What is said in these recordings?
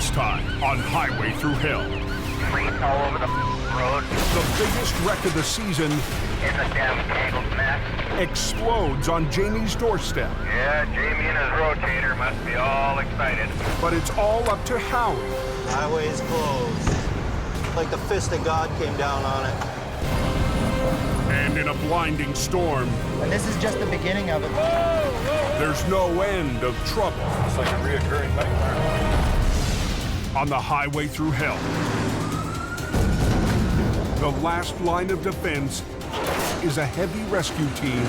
This time on Highway Through Hell. Freezing all over the road. The biggest wreck of the season In the damn tangled mess. explodes on Jamie's doorstep. Yeah, Jamie and his rotator must be all excited. But it's all up to Howie. Highway's closed. Like the fist of God came down on it. And in a blinding storm, And this is just the beginning of it. there's no end of trouble. It's like a reoccurring nightmare. On the Highway Through Hell, the last line of defense is a heavy rescue team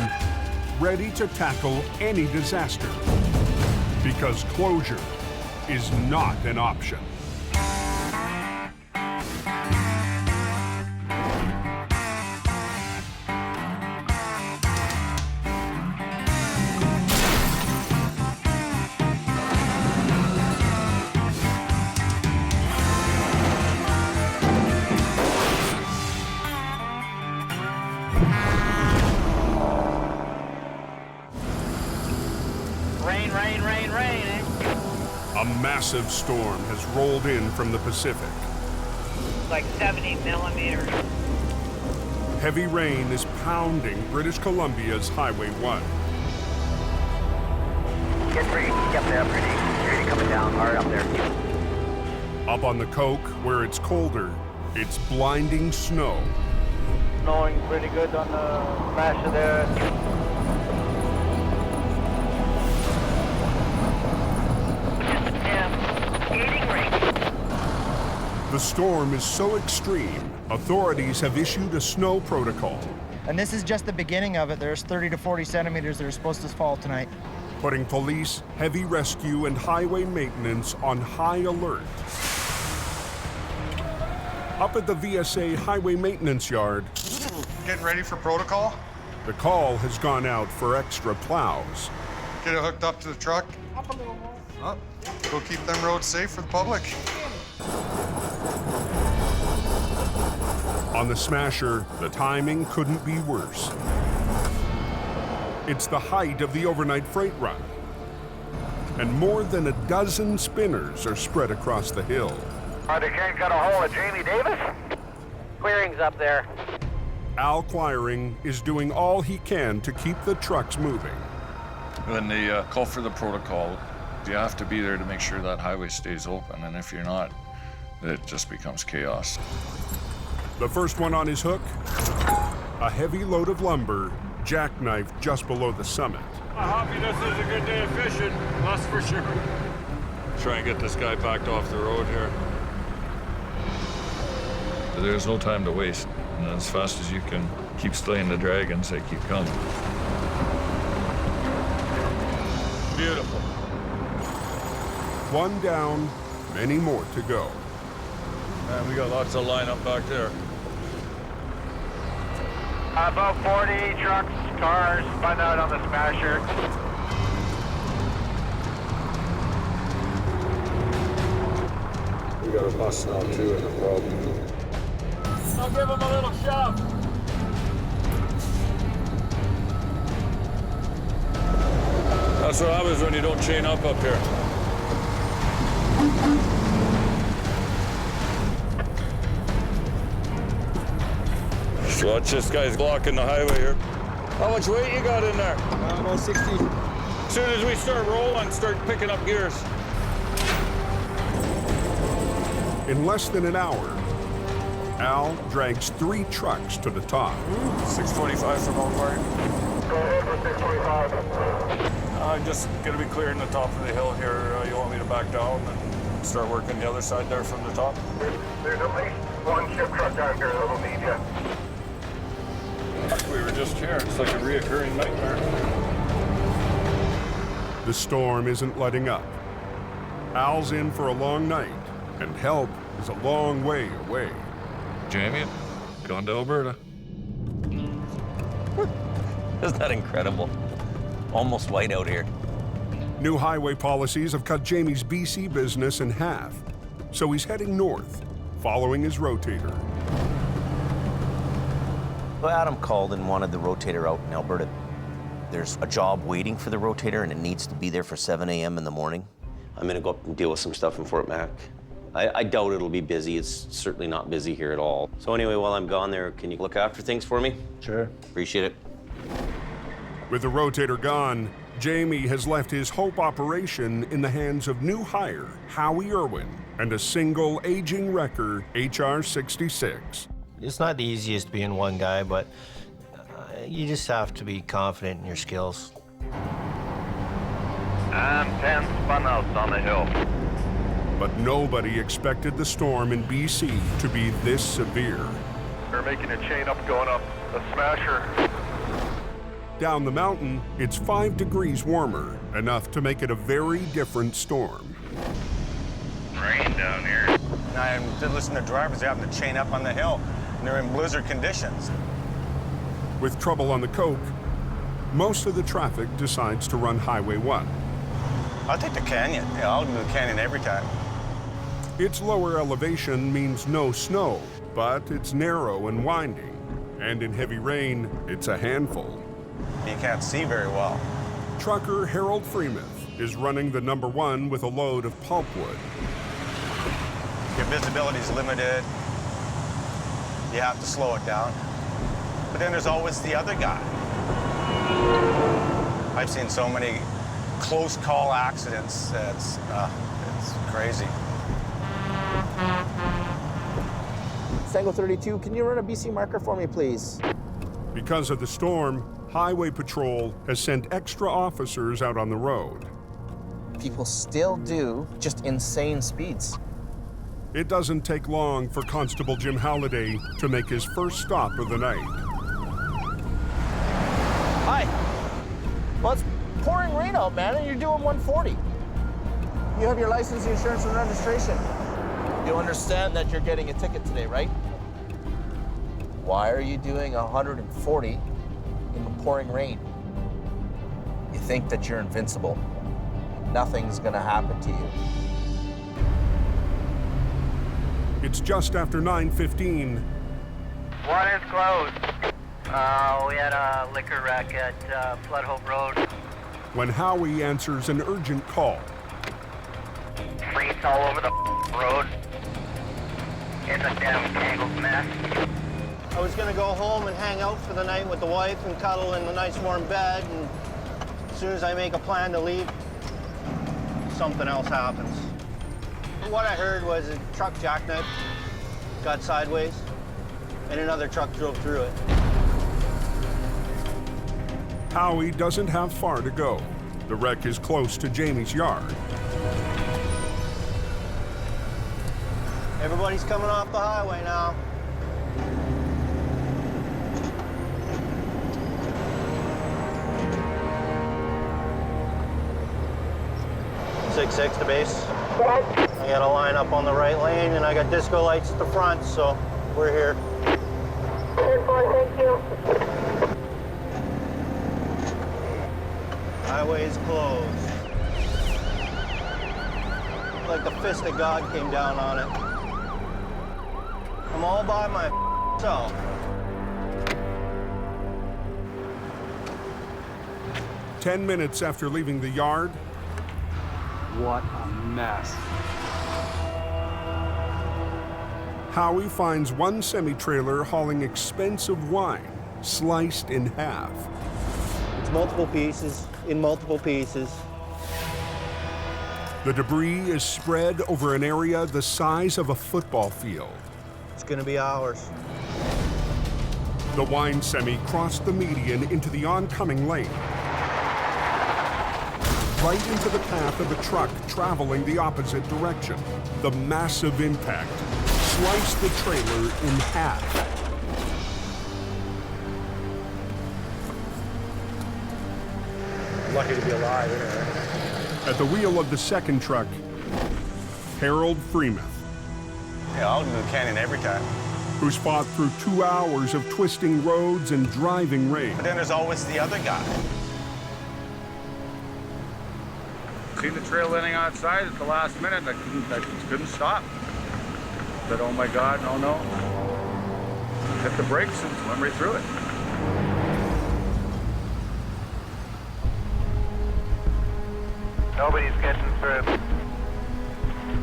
ready to tackle any disaster. Because closure is not an option. Rain, eh? A massive storm has rolled in from the Pacific. Like 70 millimeters. Heavy rain is pounding British Columbia's Highway 1. Get ready, get there, pretty. You're coming down hard up there. Up on the Coke, where it's colder, it's blinding snow. Snowing pretty good on the smasher there. Skating rink. The storm is so extreme, authorities have issued a snow protocol, And this is just the beginning of it. There's 30 to 40 centimeters that are supposed to fall tonight. putting police, heavy rescue, and highway maintenance on high alert. Up at the VSA Highway Maintenance Yard, Getting ready for protocol. the call has gone out for extra plows. Get it hooked up to the truck. Up. Go keep them roads safe for the public. On the Smasher, the timing couldn't be worse. It's the height of the overnight freight run, and more than a dozen spinners are spread across the hill. They can't get a hold of Jamie Davis? Clearing's up there. Al Quiring is doing all he can to keep the trucks moving. When they call for the protocol, you have to be there to make sure that highway stays open, and if you're not, it just becomes chaos. The first one on his hook, a heavy load of lumber jackknifed just below the summit. Happy this is a good day of fishing, that's for sure. Try and get this guy backed off the road here. There's no time to waste, and as fast as you can keep slaying the dragons, they keep coming. Beautiful. One down, many more to go. Man, we got lots of lineup back there. About 40 trucks, cars spun out on the Smasher. We got a bus now too, and a problem. I'll give him a little shove. That's what happens when you don't chain up here. Just watch this guy's blocking the highway here. How much weight you got in there? About 60. As soon as we start rolling, start picking up gears. In less than an hour, Al drags 3 trucks to the top. 625 from Mount Martin. Go ahead for 625. I'm just gonna be clearing the top of the hill here. You want me to back down and start working the other side there from the top? There's at least one ship truck down here that'll need you. We were just here. It's like a reoccurring nightmare. The storm isn't letting up. Al's in for a long night, and help is a long way away. Jamie, going to Alberta. Isn't that incredible? Almost white out here. New highway policies have cut Jamie's BC business in half, so he's heading north, following his rotator. Well, Adam called and wanted the rotator out in Alberta. There's a job waiting for the rotator, and it needs to be there for 7 a.m. in the morning. I'm gonna go up and deal with some stuff in Fort Mac, I doubt it'll be busy. It's certainly not busy here at all. So anyway, while I'm gone there, can you look after things for me? Sure. Appreciate it. With the rotator gone, Jamie has left his Hope operation in the hands of new hire Howie Irwin and a single aging wrecker, HR-66. It's not the easiest being one guy, but you just have to be confident in your skills. And 10 spinouts on the hill. But nobody expected the storm in BC to be this severe. They're making a chain up, going up a smasher. Down the mountain, it's 5 degrees warmer, enough to make it a very different storm. Rain down here. I did listen to drivers having to chain up on the hill, and they're in blizzard conditions. With trouble on the coke, most of the traffic decides to run Highway 1. I'll take the canyon. Yeah, I'll do the canyon every time. Its lower elevation means no snow, but it's narrow and winding. And in heavy rain, it's a handful. You can't see very well. Trucker Harold Freemuth is running the number 1 with a load of pulpwood. Your visibility is limited. You have to slow it down. But then there's always the other guy. I've seen so many close call accidents. It's crazy. Tango 32, can you run a BC marker for me, please? Because of the storm, Highway Patrol has sent extra officers out on the road. People still do just insane speeds. It doesn't take long for Constable Jim Halliday to make his first stop of the night. Hi. Well, it's pouring rain out, man, and you're doing 140. You have your license, insurance, and registration. You understand that you're getting a ticket today, right? Why are you doing 140 in the pouring rain? You think that you're invincible. Nothing's gonna happen to you. It's just after 9:15. One is closed. We had a liquor wreck at Flood Hope Road. When Howie answers an urgent call. Freeze all over the road. It's a damn tangled mess. I was gonna go home and hang out for the night with the wife and cuddle in a nice warm bed, and as soon as I make a plan to leave, something else happens. What I heard was a truck jackknife got sideways, and another truck drove through it. Howie doesn't have far to go. The wreck is close to Jamie's yard. Everybody's coming off the highway now. Six to base. I got a line up on the right lane, and I got disco lights at the front, so we're here. 10-4, thank you. Highway is closed. Like the fist of God came down on it. I'm all by myself. "10 minutes after leaving the yard, what a mess. Howie finds one semi-trailer hauling expensive wine, sliced in half. It's multiple pieces, in multiple pieces. The debris is spread over an area the size of a football field. It's gonna be ours. The wine semi crossed the median into the oncoming lane, right into the path of a truck traveling the opposite direction. The massive impact sliced the trailer in half. Lucky to be alive, anyway. At the wheel of the second truck, Harold Freemuth, Yeah, I'll do the canyon every time. who's fought through 2 hours of twisting roads and driving rain. But then there's always the other guy. Seen the trail ending outside at the last minute. I couldn't stop. Said, oh my God, no. Hit the brakes and went right through it. Nobody's getting through.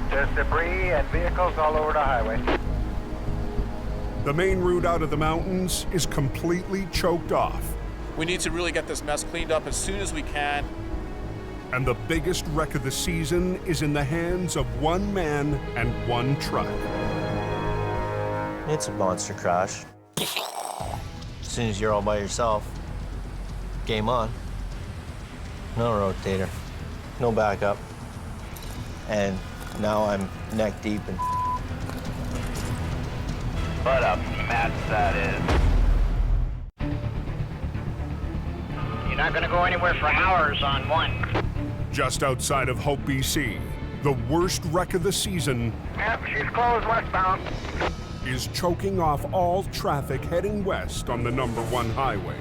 Just debris and vehicles all over the highway. The main route out of the mountains is completely choked off. We need to really get this mess cleaned up as soon as we can. And the biggest wreck of the season is in the hands of one man and one truck. It's a monster crash. As soon as you're all by yourself, game on. No rotator, no backup. And now I'm neck deep in. What a mess that is. You're not gonna go anywhere for hours on one. Just outside of Hope, BC, the worst wreck of the season. Yep, she's closed westbound. Is choking off all traffic heading west on the #1 highway.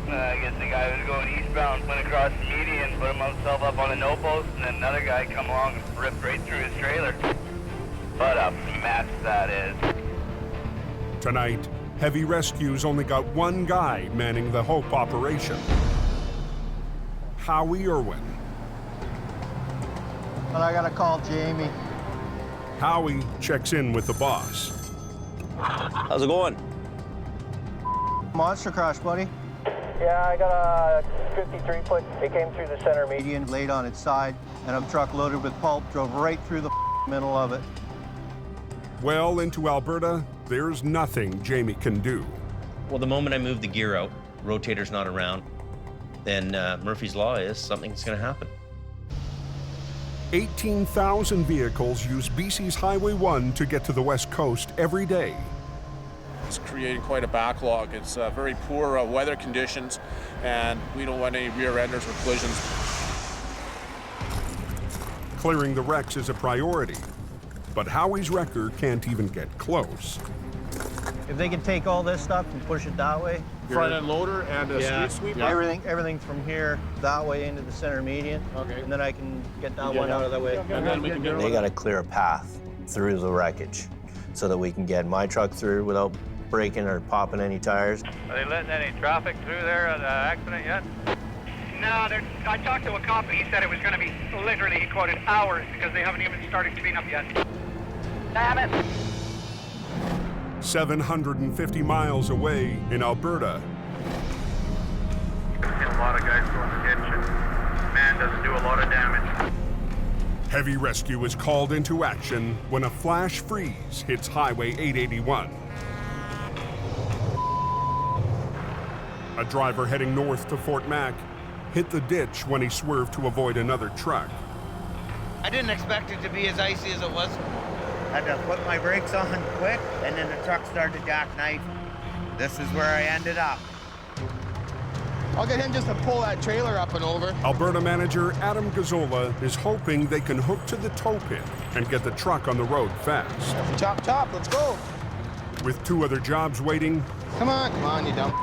I guess the guy was going eastbound, went across the median, put himself up on a no post, and then another guy come along and ripped right through his trailer. What a mess that is. Tonight, Heavy Rescue's only got one guy manning the Hope operation. Howie Irwin. But I gotta call Jamie. Howie checks in with the boss. How's it going? Monster crash, buddy. Yeah, I got a 53-foot. It came through the center median, laid on its side, and a truck loaded with pulp drove right through the middle of it. Well into Alberta, there's nothing Jamie can do. Well, the moment I move the gear out, rotator's not around, then Murphy's Law is something's gonna happen. 18,000 vehicles use BC's Highway 1 to get to the West Coast every day. It's creating quite a backlog. It's very poor weather conditions, and we don't want any rear enders or collisions. Clearing the wrecks is a priority, but Howie's wrecker can't even get close. If they can take all this stuff and push it that way. Front end loader and a street sweeper? Everything from here that way into the center median. Okay. And then I can get that one out of the way. And then we can get They gotta clear a path through the wreckage so that we can get my truck through without breaking or popping any tires. Are they letting any traffic through there at the accident yet? No, I talked to a cop and he said it was going to be literally, he quoted, hours because they haven't even started cleanup yet. Damn it. 750 miles away in Alberta. A lot of guys go in the ditch and man doesn't do a lot of damage. Heavy Rescue is called into action when a flash freeze hits Highway 881. A driver heading north to Fort Mac hit the ditch when he swerved to avoid another truck. I didn't expect it to be as icy as it was. Had to put my brakes on quick, and then the truck started to jackknife. This is where I ended up. I'll get him just to pull that trailer up and over. Alberta manager Adam Gazzola is hoping they can hook to the tow pit and get the truck on the road fast. Chop, let's go. With two other jobs waiting, Come on, you dumb.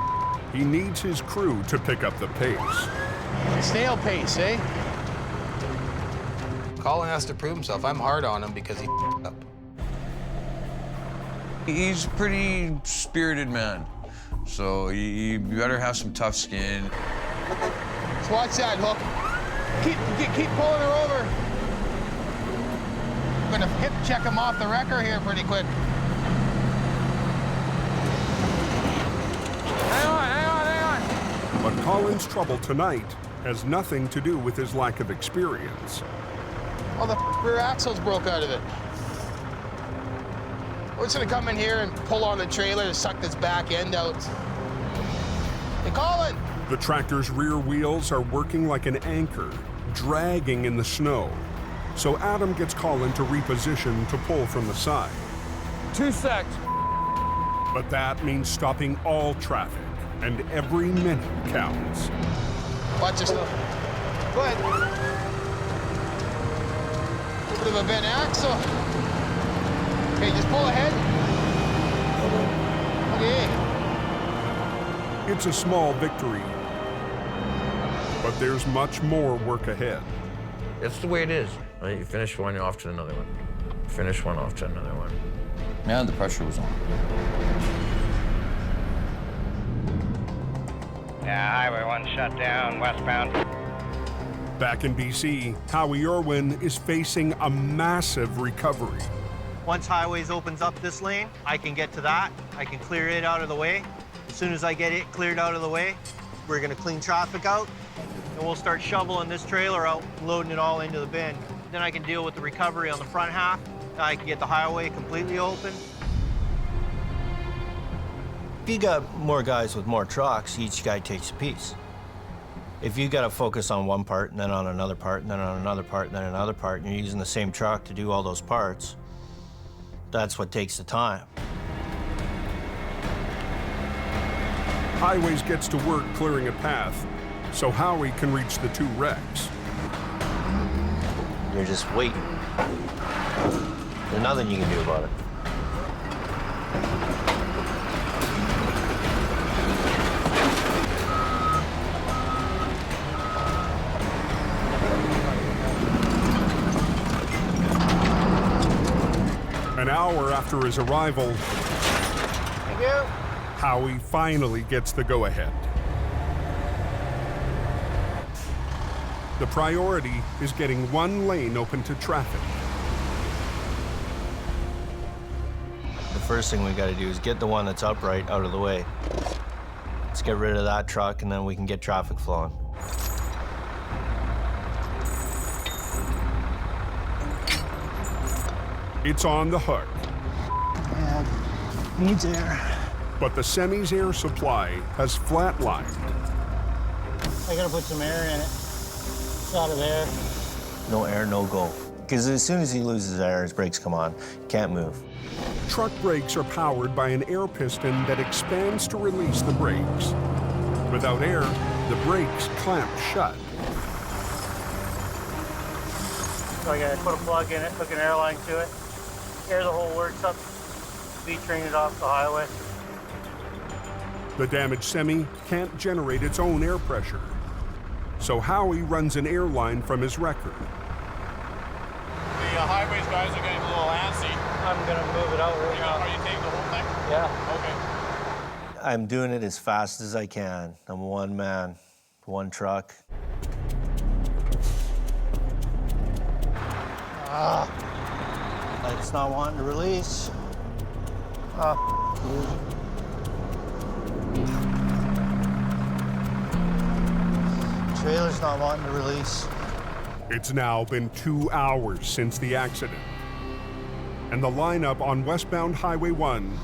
he needs his crew to pick up the pace. Snail pace, eh? Colin has to prove himself. I'm hard on him because he up. He's a pretty spirited man, so you better have some tough skin. Let's watch that hook. Keep pulling her over. I'm gonna hip check him off the wrecker here pretty quick. Hang on. But Colin's trouble tonight has nothing to do with his lack of experience. Oh, the rear axle's broke out of it. We're just gonna come in here and pull on the trailer to suck this back end out. Hey, Colin! The tractor's rear wheels are working like an anchor, dragging in the snow. So Adam gets Colin to reposition to pull from the side. 2 secs. But that means stopping all traffic, and every minute counts. Watch yourself. Go ahead. Bit of a bent axle. Okay, just pull ahead. Okay. It's a small victory, but there's much more work ahead. It's the way it is. Right? You finish one, you're off to another one. Finish one, off to another one. Man, the pressure was on. Yeah, Highway 1 shut down, westbound. Back in BC, Howie Irwin is facing a massive recovery. Once highways opens up this lane, I can get to that. I can clear it out of the way. As soon as I get it cleared out of the way, we're gonna clean traffic out, and we'll start shoveling this trailer out and loading it all into the bin. Then I can deal with the recovery on the front half. I can get the highway completely open. If you got more guys with more trucks, each guy takes a piece. If you got to focus on one part, and then on another part, and then on another part, and then another part, and you're using the same truck to do all those parts, that's what takes the time. Highways gets to work clearing a path so Howie can reach the two wrecks. You're just waiting. There's nothing you can do about it. An hour after his arrival, Thank you. Howie finally gets the go-ahead. The priority is getting one lane open to traffic. The first thing we got to do is get the one that's upright out of the way. Let's get rid of that truck, and then we can get traffic flowing. It's on the hook. Yeah, needs air. But the semi's air supply has flatlined. I gotta put some air in it. It's out of there. No air, no go. Because as soon as he loses air, his brakes come on. He can't move. Truck brakes are powered by an air piston that expands to release the brakes. Without air, the brakes clamp shut. So I gotta put a plug in it, hook an airline to it, air the whole works up, V-train it off the highway. The damaged semi can't generate its own air pressure. So Howie runs an airline from his wrecker. The highways guys are getting a little antsy. I'm gonna move it out right now. Are you taking the whole thing? Yeah. Okay. I'm doing it as fast as I can. I'm one man, one truck. Light's not wanting to release. Trailer's not wanting to release. It's now been 2 hours since the accident. And the lineup on westbound Highway 1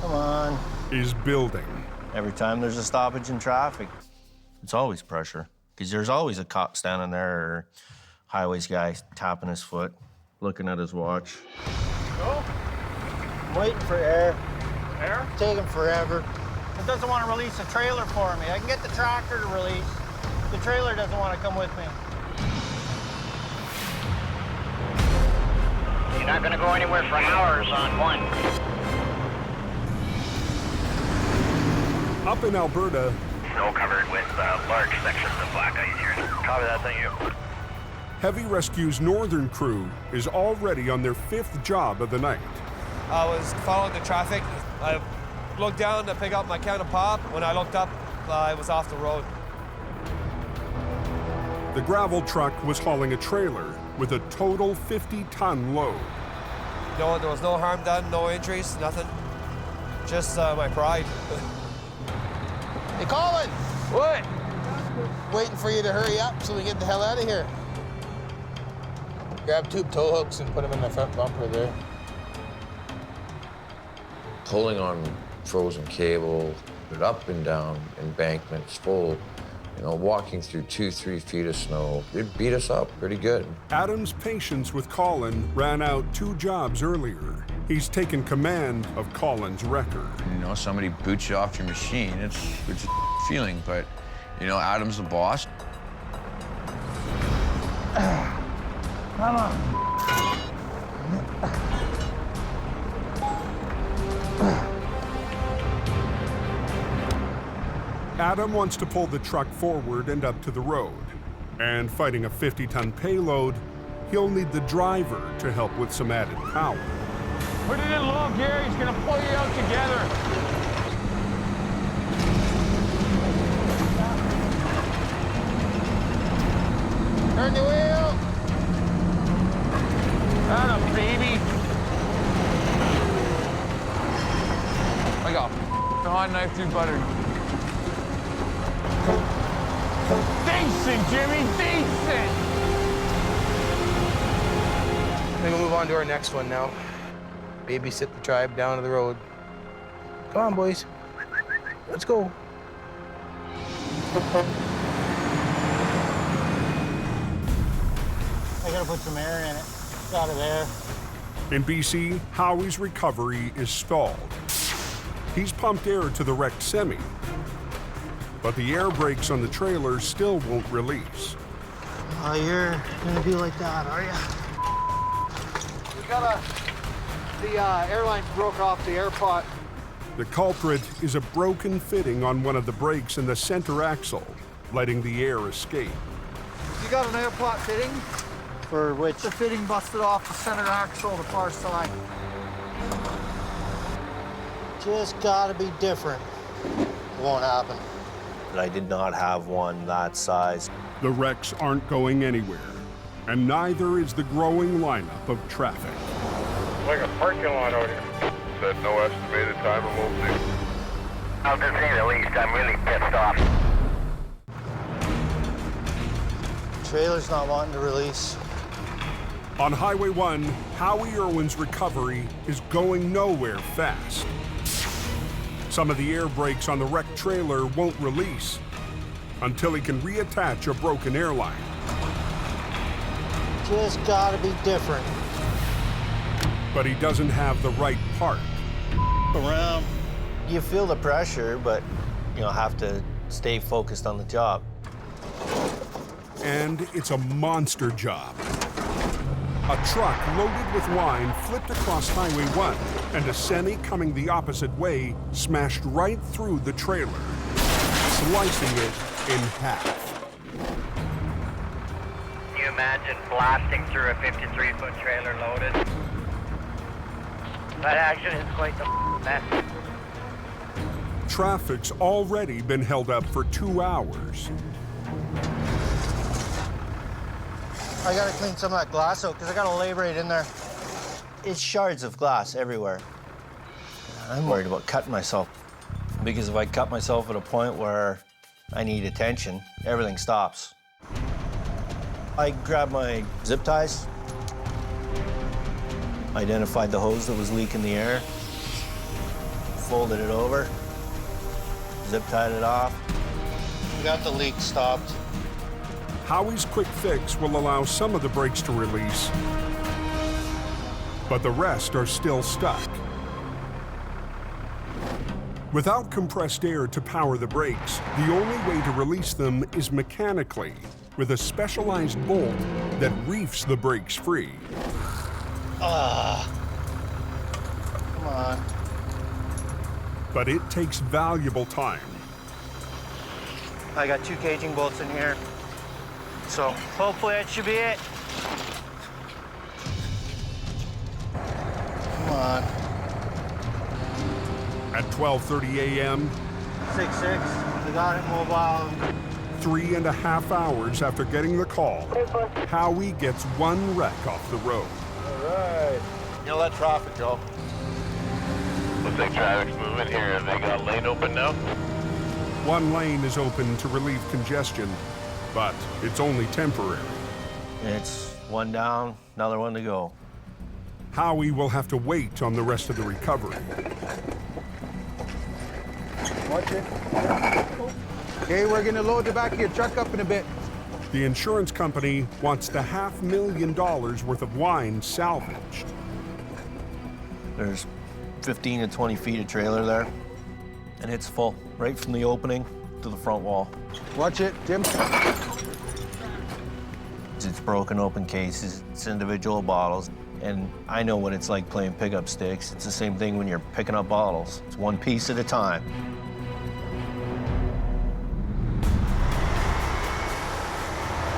Come on. is building. Every time there's a stoppage in traffic, it's always pressure. Because there's always a cop standing there or highways guy tapping his foot, looking at his watch. Go. I'm waiting for air. Air? It's taking forever. It doesn't want to release the trailer for me. I can get the tractor to release. The trailer doesn't want to come with me. You're not going to go anywhere for hours on one. Up in Alberta, Snow covered with large sections of black ice here. Copy that, thank you. Heavy Rescue's northern crew is already on their 5th job of the night. I was following the traffic. I looked down to pick up my can of pop. When I looked up, I was off the road. The gravel truck was hauling a trailer with a total 50-ton load. No, there was no harm done, no injuries, nothing. Just my pride. Hey, Colin! What? Waiting for you to hurry up so we get the hell out of here. Grab 2 tow hooks and put them in the front bumper there. Pulling on frozen cable, up and down embankments full, you know, walking through 2-3 feet of snow. It beat us up pretty good. Adam's patience with Colin ran out 2 jobs earlier. He's taken command of Colin's wrecker. You know, somebody boots you off your machine. It's a feeling, but, you know, Adam's the boss. Come on. Adam wants to pull the truck forward and up to the road. And fighting a 50-ton payload, he'll need the driver to help with some added power. Put it in low gear, he's gonna pull you out together. Turn the wheel. Atta baby. I got hot knife through butter. Decent, Jimmy, decent. Then we'll move on to our next one now. Babysit the tribe down to the road. Come on, boys. Let's go. I gotta put some air in it. Got it there. In BC, Howie's recovery is stalled. He's pumped air to the wrecked semi, but the air brakes on the trailer still won't release. Oh, you're gonna be like that, are you? We got the airline broke off the air pot. The culprit is a broken fitting on one of the brakes in the center axle, letting the air escape. You got an air pot fitting? For which? The fitting busted off the center axle, the far side. Just gotta be different. It won't happen. But I did not have one that size. The wrecks aren't going anywhere, and neither is the growing lineup of traffic. Like a parking lot out here. Said no estimated time and we'll see. I'll just say the least, I'm really pissed off. Trailer's not wanting to release. On Highway 1, Howie Irwin's recovery is going nowhere fast. Some of the air brakes on the wrecked trailer won't release until he can reattach a broken airline. Just gotta be different. But he doesn't have the right part. Around. You feel the pressure, but you have to stay focused on the job. And it's a monster job. A truck loaded with wine flipped across Highway 1, and a semi coming the opposite way smashed right through the trailer, slicing it in half. Can you imagine blasting through a 53-foot trailer loaded? That action is quite the mess. Traffic's already been held up for 2 hours. I gotta clean some of that glass out because I got a laborate in there. It's shards of glass everywhere. I'm worried about cutting myself, because if I cut myself at a point where I need attention, everything stops. I grabbed my zip ties, identified the hose that was leaking the air, folded it over, zip tied it off. We got the leak stopped. Howie's quick fix will allow some of the brakes to release, but the rest are still stuck. Without compressed air to power the brakes, the only way to release them is mechanically, with a specialized bolt that reefs the brakes free. Come on. But it takes valuable time. I got 2 caging bolts in here. So hopefully that should be it. Come on. At 12:30 a.m., 6-6. We got it mobile. 3.5 hours after getting the call, Howie gets one wreck off the road. All right. You let traffic go. Looks like traffic's moving here. Have they got a lane open now? One lane is open to relieve congestion, but it's only temporary. It's one down, another one to go. Howie will have to wait on the rest of the recovery. Watch it. Okay, we're gonna load the back of your truck up in a bit. The insurance company wants the $500,000 worth of wine salvaged. There's 15 to 20 feet of trailer there, and it's full, right from the opening to the front wall. Watch it, Jim. It's broken open cases, it's individual bottles, and I know what it's like playing pickup sticks. It's the same thing when you're picking up bottles. It's one piece at a time.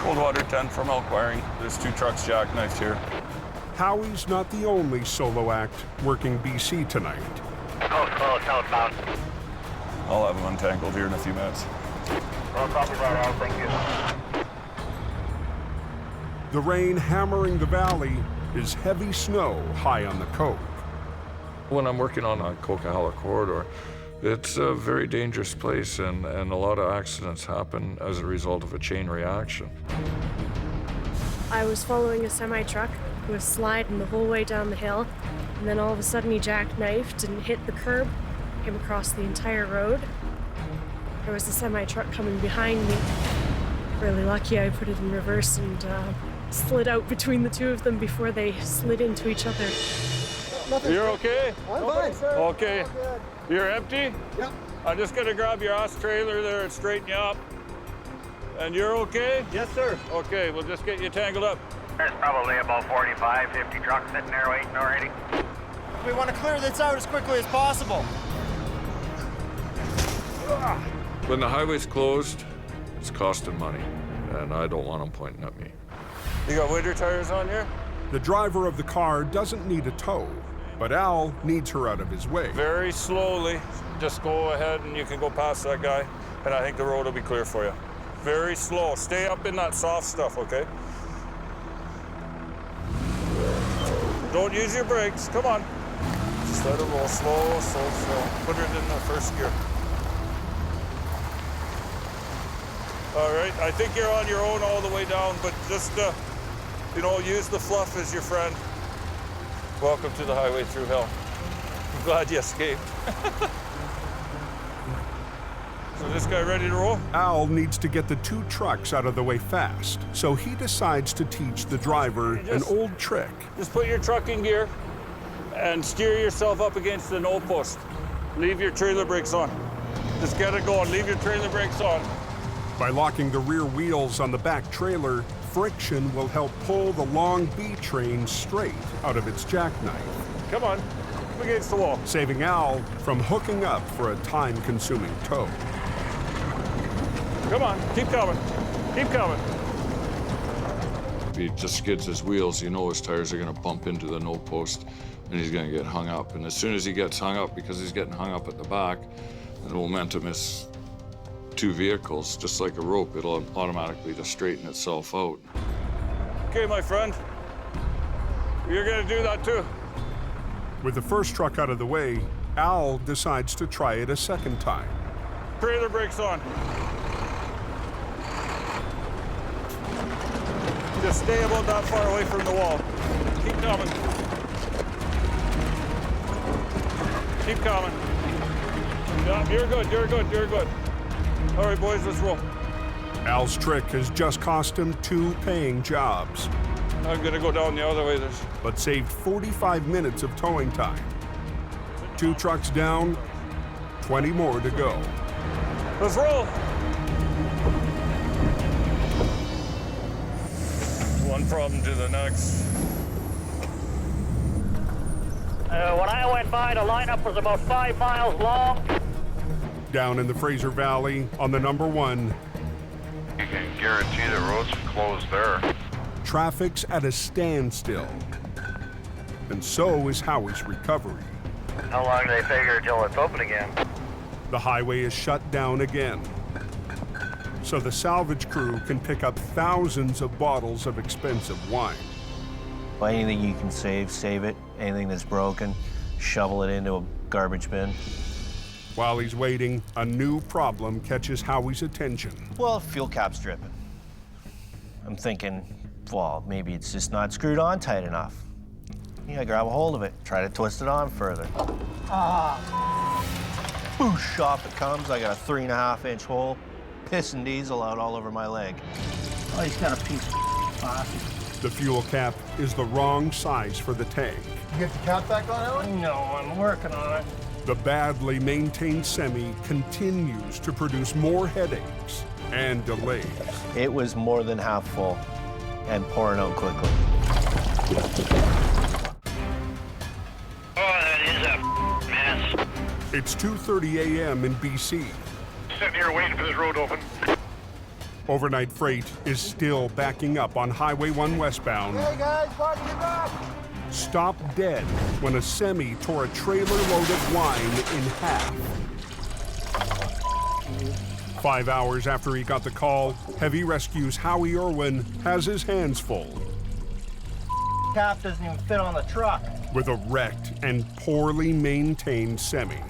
Cold water 10 from elk wiring. There's 2 trucks jackknifed here. Howie's not the only solo act working BC tonight. Close, southbound. I'll have them untangled here in a few minutes. Well, copy that out, thank you. The rain hammering the valley is heavy snow high on the coke. When I'm working on a Coquihalla corridor, it's a very dangerous place, and a lot of accidents happen as a result of a chain reaction. I was following a semi-truck who was sliding the whole way down the hill, and then all of a sudden he jackknifed and hit the curb, came across the entire road. There was a semi-truck coming behind me. Really lucky I put it in reverse and slid out between the two of them before they slid into each other. You're okay? I'm fine, sir. Okay. You're empty? Yep. I'm just gonna grab your ass trailer there and straighten you up. And you're okay? Yes, sir. Okay, we'll just get you tangled up. There's probably about 45, 50 trucks sitting there waiting already. We want to clear this out as quickly as possible. When the highway's closed, it's costing money, and I don't want them pointing at me. You got winter tires on here? The driver of the car doesn't need a tow, but Al needs her out of his way. Very slowly, just go ahead and you can go past that guy, and I think the road will be clear for you. Very slow. Stay up in that soft stuff, okay? Don't use your brakes. Come on. Just let it roll slow, slow, slow. Put it in the first gear. All right, I think you're on your own all the way down, but just, you know, use the fluff as your friend. Welcome to the highway through hell. I'm glad you escaped. So this guy ready to roll? Al needs to get the two trucks out of the way fast, so he decides to teach the driver an old trick. Just put your truck in gear and steer yourself up against the no post. Leave your trailer brakes on. Just get it going. Leave your trailer brakes on. By locking the rear wheels on the back trailer, friction will help pull the long B train straight out of its jackknife. Come on, up against the wall. Saving Al from hooking up for a time-consuming tow. Come on, keep coming. Keep coming. If he just skids his wheels, you know his tires are going to bump into the no post, and he's going to get hung up. And as soon as he gets hung up, because he's getting hung up at the back, the momentum is two vehicles, just like a rope, it'll automatically just straighten itself out. Okay, my friend, you're gonna do that too. With the first truck out of the way, Al decides to try it a second time. Trailer brakes on. Just stay about that far away from the wall. Keep coming. Keep coming. Yeah, you're good, you're good, you're good. All right, boys, let's roll. Al's trick has just cost him 2 paying jobs. I'm gonna go down the other way. But saved 45 minutes of towing time. 2 trucks down, 20 more to go. Let's roll. One problem to the next. When I went by, the lineup was about 5 miles long. Down in the Fraser Valley on the number 1. You can guarantee the road's closed there. Traffic's at a standstill. And so is Howie's recovery. How long do they figure until it's open again? The highway is shut down again. So the salvage crew can pick up thousands of bottles of expensive wine. Well, anything you can save it. Anything that's broken, shovel it into a garbage bin. While he's waiting, a new problem catches Howie's attention. Well, fuel cap's dripping. I'm thinking, well, maybe it's just not screwed on tight enough. Yeah, grab a hold of it, try to twist it on further. Boosh, off it comes. I got a 3.5-inch hole, pissing diesel out all over my leg. Oh, he's got a piece of plastic. The fuel cap is the wrong size for the tank. You get the cap back on, Ellen? No, I'm working on it. The badly maintained semi continues to produce more headaches and delays. It was more than half full and pouring out quickly. Oh, that is a mess. It's 2:30 a.m. in BC. Sitting here waiting for this road to open. Overnight freight is still backing up on Highway 1 westbound. Hey guys, park in the back. Stopped dead when a semi tore a trailer load of wine in half. 5 hours after he got the call, Heavy Rescue's Howie Irwin has his hands full Cap doesn't even fit on the truck. with a wrecked and poorly maintained semi.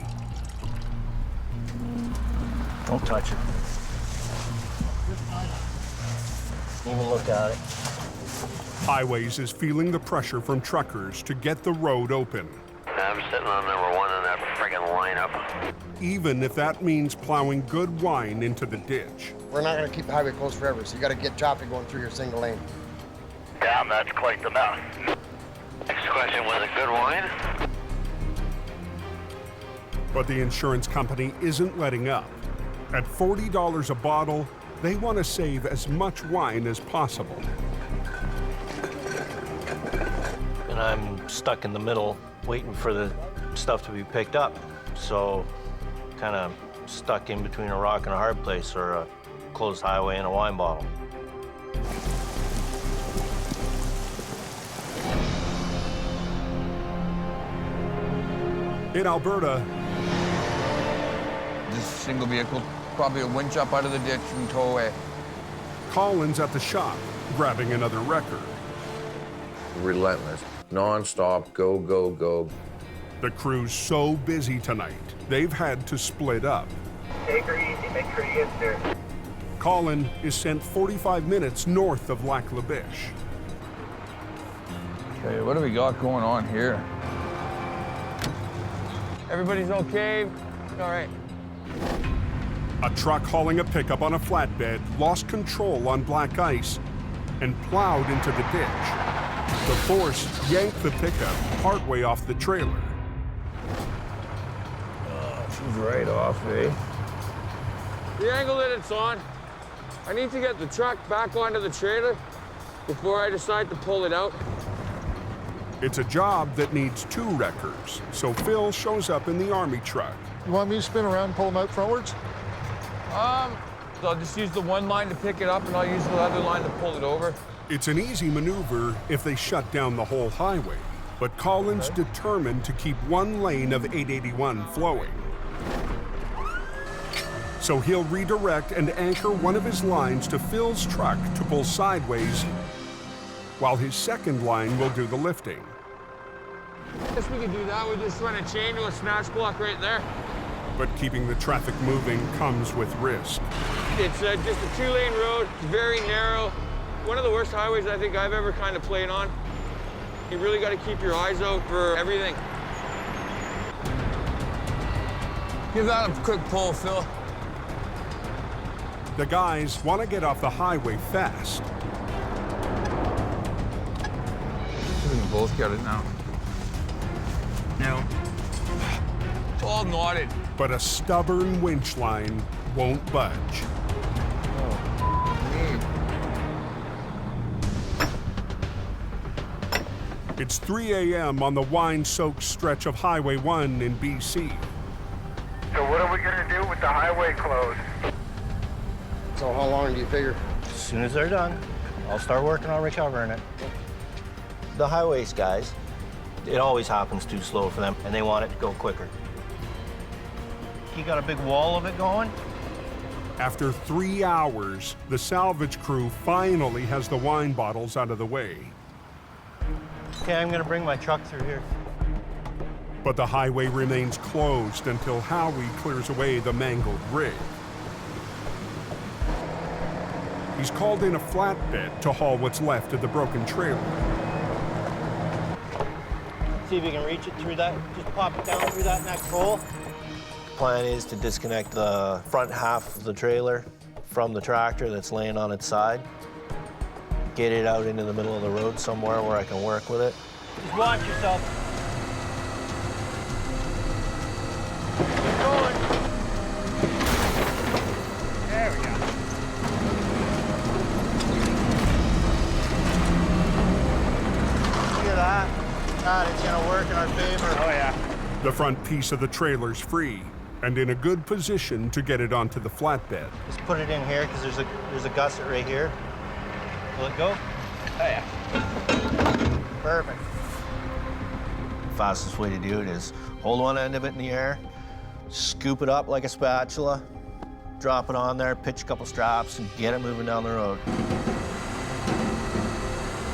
Don't touch it. Even look at it. Highways is feeling the pressure from truckers to get the road open, I'm sitting on number 1 in that friggin' lineup. even if that means plowing good wine into the ditch. We're not going to keep the highway closed forever, so you got to get traffic going through your single lane. Damn, that's quite the mess. Next question, was it good wine? But the insurance company isn't letting up. At $40 a bottle, they want to save as much wine as possible. And I'm stuck in the middle waiting for the stuff to be picked up. So kind of stuck in between a rock and a hard place, or a closed highway and a wine bottle. In Alberta, This single vehicle, probably a winch up out of the ditch and tow away. Colin's at the shop, grabbing another record. Relentless, non-stop, go, go, go. The crew's so busy tonight, they've had to split up. Take her easy, make sure you get there. Colin is sent 45 minutes north of Lac La Biche. Okay, what do we got going on here? Everybody's okay? All right. A truck hauling a pickup on a flatbed lost control on black ice and plowed into the ditch. The force yanked the pickup partway off the trailer. She's right off, eh? The angle that it's on, I need to get the truck back onto the trailer before I decide to pull it out. It's a job that needs 2 wreckers, so Phil shows up in the army truck. You want me to spin around and pull them out frontwards? I'll just use the one line to pick it up, and I'll use the other line to pull it over. It's an easy maneuver if they shut down the whole highway, but Colin's determined to keep one lane of 881 flowing. So he'll redirect and anchor one of his lines to Phil's truck to pull sideways, while his second line will do the lifting. Guess we could do that. We just run a chain to a snatch block right there. But keeping the traffic moving comes with risk. It's just a 2-lane road. It's very narrow. One of the worst highways I think I've ever kind of played on. You really got to keep your eyes out for everything. Give that a quick pull, Phil. The guys want to get off the highway fast. We can both get it now. No. It's all knotted. But a stubborn winch line won't budge. It's 3 a.m. on the wine-soaked stretch of Highway 1 in BC. So what are we gonna do with the highway closed? So how long do you figure? As soon as they're done, I'll start working on recovering it. The highways guys, it always happens too slow for them, and they want it to go quicker. You got a big wall of it going? After 3 hours, the salvage crew finally has the wine bottles out of the way. Okay, I'm gonna bring my truck through here. But the highway remains closed until Howie clears away the mangled rig. He's called in a flatbed to haul what's left of the broken trailer. See if you can reach it through that, just pop it down through that next hole. Plan is to disconnect the front half of the trailer from the tractor that's laying on its side. Get it out into the middle of the road somewhere where I can work with it. Just watch yourself. Keep going. There we go. Look at that. God, it's gonna work in our favor. Oh yeah. The front piece of the trailer's free and in a good position to get it onto the flatbed. Just put it in here because there's a gusset right here. Will it go? Oh yeah. Perfect. Fastest way to do it is hold one end of it in the air, scoop it up like a spatula, drop it on there, pitch a couple straps, and get it moving down the road.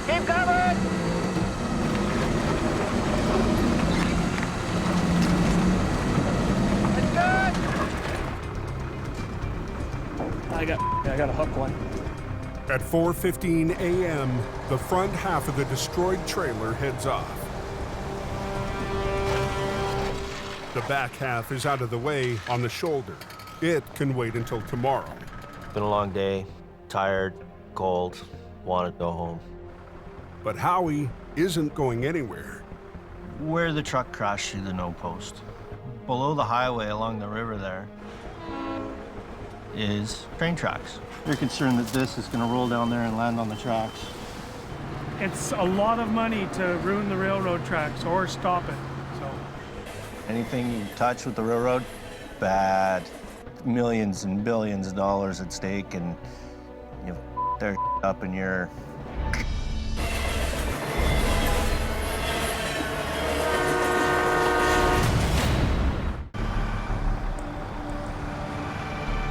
Keep coming! It's good! I got a hook one. At 4:15 a.m., the front half of the destroyed trailer heads off. The back half is out of the way on the shoulder. It can wait until tomorrow. It's been a long day, tired, cold, want to go home. But Howie isn't going anywhere. Where the truck crashed through the no post, below the highway along the river there, is train tracks. They're concerned that this is going to roll down there and land on the tracks. It's a lot of money to ruin the railroad tracks or stop it. So anything you touch with the railroad, bad. Millions and billions of dollars at stake, and you their up in your.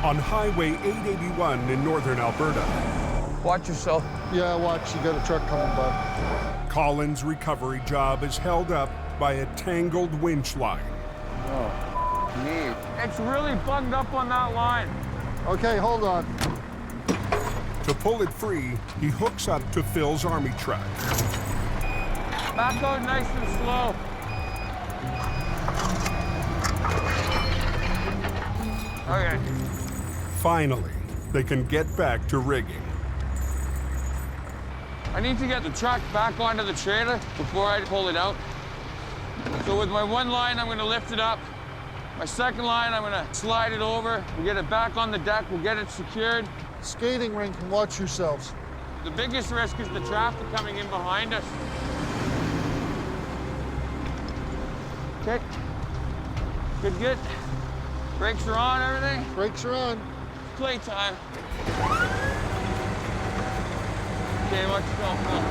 On Highway 881 in northern Alberta. Watch yourself. Yeah, watch. You got a truck coming by. Colin's recovery job is held up by a tangled winch line. Oh, neat. It's really bugged up on that line. Okay, hold on. To pull it free, he hooks up to Phil's army truck. Back out nice and slow. Okay. Finally, they can get back to rigging. I need to get the truck back onto the trailer before I pull it out. So with my one line, I'm gonna lift it up. My second line, I'm gonna slide it over. We'll get it back on the deck, we'll get it secured. Skating rink, and watch yourselves. The biggest risk is the traffic coming in behind us. Okay. Good, good. Brakes are on, everything? Brakes are on. Playtime. Okay, watch Phil, Phil.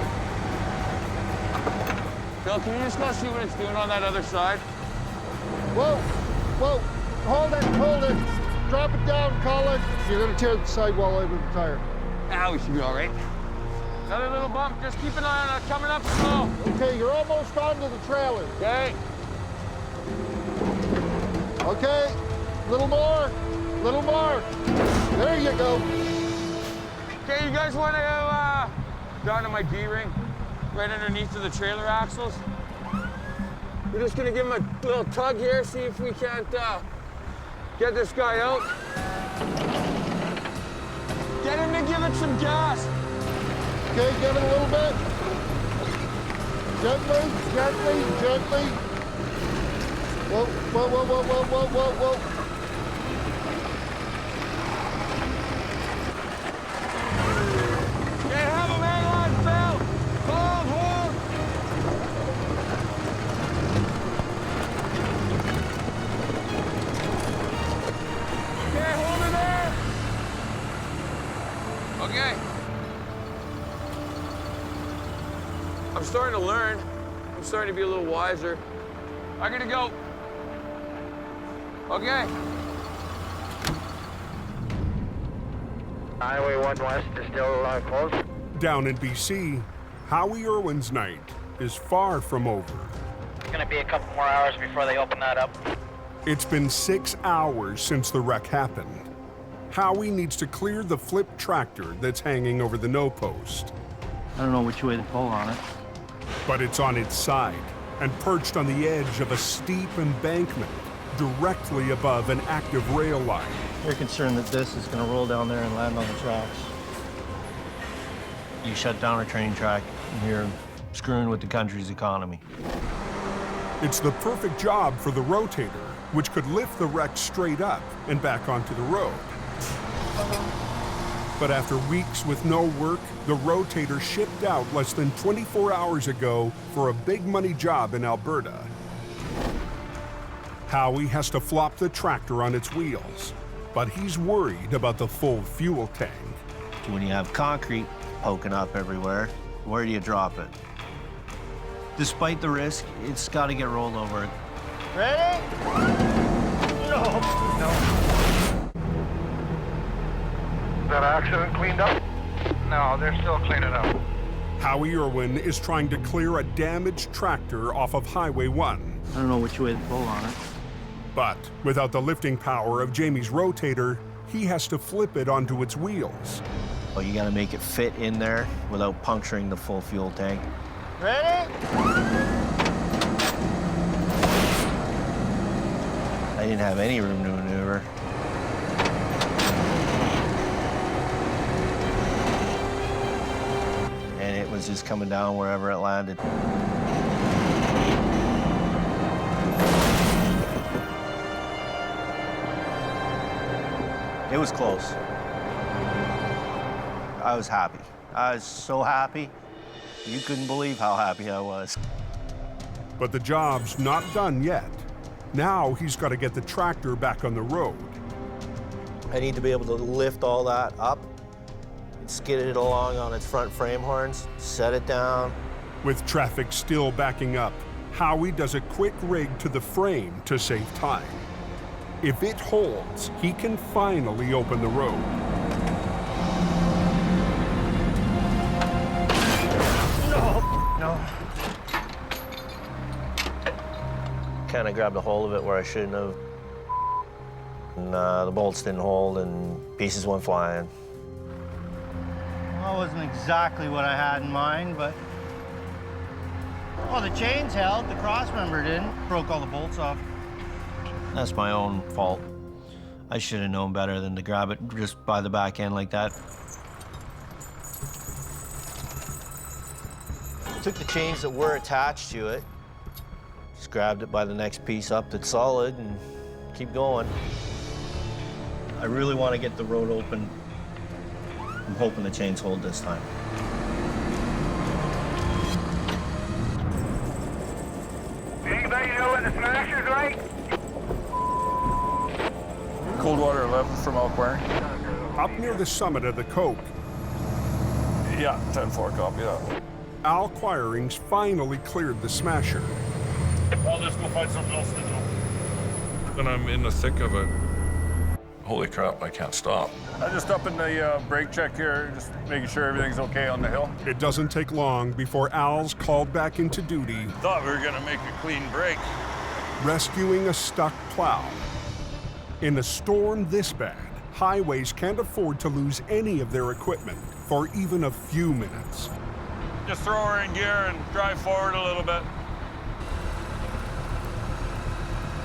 Phil, can you just go see what it's doing on that other side? Whoa, whoa, hold it, hold it. Drop it down, Colin. You're gonna tear the sidewall out of the tire. Ah, we should be all right. Another little bump, just keep an eye on it, coming up slow. Okay, you're almost onto the trailer. Okay. Okay, little more, little more. There you go. Okay, you guys want to go down to my D-ring, right underneath of the trailer axles? We're just gonna give him a little tug here, see if we can't get this guy out. Get him to give it some gas. Okay, give it a little bit. Gently, gently, gently. Whoa, whoa, whoa, whoa, whoa, whoa, whoa, whoa. Can't have him hang on, Phil. Hold, hold. Okay, hold it there. Okay. I'm starting to learn. I'm starting to be a little wiser. I'm gonna go. Okay. Highway 1 West is still closed. Down in BC, Howie Irwin's night is far from over. It's going to be a couple more hours before they open that up. It's been 6 hours since the wreck happened. Howie needs to clear the flipped tractor that's hanging over the no post. I don't know which way to pull on it. But it's on its side and perched on the edge of a steep embankment directly above an active rail line. They're concerned that this is going to roll down there and land on the tracks. You shut down a train track, and you're screwing with the country's economy. It's the perfect job for the rotator, which could lift the wreck straight up and back onto the road. But after weeks with no work, the rotator shipped out less than 24 hours ago for a big money job in Alberta. Howie has to flop the tractor on its wheels, but he's worried about the full fuel tank. When you have concrete poking up everywhere, where do you drop it? Despite the risk, it's got to get rolled over. Ready? No. that accident cleaned up? No, they're still cleaning up. Howie Irwin is trying to clear a damaged tractor off of Highway 1. I don't know which way to pull on it. But without the lifting power of Jamie's rotator, he has to flip it onto its wheels. Well, you gotta make it fit in there without puncturing the full fuel tank. Ready? I didn't have any room to maneuver. And it was just coming down wherever it landed. It was close. I was happy. I was so happy. You couldn't believe how happy I was. But the job's not done yet. Now he's got to get the tractor back on the road. I need to be able to lift all that up, skid it along on its front frame horns, set it down. With traffic still backing up, Howie does a quick rig to the frame to save time. If it holds, he can finally open the road. No. Kind of grabbed a hold of it where I shouldn't have. And the bolts didn't hold and pieces went flying. Well, it wasn't exactly what I had in mind, but... Well, the chains held, the cross member didn't. Broke all the bolts off. That's my own fault. I should have known better than to grab it just by the back end like that. Took the chains that were attached to it, just grabbed it by the next piece up that's solid and keep going. I really want to get the road open. I'm hoping the chains hold this time. Anybody know when the smasher's right? Coldwater 11 from Elk Up near the summit of the Coke, Yeah, 10-4, copy that. Al Quiring's finally cleared the smasher. Well, let's go find something else to do. And I'm in the thick of it. Holy crap, I can't stop. I'm just up in the brake check here, just making sure everything's okay on the hill. It doesn't take long before Al's called back into duty, Thought we were gonna make a clean break. rescuing a stuck plow. In a storm this bad, highways can't afford to lose any of their equipment for even a few minutes. Just throw her in gear and drive forward a little bit.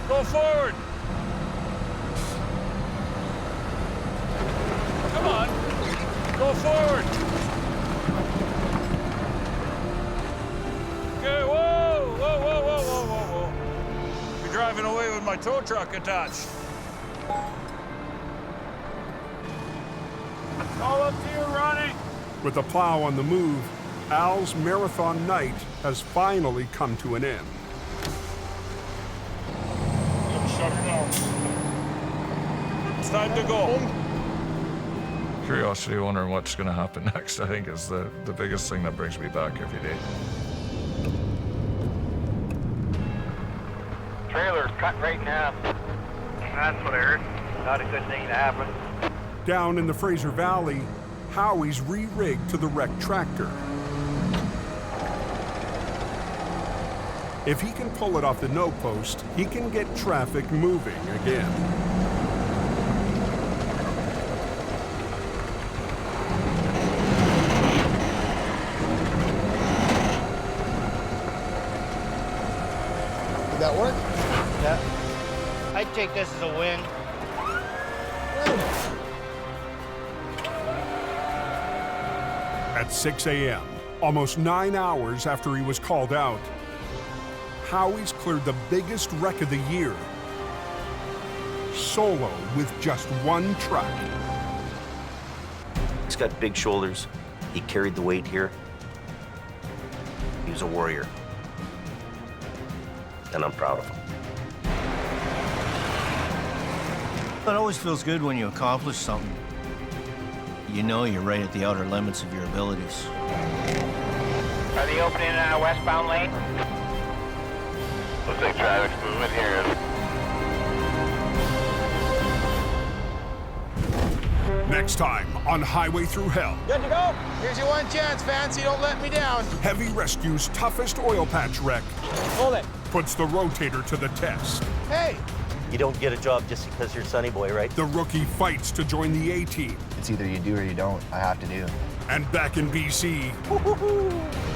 Go forward. Come on, go forward. Okay, whoa, whoa, whoa, whoa, whoa, whoa, whoa. You're driving away with my tow truck attached. All up to you, Ronnie. With the plow on the move, Al's marathon night has finally come to an end. Shut her down. It's time to go. Curiosity, wondering what's going to happen next, I think, is the biggest thing that brings me back every day. Trailer's cut right in half. That's what I heard. Not a good thing to happen. Down in the Fraser Valley, Howie's re-rigged to the wrecked tractor. If he can pull it off the no post, he can get traffic moving again. Did that work? Yeah. I'd take this as a win. At 6 a.m., almost 9 hours after he was called out, Howie's cleared the biggest wreck of the year, solo with just one truck. He's got big shoulders. He carried the weight here. He was a warrior. And I'm proud of him. It always feels good when you accomplish something. You know you're right at the outer limits of your abilities. Are they opening in a westbound lane? Looks like traffic's moving here. Next time on Highway Through Hell. Good to go. Here's your one chance, Fancy. Don't let me down. Heavy Rescue's toughest oil patch wreck Hold it. puts the rotator to the test. Hey. You don't get a job just because you're Sonny Boy, right? The rookie fights to join the A-team. It's either you do or you don't. I have to do. And back in BC,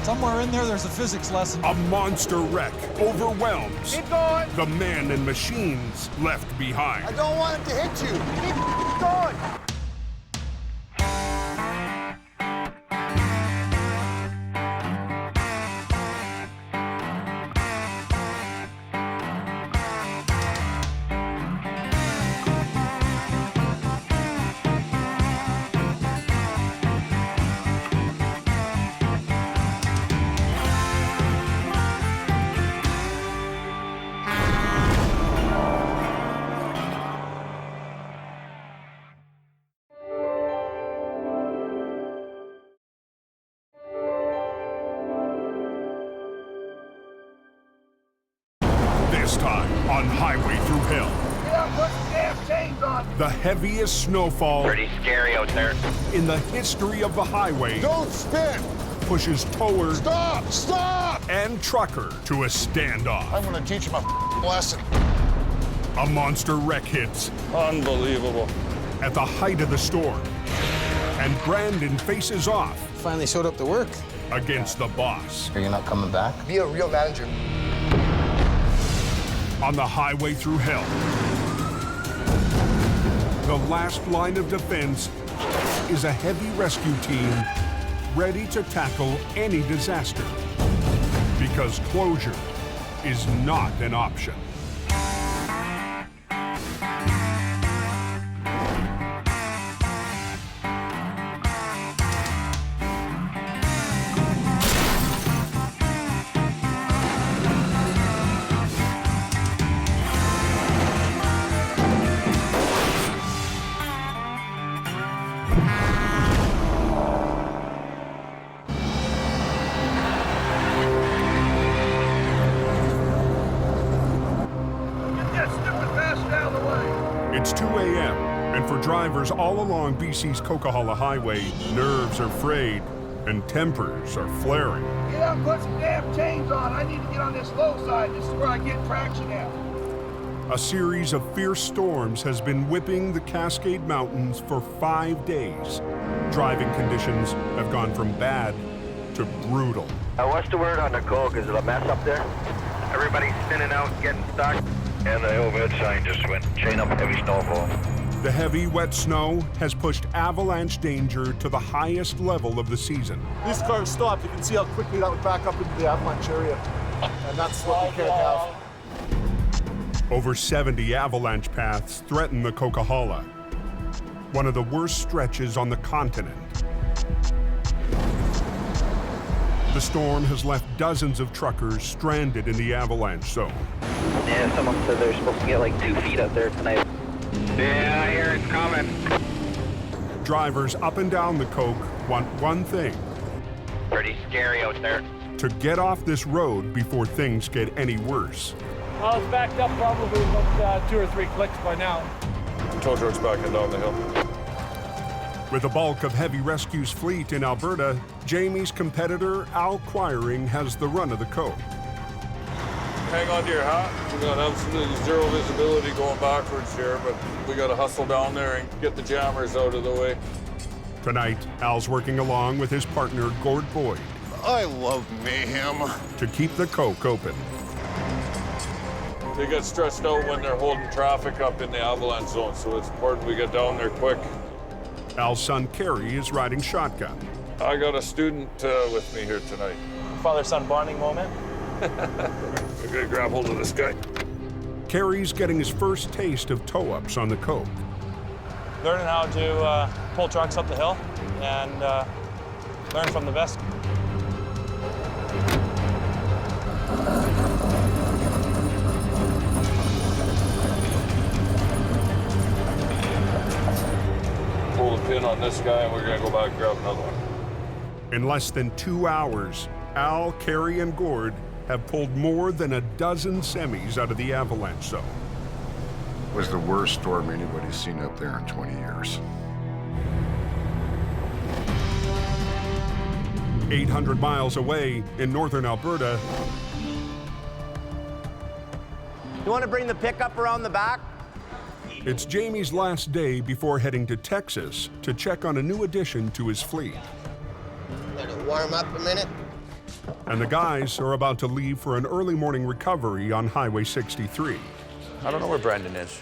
somewhere in there, there's a physics lesson. A monster wreck overwhelms Keep going. the man and machines left behind. I don't want it to hit you. Keep going. This time on Highway Through Hell. Yeah, put the damn chains on. The heaviest snowfall Pretty scary out there. in the history of the highway Don't spin. pushes tower Stop. and trucker to a standoff. I'm gonna teach him a lesson. A monster wreck hits Unbelievable. at the height of the storm. And Brandon faces off Finally showed up to work. against the boss. Are you not coming back? Be a real manager. On the Highway Through Hell. The last line of defense is a heavy rescue team ready to tackle any disaster. Because closure is not an option. It's 2 a.m., and for drivers all along BC's Coquihalla Highway, nerves are frayed and tempers are flaring. Get out and put some damn chains on. I need to get on this low side. This is where I get traction at. A series of fierce storms has been whipping the Cascade Mountains for 5 days. Driving conditions have gone from bad to brutal. What's the word on the coke? Is it a mess up there? Everybody's spinning out, getting stuck. And the overhead sign just went chain up heavy snowfall. The heavy, wet snow has pushed avalanche danger to the highest level of the season. These cars stopped. You can see how quickly that would back up into the avalanche area. And that's what we can't have. Over 70 avalanche paths threaten the Coquihalla, one of the worst stretches on the continent. The storm has left dozens of truckers stranded in the avalanche zone. Yeah, someone said they're supposed to get like 2 feet up there tonight. Yeah, I hear it's coming. Drivers up and down the Coke want one thing: Pretty scary out there. to get off this road before things get any worse. Well, it's backed up probably about 2 or 3 clicks by now. Tow truck's backing down the hill. With the bulk of Heavy Rescue's fleet in Alberta, Jamie's competitor, Al Quiring, has the run of the Coke. Hang on to your hat. We got absolutely zero visibility going backwards here, but we got to hustle down there and get the jammers out of the way. Tonight, Al's working along with his partner, Gord Boyd. I love mayhem. To keep the Coke open. They get stressed out when they're holding traffic up in the avalanche zone, so it's important we get down there quick. Al's son, Kerry, is riding shotgun. I got a student with me here tonight. Father-son bonding moment. We're gonna grab hold of this guy. Kerry's getting his first taste of tow-ups on the Coke. Learning how to pull trucks up the hill and learn from the best. Pull the pin on this guy and we're gonna go back and grab another one. In less than 2 hours, Al, Kerry, and Gord have pulled more than a dozen semis out of the avalanche zone. Was the worst storm anybody's seen up there in 20 years. 800 miles away in northern Alberta, You want to bring the pickup around the back? it's Jamie's last day before heading to Texas to check on a new addition to his fleet. Let it warm up a minute. And the guys are about to leave for an early morning recovery on Highway 63. I don't know where Brendan is.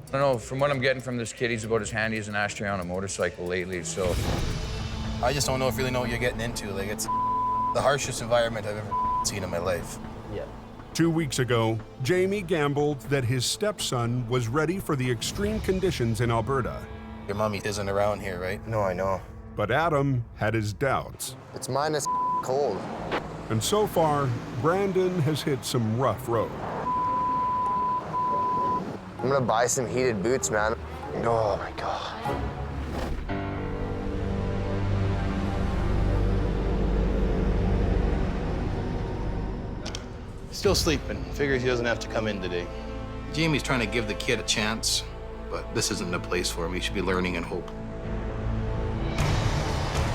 I don't know, from what I'm getting from this kid, he's about as handy as an ashtray on a motorcycle lately, so. I just don't really know what you're getting into. Like, it's the harshest environment I've ever seen in my life. Yeah. 2 weeks ago, Jamie gambled that his stepson was ready for the extreme conditions in Alberta. Your mommy isn't around here, right? No, I know. But Adam had his doubts. It's minus cold. And so far, Brandon has hit some rough road. I'm gonna buy some heated boots, man. Oh my God. Still sleeping. Figures he doesn't have to come in today. Jamie's trying to give the kid a chance, but this isn't the place for him. He should be learning and hope.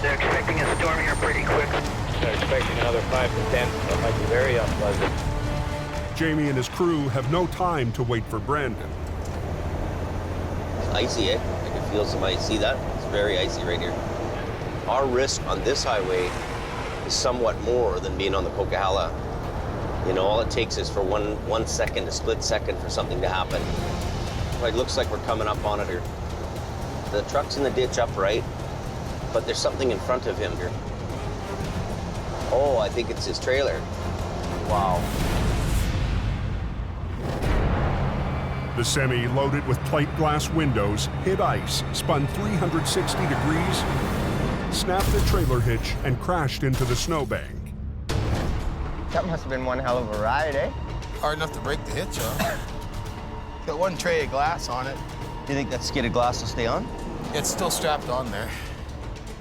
They're expecting a storm here pretty quick. They're expecting another 5 to 10, so it might be very unpleasant. Jamie and his crew have no time to wait for Brandon. It's icy, eh? I can feel some ice. See that? It's very icy right here. Our risk on this highway is somewhat more than being on the Coquihalla. You know, all it takes is for one second, a split second, for something to happen. It looks like we're coming up on it here. The truck's in the ditch upright, but there's something in front of him here. Oh, I think it's his trailer. Wow. The semi, loaded with plate glass windows, hit ice, spun 360 degrees, snapped the trailer hitch, and crashed into the snowbank. That must have been one hell of a ride, eh? Hard enough to break the hitch on. Got one tray of glass on it. Do you think that skid of glass will stay on? It's still strapped on there.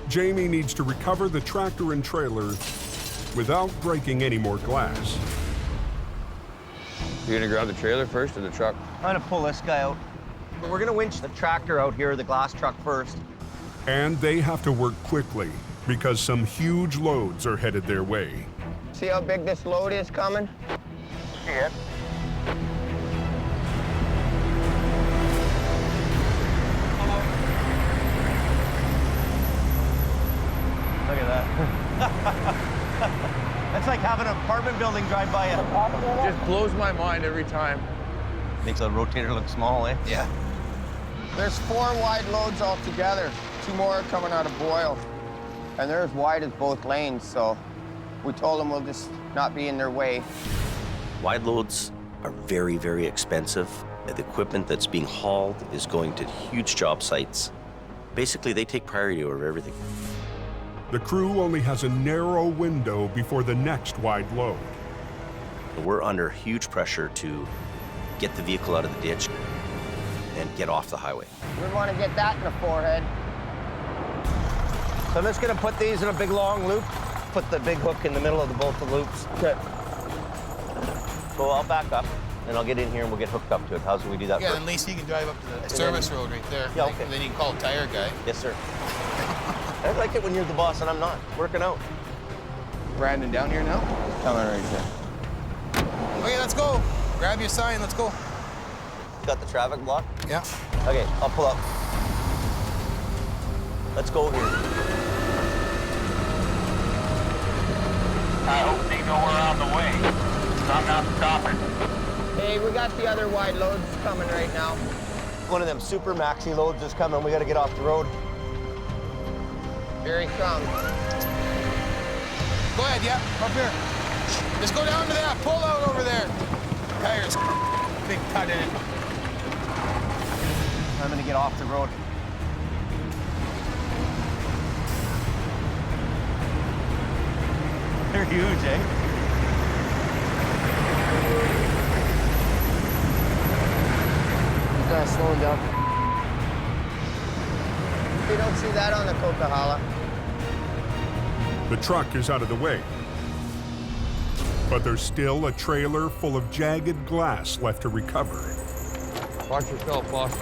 Jamie needs to recover the tractor and trailer without breaking any more glass. You gonna grab the trailer first or the truck? I'm gonna pull this guy out. But we're gonna winch the tractor out here, the glass truck first. And they have to work quickly because some huge loads are headed their way. See how big this load is coming? Yeah. Look at that. That's like having an apartment building drive by you. It just blows my mind every time. Makes the rotator look small, eh? Yeah. There's 4 wide loads altogether. 2 more are coming out of Boyle. And they're as wide as both lanes, so we told them we'll just not be in their way. Wide loads are very, very expensive. The equipment that's being hauled is going to huge job sites. Basically, they take priority over everything. The crew only has a narrow window before the next wide load. We're under huge pressure to get the vehicle out of the ditch and get off the highway. We want to get that in the forehead. So I'm just going to put these in a big long loop. Put the big hook in the middle of both the loops. Okay. So I'll back up, and I'll get in here, and we'll get hooked up to it. How's we do that Yeah, first? then at least he can drive up to the service road right there. Yeah, okay. And then you can call a tire guy. Yes, sir. I like it when you're the boss and I'm not. Working out. Brandon down here now? Coming right here. Okay, let's go. Grab your sign, let's go. Got the traffic block? Yeah. Okay, I'll pull up. Let's go here. I hope they know we're on the way. I'm not stopping. Hey, we got the other wide loads coming right now. One of them super maxi loads is coming. We got to get off the road. Here he comes. Go ahead, yeah, up here. Just go down to that, pull out over there. Tires, big cut in it. I'm gonna get off the road. They're huge, eh? He's kind of slowing down. You don't see that on the Coquihalla. The truck is out of the way. But there's still a trailer full of jagged glass left to recover. Watch yourself, boss.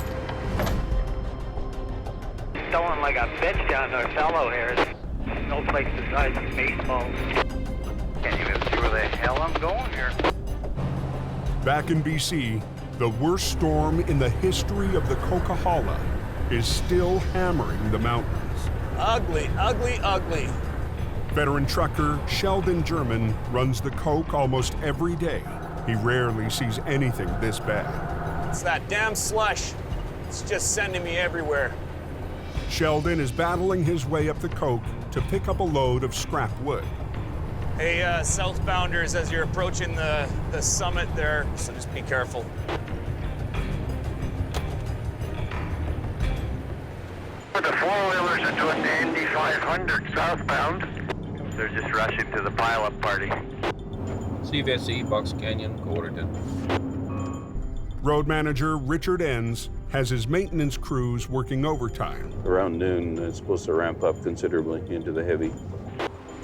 Someone like a bitch down there, fellow here. Snowflakes the size of baseballs. Can't even see where the hell I'm going here. Back in BC, the worst storm in the history of the Coquihalla is still hammering the mountains. Ugly, ugly, ugly. Veteran trucker Sheldon German runs the Coke almost every day. He rarely sees anything this bad. It's that damn slush. It's just sending me everywhere. Sheldon is battling his way up the Coke to pick up a load of scrap wood. Hey, southbounders, as you're approaching the summit there, so just be careful. The four-wheelers are doing the Indy 500 southbound. They're just rushing to the pileup party. CVSE, Bucks Canyon, Coderton. Road manager Richard Enns has his maintenance crews working overtime. Around noon, it's supposed to ramp up considerably into the heavy.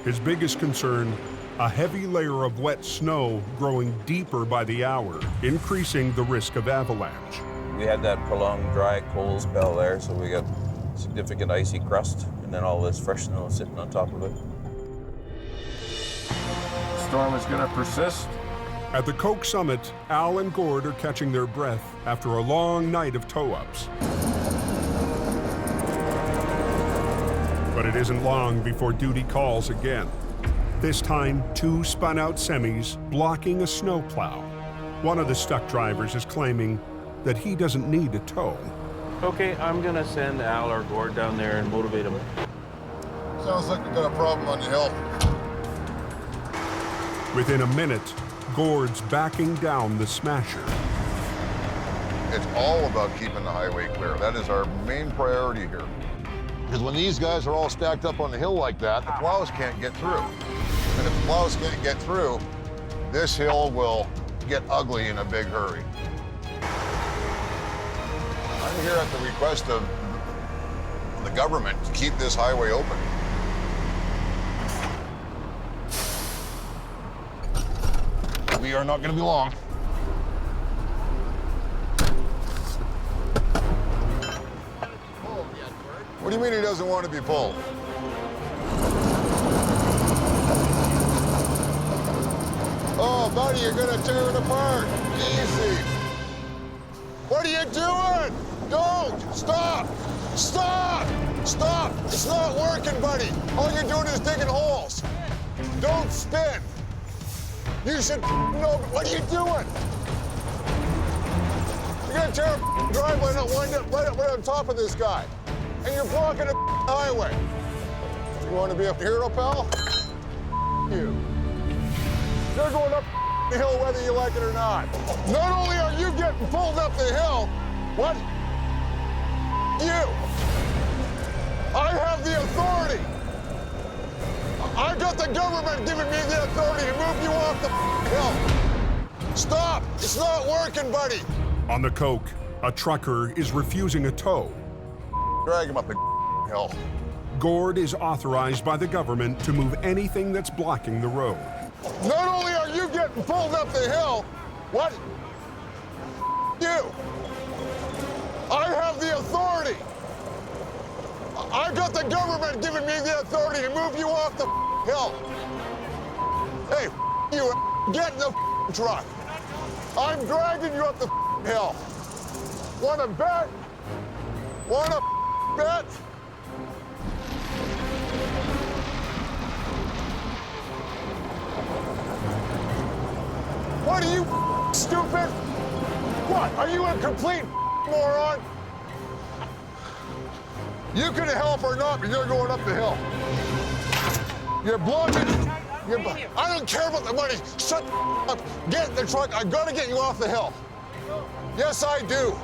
His biggest concern, a heavy layer of wet snow growing deeper by the hour, increasing the risk of avalanche. We had that prolonged dry, cold spell there, so we got significant icy crust, and then all this fresh snow sitting on top of it. Storm is going to persist. At the Coke Summit, Al and Gord are catching their breath after a long night of tow-ups. But it isn't long before duty calls again. This time, 2 spun-out semis blocking a snowplow. One of the stuck drivers is claiming that he doesn't need a tow. Okay, I'm gonna send Al or Gord down there and motivate him. Sounds like we got a problem on the hill. Within a minute, Gord's backing down the smasher. It's all about keeping the highway clear. That is our main priority here. Because when these guys are all stacked up on the hill like that, the plows can't get through. And if the plows can't get through, this hill will get ugly in a big hurry. I'm here at the request of the government to keep this highway open. We are not going to be long. What do you mean he doesn't want to be pulled? Oh, buddy, you're going to tear it apart. Easy. What are you doing? Don't! Stop! Stop! Stop! It's not working, buddy. All you're doing is digging holes. Don't spin. You should know. What are you doing? You're gonna tear a driveway and wind up right on top of this guy. And you're blocking a highway. You want to be a hero, pal? You. You're going up the hill whether you like it or not. Not only are you getting pulled up the hill, what? You. I have the authority. I've got the government giving me the authority to move you off the hill. Stop! It's not working, buddy. On the Coke, a trucker is refusing a tow. Drag him up the hill. Gord is authorized by the government to move anything that's blocking the road. Not only are you getting pulled up the hill, what? You. I have the authority. I've got the government giving me the authority to move you off the hill. Hey, you, get in the truck. I'm dragging you up the hill. Want to bet? Want to bet? What are you, stupid? What, are you a complete moron? You can help or not, but you're going up the hill. You're blocking. I don't care about the money. Shut up. Get in the truck. I gotta get you off the hill. Yes, I do.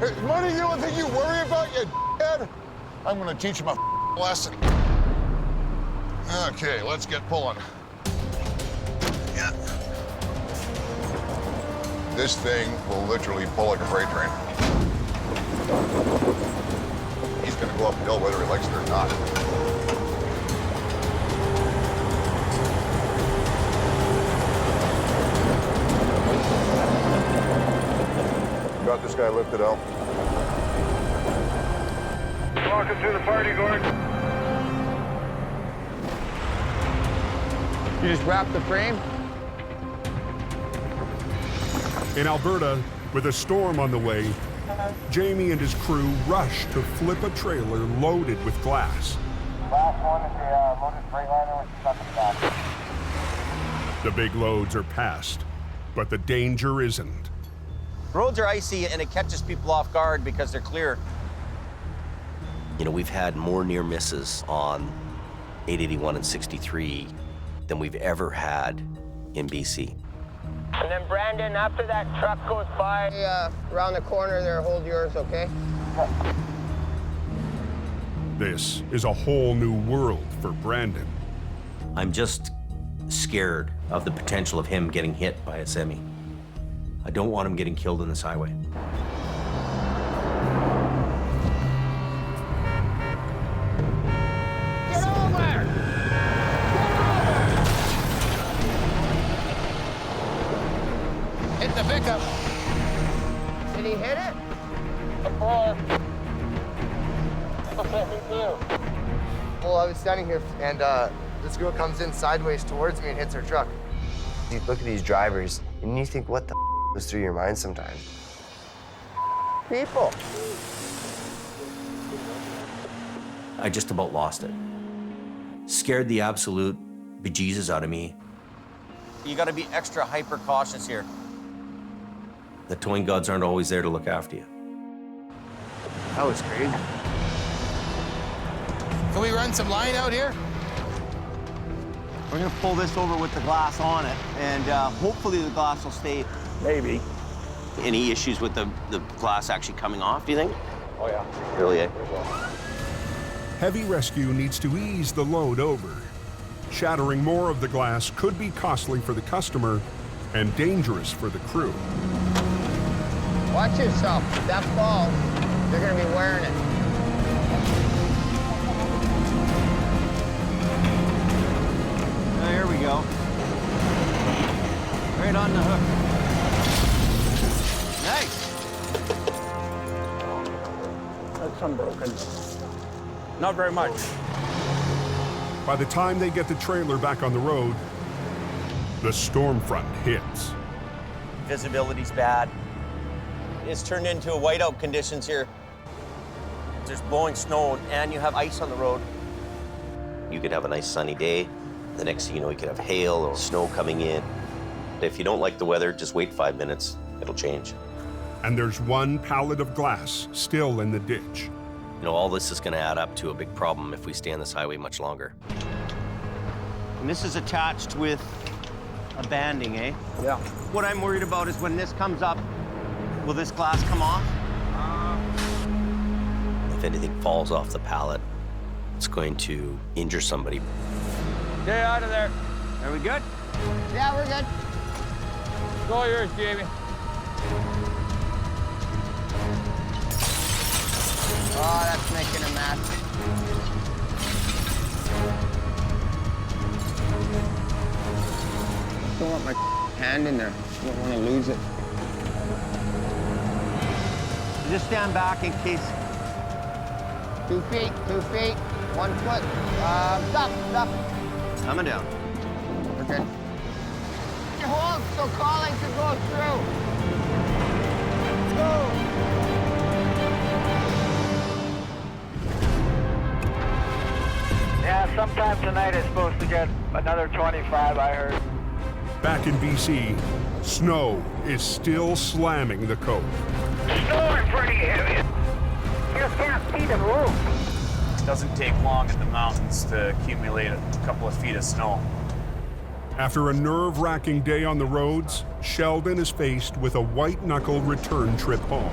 Is money the only thing you worry about, you head? I'm gonna teach him a lesson. Okay, let's get pulling. Yeah. This thing will literally pull like a freight train. He's gonna go up the hill whether he likes it or not. Got this guy lifted out. Welcome to the party, Gord. You just wrap the frame? In Alberta, with a storm on the way, Jamie and his crew rush to flip a trailer loaded with glass. Last one is the loaded Freightliner with stuck in the back. The big loads are past, but the danger isn't. Roads are icy and it catches people off guard because they're clear. You know, we've had more near misses on 881 and 63 than we've ever had in BC. And then Brandon, after that truck goes by, Around the corner there, hold yours, okay? This is a whole new world for Brandon. I'm just scared of the potential of him getting hit by a semi. I don't want him getting killed on this highway. get over! Hit the pickup. Did he hit it? Well, I was standing here, and this girl comes in sideways towards me and hits her truck. You look at these drivers, and you think, what the goes through your mind sometimes? People. I just about lost it. Scared the absolute bejesus out of me. You gotta be extra hyper cautious here. The towing gods aren't always there to look after you. That was crazy. Can we run some line out here? We're gonna pull this over with the glass on it, and hopefully the glass will stay. Maybe. Any issues with the glass actually coming off, do you think? Oh, yeah. Really, eh? Heavy rescue needs to ease the load over. Shattering more of the glass could be costly for the customer and dangerous for the crew. Watch yourself. If that falls, they're gonna be wearing it. Oh, here we go. Right on the hook. Nice. That's unbroken. Not very much. By the time they get the trailer back on the road, the storm front hits. Visibility's bad. It's turned into a whiteout conditions here. There's blowing snow and you have ice on the road. You could have a nice sunny day. The next thing you know, you could have hail or snow coming in. If you don't like the weather, just wait 5 minutes. It'll change. And there's one pallet of glass still in the ditch. You know, all this is going to add up to a big problem if we stay on this highway much longer. And this is attached with a banding, eh? Yeah. What I'm worried about is when this comes up, will this glass come off? If anything falls off the pallet, it's going to injure somebody. Stay out of there. Are we good? Yeah, we're good. It's all yours, Jamie. Oh, that's making a mess. Don't want my hand in there. Don't want to lose it. Just stand back in case. 2 feet, 2 feet, 1 foot. Stop. Coming down. Okay. Hold so calling can go through. Let's go. Yeah, sometime tonight it's supposed to get another 25, I heard. Back in BC, snow is still slamming the coast. Snowing pretty heavy. You just can't see the roof. It doesn't take long in the mountains to accumulate a couple of feet of snow. After a nerve-wracking day on the roads, Sheldon is faced with a white-knuckle return trip home.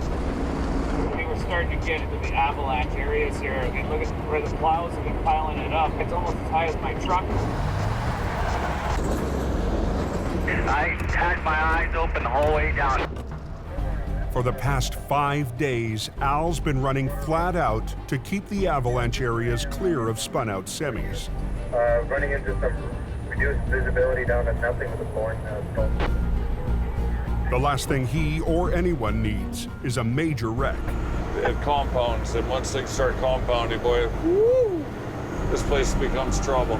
We're starting to get into the avalanche areas here, and look at where the plows have been piling it up. It's almost as high as my truck. I had my eyes open the whole way down. For the past 5 days, Al's been running flat out to keep the avalanche areas clear of spun-out semis. Running into some reduced visibility down to nothing with the blowing snow. The last thing he or anyone needs is a major wreck. It compounds, and once things start compounding, boy, woo, this place becomes trouble.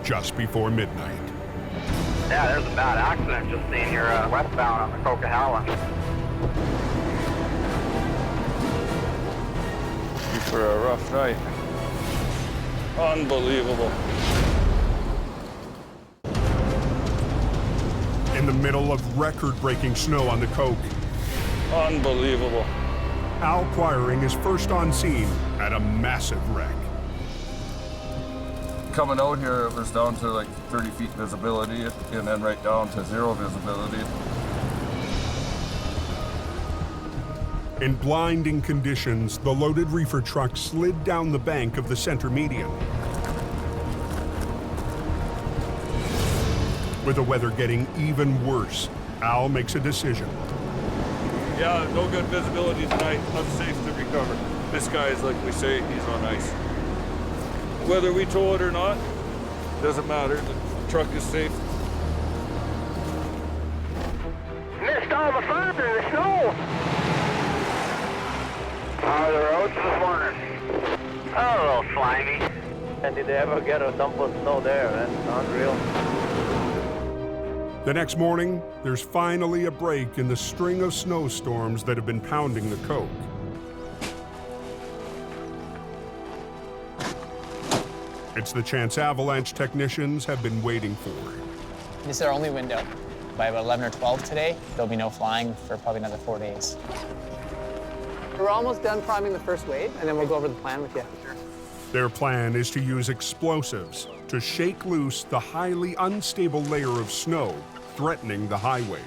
just before midnight. Yeah, there's a bad accident just seen here westbound on the Coquihalla. For a rough night. Unbelievable. In the middle of record-breaking snow on the Coke, Unbelievable. Al Quiring is first on scene at a massive wreck. Coming out here, it was down to like 30 feet visibility and then right down to 0 visibility. In blinding conditions, the loaded reefer truck slid down the bank of the center median. With the weather getting even worse, Al makes a decision. Yeah, no good visibility tonight. Unsafe to recover. This guy is, like we say, he's on ice. Whether we tow it or not, doesn't matter. The truck is safe. Missed all the fun in the snow. How are the roads this morning? Oh, a little slimy. And did they ever get a dump of snow there? That's unreal. The next morning, there's finally a break in the string of snowstorms that have been pounding the Coke. It's the chance avalanche technicians have been waiting for. This is our only window. By about 11 or 12 today, there'll be no flying for probably another 4 days. We're almost done priming the first wave, and then we'll go over the plan with you. Sure. Their plan is to use explosives to shake loose the highly unstable layer of snow threatening the highway.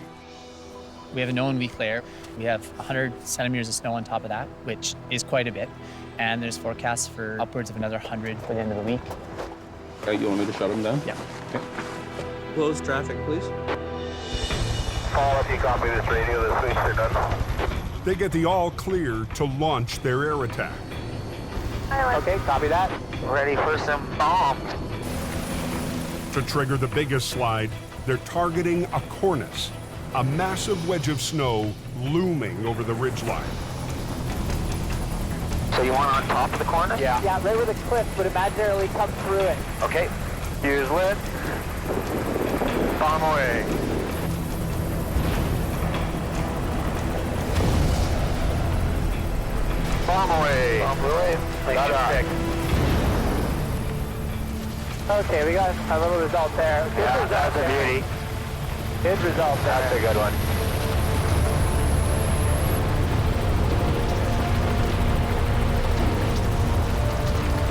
We have a known weak layer. We have 100 centimeters of snow on top of that, which is quite a bit. And there's forecasts for upwards of another 100 by the end of the week. Okay, you want me to shut them down? Yeah. Okay. Close traffic, please. Paul, if you copy this radio, the switch are done. They get the all clear to launch their air attack. Okay, copy that. Ready for some bombs. To trigger the biggest slide, they're targeting a cornice, a massive wedge of snow looming over the ridgeline. So you want on top of the corner? Yeah, right where the cliff would imaginarily come through it. Okay. Here's lit. Bomb away. Bomb away. Bomb away. Got it. Okay, we got a little result there. Good result that's there. A beauty. Good result there. That's a good one.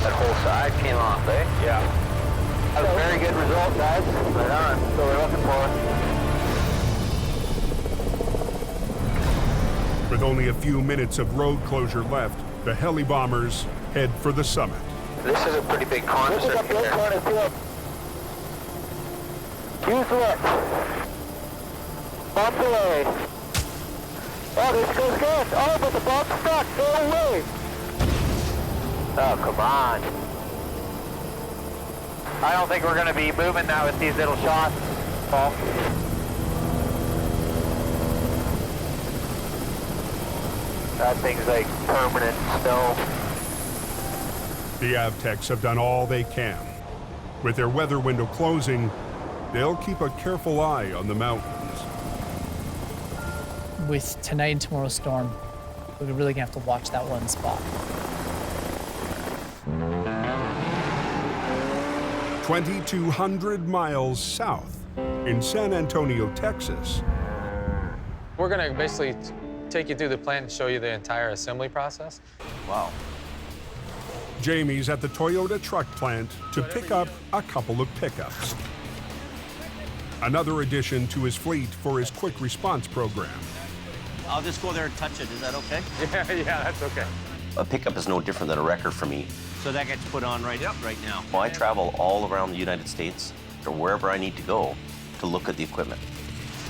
That whole side came off, eh? Yeah. That was a very good result, guys. Right on. So we're looking for. With only a few minutes of road closure left, the heli bombers head for the summit. This is a pretty big cornice here. Use it. Bump away. Oh, this goes good. Oh, but the bump's stuck. Go away. Oh, come on. I don't think we're going to be moving now with these little shots, Paul. That thing's like permanent snow. The Avtechs have done all they can. With their weather window closing, they'll keep a careful eye on the mountains. With tonight and tomorrow's storm, we're really gonna have to watch that one spot. 2,200 miles south in San Antonio, Texas. We're gonna basically take you through the plant and show you the entire assembly process. Wow. Jamie's at the Toyota truck plant to pick up a couple of pickups. Another addition to his fleet for his quick response program. I'll just go there and touch it. Is that okay? Yeah, that's okay. A pickup is no different than a wrecker for me. So that gets put on right now. Well, I travel all around the United States or wherever I need to go to look at the equipment.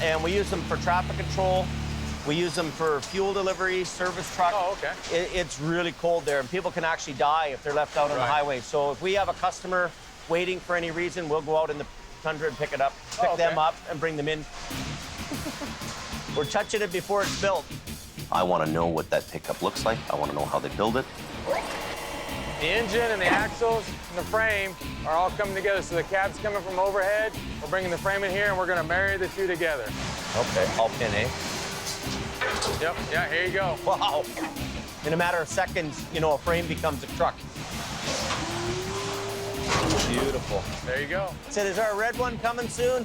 And we use them for traffic control. We use them for fuel delivery, service truck. Oh, okay. It's really cold there, and people can actually die if they're left out on the highway. So if we have a customer waiting for any reason, we'll go out in the tundra and pick them up, and bring them in. We're touching it before it's built. I want to know what that pickup looks like. I want to know how they build it. The engine and the axles and the frame are all coming together. So the cab's coming from overhead. We're bringing the frame in here, and we're going to marry the two together. Okay, all pin, eh? Yep, yeah, here you go. Wow. In a matter of seconds, you know, a frame becomes a truck. Beautiful. There you go. So is our red one coming soon?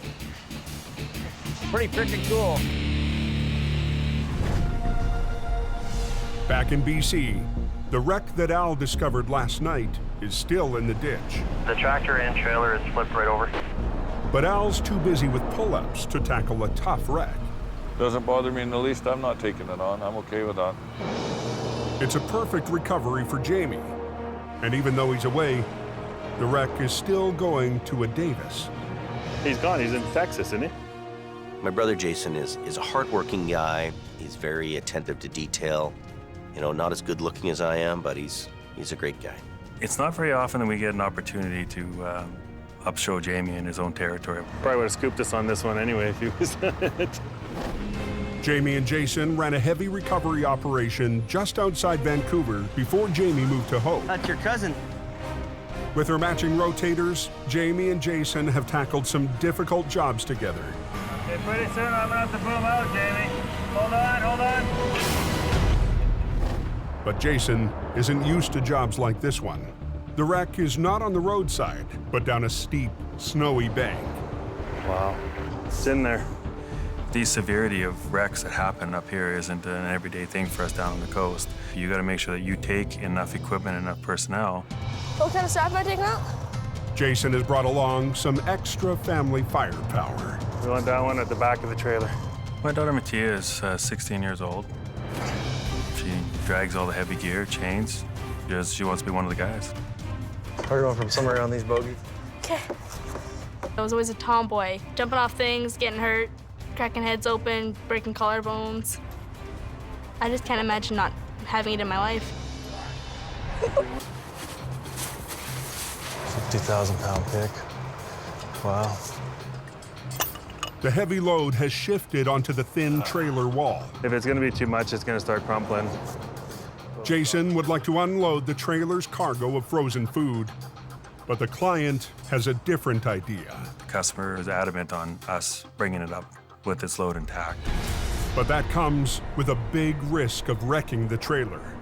Pretty freaking cool. Back in BC, the wreck that Al discovered last night is still in the ditch. The tractor and trailer is flipped right over. But Al's too busy with pull-ups to tackle a tough wreck. Doesn't bother me in the least. I'm not taking it on. I'm okay with that. It's a perfect recovery for Jamie. And even though he's away, the wreck is still going to a Davis. He's gone. He's in Texas, isn't he? My brother Jason is a hardworking guy. He's very attentive to detail. You know, not as good looking as I am, but he's a great guy. It's not very often that we get an opportunity to upshow Jamie in his own territory. Probably would have scooped us on this one anyway if he was on it. Jamie and Jason ran a heavy recovery operation just outside Vancouver before Jamie moved to Hope. That's your cousin. With her matching rotators, Jamie and Jason have tackled some difficult jobs together. Okay, pretty soon I'm gonna have to boom out, Jamie. Hold on. But Jason isn't used to jobs like this one. The wreck is not on the roadside, but down a steep, snowy bank. Wow, it's in there. The severity of wrecks that happen up here isn't an everyday thing for us down on the coast. You gotta make sure that you take enough equipment, enough personnel. What kind of stuff am I taking out? Jason has brought along some extra family firepower. We want that one at the back of the trailer. My daughter Mattia is 16 years old. She drags all the heavy gear, chains, because she wants to be one of the guys. We're going from somewhere around these bogies. Okay. I was always a tomboy, jumping off things, getting hurt, cracking heads open, breaking collarbones. I just can't imagine not having it in my life. 50,000-pound pick. Wow. The heavy load has shifted onto the thin trailer wall. If it's gonna be too much, it's gonna start crumpling. Jason would like to unload the trailer's cargo of frozen food, but the client has a different idea. The customer is adamant on us bringing it up with its load intact. But that comes with a big risk of wrecking the trailer.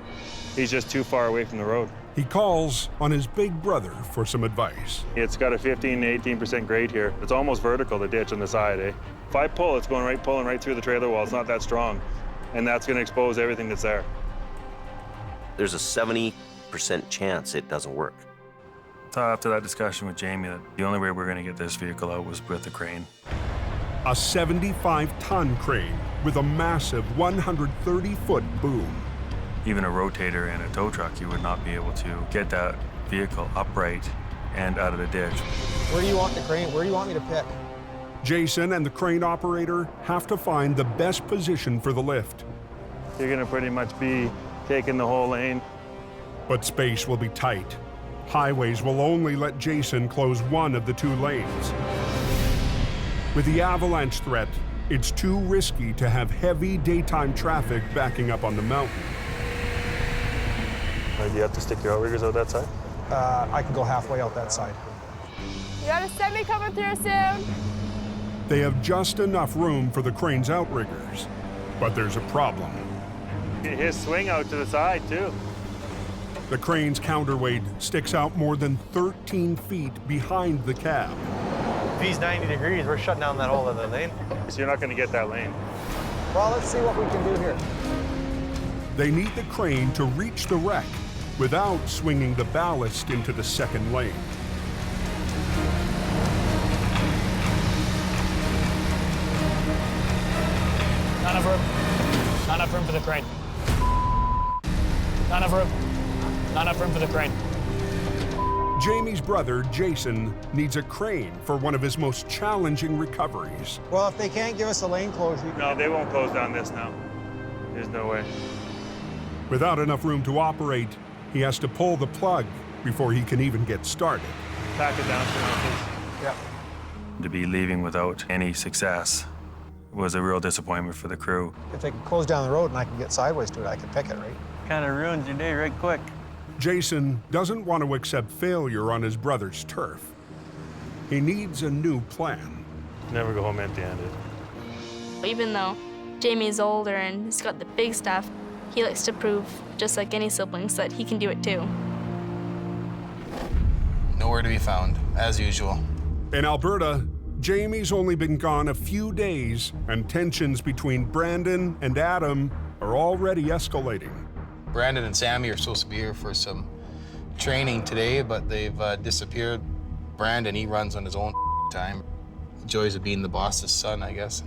He's just too far away from the road. He calls on his big brother for some advice. It's got a 15 to 18% grade here. It's almost vertical, the ditch on the side, eh? If I pull, it's pulling right through the trailer wall. It's not that strong. And that's gonna expose everything that's there. There's a 70% chance it doesn't work. So after that discussion with Jamie, that the only way we're gonna get this vehicle out was with the crane. A 75-ton crane with a massive 130-foot boom. Even a rotator and a tow truck, you would not be able to get that vehicle upright and out of the ditch. Where do you want the crane? Where do you want me to pick? Jason and the crane operator have to find the best position for the lift. You're gonna pretty much be taking the whole lane. But space will be tight. Highways will only let Jason close one of the two lanes. With the avalanche threat, it's too risky to have heavy daytime traffic backing up on the mountain. Do you have to stick your outriggers out that side? I can go halfway out that side. You got a semi coming through soon. They have just enough room for the crane's outriggers, but there's a problem. His swing out to the side, too. The crane's counterweight sticks out more than 13 feet behind the cab. If he's 90 degrees, we're shutting down that whole other lane. So you're not going to get that lane. Well, let's see what we can do here. They need the crane to reach the wreck without swinging the ballast into the second lane. Not enough room. Not enough room for the crane. Not enough room. Not enough room for the crane. Jamie's brother, Jason, needs a crane for one of his most challenging recoveries. Well, if they can't give us a lane closure... No, they won't close down this now. There's no way. Without enough room to operate, he has to pull the plug before he can even get started. Pack it down for now, please. Yeah. To be leaving without any success was a real disappointment for the crew. If they can close down the road and I can get sideways to it, I can pick it, right? Kind of ruins your day right quick. Jason doesn't want to accept failure on his brother's turf. He needs a new plan. Never go home empty-handed. Even though Jamie's older and he's got the big stuff, he likes to prove, just like any siblings, that he can do it too. Nowhere to be found, as usual. In Alberta, Jamie's only been gone a few days, and tensions between Brandon and Adam are already escalating. Brandon and Sammy are supposed to be here for some training today, but they've disappeared. Brandon, he runs on his own time. The joys of being the boss's son, I guess.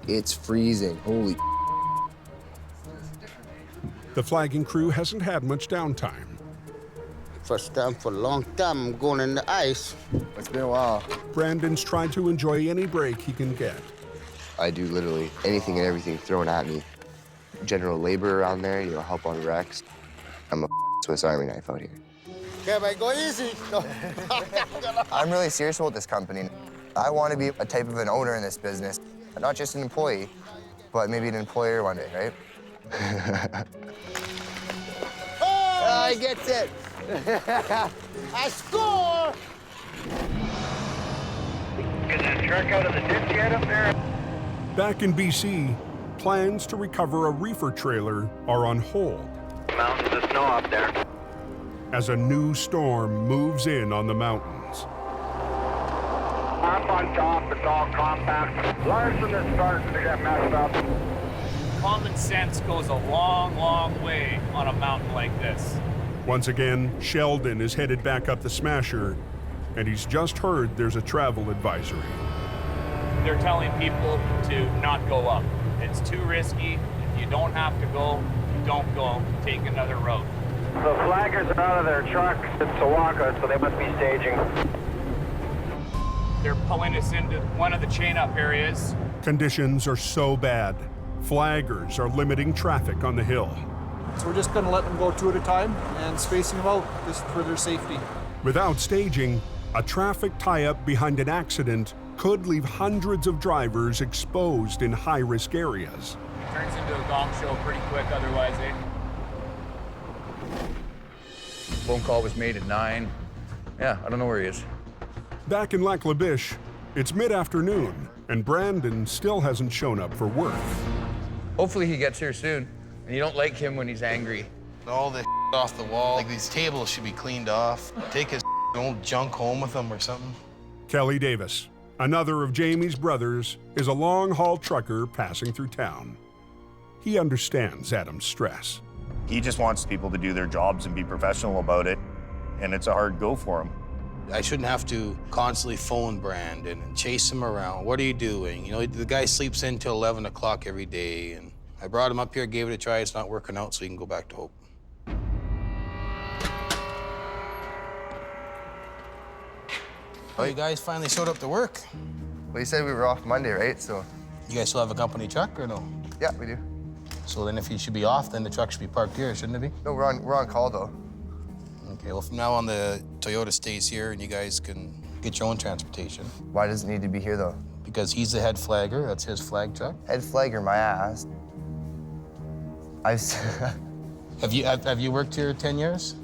It's freezing. Holy. The flagging crew hasn't had much downtime. First time for a long time I'm going in the ice. It's been a while. Brandon's tried to enjoy any break he can get. I do literally anything and everything thrown at me. General labor around there, help on wrecks. I'm a Swiss Army knife out here. Okay, but go easy. I'm really serious about this company. I want to be a type of an owner in this business. Not just an employee, but maybe an employer one day, right? Oh, he gets it. I score! Is that truck out of the ditch yet up there? Back in BC, plans to recover a reefer trailer are on hold. Mountains of snow up there. As a new storm moves in on the mountains. Up on top, it's all compact. Larson is starting to get messed up. Common sense goes a long, long way on a mountain like this. Once again, Sheldon is headed back up the Smasher, and he's just heard there's a travel advisory. They're telling people to not go up. It's too risky. If you don't have to go, don't go. Take another road. The flaggers are out of their trucks in Sawaka, so they must be staging. They're pulling us into one of the chain-up areas. Conditions are so bad, flaggers are limiting traffic on the hill. So we're just gonna let them go two at a time and spacing them out just for their safety. Without staging, a traffic tie-up behind an accident could leave hundreds of drivers exposed in high-risk areas. Turns into a gong show pretty quick otherwise, eh? Phone call was made at 9. Yeah, I don't know where he is. Back in Lac La Biche, it's mid-afternoon, and Brandon still hasn't shown up for work. Hopefully he gets here soon. And you don't like him when he's angry. All the off the wall, like these tables should be cleaned off. Take his old junk home with him or something. Kelly Davis, another of Jamie's brothers, is a long-haul trucker passing through town. He understands Adam's stress. He just wants people to do their jobs and be professional about it, and it's a hard go for him. I shouldn't have to constantly phone Brandon and chase him around. What are you doing? The guy sleeps in till 11 o'clock every day, and I brought him up here, gave it a try. It's not working out, so he can go back to Hope. Oh, you guys finally showed up to work. Well, you said we were off Monday, right? So. You guys still have a company truck or no? Yeah, we do. So then if you should be off, then the truck should be parked here, shouldn't it be? No, we're on call, though. Okay, well, from now on, the Toyota stays here, and you guys can get your own transportation. Why does it need to be here, though? Because he's the head flagger. That's his flag truck. Head flagger, my ass. Have you worked here 10 years?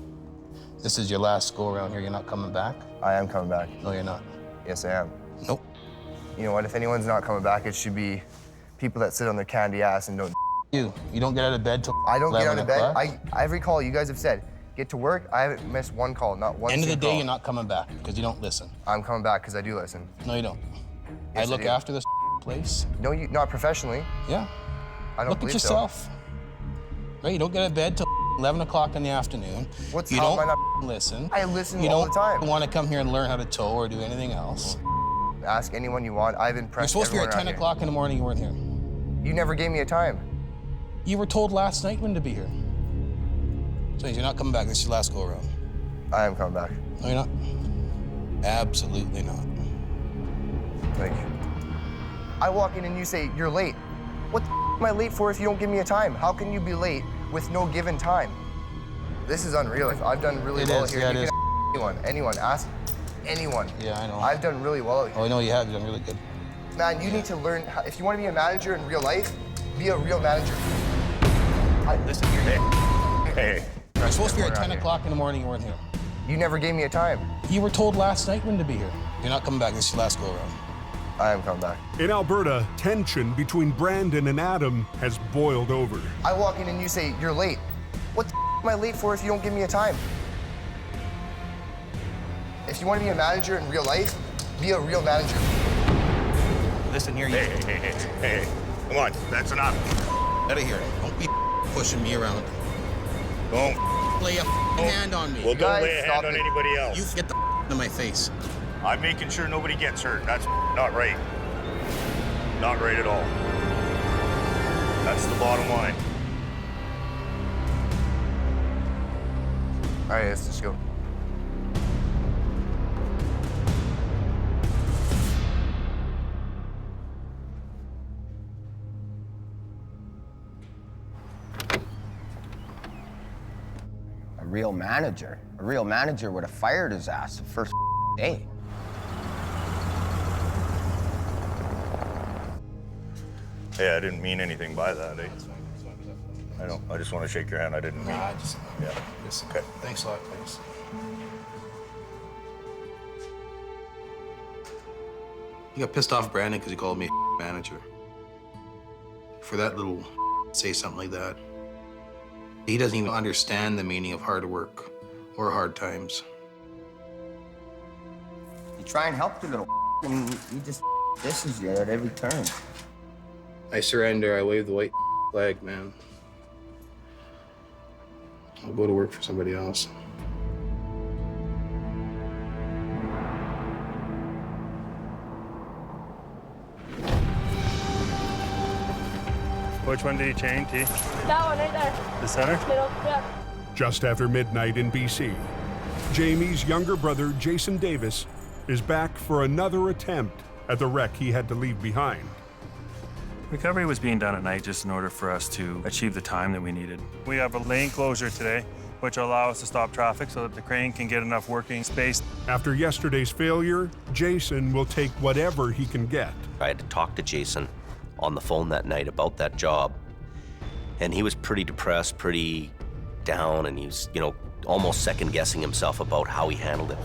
This is your last go around here. You're not coming back? I am coming back. No, you're not. Yes, I am. Nope. You know what? If anyone's not coming back, it should be people that sit on their candy ass and don't. You don't get out of bed till I don't get out of bed. o'clock? Every call you guys have said, get to work. I haven't missed one call, not one. End of the day, call. you're not coming back because you don't listen. I'm coming back because I do listen. No, you don't. Yes, I look do. after this place. No, you not professionally. Yeah. I don't Look at believe yourself. Right? You don't get out of bed till 11 o'clock in the afternoon. You how am I don't not listen. I listen you all don't the time. want to come here and learn how to tow or do anything else. Ask anyone you want. I've You're impressed supposed to be here at everyone 10 around o'clock in the morning. You weren't here. You never gave me a time. You were told last night when to be here. So you're not coming back. This is your last go around. I am coming back. No, you're not. Absolutely not. Like, I walk in and you say, you're late. What the am I late for if you don't give me a time? How can you be late with no given time? This is unreal. I've done really well here. Yeah, You it is. can anyone, ask anyone. Yeah, I know. I've done really well here. Oh, I know you have. You've done really good. Man, you need to learn, if you want to be a manager in real life, Be a real manager. Listen here. Hey. You're supposed to be here at 10 o'clock in the morning, you weren't here. You never gave me a time. You were told last night when to be here. You're not coming back. This is your last go-around. I am coming back. In Alberta, tension between Brandon and Adam has boiled over. I walk in and you say, you're late. What the am I late for if you don't give me a time? If you want to be a manager in real life, be a real manager. Listen here, Hey. Come on, that's enough. Out of here. Don't be pushing me around. Don't Lay a hand on me. Well, don't lay a hand stop on it. anybody else. You get the out of my face. I'm making sure nobody gets hurt. That's not right. Not right at all. That's the bottom line. All right, let's just go. A real manager. A real manager would have fired his ass the first day. Hey, I didn't mean anything by that, eh? I don't. I just want to shake your hand. I didn't mean. Yeah. It's okay. Thanks a lot. Thanks. You got pissed off Brandon because he called me a manager. For that little say something like that. He doesn't even understand the meaning of hard work or hard times. You try and help the little and he just disses you at every turn. I surrender. I wave the white flag, man. I'll go to work for somebody else. Which one did he chain, T? That one right there. The center? Middle, yeah. Just after midnight in BC, Jamie's younger brother, Jason Davis, is back for another attempt at the wreck he had to leave behind. Recovery was being done at night just in order for us to achieve the time that we needed. We have a lane closure today, which will allow us to stop traffic so that the crane can get enough working space. After yesterday's failure, Jason will take whatever he can get. I had to talk to Jason on the phone that night about that job, and he was pretty depressed, pretty down, and he was, almost second-guessing himself about how he handled it.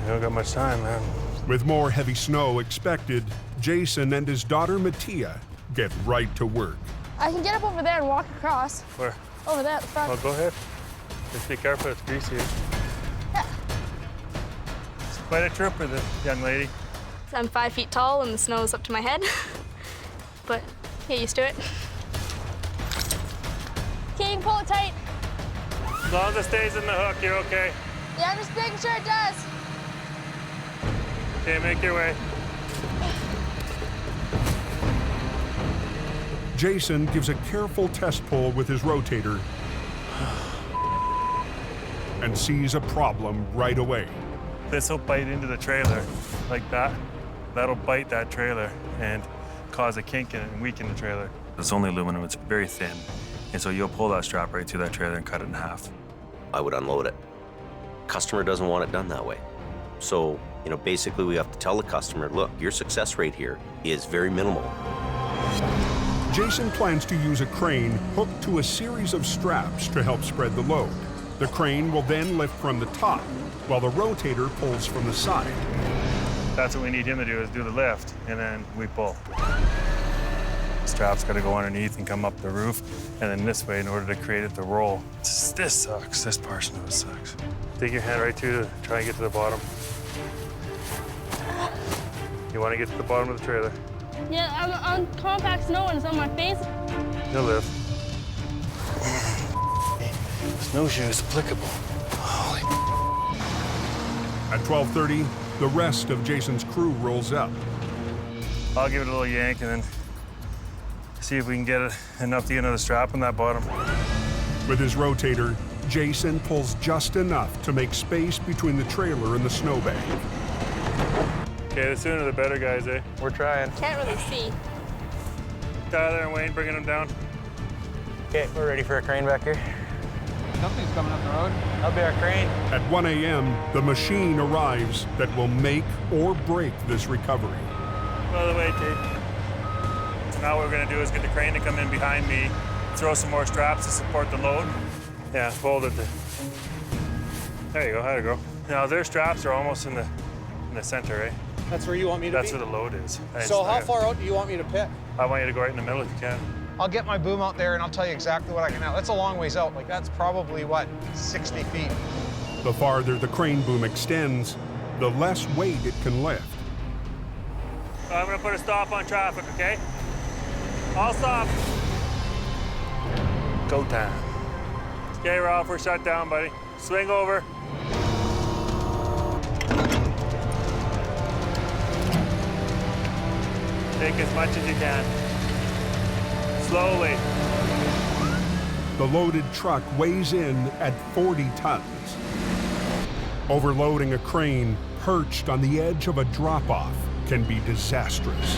I don't got much time, man. With more heavy snow expected, Jason and his daughter Mattia get right to work. I can get up over there and walk across. Where? Over there at the front. Well, go ahead. Just be careful, it's greasy. Yeah. It's quite a trooper, the young lady. I'm 5 feet tall and the snow's up to my head. But get used to it. Okay, you can pull it tight. As long as it stays in the hook, you're okay. Yeah, I'm just making sure it does. Okay, make your way. Jason gives a careful test pull with his rotator and sees a problem right away. This will bite into the trailer like that. That'll bite that trailer and cause a kink in it and weaken the trailer. It's only aluminum, it's very thin. And so you'll pull that strap right through that trailer and cut it in half. I would unload it. Customer doesn't want it done that way. So, basically we have to tell the customer, look, your success rate here is very minimal. Jason plans to use a crane hooked to a series of straps to help spread the load. The crane will then lift from the top, while the rotator pulls from the side. That's what we need him to do, is do the lift, and then we pull. The strap's got to go underneath and come up the roof, and then this way in order to create it to roll. This sucks. This portion of it sucks. Dig your hand right through to try and get to the bottom. You want to get to the bottom of the trailer. Yeah, I'm on compact snow and it's on my face. You'll live. Snowshoe is applicable. Holy. At 12:30, the rest of Jason's crew rolls up. I'll give it a little yank and then see if we can get enough to get another strap on that bottom. With his rotator, Jason pulls just enough to make space between the trailer and the snowbank. Okay, the sooner the better, guys, eh? We're trying. Can't really see. Tyler and Wayne bringing them down. Okay, we're ready for a crane back here. Something's coming up the road. That'll be our crane. At 1 a.m., the machine arrives that will make or break this recovery. By the way, Tate. Now what we're gonna do is get the crane to come in behind me, throw some more straps to support the load. Yeah, fold it. There you go, how'd it go? Now their straps are almost in the center, eh? That's where you want me to That's be? where the load is. So how far out do you want me to pit? I want you to go right in the middle if you can. I'll get my boom out there and I'll tell you exactly what I can. That's a long ways out. Like that's probably what, 60 feet. The farther the crane boom extends, the less weight it can lift. I'm gonna put a stop on traffic, okay? I'll stop. Go time. Okay, Ralph, we're shut down, buddy. Swing over. Take as much as you can. Slowly. The loaded truck weighs in at 40 tons. Overloading a crane perched on the edge of a drop-off can be disastrous.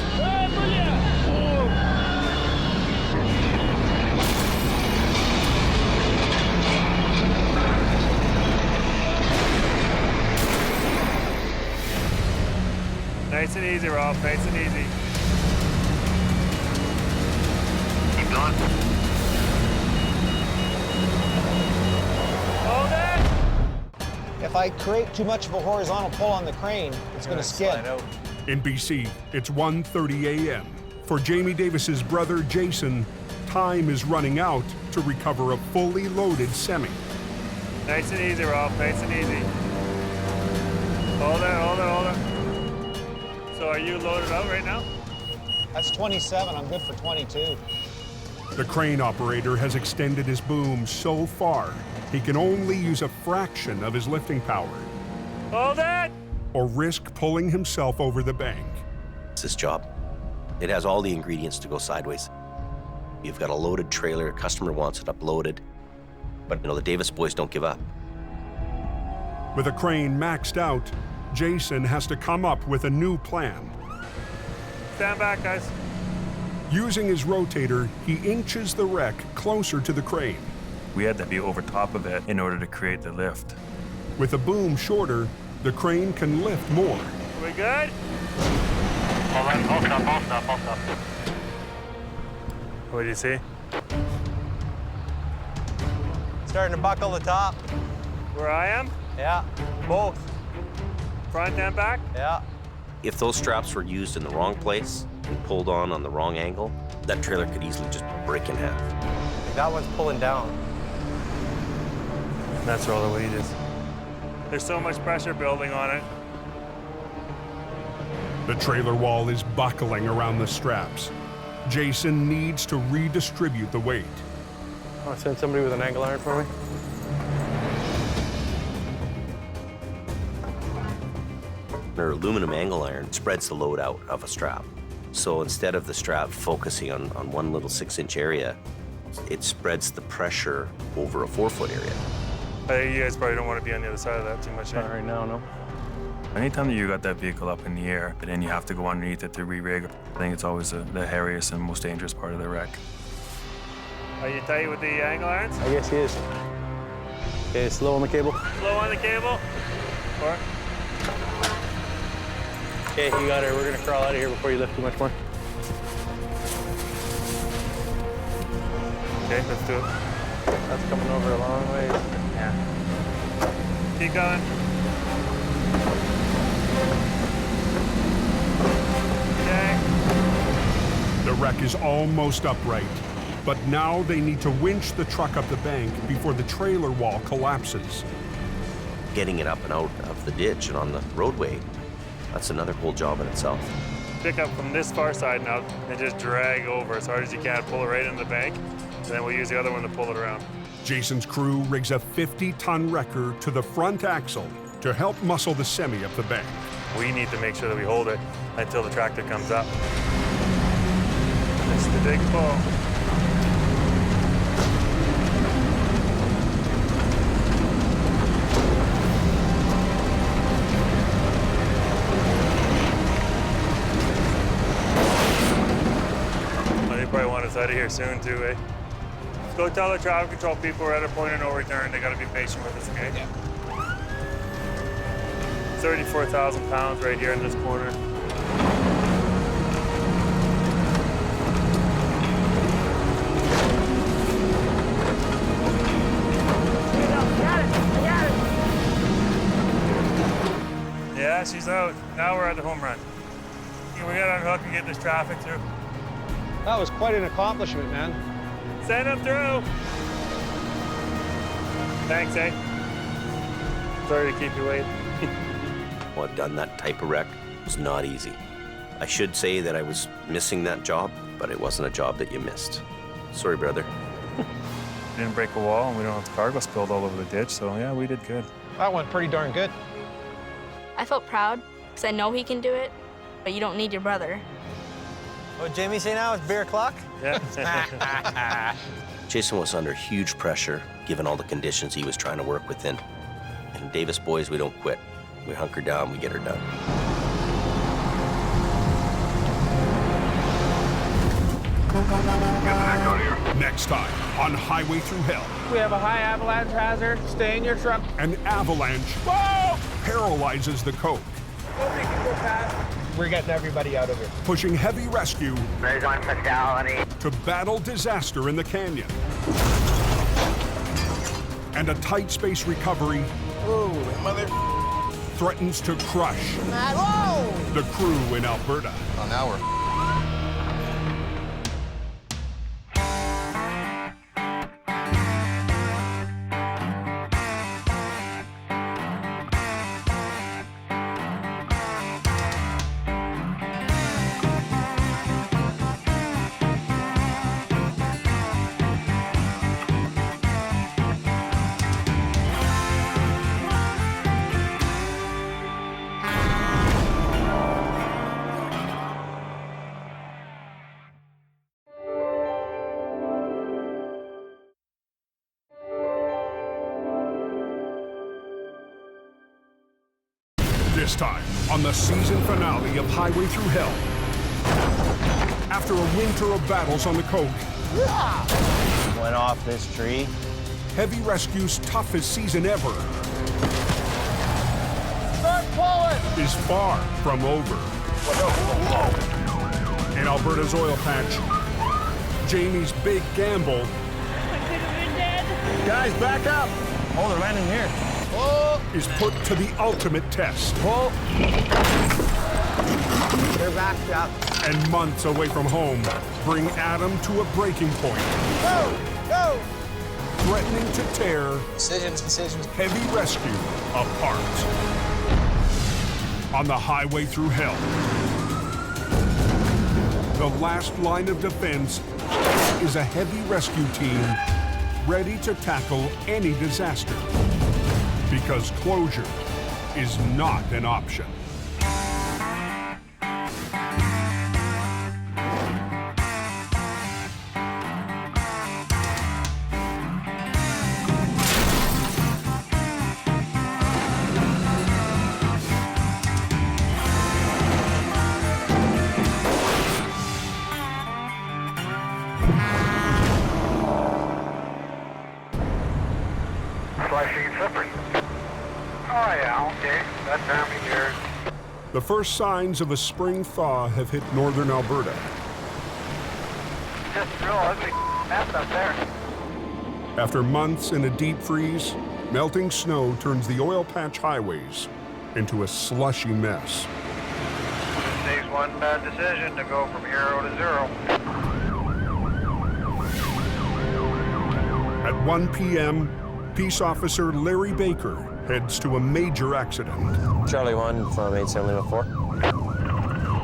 Nice and easy, Ralph, nice and easy. Keep going. Hold it! If I create too much of a horizontal pull on the crane, it's going to skid. In BC, it's 1:30 a.m. For Jamie Davis's brother, Jason, time is running out to recover a fully loaded semi. Nice and easy, Ralph, nice and easy. Hold it, hold it, hold it. So are you loaded out right now? That's 27. I'm good for 22. The crane operator has extended his boom so far, he can only use a fraction of his lifting power. Hold it! Or risk pulling himself over the bank. It's this job. It has all the ingredients to go sideways. You've got a loaded trailer, a customer wants it uploaded, but the Davis boys don't give up. With a crane maxed out, Jason has to come up with a new plan. Stand back, guys. Using his rotator, he inches the wreck closer to the crane. We had to be over top of it in order to create the lift. With the boom shorter, the crane can lift more. Are we good? I'll stop. What do you see? Starting to buckle the top. Where I am? Yeah, both. Front and back? Yeah. If those straps were used in the wrong place and pulled on the wrong angle, that trailer could easily just break in half. That one's pulling down. That's where all the weight is. There's so much pressure building on it. The trailer wall is buckling around the straps. Jason needs to redistribute the weight. I'll send somebody with an angle iron for me. Our aluminum angle iron spreads the load out of a strap. So instead of the strap focusing on one little 6-inch area, it spreads the pressure over a 4-foot area. I think you guys probably don't want to be on the other side of that too much. Not right now, no. Anytime that you got that vehicle up in the air, and then you have to go underneath it to re-rig, I think it's always the hairiest and most dangerous part of the wreck. Are you tight with the angle irons? I guess he is. Okay, slow on the cable. Slow on the cable. Or Okay, you got it. We're gonna crawl out of here before you lift too much more. okay, let's do it. That's coming over a long ways. Yeah. Keep going. Okay. The wreck is almost upright, but now they need to winch the truck up the bank before the trailer wall collapses. Getting it up and out of the ditch and on the roadway, that's another whole job in itself. Pick up from this far side now and just drag over as hard as you can. Pull it right into the bank, and then we'll use the other one to pull it around. Jason's crew rigs a 50-ton wrecker to the front axle to help muscle the semi up the bank. We need to make sure that we hold it until the tractor comes up. It's the big pull. Out of here soon too, eh? Go tell the traffic control people we're at a point of no return. They gotta be patient with us, okay? Yeah. 34,000 pounds right here in this corner. Yeah, she's out. Now we're at the home run. We got to unhook and get this traffic through. That was quite an accomplishment, man. Send them through. Thanks, eh? Sorry to keep you waiting. Well, I've done that type of wreck. It was not easy. I should say that I was missing that job, but it wasn't a job that you missed. Sorry, brother. Didn't break a wall, and we don't have the cargo spilled all over the ditch, so yeah, we did good. That went pretty darn good. I felt proud because I know he can do it, but you don't need your brother. What Jamie say now? It's beer o'clock? Yeah. Jason was under huge pressure, given all the conditions he was trying to work within. And Davis boys, we don't quit. We hunker down, we get her done. Next time on Highway Through Hell. We have a high avalanche hazard. Stay in your truck. An avalanche paralyzes the coke, Nobody can go past. We're getting everybody out of here. pushing heavy rescue There's one fatality. to battle disaster in the canyon. And a tight space recovery threatens to crush the crew in Alberta. Oh, now we're... This time on the season finale of Highway Through Hell. After a winter of battles on the coke, Went off this tree. heavy rescue's toughest season ever Start pulling! is far from over. In Alberta's oil patch, Jamie's big gamble Guys, back up. Oh, they're landing here. is put to the ultimate test. They're backed up. And months away from home bring Adam to a breaking point, Go! Go! threatening to tear Decisions. heavy rescue apart. On the Highway Through Hell, the last line of defense is a heavy rescue team ready to tackle any disaster, because closure is not an option. Flashing slippers. Oh yeah, okay. That time of year. The first signs of a spring thaw have hit northern Alberta. Just real ugly mess up there. After months in a deep freeze, melting snow turns the oil patch highways into a slushy mess. It takes one bad decision to go from hero to zero. At 1 p.m., Peace Officer Larry Baker heads to a major accident. Charlie 1 from 8704.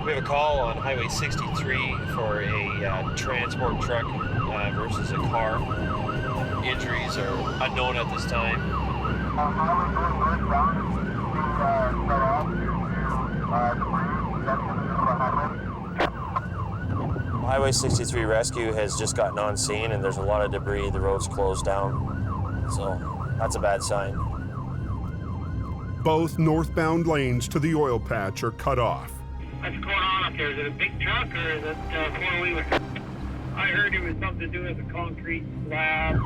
We have a call on Highway 63 for a transport truck versus a car. Injuries are unknown at this time. Highway 63 rescue has just gotten on scene and there's a lot of debris. The road's closed down. So that's a bad sign. Both northbound lanes to the oil patch are cut off. What's going on up there? Is it a big truck or is it four-wheeler? I heard it was something to do with a concrete slab.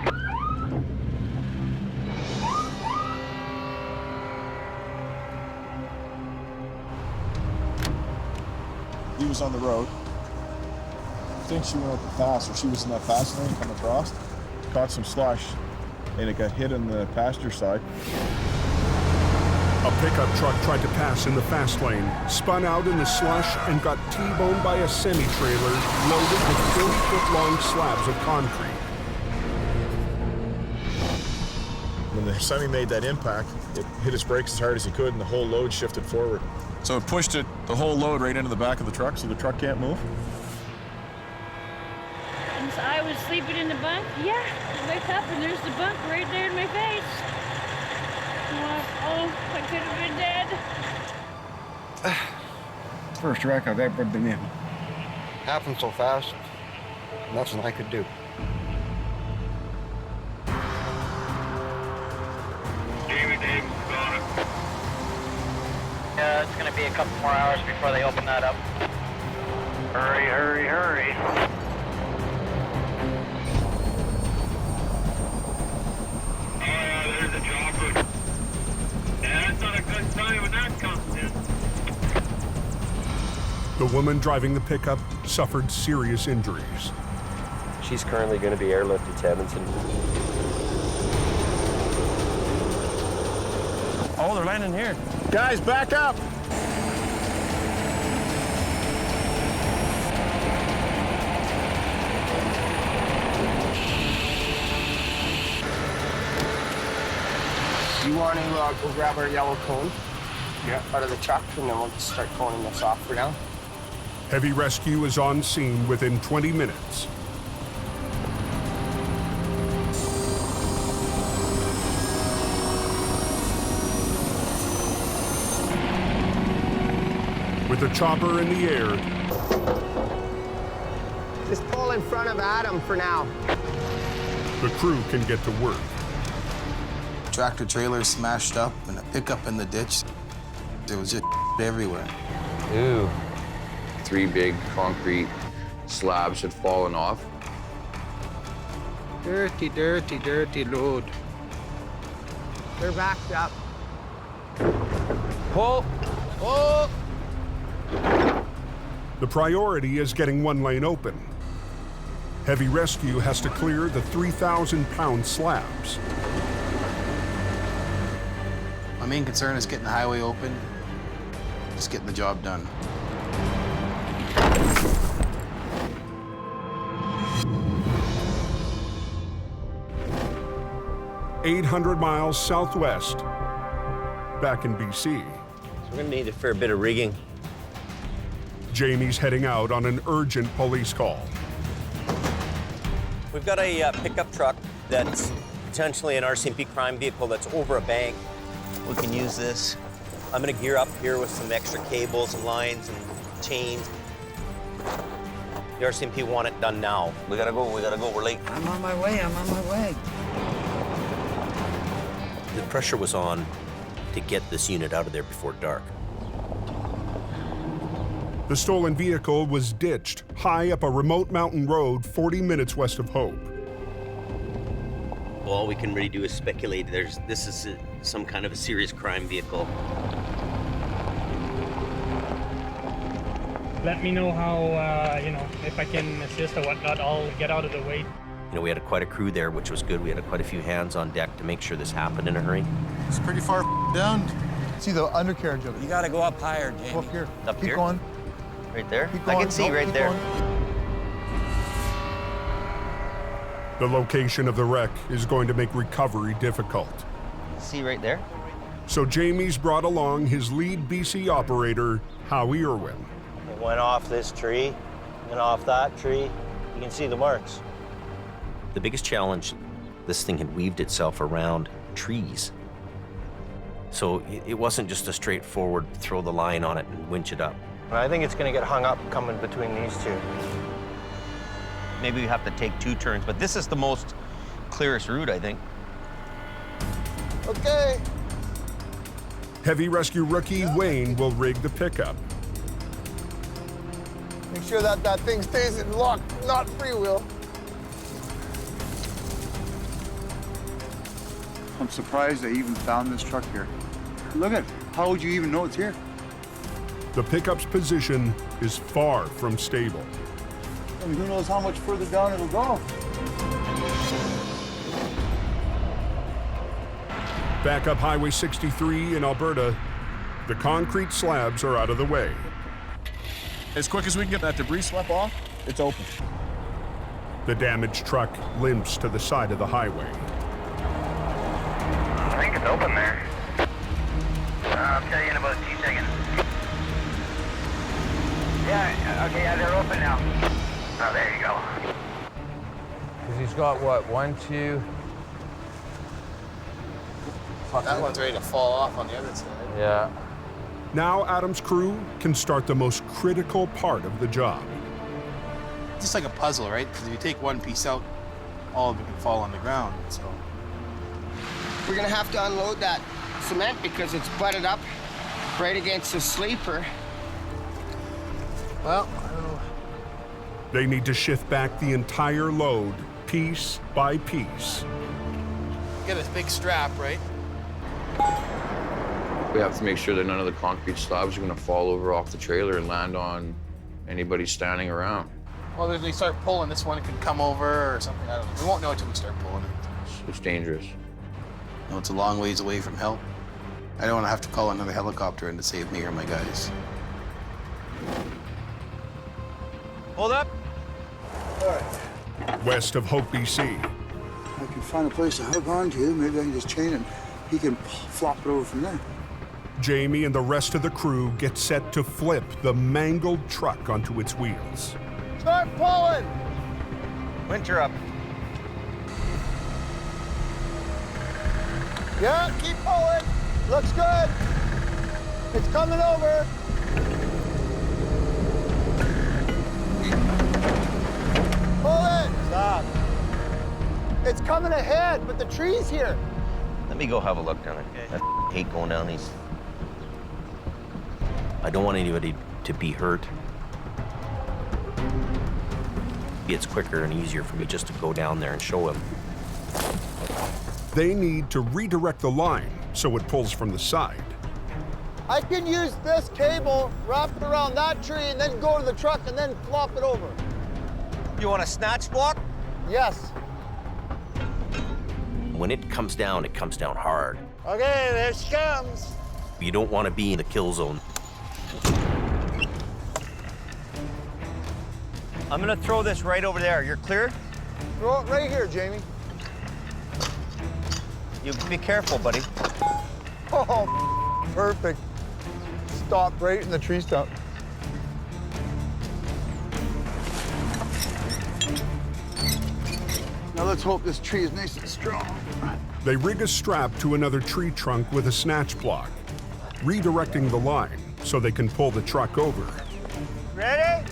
He was on the road. I think she went up the pass, or she was in that fast lane coming across. Caught some slush, and it got hit on the passenger side. A pickup truck tried to pass in the fast lane, spun out in the slush, and got T-boned by a semi-trailer loaded with 40-foot-long slabs of concrete. When the semi made that impact, it hit his brakes as hard as he could, and the whole load shifted forward. So it pushed the whole load right into the back of the truck, so the truck can't move? And so I was sleeping in the bunk. Yeah, I wake up and there's the bunk right there in my face. Oh, I could have been dead. First wreck I've ever been in. Happened so fast, nothing I could do. Yeah, it's gonna be a couple more hours before they open that up. Hurry, hurry, hurry. Oh, yeah, there's a chopper. Yeah, that's not a good sign when that comes in. The woman driving the pickup suffered serious injuries. She's currently going to be airlifted to Edmonton. Oh, they're landing here. Guys, back up! You want to go grab our yellow cone? Yeah. Out of the truck, and then we'll just start coning this off for now. Heavy rescue is on scene within 20 minutes. With the chopper in the air, Just pull in front of Adam for now. the crew can get to work. Tractor trailer smashed up and a pickup in the ditch. There was just everywhere. Ew. 3 big concrete slabs had fallen off. Dirty, dirty, dirty load. They're backed up. Pull. Oh! The priority is getting one lane open. Heavy rescue has to clear the 3,000-pound slabs. My main concern is getting the highway open, just getting the job done. "800 miles southwest, back in BC. So we're gonna need a fair bit of rigging. Jamie's heading out on an urgent police call. We've got a pickup truck that's potentially an RCMP crime vehicle that's over a bank. We can use this. I'm gonna gear up here with some extra cables and lines and chains. The RCMP want it done now. We gotta go, we're late. I'm on my way, I'm on my way. The pressure was on to get this unit out of there before dark. The stolen vehicle was ditched high up a remote mountain road 40 minutes west of Hope. Well, all we can really do is speculate. This is some kind of a serious crime vehicle. Let me know how, if I can assist or whatnot, I'll get out of the way. You know, we had quite a crew there, which was good. We had quite a few hands on deck to make sure this happened in a hurry. It's pretty far down. See the undercarriage of it. You gotta go up higher, Jamie. Go up here. Up Keep here? going. Right there? Keep I going. can see Nope, right keep there. going. The location of the wreck is going to make recovery difficult. See right there? So Jamie's brought along his lead BC operator, Howie Irwin. It went off this tree, went off that tree. You can see the marks. The biggest challenge, this thing had weaved itself around trees. So it wasn't just a straightforward throw the line on it and winch it up. I think it's going to get hung up coming between these two. Maybe we have to take 2 turns, but this is the most clearest route, I think. Okay. Heavy rescue rookie Wayne will rig the pickup. Make sure that thing stays in lock, not freewheel. I'm surprised they even found this truck here. Look at it. How would you even know it's here? The pickup's position is far from stable. And who knows how much further down it'll go. Back up Highway 63 in Alberta, the concrete slabs are out of the way. As quick as we can get that debris swept off, it's open. The damaged truck limps to the side of the highway. I think it's open there. I'll tell you in about 2 seconds. Yeah, okay, yeah, they're open now. Oh, there you go. Because he's got what, 1, 2. That one's ready to fall off on the other side. Yeah. Now Adam's crew can start the most critical part of the job. It's just like a puzzle, right? Because if you take one piece out, all of it can fall on the ground, so. We're gonna have to unload that cement because it's butted up right against the sleeper. Well, I don't know. They need to shift back the entire load, piece by piece. Get a big strap, right? We have to make sure that none of the concrete slabs are going to fall over off the trailer and land on anybody standing around. Well, if they start pulling, this one could come over or something. I don't know. We won't know until we start pulling it. It's dangerous. No, it's a long ways away from help. I don't want to have to call another helicopter in to save me or my guys. Hold up. All right. West of Hope, BC. I can find a place to hook onto. Maybe I can just chain him. He can flop it over from there. Jamie and the rest of the crew get set to flip the mangled truck onto its wheels. Start pulling! Winter up. Yeah, keep pulling. Looks good. It's coming over. Pull it. Stop. It's coming ahead, but the tree's here. Let me go have a look down it. Okay. I hate going down these. I don't want anybody to be hurt. It's quicker and easier for me just to go down there and show him. They need to redirect the line so it pulls from the side. I can use this cable, wrap it around that tree, and then go to the truck and then flop it over. You want a snatch block? Yes. When it comes down hard. Okay, there she comes. You don't want to be in the kill zone. I'm gonna throw this right over there. You're clear? Throw it right here, Jamie. You be careful, buddy. Oh, perfect. Stop right in the tree stump. Now let's hope this tree is nice and strong. They rig a strap to another tree trunk with a snatch block, redirecting the line so they can pull the truck over. Ready?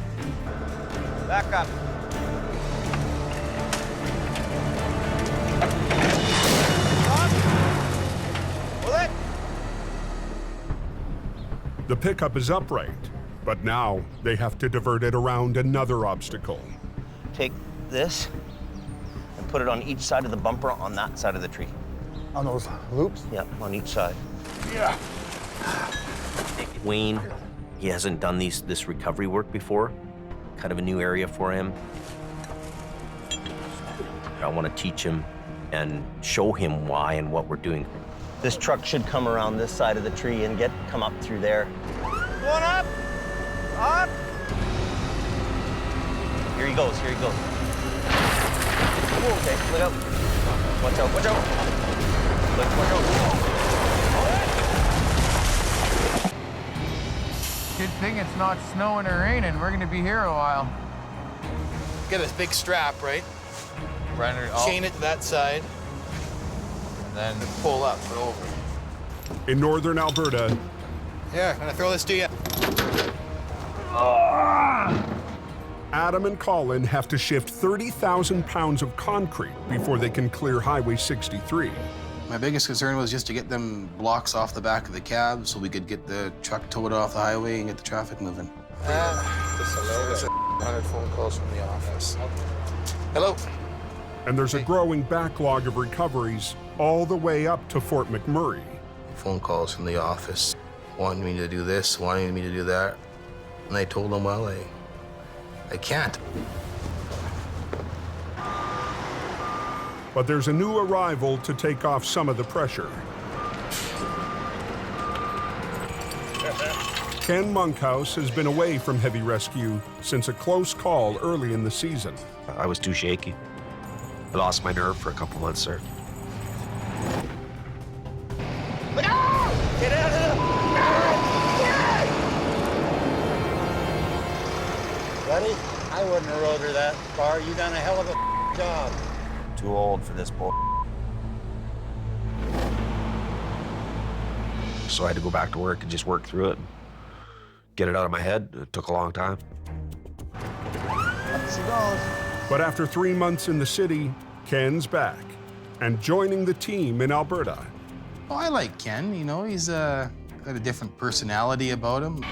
Back up. Pull it. The pickup is upright, but now they have to divert it around another obstacle. Take this and put it on each side of the bumper on that side of the tree. On those loops? Yep, on each side. Yeah. Wayne, he hasn't done this recovery work before. Kind of a new area for him. I want to teach him and show him why and what we're doing. This truck should come around this side of the tree and come up through there. Going up. Up. Here he goes, here he goes. Whoa, okay, look out. Watch out, watch out. Watch out. Good thing it's not snowing or raining. We're gonna be here a while. Get a big strap, right? Chain it to that side. And then pull up and over. In northern Alberta, Here, I'm gonna throw this to you. Adam and Colin have to shift 30,000 pounds of concrete before they can clear Highway 63. My biggest concern was just to get them blocks off the back of the cab so we could get the truck towed off the highway and get the traffic moving. There's 100 phone calls from the office. Hello. And there's a growing backlog of recoveries all the way up to Fort McMurray. Phone calls from the office, wanting me to do this, wanting me to do that. And I told them, well, I can't. But there's a new arrival to take off some of the pressure. Ken Monkhouse has been away from heavy rescue since a close call early in the season. I was too shaky. I lost my nerve for a couple months, sir. Look out! Get out of the... Buddy, I wouldn't have rode her that far. You done a hell of a job. Too old for this bull. So I had to go back to work and just work through it and get it out of my head. It took a long time. Up she goes. But after 3 months in the city, Ken's back and joining the team in Alberta. Oh, I like Ken, you know, he's got a different personality about him.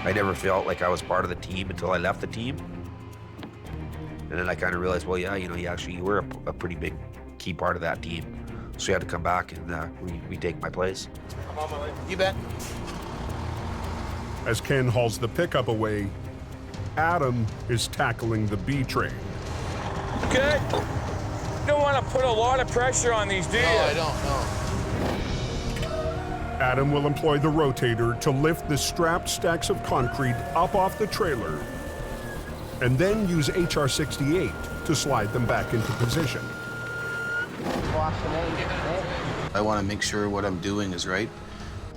I never felt like I was part of the team until I left the team. And then I kind of realized, well, yeah, you know, you were a pretty big key part of that team. So you had to come back and retake my place. I'm on my way. You bet. As Ken hauls the pickup away, Adam is tackling the B train. Good. Don't want to put a lot of pressure on these, do you? No, I don't, no. Adam will employ the rotator to lift the strapped stacks of concrete up off the trailer and then use HR-68 to slide them back into position. I want to make sure what I'm doing is right.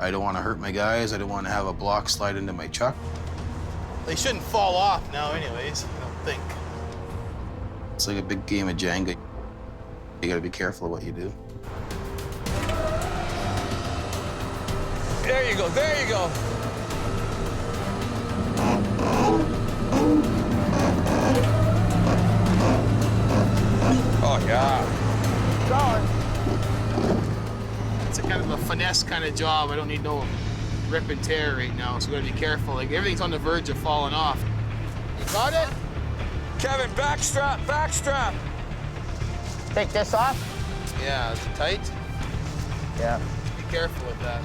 I don't want to hurt my guys. I don't want to have a block slide into my chuck. They shouldn't fall off now anyways, I don't think. It's like a big game of Jenga. You got to be careful of what you do. There you go, there you go. Oh, yeah. It's a kind of a finesse kind of job. I don't need no rip and tear right now, so we gotta be careful. Like, everything's on the verge of falling off. You got it? Kevin, backstrap, backstrap. Take this off? Yeah, is it tight? Yeah. Be careful with that.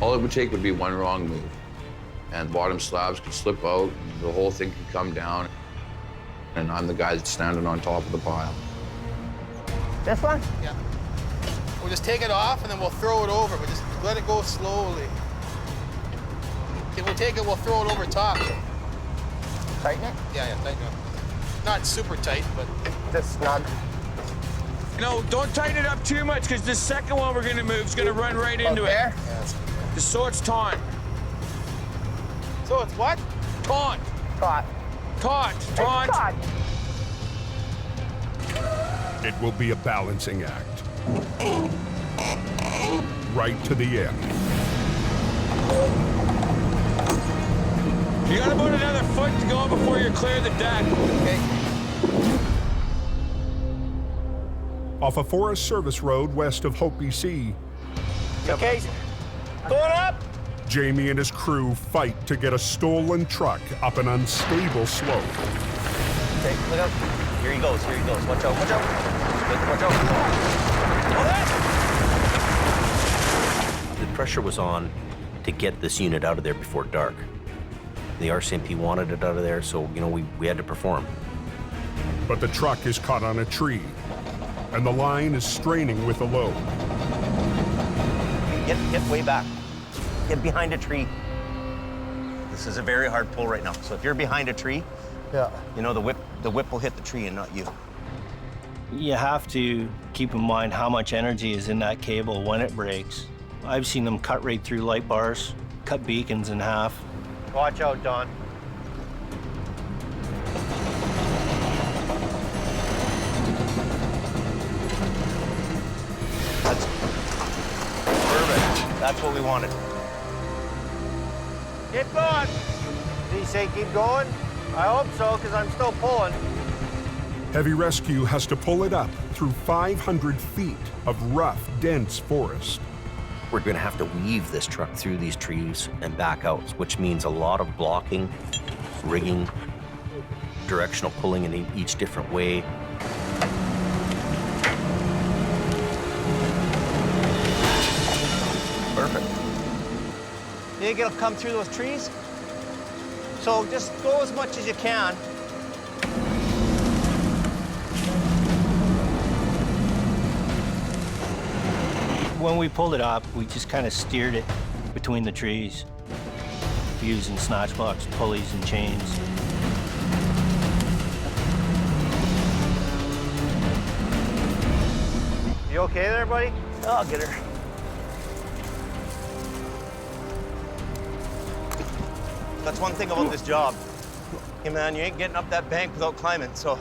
All it would take would be one wrong move, and bottom slabs could slip out, and the whole thing could come down, and I'm the guy that's standing on top of the pile. This one? Yeah. We'll just take it off and then we'll throw it over, but just let it go slowly. Okay, we'll take it, we'll throw it over top. Tighten it? Yeah, tighten it. Not super tight, but... Just snug. No, don't tighten it up too much, because the second one we're going to move is going to run right into it. Yeah, Just so it's taut. So it's what? Taut. Taut. Taut. Taut. It will be a balancing act. Right to the end. You got about another foot to go before you clear the deck. Okay. Off a Forest Service road west of Hope, BC, Okay. Going up. Jamie and his crew fight to get a stolen truck up an unstable slope. Okay, look out. Here he goes, here he goes. Watch out, watch out. Watch out. The pressure was on to get this unit out of there before dark. The RCMP wanted it out of there, so, you know, we had to perform. But the truck is caught on a tree, and the line is straining with the load. Get way back. Get behind a tree. This is a very hard pull right now. So if you're behind a tree, yeah, you know the whip will hit the tree and not you. You have to keep in mind how much energy is in that cable when it breaks. I've seen them cut right through light bars, cut beacons in half. Watch out, Don. That's perfect. That's what we wanted. Keep going. Did he say keep going? I hope so, because I'm still pulling. Heavy rescue has to pull it up through 500 feet of rough, dense forest. We're going to have to weave this truck through these trees and back out, which means a lot of blocking, rigging, directional pulling in each different way. Perfect. You think it'll come through those trees? So just go as much as you can. When we pulled it up, we just kind of steered it between the trees using snatch box pulleys and chains. You okay there, buddy? I'll get her. That's one thing about this job. Hey man, you ain't getting up that bank without climbing, so it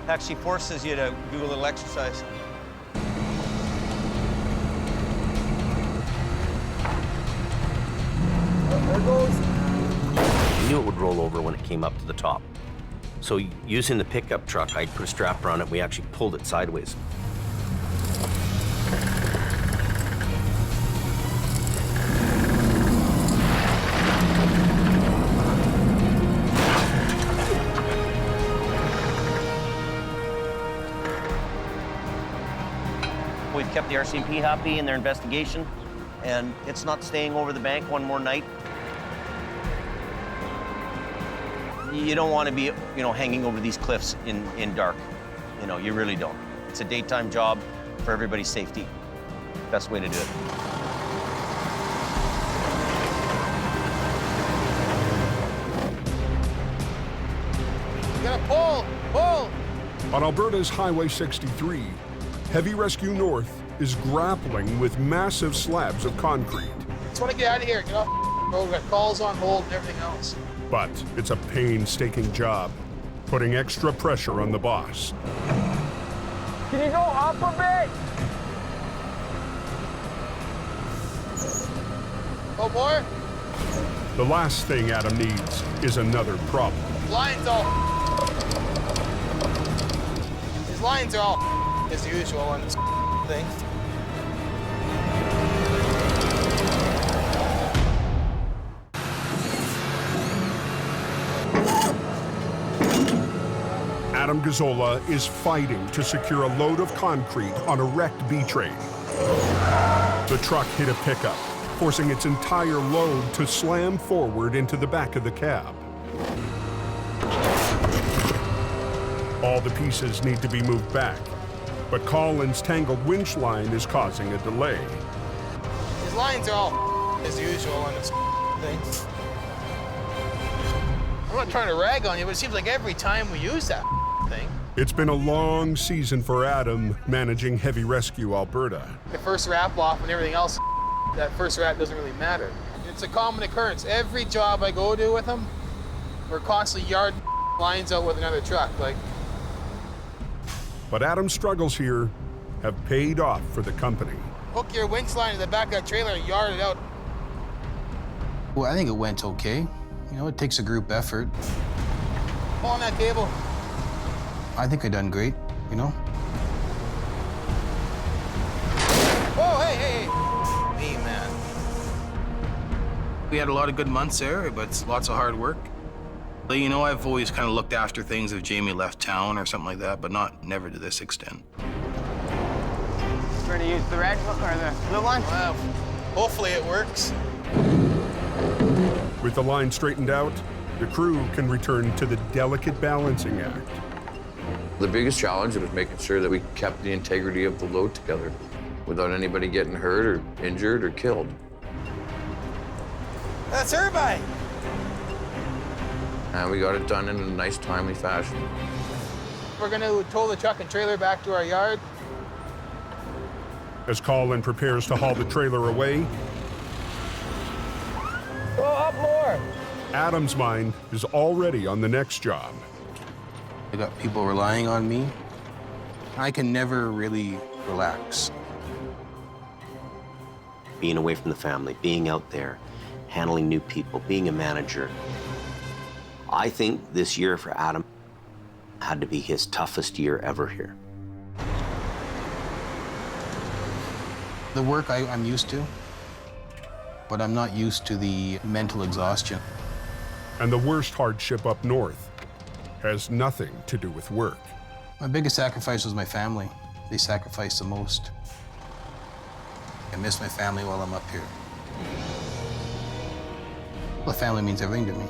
actually forces you to do a little exercise. There goes. I knew it would roll over when it came up to the top. So using the pickup truck, I put a strap around it. We actually pulled it sideways. We've kept the RCMP happy in their investigation, and it's not staying over the bank one more night. You don't want to be, hanging over these cliffs in dark. You really don't. It's a daytime job for everybody's safety. Best way to do it. You gotta pull! On Alberta's Highway 63, Heavy Rescue North is grappling with massive slabs of concrete. Just want to get out of here. Get off the road. We've got calls on hold and everything else. But it's a painstaking job, putting extra pressure on the boss. Can you go up a bit? Oh, more? The last thing Adam needs is another problem. Lines all. These lines are all as usual on this thing. Adam Gazzola is fighting to secure a load of concrete on a wrecked B-train. The truck hit a pickup, forcing its entire load to slam forward into the back of the cab. All the pieces need to be moved back, but Colin's tangled winch line is causing a delay. These lines are all as usual on this thing. I'm not trying to rag on you, but it seems like every time we use that thing. It's been a long season for Adam managing Heavy Rescue Alberta. The first wrap off and everything else, that first wrap doesn't really matter. It's a common occurrence. Every job I go to with them, we're constantly yarding lines out with another truck. But Adam's struggles here have paid off for the company. Hook your winch line to the back of that trailer and yard it out. Well, I think it went okay. It takes a group effort. Pull on that cable. I think I done great, Whoa, hey. Me, man. We had a lot of good months there, but it's lots of hard work. I've always kind of looked after things if Jamie left town or something like that, but never to this extent. We're gonna use the red or the blue one? Well, hopefully it works. With the line straightened out, the crew can return to the delicate balancing act. The biggest challenge was making sure that we kept the integrity of the load together without anybody getting hurt or injured or killed. That's everybody. And we got it done in a nice, timely fashion. We're gonna tow the truck and trailer back to our yard. As Colin prepares to haul the trailer away, Go up more. Adam's mind is already on the next job. I got people relying on me. I can never really relax. Being away from the family, being out there, handling new people, being a manager. I think this year for Adam had to be his toughest year ever here. The work I'm used to, but I'm not used to the mental exhaustion. And the worst hardship up north has nothing to do with work. My biggest sacrifice was my family. They sacrificed the most. I miss my family while I'm up here. Well, family means everything to me.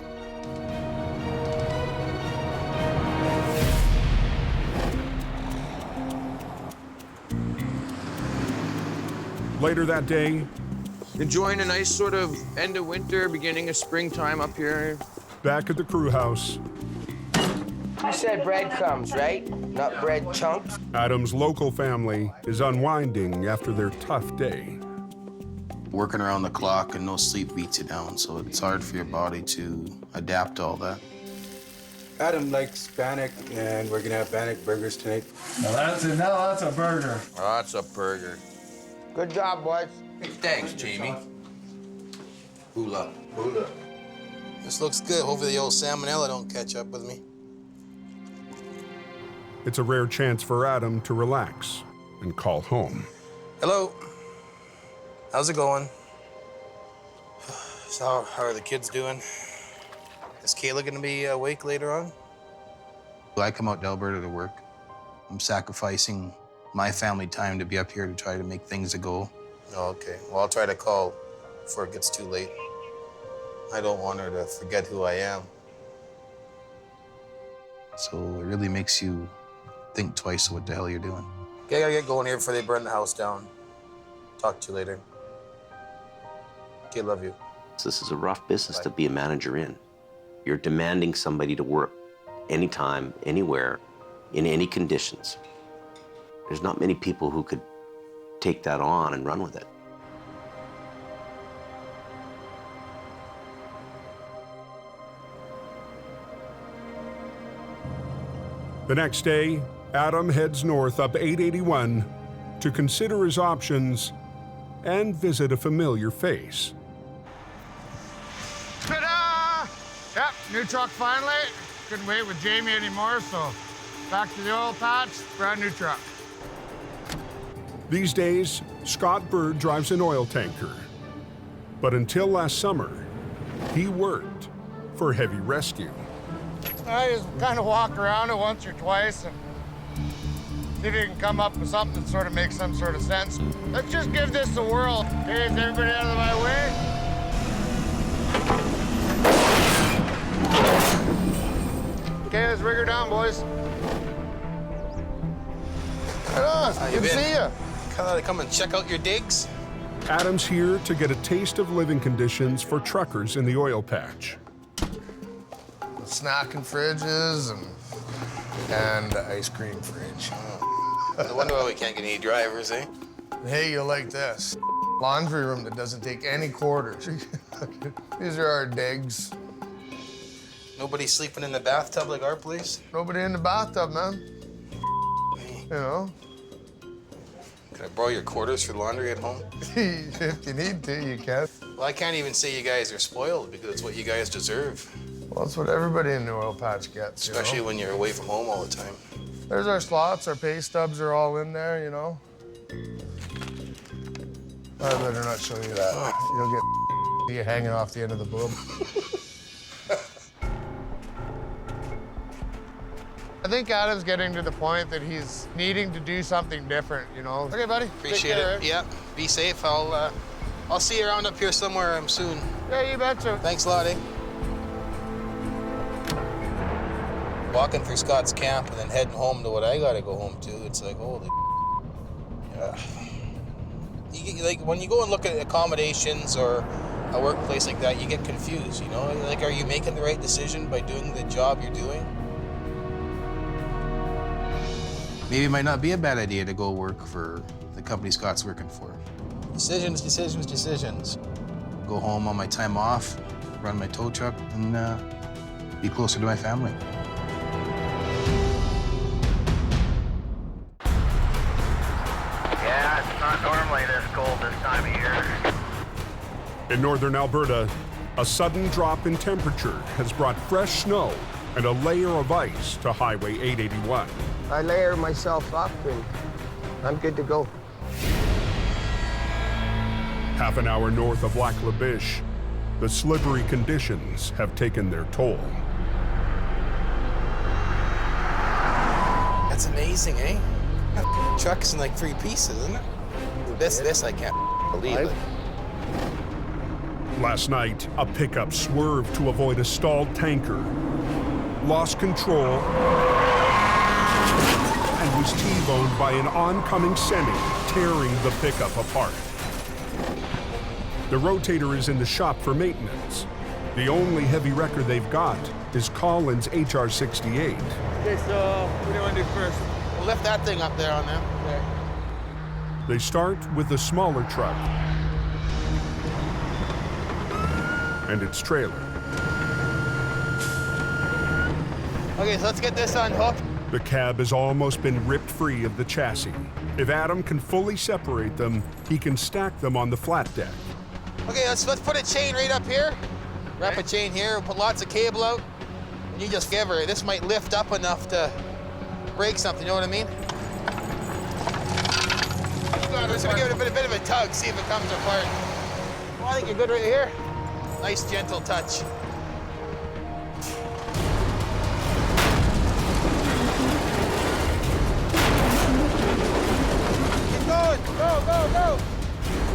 Later that day, Enjoying a nice sort of end of winter, beginning of springtime up here. back at the crew house, You said breadcrumbs, right? Not bread chunks? Adam's local family is unwinding after their tough day. Working around the clock and no sleep beats you down, so it's hard for your body to adapt to all that. Adam likes Bannock, and we're gonna have Bannock burgers tonight. Now that's a burger. Oh, that's a burger. Good job, boys. Thanks, Jamie. Hula. Hula. This looks good. Hopefully the old salmonella don't catch up with me. It's a rare chance for Adam to relax and call home. Hello. How's it going? So how are the kids doing? Is Kayla gonna be awake later on? I come out to Alberta to work. I'm sacrificing my family time to be up here to try to make things a go. Oh, okay. Well, I'll try to call before it gets too late. I don't want her to forget who I am. So it really makes you think twice of what the hell you're doing. Okay, I gotta get going here before they burn the house down. Talk to you later. Okay, love you. This is a rough business to be a manager in. You're demanding somebody to work anytime, anywhere, in any conditions. There's not many people who could take that on and run with it. The next day, Adam heads north up 881 to consider his options and visit a familiar face. Ta-da! Yep, new truck finally. Couldn't wait with Jamie anymore, so back to the oil patch, brand new truck. These days, Scott Bird drives an oil tanker. But until last summer, he worked for Heavy Rescue. I just kind of walk around it once or twice and see if you can come up with something that sort of makes some sort of sense. Let's just give this a whirl. Hey, is everybody out of my way? Okay, let's rig her down, boys. Right on. Good to see you. Come and check out your digs. Adam's here to get a taste of living conditions for truckers in the oil patch. Snacking fridges and the ice cream fridge. No wonder why we can't get any drivers, eh? Hey, you'll like this. Laundry room that doesn't take any quarters. These are our digs. Nobody sleeping in the bathtub like our place? Nobody in the bathtub, man. You know? Can I borrow your quarters for laundry at home? If you need to, you can. Well, I can't even say you guys are spoiled because it's what you guys deserve. Well, that's what everybody in the oil patch gets, Especially when you're away from home all the time. There's our slots, our pay stubs are all in there, you know? I better not show you that. You'll get you hanging off the end of the boob. I think Adam's getting to the point that he's needing to do something different, you know? Okay, buddy. Appreciate it. Yeah, be safe. I'll see you around up here somewhere soon. Yeah, you betcha. Thanks a lot, eh? Walking through Scott's camp and then heading home to what I gotta go home to, it's like, holy like when you go and look at accommodations or a workplace like that, you get confused, you know? Like, are you making the right decision by doing the job you're doing? Maybe it might not be a bad idea to go work for the company Scott's working for. Decisions, decisions, decisions. Go home on my time off, run my tow truck, and be closer to my family. Yeah, it's not normally this cold this time of year. In northern Alberta, a sudden drop in temperature has brought fresh snow and a layer of ice to Highway 881. I layer myself up and I'm good to go. Half an hour north of Lac La Biche, the slippery conditions have taken their toll. That's amazing, eh? Truck's in like 3 pieces, isn't it? This I can't believe it. Last night, a pickup swerved to avoid a stalled tanker, lost control, and was T-boned by an oncoming semi, tearing the pickup apart. The rotator is in the shop for maintenance. The only heavy wrecker they've got is Collins' HR-68. Okay, so what do you want to do first? We'll lift that thing up there on them. There. They start with the smaller truck and its trailer. Okay, so let's get this unhooked. The cab has almost been ripped free of the chassis. If Adam can fully separate them, he can stack them on the flat deck. Okay, let's put a chain right up here. Wrap a chain here, we'll put lots of cable out. And you just give her, this might lift up enough to break something, you know what I mean? I'm just gonna give it a bit of a tug, see if it comes apart. Well, I think you're good right here. Nice, gentle touch. Keep going, go, go, go.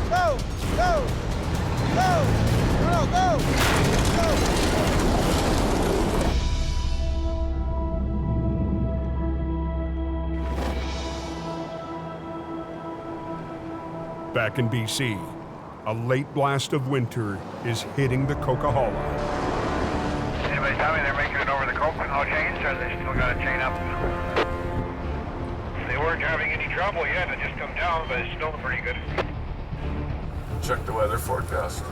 Go, go, go, go, go, go. Back in BC, a late blast of winter is hitting the Coquihalla. Anybody tell me they're making it over the Coke with no chains, or they still got a chain up? They weren't having any trouble yet. It just come down, but it's still pretty good. Check the weather forecast.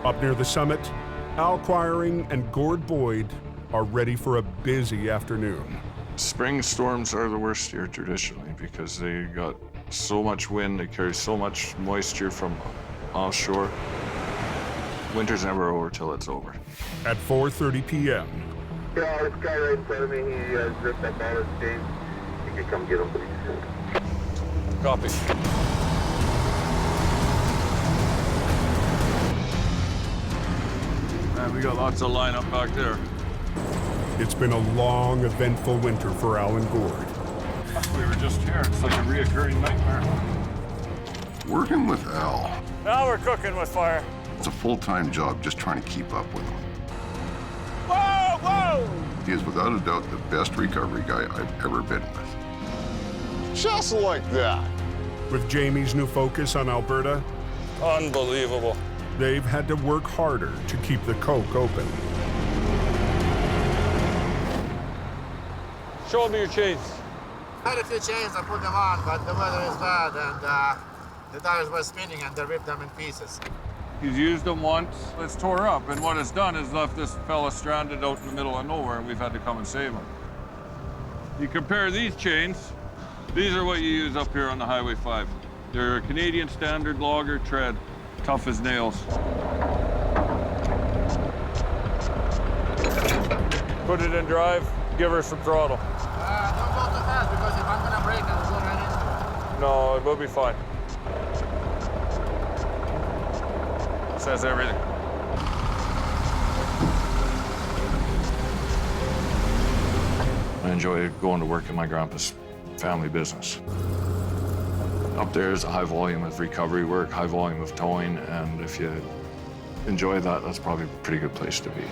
Up near the summit, Al Quiring and Gord Boyd are ready for a busy afternoon. Spring storms are the worst here traditionally because they got so much wind, they carry so much moisture from offshore. Winter's never over till it's over. At 4:30 p.m. Yeah, this guy right in front of me, he ripped up all his chains. You can come get him, please. Copy. Man, we got lots of lineup back there. It's been a long, eventful winter for Al and Gord. We were just here. It's like a reoccurring nightmare. Working with Al, Now we're cooking with fire. it's a full-time job just trying to keep up with him. Whoa, whoa! He is without a doubt the best recovery guy I've ever been with. Just like that. With Jamie's new focus on Alberta, Unbelievable. they've had to work harder to keep the Coke open. Show me your chains. I had a few chains, I put them on, but the weather is bad and the tires were spinning and they ripped them in pieces. He's used them once, it's tore up, and what it's done is left this fella stranded out in the middle of nowhere, and we've had to come and save him. You compare these chains, these are what you use up here on the Highway 5. They're a Canadian standard logger tread, tough as nails. Put it in drive, give her some throttle. Don't go too fast because if I'm gonna brake, it'll go right into it. No, it will be fine. Says everything. I enjoy going to work in my grandpa's family business. Up there is a high volume of recovery work, high volume of towing, and if you enjoy that, that's probably a pretty good place to be.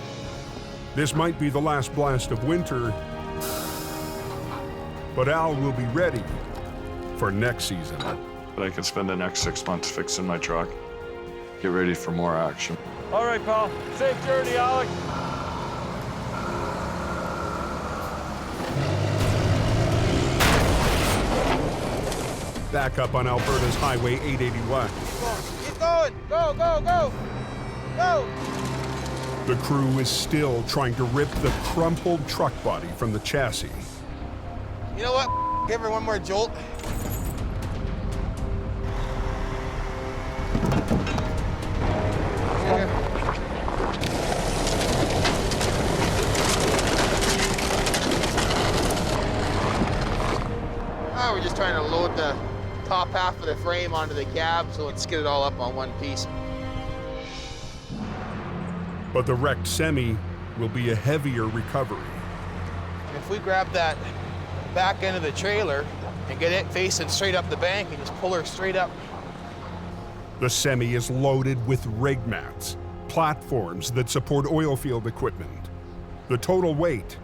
This might be the last blast of winter, but Al will be ready for next season. But I could spend the next 6 months fixing my truck, get ready for more action. All right, pal. Safe journey, Alec. Back up on Alberta's Highway 881. Keep going, go, go, go, go. The crew is still trying to rip the crumpled truck body from the chassis. You know what? Give her one more jolt. We're just trying to load the top half of the frame onto the cab so let's get it all up on one piece. But the wrecked semi will be a heavier recovery. If we grab that back end of the trailer and get it facing straight up the bank and just pull her straight up. The semi is loaded with rig mats, platforms that support oil field equipment. The total weight,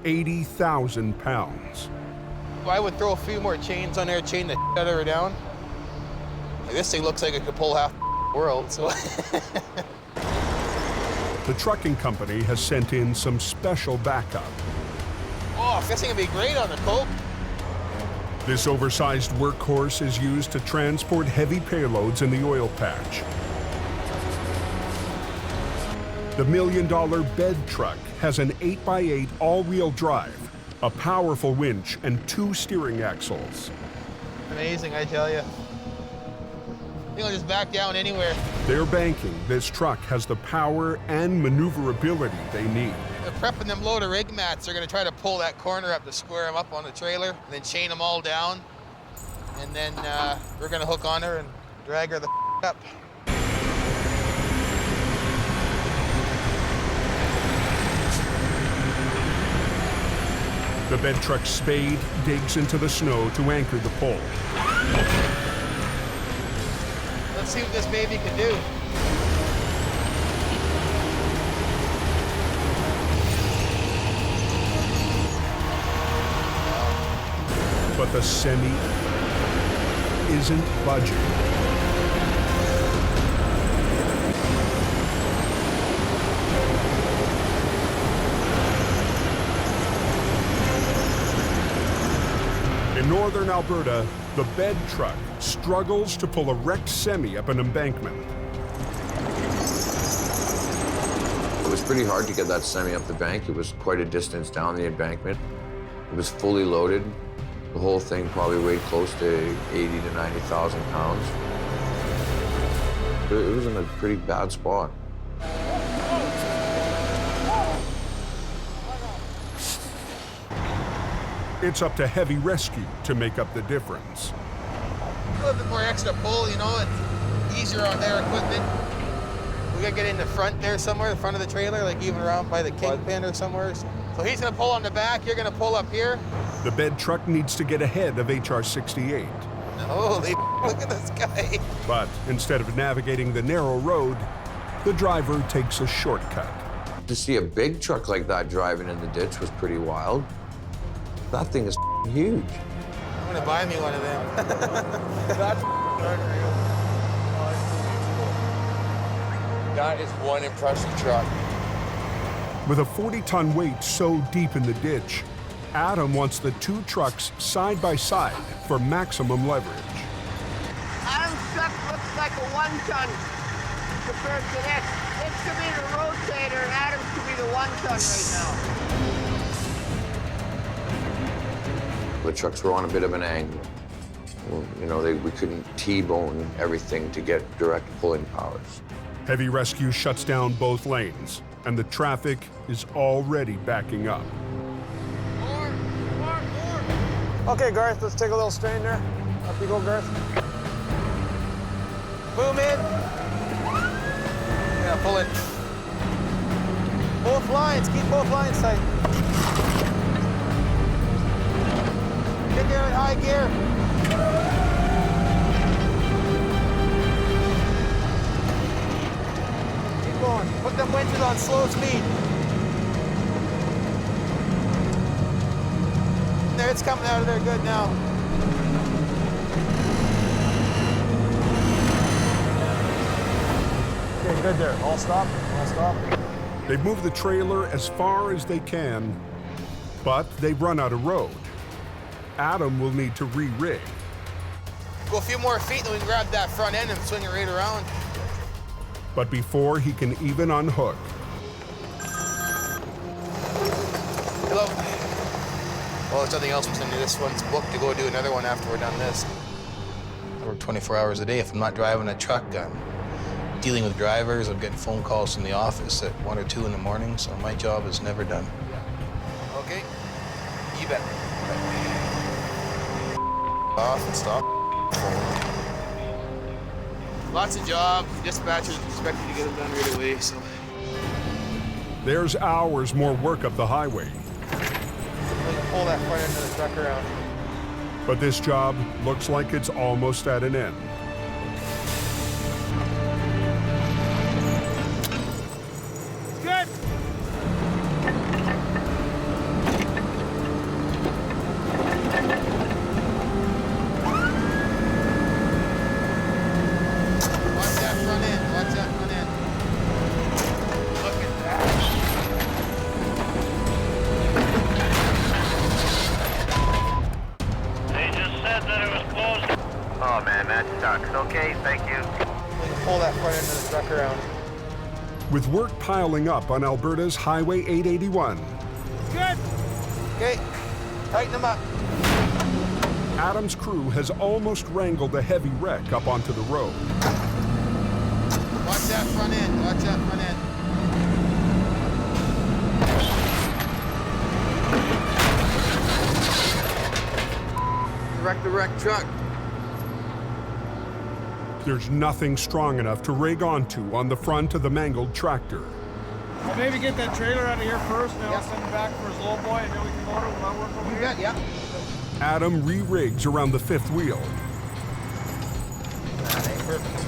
80,000 pounds. I would throw a few more chains on there, chain the out of her down. This thing looks like it could pull half the world, so. The trucking company has sent in some special backup. Oh, this thing would be great on the coke. This oversized workhorse is used to transport heavy payloads in the oil patch. The $1 million bed truck has an 8x8 all-wheel drive, a powerful winch, and 2 steering axles. Amazing, I tell you. You'll just back down anywhere. They're banking this truck has the power and maneuverability they need. They're prepping them load of rig mats. They're gonna try to pull that corner up to square them up on the trailer, and then chain them all down. And then we're gonna hook on her and drag her the up. The bed truck's spade digs into the snow to anchor the pole. Let's see what this baby can do. But the semi isn't budging. In northern Alberta, the bed truck struggles to pull a wrecked semi up an embankment. It was pretty hard to get that semi up the bank. It was quite a distance down the embankment. It was fully loaded. The whole thing probably weighed close to 80 to 90,000 pounds. It was in a pretty bad spot. It's up to heavy rescue to make up the difference. A little bit more extra pull, you know, it's easier on their equipment. We gotta get in the front there somewhere, the front of the trailer, like even around by the kingpin or somewhere. So he's gonna pull on the back, you're gonna pull up here. The bed truck needs to get ahead of HR-68. Holy, look at this guy. But instead of navigating the narrow road, the driver takes a shortcut. To see a big truck like that driving in the ditch was pretty wild. That thing is huge. I'm gonna buy me one of them. That is one impressive truck. With a 40-ton weight so deep in the ditch, Adam wants the 2 trucks side by side for maximum leverage. Adam's truck looks like a 1-ton compared to this. This could be the rotator, and Adam's could be the 1-ton right now. The trucks were on a bit of an angle. You know, we couldn't T-bone everything to get direct pulling powers. Heavy rescue shuts down both lanes, and the traffic is already backing up. Okay, Garth, let's take a little strain there. Up you go, Garth. Boom in. Yeah, pull it. Both lines, keep both lines tight. Get there in high gear. Keep going. Put them winches on slow speed. There, it's coming out of there good now. Okay, good there. All stop. All stop. They've moved the trailer as far as they can, but they've run out of road. Adam will need to re-rig. Go a few more feet, then we can grab that front end and swing it right around. But before he can even unhook, Hello. Well, there's nothing else we can do. This one's booked to go do another one after we're done this. I work 24 hours a day. If I'm not driving a truck, I'm dealing with drivers. I'm getting phone calls from the office at 1 or 2 in the morning, so my job is never done. Okay. You bet. Off and stop. Lots of jobs. Dispatchers expect you to get them done right away, so. there's hours more work up the highway. We can pull that front end of the truck around. But this job looks like it's almost at an end. Good. Tucks, okay, thank you. We can pull that front end of the truck around. With work piling up on Alberta's Highway 881, Good. Okay, tighten them up. Adam's crew has almost wrangled a heavy wreck up onto the road. Watch that front end, watch that front end. Wreck the wrecked truck. There's nothing strong enough to rig onto on the front of the mangled tractor. I'll maybe get that trailer out of here first, and then I'll send him back for his little boy, and then we can motor when I work over here. Yeah. Adam re-rigs around the fifth wheel. That ain't perfect.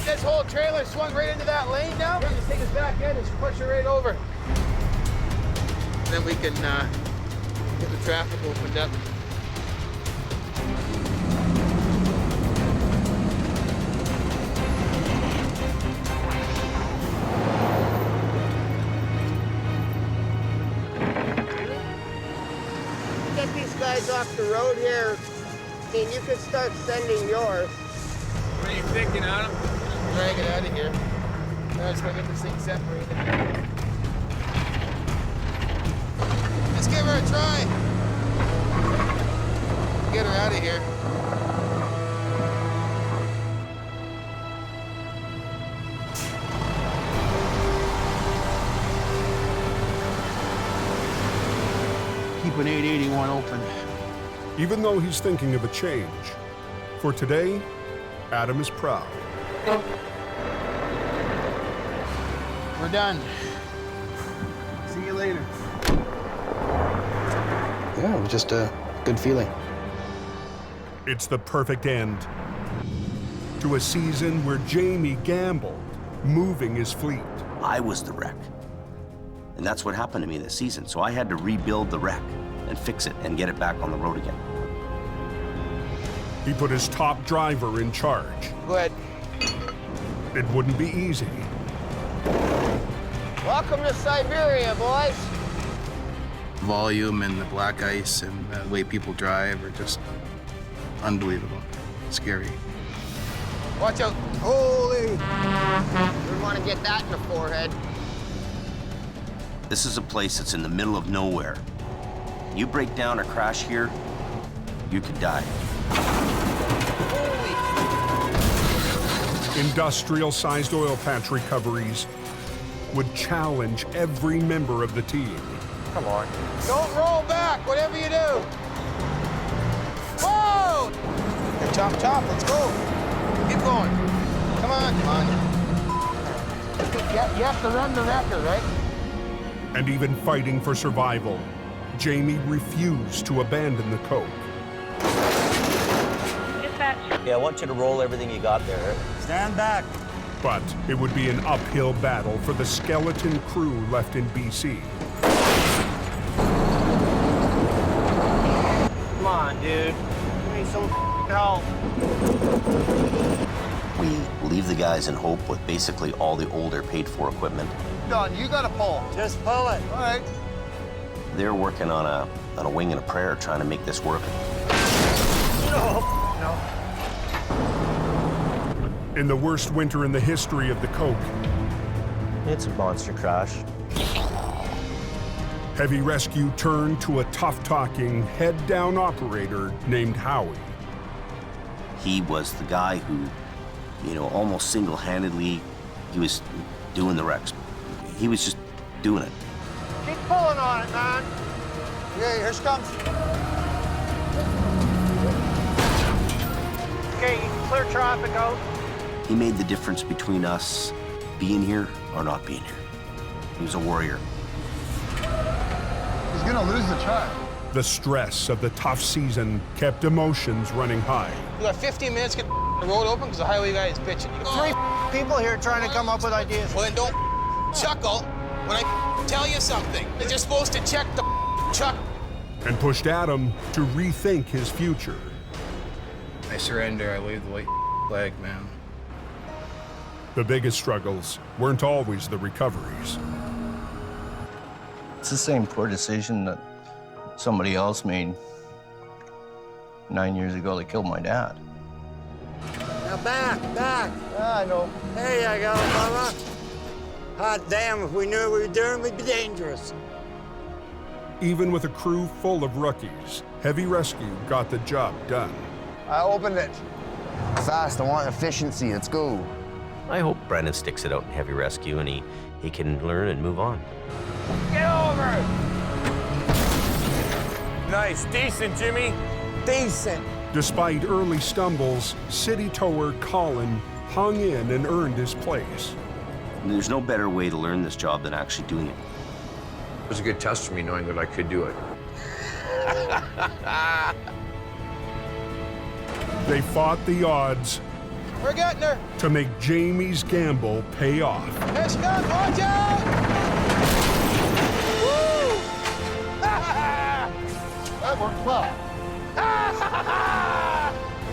This whole trailer swung right into that lane now. We're gonna take his back end and push it right over. Then we can get the traffic opened up. Get these guys off the road here. I mean, you could start sending yours. What are you thinking, Adam? Drag it out of here. That's why I get this thing separated. Let's give her a try. Get her out of here. Keep an 881 open. Even though he's thinking of a change, for today, Adam is proud. We're done. See you later. Yeah, it was just a good feeling. It's the perfect end to a season where Jamie gambled, moving his fleet. I was the wreck. And that's what happened to me this season. So I had to rebuild the wreck and fix it and get it back on the road again. He put his top driver in charge. Go ahead. It wouldn't be easy. Welcome to Siberia, boys. Volume and the black ice and the way people drive are just unbelievable. Scary. Watch out. Holy. We want to get that in the forehead. This is a place that's in the middle of nowhere. You break down or crash here, you could die. Industrial-sized oil patch recoveries would challenge every member of the team. Come on. Don't roll back, whatever you do. Whoa! Okay, chop, chop, let's go. Keep going. Come on, come on. You have to run the wrecker, right? And even fighting for survival, Jamie refused to abandon the Coke. Yeah, I want you to roll everything you got there. Stand back. But it would be an uphill battle for the skeleton crew left in BC. Come on, dude. Give me some help. We leave the guys in Hope with basically all the older paid-for equipment. Done. You gotta pull. Just pull it. All right. They're working on a wing and a prayer trying to make this work. No. In the worst winter in the history of the Coke, It's a monster crash. heavy rescue turned to a tough-talking, head-down operator named Howie. He was the guy who, almost single-handedly, he was doing the wrecks. He was just doing it. Keep pulling on it, man. Yeah, here she comes. Okay, you can clear traffic out. He made the difference between us being here or not being here. He was a warrior. He's gonna lose the truck. The stress of the tough season kept emotions running high. You got 15 minutes to get the road open because the highway guy is bitching. You got 3 people here trying to come up with ideas. Well, then don't chuckle when I tell you something. You're supposed to check the truck. And pushed Adam to rethink his future. I surrender. I waved the white flag, man. The biggest struggles weren't always the recoveries. It's the same poor decision that somebody else made 9 years ago that killed my dad. Now back. I know. There you go, Bubba. Hot damn, if we knew what we were doing, we'd be dangerous. Even with a crew full of rookies, Heavy Rescue got the job done. I opened it. Fast, I want efficiency, let's go. I hope Brendan sticks it out in heavy rescue and he can learn and move on. Get over! Nice, decent, Jimmy. Decent. Despite early stumbles, city tower Colin hung in and earned his place. There's no better way to learn this job than actually doing it. It was a good test for me knowing that I could do it. They fought the odds We're getting her. to make Jamie's gamble pay off. Here she comes, watch out! Woo! That worked well.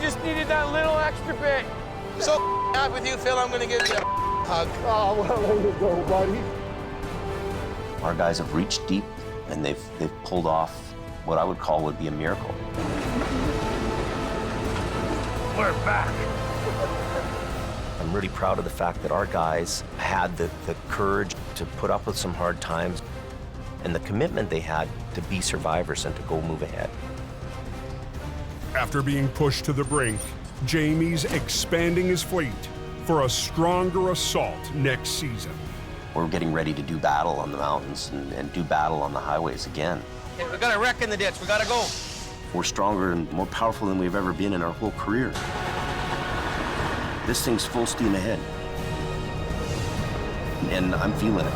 Just needed that little extra bit. So happy with you, Phil. I'm gonna give you a hug. Oh, well, there you go, buddy. Our guys have reached deep and they've pulled off what I would call would be a miracle. We're back. I'm really proud of the fact that our guys had the courage to put up with some hard times and the commitment they had to be survivors and to go move ahead. After being pushed to the brink, Jamie's expanding his fleet for a stronger assault next season. We're getting ready to do battle on the mountains and do battle on the highways again. We got a wreck in the ditch. We gotta go. We're stronger and more powerful than we've ever been in our whole career. This thing's full steam ahead. And I'm feeling it.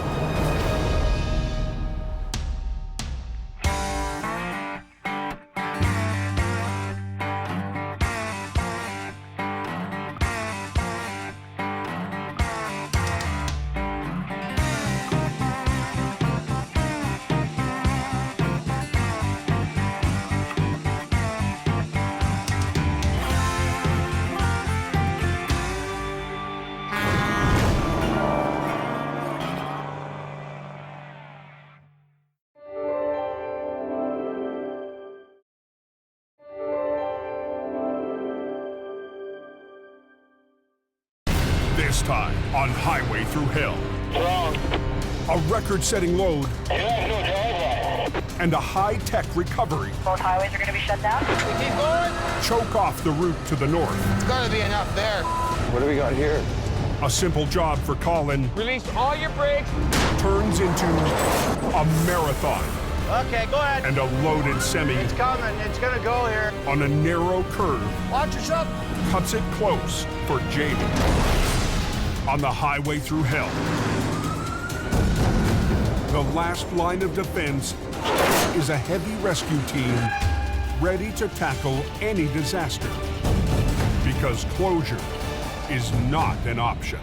This time on Highway Through Hell. A record-setting load and a high-tech recovery. Both highways are going to be shut down. We keep going. Choke off the route to the north. It's gotta be enough there. What do we got here? A simple job for Colin Release all your brakes. turns into a marathon. Okay, go ahead. And a loaded semi It's coming. It's gonna go here. on a narrow curve Watch yourself. cuts it close for Jamie. On the Highway Through Hell, the last line of defense is a heavy rescue team ready to tackle any disaster, because closure is not an option.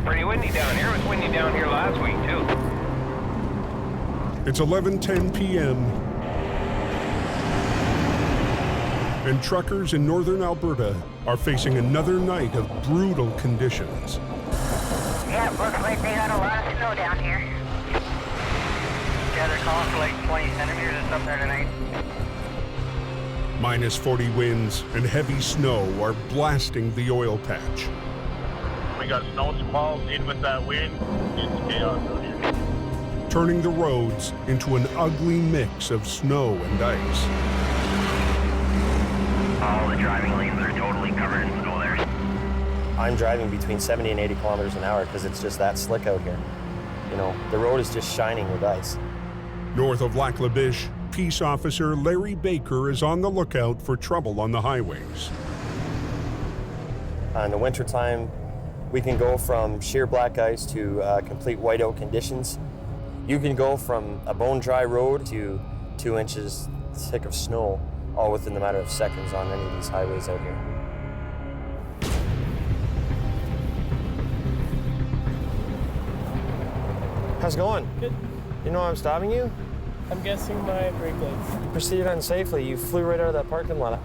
Pretty windy down here. It was windy down here last week, too. It's 11:10 p.m. and truckers in northern Alberta are facing another night of brutal conditions. Yeah, it looks like they got a lot of snow down here. Yeah, they're calling for like 20 centimeters or something there tonight. Minus 40 winds and heavy snow are blasting the oil patch. We got snow squalls in with that wind. It's chaos out here. Turning the roads into an ugly mix of snow and ice. All the driving lanes are totally covered in snow there. I'm driving between 70 and 80 kilometers an hour because it's just that slick out here. You know, the road is just shining with ice. North of Lac La Biche, Peace Officer Larry Baker is on the lookout for trouble on the highways. In the wintertime, We can go from sheer black ice to complete whiteout conditions. You can go from a bone dry road to 2 inches thick of snow, all within the matter of seconds on any of these highways out here. How's it going? Good. You know I'm stopping you? I'm guessing my brake lights. Proceeded unsafely. You flew right out of that parking lot.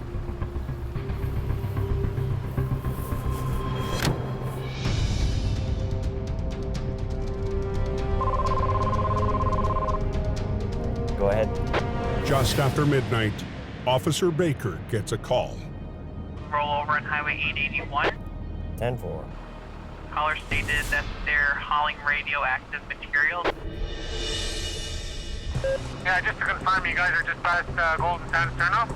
Go ahead. Just after midnight, Officer Baker gets a call. Roll over on Highway 881. 10-4. Caller stated that they're hauling radioactive materials. Yeah, just to confirm, you guys are just past Golden Sands turnoff?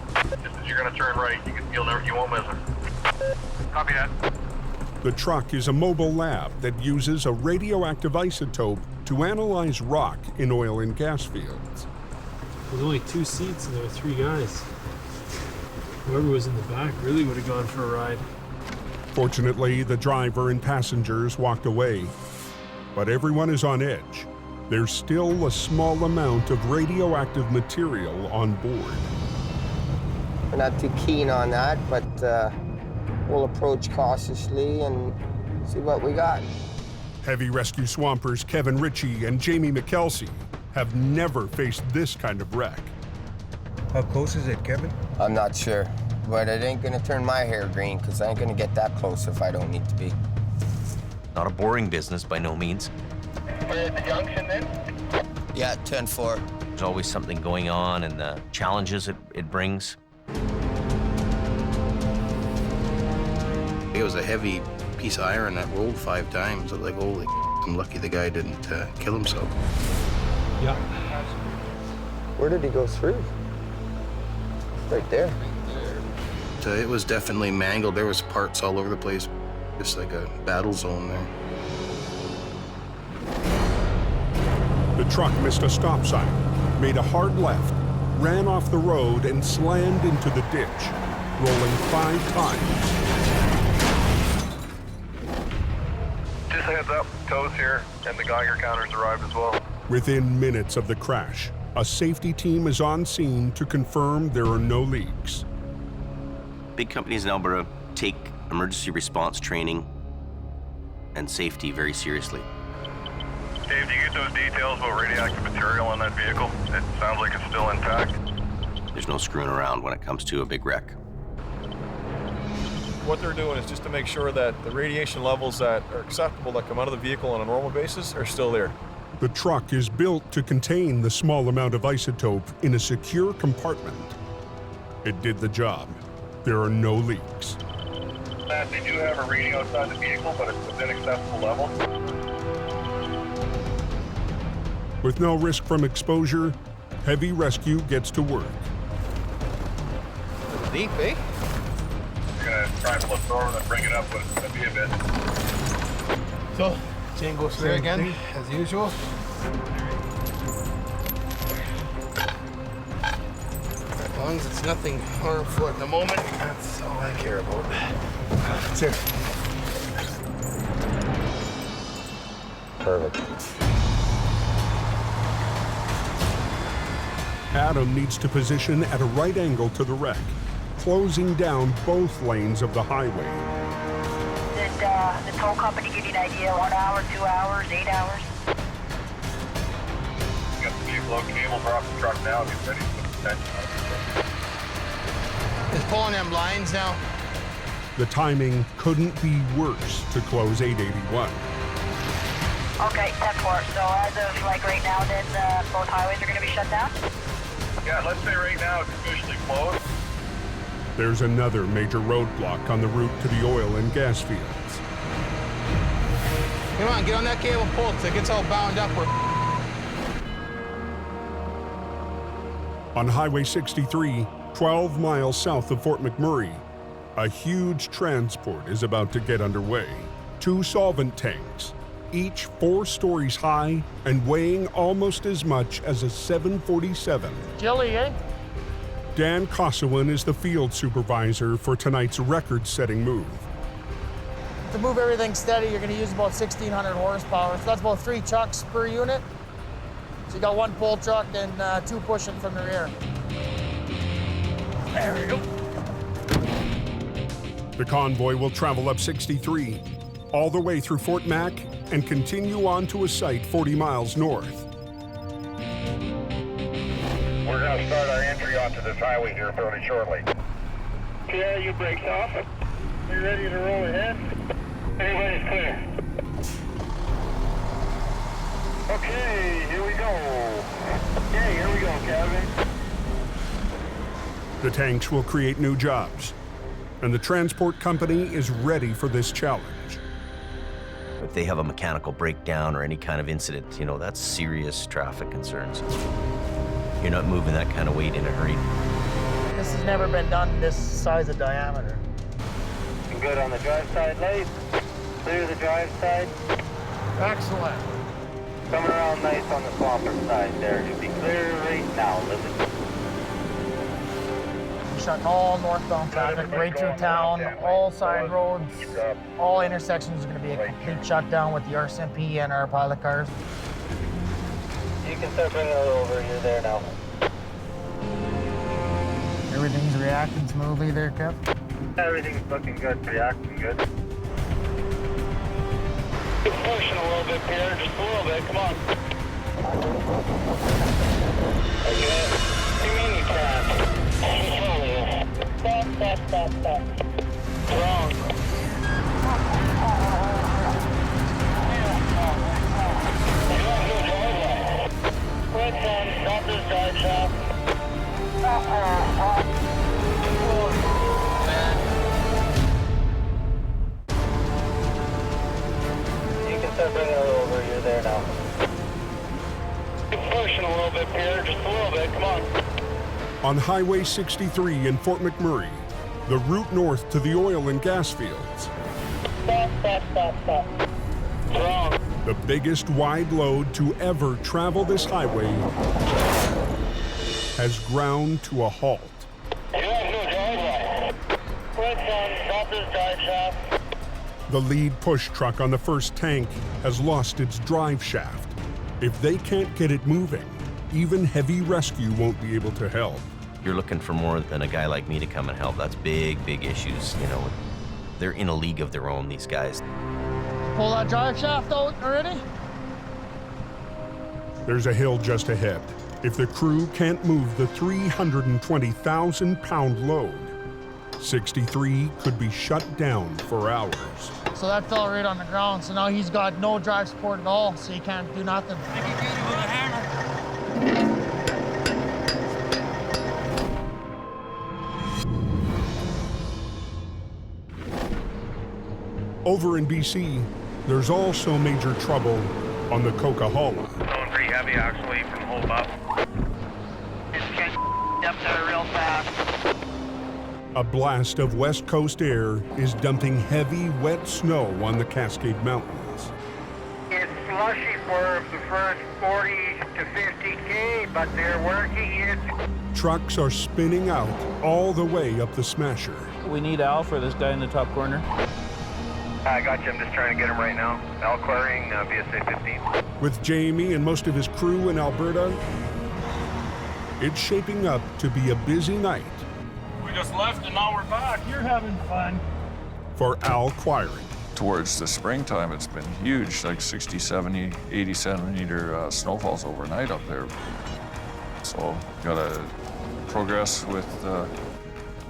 Just as you're gonna turn right, you won't miss it. Copy that. The truck is a mobile lab that uses a radioactive isotope to analyze rock in oil and gas fields. There's only 2 seats and there were 3 guys. Whoever was in the back really would have gone for a ride. Fortunately, the driver and passengers walked away, but everyone is on edge. There's still a small amount of radioactive material on board. We're not too keen on that, but we'll approach cautiously and see what we got. Heavy rescue swampers Kevin Ritchie and Jamie McKelsey have never faced this kind of wreck. How close is it, Kevin? I'm not sure, but it ain't gonna turn my hair green, because I ain't gonna get that close if I don't need to be. Not a boring business by no means. We're at the junction then? Yeah, 10-4. There's always something going on and the challenges it brings. It was a heavy piece of iron that rolled 5 times. I was like, holy, I'm lucky the guy didn't kill himself. Yeah. Where did he go through? Right there. So it was definitely mangled. There was parts all over the place. Just like a battle zone there. The truck missed a stop sign, made a hard left, ran off the road and slammed into the ditch, rolling 5 times. Just heads up, tows here, and the Geiger counters arrived as well. Within minutes of the crash, a safety team is on scene to confirm there are no leaks. Big companies in Alberta take emergency response training and safety very seriously. Dave, do you get those details about radioactive material on that vehicle? It sounds like it's still intact. There's no screwing around when it comes to a big wreck. What they're doing is just to make sure that the radiation levels that are acceptable that come out of the vehicle on a normal basis are still there. The truck is built to contain the small amount of isotope in a secure compartment. It did the job. There are no leaks. They do have a reading outside the vehicle, but it's within acceptable level. With no risk from exposure, heavy rescue gets to work. Deep, eh? You're gonna try and flip it over and then bring it up, but it's gonna be a bit. So, chain goes through again, as usual. As long as it's nothing harmful at the moment, that's all I care about. It's here. Perfect. Adam needs to position at a right angle to the wreck, closing down both lanes of the highway. Did the tow company give you an idea? 1 hour, 2 hours, 8 hours? You got the vehicle out, cable off the truck now, get ready to put the tension on. It's pulling them lines now. The timing couldn't be worse to close 881. Okay, 10-4. So as of like right now, then both highways are going to be shut down? Yeah, let's say right now it's officially closed. There's another major roadblock on the route to the oil and gas fields. Come on, get on that cable pull so it gets all bound up. On Highway 63, 12 miles south of Fort McMurray, a huge transport is about to get underway. 2 solvent tanks, each 4 stories high and weighing almost as much as a 747. Jelly, eh? Dan Kossowin is the field supervisor for tonight's record-setting move. To move everything steady, you're gonna use about 1,600 horsepower. So that's about 3 trucks per unit. So you got 1 pull truck and 2 pushing from the rear. There we go. The convoy will travel up 63, all the way through Fort Mac and continue on to a site 40 miles north. We're going to start our entry onto this highway here fairly shortly. Yeah, you brakes off. You ready to roll ahead? Everybody's clear. Okay, here we go. Okay, here we go, Kevin. The tanks will create new jobs, and the transport company is ready for this challenge. If they have a mechanical breakdown or any kind of incident, you know, that's serious traffic concerns. You're not moving that kind of weight in a hurry. This has never been done this size of diameter. Good on the drive side light. Clear the drive side. Excellent. Coming around nice on the swamper side there. Should be clear right now. Listen. Shutting all northbound traffic right through town, all side roads, all intersections are going to be a complete shutdown with the RCMP and our pilot cars. You can start bringing it over. You're there now. Everything's reacting smoothly there, Kev. Everything's looking good, reacting good. Keep pushing a little bit, Peter, just a little bit, come on. Okay, you mean you can't? Stop. Wrong. Quick down, stop this drive shaft. Start bringing it over. You're there now. Keep pushing a little bit, Peter. Just a little bit. Come on. On Highway 63 in Fort McMurray, the route north to the oil and gas fields. Stop. Wrong. The biggest wide load to ever travel this highway has ground to a halt. You have no driveway. Quick down, stop this drive shaft. The lead push truck on the first tank has lost its drive shaft. If they can't get it moving, even heavy rescue won't be able to help. You're looking for more than a guy like me to come and help. That's big issues, you know. They're in a league of their own, these guys. Pull that drive shaft out already? There's a hill just ahead. If the crew can't move the 320,000-pound load, 63 could be shut down for hours. So that fell right on the ground, so now he's got no drive support at all, so he can't do nothing. Make it good with a hammer. Over in BC, there's also major trouble on the Coquihalla. Going pretty heavy, actually, from hold up. It's getting up there real fast. A blast of West Coast air is dumping heavy, wet snow on the Cascade Mountains. It's slushy for the first 40 to 50K, but they're working it. Trucks are spinning out all the way up the Smasher. We need Al for this guy in the top corner. I got you. I'm just trying to get him right now. Al clearing, BSA 15. With Jamie and most of his crew in Alberta, it's shaping up to be a busy night. We just left and now we're back. You're having fun. For Al Quiring. Towards the springtime, it's been huge, like 60, 70, 80 centimeter snowfalls overnight up there. So, gotta progress with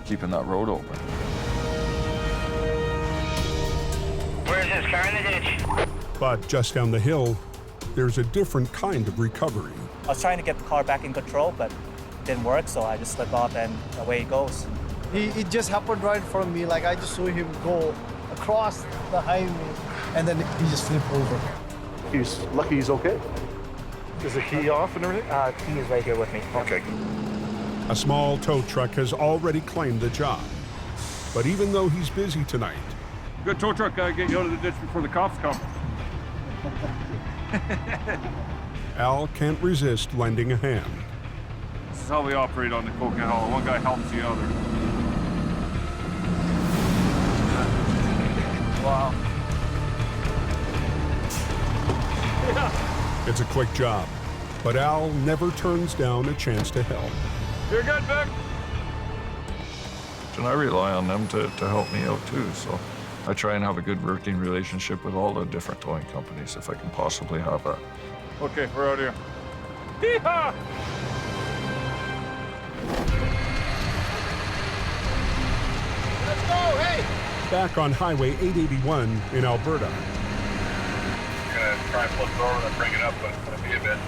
keeping that road open. Where's this car in the ditch? But just down the hill, there's a different kind of recovery. I was trying to get the car back in control, but it didn't work, so I just slipped off and away it goes. He just happened right in front of me, like I just saw him go across the highway, and then he just flipped over. He's lucky he's okay. Is the key off and everything? Key is right here with me. Okay. A small tow truck has already claimed the job. But even though he's busy tonight, Good tow truck guy, get you out of the ditch before the cops come. Al can't resist lending a hand. This is how we operate on the Coquihalla. One guy helps the other. Wow. It's a quick job, but Al never turns down a chance to help. You're good, Vic. And I rely on them to help me out too, so I try and have a good working relationship with all the different towing companies if I can possibly have that. Okay, we're out here. Hee-haw! Let's go, hey! Back on Highway 881 in Alberta. I'm gonna try and flip it over and bring it up, but it's gonna be a bit.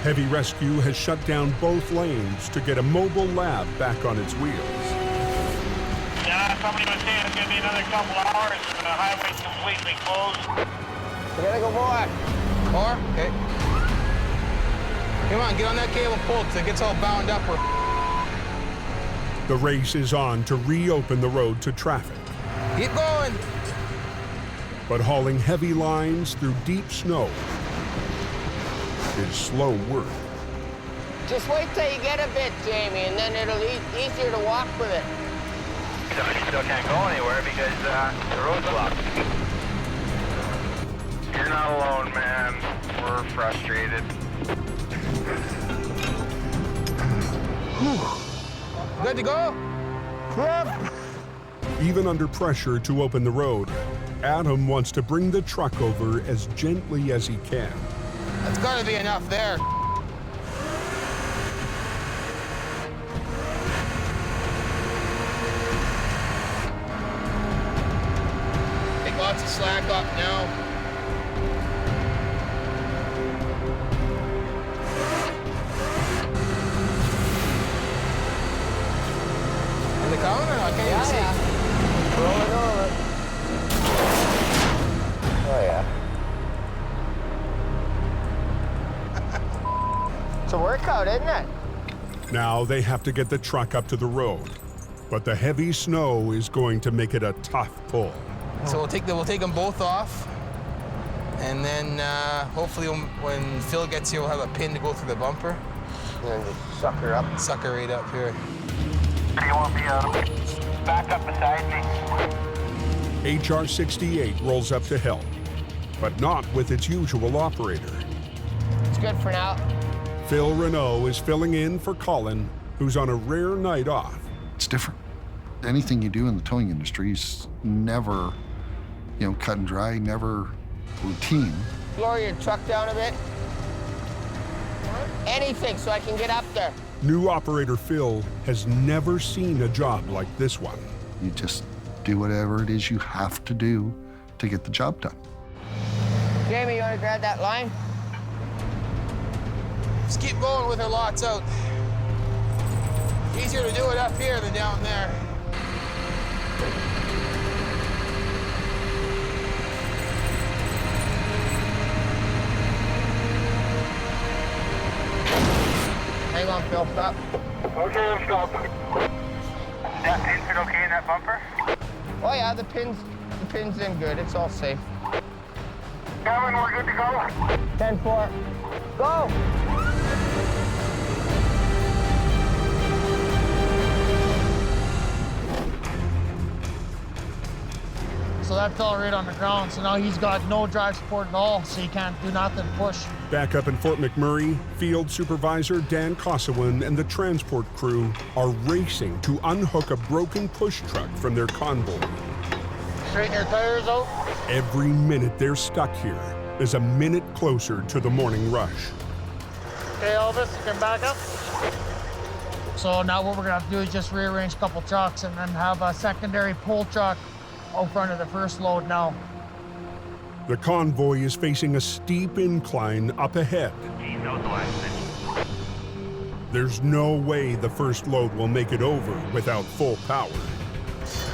Heavy rescue has shut down both lanes to get a mobile lab back on its wheels. Yeah, somebody was saying it's gonna be another couple hours and the highway's completely closed. We gotta go more. More? Okay. Come on, get on that cable pull till it gets all bound up. The race is on to reopen the road to traffic. Keep going. But hauling heavy lines through deep snow is slow work. Just wait till you get a bit, Jamie, and then it'll be easier to walk with it. So you still can't go anywhere because the road's blocked. You're not alone, man. We're frustrated. Good to go? Yep. Even under pressure to open the road, Adam wants to bring the truck over as gently as he can. That's gotta be enough there. Take lots of slack up now. Is it coming or not? Can't even see. Rolling over. Oh, yeah. It's a workout, isn't it? Now they have to get the truck up to the road, but the heavy snow is going to make it a tough pull. So we'll take them both off, and then hopefully when Phil gets here, we'll have a pin to go through the bumper. And then just suck her up. Suck her right up here. You want me back up beside me? HR 68 rolls up to help, but not with its usual operator. It's good for now. Phil Renault is filling in for Colin, who's on a rare night off. It's different. Anything you do in the towing industry is never, cut and dry, never routine. Lower your truck down a bit. Anything so I can get up there. New operator Phil has never seen a job like this one. You just do whatever it is you have to do to get the job done. Jamie, you want to grab that line? Just keep going with her lots out. Easier to do it up here than down there. Hang on, Phil, stop. Okay, I'm stopped. Is that pin fit okay in that bumper? Oh yeah, the pin's in good. It's all safe. Kevin, we're good to go. 10-4. Go! So that fell right on the ground. So now he's got no drive support at all, so he can't do nothing, push. Back up in Fort McMurray, Field Supervisor Dan Kossowin and the transport crew are racing to unhook a broken push truck from their convoy. Straighten your tires out. Every minute they're stuck here is a minute closer to the morning rush. Okay, Elvis, you can back up. So now what we're gonna have to do is just rearrange a couple trucks and then have a secondary pull truck out front of the first load now. The convoy is facing a steep incline up ahead. There's no way the first load will make it over without full power.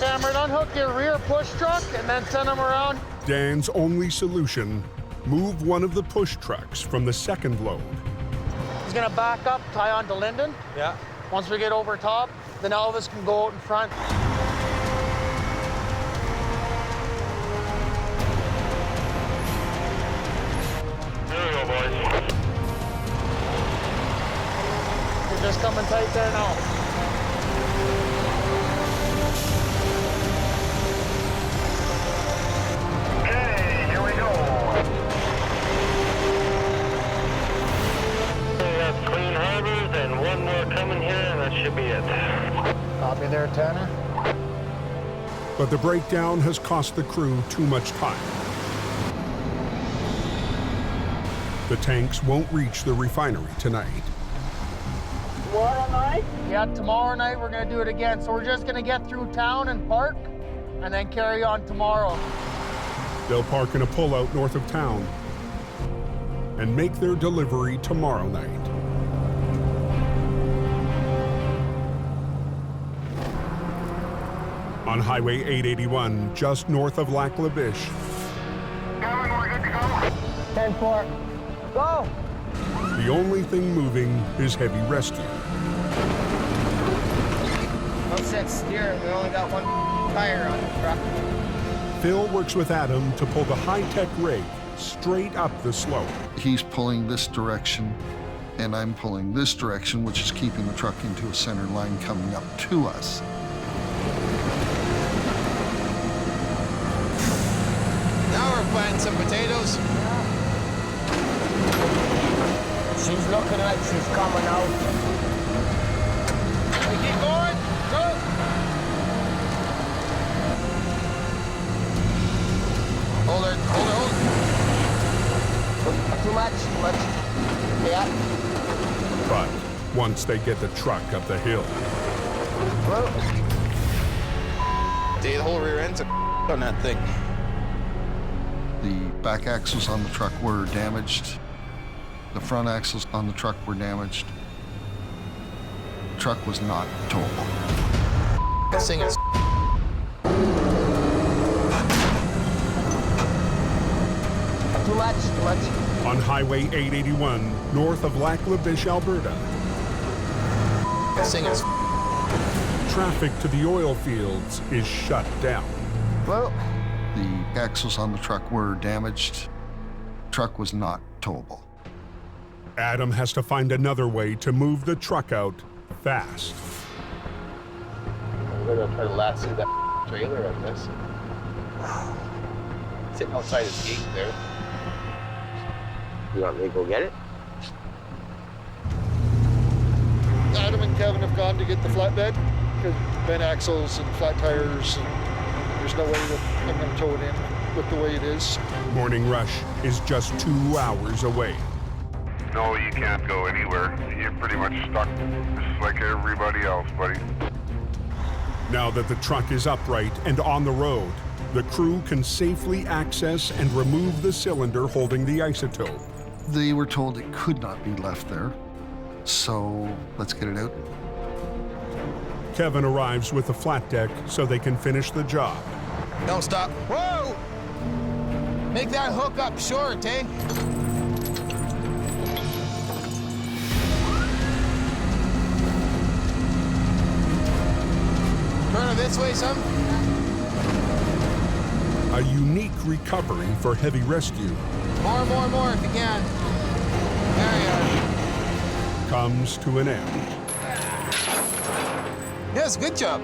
Cameron, unhook your rear push truck and then send them around. Dan's only solution, move one of the push trucks from the second load. He's gonna back up, tie on to Linden. Yeah. Once we get over top, then Elvis can go out in front. There we go, boys. You're just coming tight there now. Okay, here we go. should be it. Copy there, Tanner. But the breakdown has cost the crew too much time. The tanks won't reach the refinery tonight. Tomorrow night? Yeah, tomorrow night we're gonna do it again. So we're just gonna get through town and park, and then carry on tomorrow. They'll park in a pullout north of town and make their delivery tomorrow night. On Highway 881, just north of Lac La Biche, 10-4. Go! the only thing moving is heavy rescue. Upset steer, we only got one tire on the truck. Phil works with Adam to pull the high-tech rig straight up the slope. He's pulling this direction, and I'm pulling this direction, which is keeping the truck into a center line coming up to us. Now we're planting some potatoes. She's looking like she's coming out. We keep going. Go. Hold her, hold her, hold her. Too much. Yeah. But once they get the truck up the hill, The whole rear end's on that thing. The back axles on the truck were damaged. The front axles on the truck were damaged. The truck was not towable. Sing it. Too much. on Highway 881, north of Lac La Biche, Alberta. Sing it. Traffic to the oil fields is shut down. Well, the axles on the truck were damaged. The truck was not towable. Adam has to find another way to move the truck out fast. We're gonna try to lasso that trailer, I guess. Sitting outside his gate there. You want me to go get it? Adam and Kevin have gone to get the flatbed because bent axles and flat tires, and there's no way that I'm going to tow it in with the way it is. Morning rush is just 2 hours away. No, you can't go anywhere. You're pretty much stuck just like everybody else, buddy. Now that the truck is upright and on the road, the crew can safely access and remove the cylinder holding the isotope. They were told it could not be left there, so let's get it out. Kevin arrives with the flat deck so they can finish the job. Don't stop. Whoa! Make that hook up short, eh? Turn it this way, son. A unique recovery for heavy rescue. More if you can. There you are. Comes to an end. Yes, good job.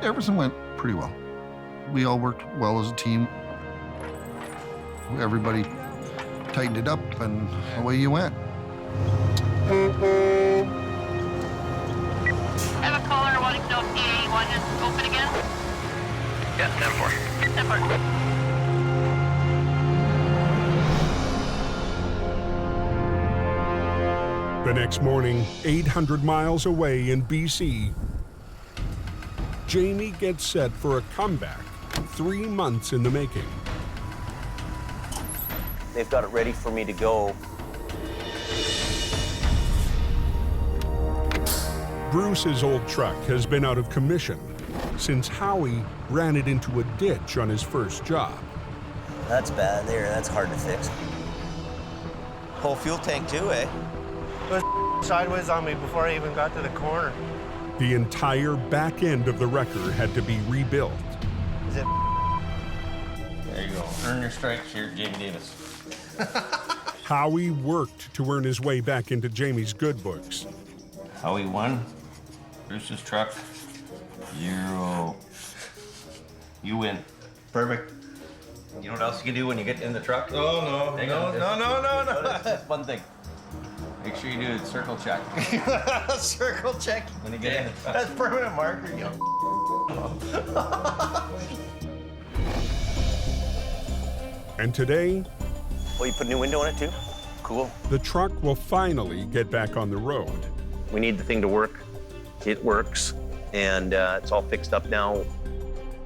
Everything went pretty well. We all worked well as a team. Everybody tightened it up and away you went. I have a caller wanting to know if PA1 is open again. Yeah, 10-4. 10-4. The next morning, 800 miles away in BC, Jamie gets set for a comeback 3 months in the making. They've got it ready for me to go. Bruce's old truck has been out of commission since Howie ran it into a ditch on his first job. That's bad there. That's hard to fix. Whole fuel tank too, eh? It was sideways on me before I even got to the corner. The entire back end of the wrecker had to be rebuilt. Is it? There you go. Earn your stripes here, Jamie Davis. Howie worked to earn his way back into Jamie's good books. Howie won. Bruce's truck. 0. You win. Perfect. You know what else you can do when you get in the truck? Oh, no. Hang on, No. Just one thing. Make sure you do a circle check. Circle check. When you get in. That's permanent marker, yo. And today, Well, you put a new window in it too? Cool. the truck will finally get back on the road. We need the thing to work. It works, and it's all fixed up now.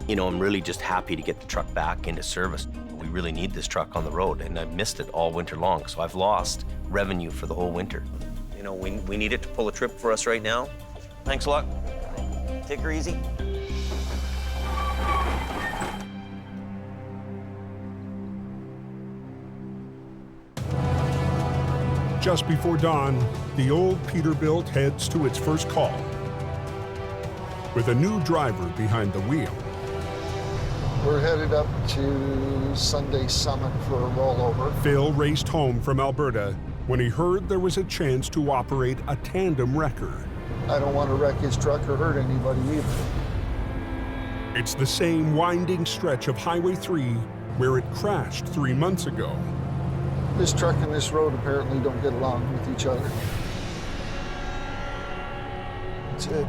You know, I'm really just happy to get the truck back into service. We really need this truck on the road, and I've missed it all winter long, so I've lost revenue for the whole winter. You know, we need it to pull a trip for us right now. Thanks a lot. Take her easy. Just before dawn, the old Peterbilt heads to its first call with a new driver behind the wheel. We're headed up to Sunday Summit for a rollover. Phil raced home from Alberta when he heard there was a chance to operate a tandem wrecker. I don't want to wreck his truck or hurt anybody either. It's the same winding stretch of Highway 3 where it crashed 3 months ago. This truck and this road apparently don't get along with each other. That's it.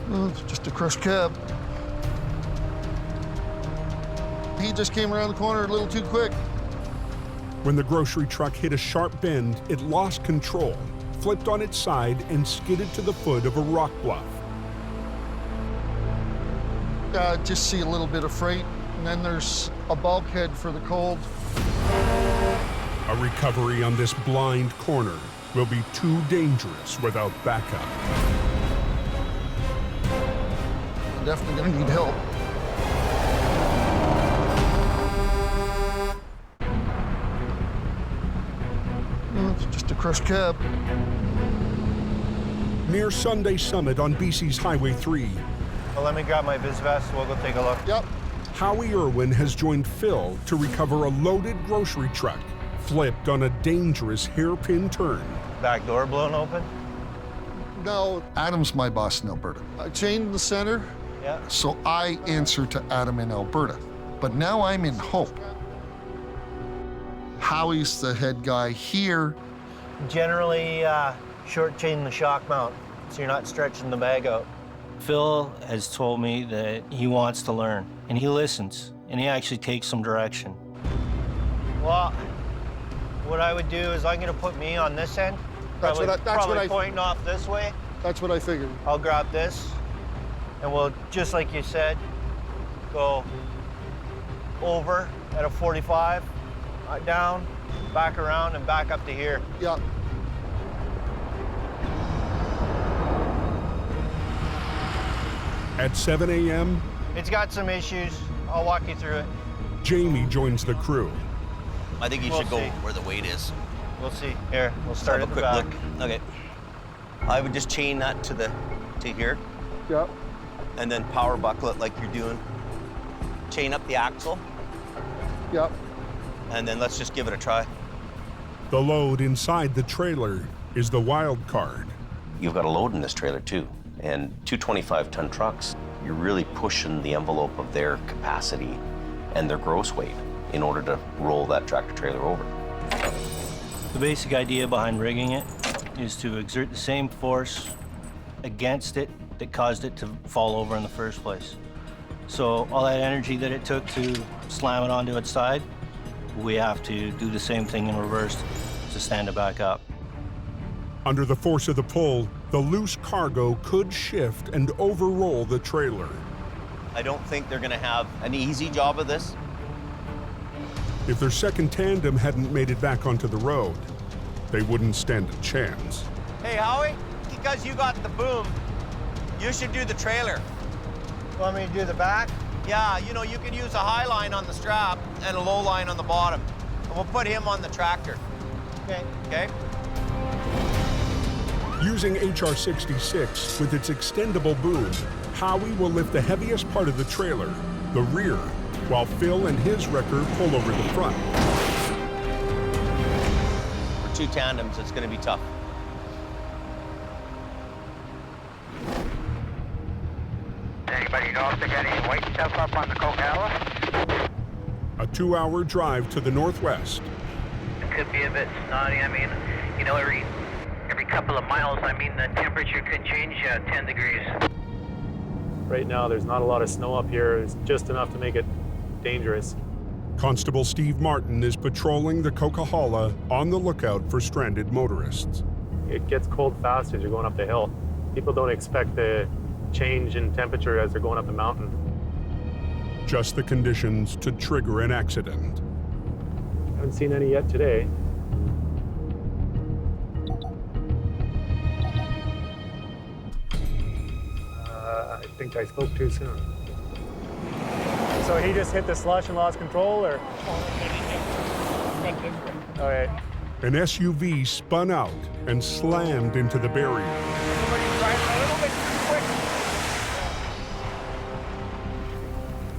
Well, it's just a crushed cab. He just came around the corner a little too quick. When the grocery truck hit a sharp bend, it lost control, flipped on its side, and skidded to the foot of a rock bluff. Just see a little bit of freight, and then there's a bulkhead for the cold. A recovery on this blind corner will be too dangerous without backup. I'm definitely gonna need help. It's just a crushed cab. Near Sunday Summit on BC's Highway 3, Well, let me grab my vis vest. We'll go take a look. Yep. Howie Irwin has joined Phil to recover a loaded grocery truck flipped on a dangerous hairpin turn. Back door blown open? No, Adam's my boss in Alberta. I chained in the center, Yeah. so I answer to Adam in Alberta. But now I'm in Hope. Howie's the head guy here. Generally, short chain the shock mount, so you're not stretching the bag out. Phil has told me that he wants to learn, and he listens, and he actually takes some direction. Well, what I would do is I'm gonna put me on this end. That's Probably what I pointing off this way. That's what I figured. I'll grab this, and we'll, just like you said, go over at a 45, down, back around, and back up to here. Yeah. At 7 a.m., It's got some issues. I'll walk you through it. Jamie joins the crew. I think you We'll should go see. where the weight is. We'll see. Here, we'll start Have at a the quick back. look. Okay. I would just chain that to here, Yeah. and then power buckle it like you're doing. Chain up the axle, Yeah. and then let's just give it a try. The load inside the trailer is the wild card. You've got a load in this trailer too, and two 25-ton trucks, you're really pushing the envelope of their capacity and their gross weight in order to roll that tractor trailer over. The basic idea behind rigging it is to exert the same force against it that caused it to fall over in the first place. So all that energy that it took to slam it onto its side, we have to do the same thing in reverse to stand it back up. Under the force of the pull, the loose cargo could shift and overroll the trailer. I don't think they're gonna have an easy job of this. If their second tandem hadn't made it back onto the road, they wouldn't stand a chance. Hey, Howie, because you got the boom, you should do the trailer. Want me to do the back? Yeah, you know, you can use a high line on the strap and a low line on the bottom. And we'll put him on the tractor. Okay. Okay? Using HR-66 with its extendable boom, Howie will lift the heaviest part of the trailer, the rear, while Phil and his wrecker pull over the front. For two tandems, it's gonna be tough. You know if they got any white stuff up on the Coquihalla? A 2-hour drive to the northwest. It could be a bit snotty. I mean, you know, every couple of miles, I mean, the temperature could change 10 degrees. Right now, there's not a lot of snow up here. It's just enough to make it dangerous. Constable Steve Martin is patrolling the Coquihalla on the lookout for stranded motorists. It gets cold fast as you're going up the hill. People don't expect the change in temperature as they're going up the mountain. Just the conditions to trigger an accident. Haven't seen any yet today. I think I spoke too soon. So he just hit the slush and lost control, or? All right. An SUV spun out and slammed into the barrier.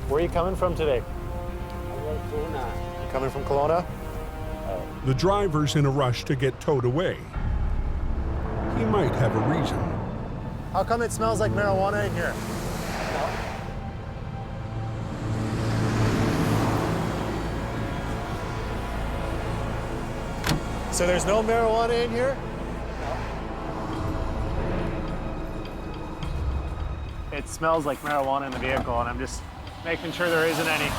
Where are you coming from today? You coming from Kelowna? The driver's in a rush to get towed away. He might have a reason. How come it smells like marijuana in here? So there's no marijuana in here? It smells like marijuana in the vehicle, and I'm just making sure there isn't any.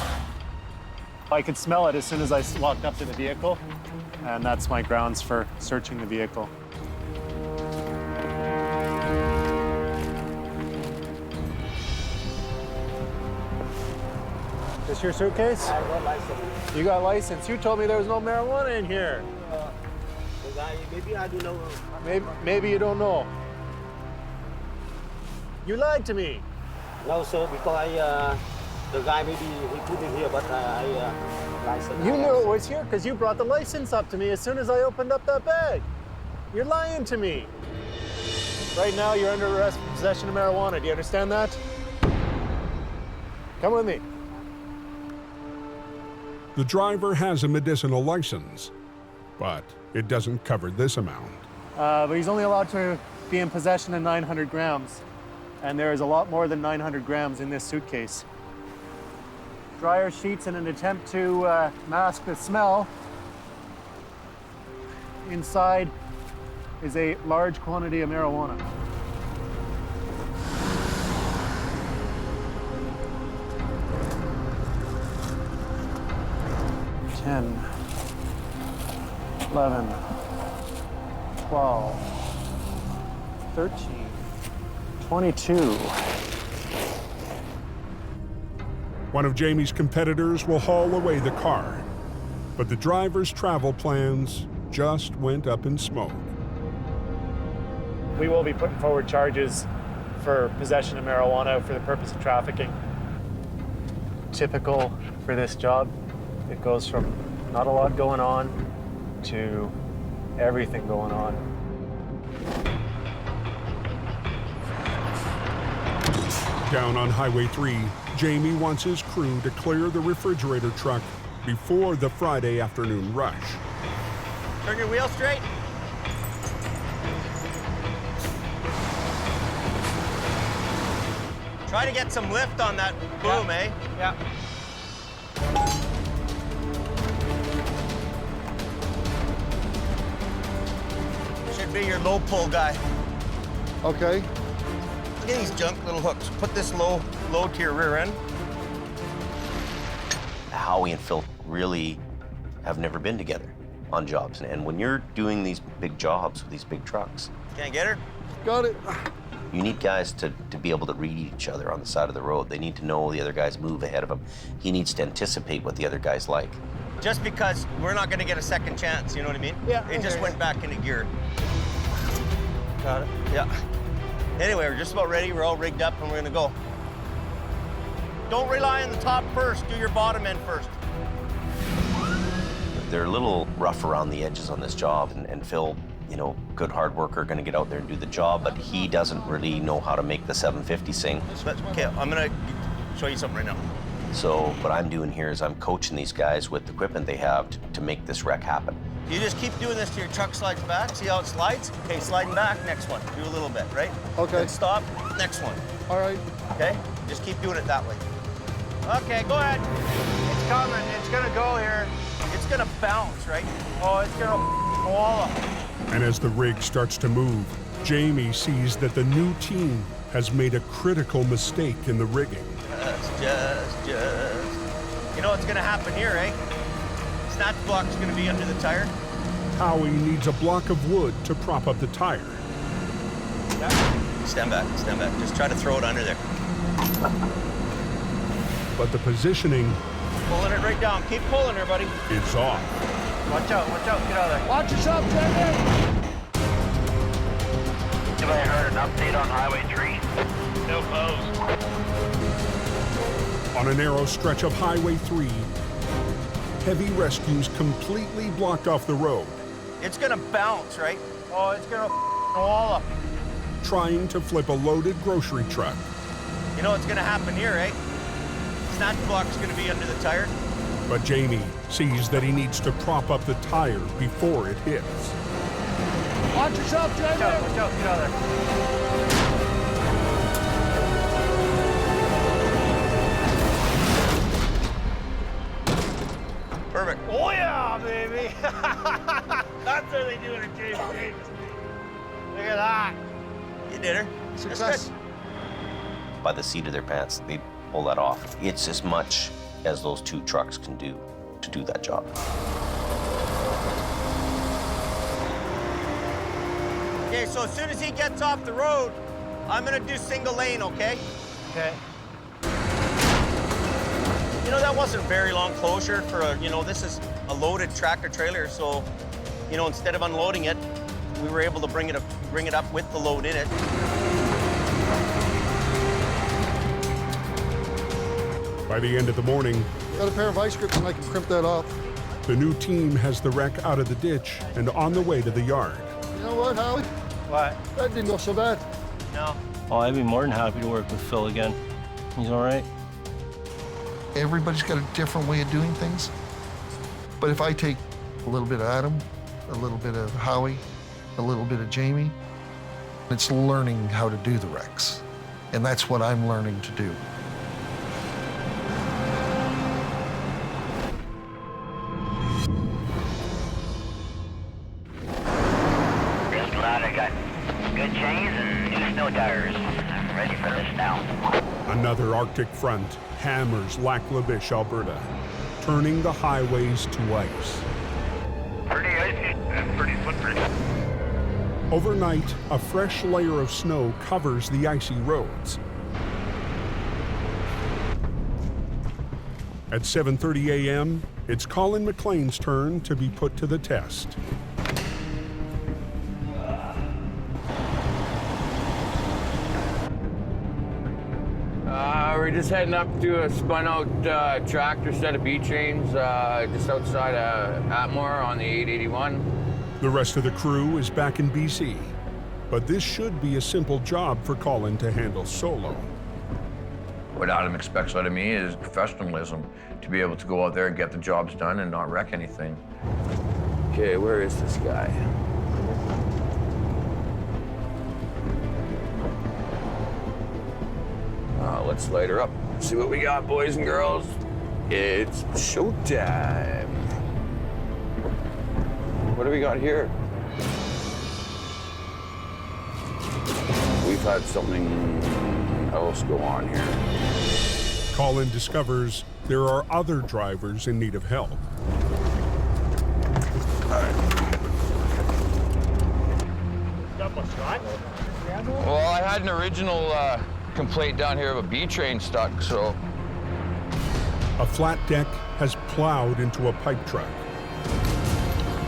I could smell it as soon as I walked up to the vehicle, and that's my grounds for searching the vehicle. This your suitcase? I got license. You got license. You told me there was no marijuana in here. Maybe I do know. Maybe you don't know. You lied to me. No, sir, because the guy maybe he put it here, but license. You knew it was here because you brought the license up to me as soon as I opened up that bag. You're lying to me. Right now, you're under arrest for possession of marijuana. Do you understand that? Come with me. The driver has a medicinal license, but it doesn't cover this amount. But he's only allowed to be in possession of 900 grams. And there is a lot more than 900 grams in this suitcase. Dryer sheets in an attempt to mask the smell. Inside is a large quantity of marijuana. $10, $11, $12, $13, $22. One of Jamie's competitors will haul away the car, but the driver's travel plans just went up in smoke. We will be putting forward charges for possession of marijuana for the purpose of trafficking. Typical for this job. It goes from not a lot going on to everything going on. Down on Highway 3, Jamie wants his crew to clear the refrigerator truck before the Friday afternoon rush. Turn your wheel straight. Try to get some lift on that boom, eh? Yeah. Should be your low pull guy. Okay. Look at these junk little hooks. Put this low to your rear end. Howie and Phil really have never been together on jobs. And when you're doing these big jobs with these big trucks, Can't get her? Got it. you need guys to be able to read each other on the side of the road. They need to know the other guy's move ahead of him. He needs to anticipate what the other guy's like. Just because we're not going to get a second chance, you know what I mean? Yeah. It just went back into gear. Got it. Yeah. Anyway, we're just about ready. We're all rigged up and we're going to go. Don't rely on the top first. Do your bottom end first. They're a little rough around the edges on this job, and Phil, you know, good hard worker, going to get out there and do the job, but he doesn't really know how to make the 750 sing. Okay, I'm going to show you something right now. So what I'm doing here is I'm coaching these guys with the equipment they have to make this wreck happen. You just keep doing this till your truck slides back. See how it slides? Okay, sliding back, next one. Do a little bit, right? Okay. Then stop, next one. All right. Okay? Just keep doing it that way. Okay, go ahead. It's coming. It's gonna go here. It's gonna bounce, right? Oh, it's gonna wall up. And as the rig starts to move, Jamie sees that the new team has made a critical mistake in the rigging. Just. You know what's gonna happen here, eh? Snatch block's gonna be under the tire. Howie needs a block of wood to prop up the tire. Stand back. Just try to throw it under there. But the positioning Pulling it right down. Keep pulling her, buddy. is off. Watch out. Get out of there. Watch yourself, Jamie! Have I heard an update on Highway 3? Still closed. On a narrow stretch of Highway 3, heavy rescues completely blocked off the road, It's gonna bounce, right? Oh, it's gonna wall up. trying to flip a loaded grocery truck. You know what's gonna happen here, eh? Snatch block's gonna be under the tire. But Jamie sees that he needs to prop up the tire before it hits. Watch yourself, Jamie! Watch out. Get out of there. Perfect. Oh yeah, baby. That's how they do it at Jamie. Look at that. You did her. Success. By the seat of their pants, they pull that off. It's as much as those two trucks can do to do that job. Okay, so as soon as he gets off the road, I'm gonna do single lane, okay? Okay. You know, that wasn't a very long closure for a, this is a loaded tractor trailer, so, instead of unloading it, we were able to bring it up with the load in it. By the end of the morning, Got a pair of ice grips and I can crimp that off. the new team has the wreck out of the ditch and on the way to the yard. You know what, Howie? What? That didn't go so bad. No. Oh, I'd be more than happy to work with Phil again. He's all right. Everybody's got a different way of doing things. But if I take a little bit of Adam, a little bit of Howie, a little bit of Jamie, it's learning how to do the wrecks. And that's what I'm learning to do. Just glad I got good chains and new snow tires. I'm ready for this now. Another Arctic front hammers Lac La Biche, Alberta, turning the highways to ice. Pretty icy and pretty slippery. Overnight, a fresh layer of snow covers the icy roads. At 7:30 a.m., it's Colin McLean's turn to be put to the test. We're just heading up to a spun-out tractor set of B-chains just outside of Atmore on the 881. The rest of the crew is back in BC, but this should be a simple job for Colin to handle solo. What Adam expects out of me is professionalism, to be able to go out there and get the jobs done and not wreck anything. Okay, where is this guy? Let's light her up. See what we got, boys and girls. It's showtime. What do we got here? We've had something else go on here. Colin discovers there are other drivers in need of help. Well, I had an original complaint down here of a B train stuck, so. A flat deck has plowed into a pipe truck.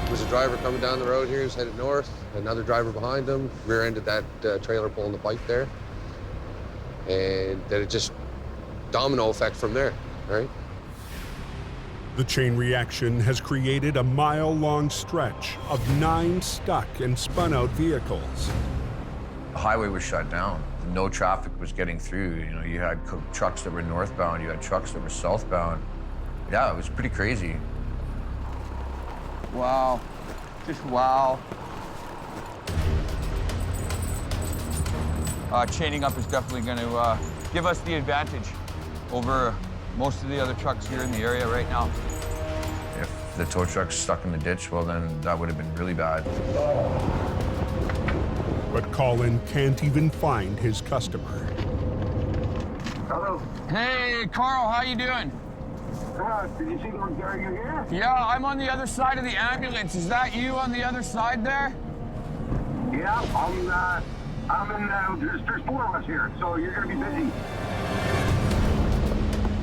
There's a driver coming down the road here, he's headed north. Another driver behind him, rear-ended that trailer pulling the pipe there. And then it just domino effect from there, right? The chain reaction has created a mile-long stretch of 9 stuck and spun-out vehicles. The highway was shut down. No traffic was getting through. You had trucks that were northbound, you had trucks that were southbound. Yeah, it was pretty crazy. Wow. Just wow. Chaining up is definitely going to give us the advantage over most of the other trucks here in the area right now. If the tow truck's stuck in the ditch, well, then that would have been really bad. But Colin can't even find his customer. Hello. Hey, Carl, how you doing? Did you see the guy you're here? Yeah, I'm on the other side of the ambulance. Is that you on the other side there? Yeah, there's 4 of us here, so you're gonna be busy.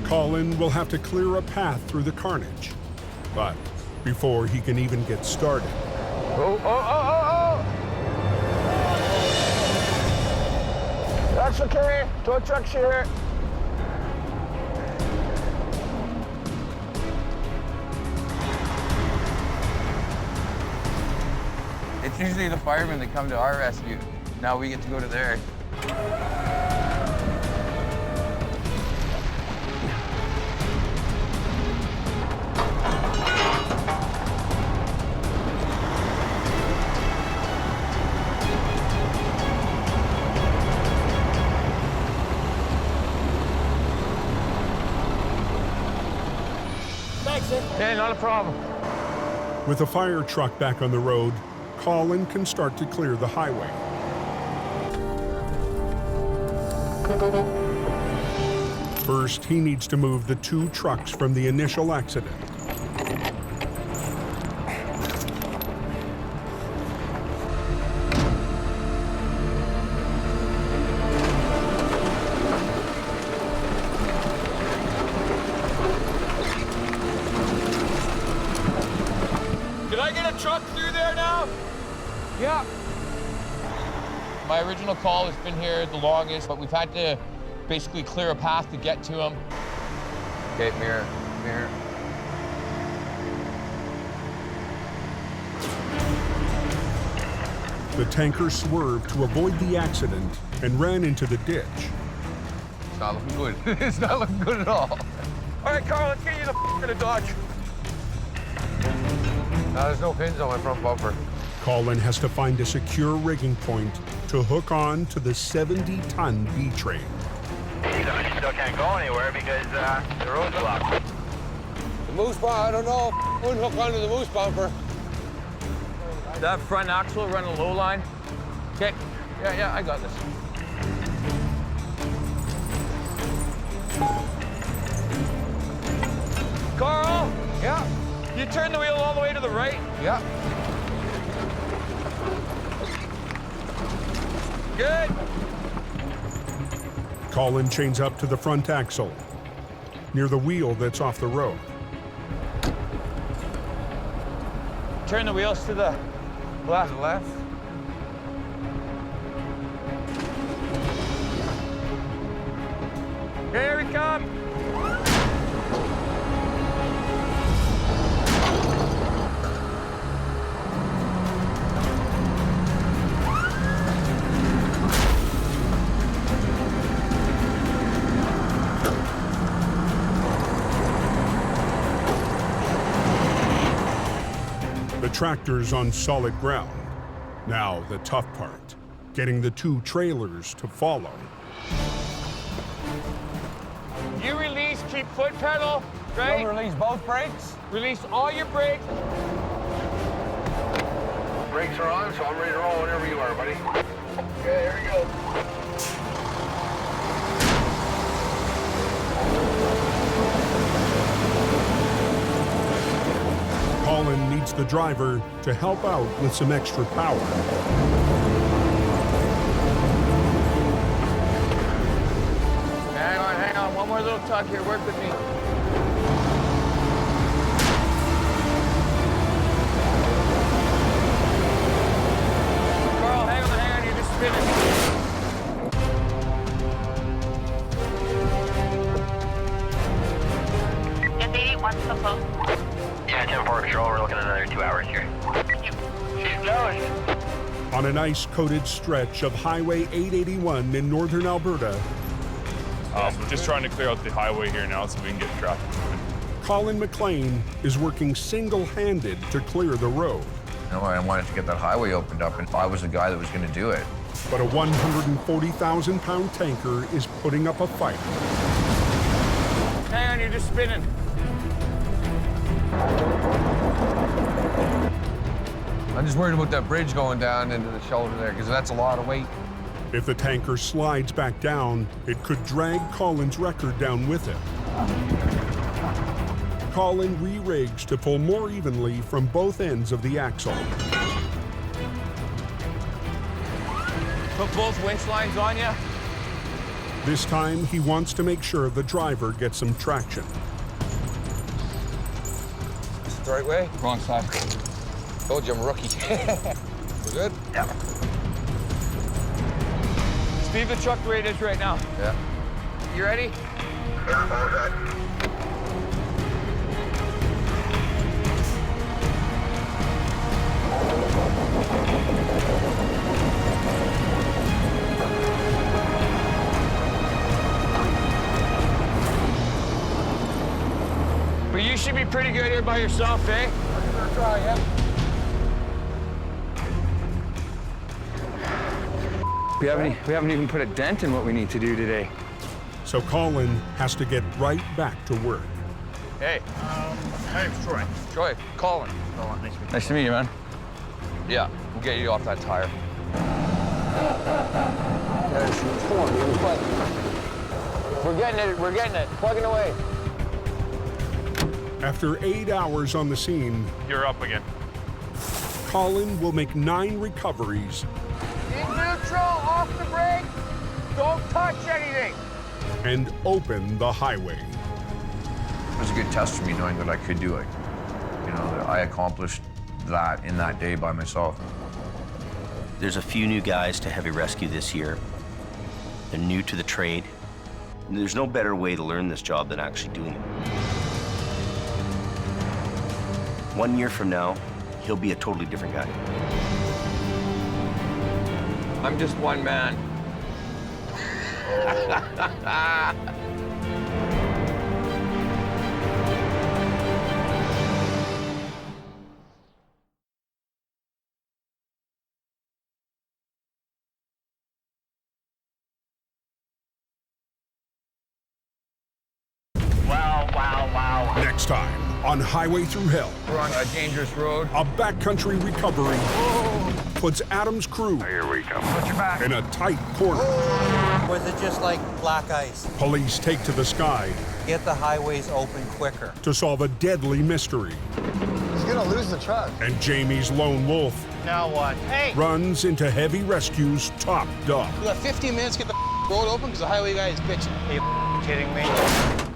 Colin will have to clear a path through the carnage. But before he can even get started, That's okay. Tow truck's here. It's usually the firemen that come to our rescue. Now we get to go to theirs. Thanks, sir. Hey, not a problem. with a fire truck back on the road, Colin can start to clear the highway. First, he needs to move the 2 trucks from the initial accident. Can I get a truck through there now? Yeah. My original call has been here the longest, but we've had to basically clear a path to get to him. Okay, mirror, mirror. The tanker swerved to avoid the accident and ran into the ditch. It's not looking good. It's not looking good at all. All right, Carl, let's get you the in a Dodge. There's no pins on my front bumper. Colin has to find a secure rigging point to hook on to the 70-ton B train. You still can't go anywhere because the road's blocked. The moose bumper, I don't know. Wouldn't hook onto the moose bumper. That front axle run a low line. Okay, yeah, I got this. Carl? Yeah? You turn the wheel all the way to the right? Yeah. Good. Colin chains up to the front axle, near the wheel that's off the road. Turn the wheels to the left. Left. Here we come. The tractor's on solid ground. Now the tough part, getting the 2 trailers to follow. You release, keep foot pedal, right? Don't release both brakes. Release all your brakes. Brakes are on, so I'm ready to roll whenever you are, buddy. Okay, here we go. Colin needs the driver to help out with some extra power. Hang on, one more little tuck here, work with me. Carl, hang on, you're just spinning. Yes, 81 still close. Yeah, 10-4 patrol, we're looking at another 2 hours here. She's going. On an ice-coated stretch of Highway 881 in northern Alberta, just trying to clear out the highway here now so we can get traffic moving. Colin McLean is working single-handed to clear the road. You know, I wanted to get that highway opened up, and I was the guy that was going to do it. But a 140,000-pound tanker is putting up a fight. Hang on, you're just spinning. I'm just worried about that bridge going down into the shoulder there, because that's a lot of weight. If the tanker slides back down, it could drag Colin's record down with it. Colin re-rigs to pull more evenly from both ends of the axle. Put both winch lines on you. This time, he wants to make sure the driver gets some traction. Is it the right way? Wrong side. Told you I'm a rookie. We're good? Yeah. Speed the truck the way it is right now. Yeah. You ready? Yeah, I'm all set. But you should be pretty good here by yourself, eh? I'm gonna try, yeah. We haven't even put a dent in what we need to do today. So Colin has to get right back to work. Hey. My name's Troy. Troy, Colin. Oh, nice to meet you. Nice to meet you, man. Yeah, we'll get you off that tire. We're getting it. Plugging away. After 8 hours on the scene, You're up again. Colin will make 9 recoveries In neutral, off the brake. Don't touch anything. and open the highway. It was a good test for me knowing that I could do it. You know, that I accomplished that in that day by myself. There's a few new guys to heavy rescue this year. They're new to the trade. There's no better way to learn this job than actually doing it. 1 year from now, he'll be a totally different guy. I'm just one man. Wow. Next time on Highway Through Hell, We're on a dangerous road. a backcountry recovery puts Adam's crew Here we go. Put your back. in a tight corner. Was it just like black ice? Police take to the sky Get the highways open quicker. to solve a deadly mystery. He's gonna lose the truck. And Jamie's lone wolf Now what? Hey! runs into heavy rescue's top dog. We got 15 minutes to get the road open because the highway guy is bitching. Are you kidding me?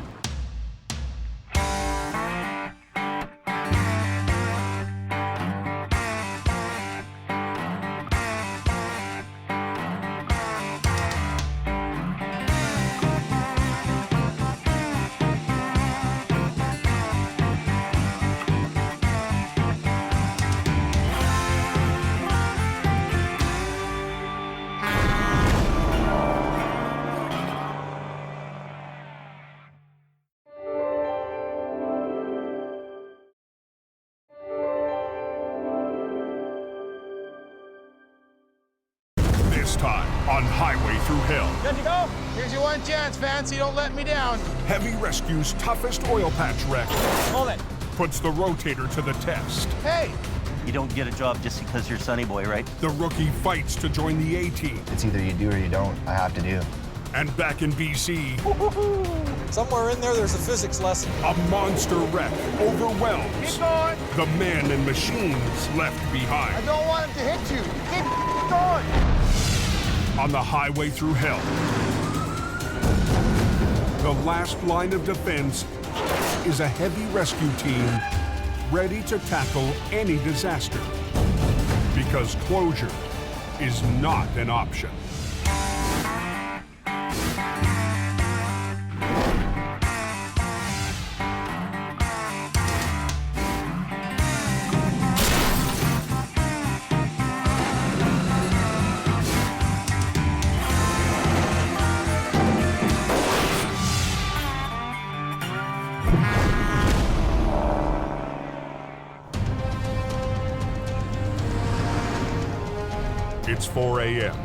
This time on Highway Through Hell, Good to go. Here's your one chance, Fancy. Don't let me down. Heavy Rescue's toughest oil patch wreck Hold it. puts the rotator to the test. Hey. You don't get a job just because you're Sonny Boy, right? The rookie fights to join the A-team. It's either you do or you don't. I have to do. And back in BC, Somewhere in there, there's a physics lesson. a monster wreck overwhelms Keep going. the man and machines left I behind. don't want him to hit you. Keep going. On the Highway Through Hell, the last line of defense is a heavy rescue team ready to tackle any disaster, because closure is not an option. It's 4 a.m.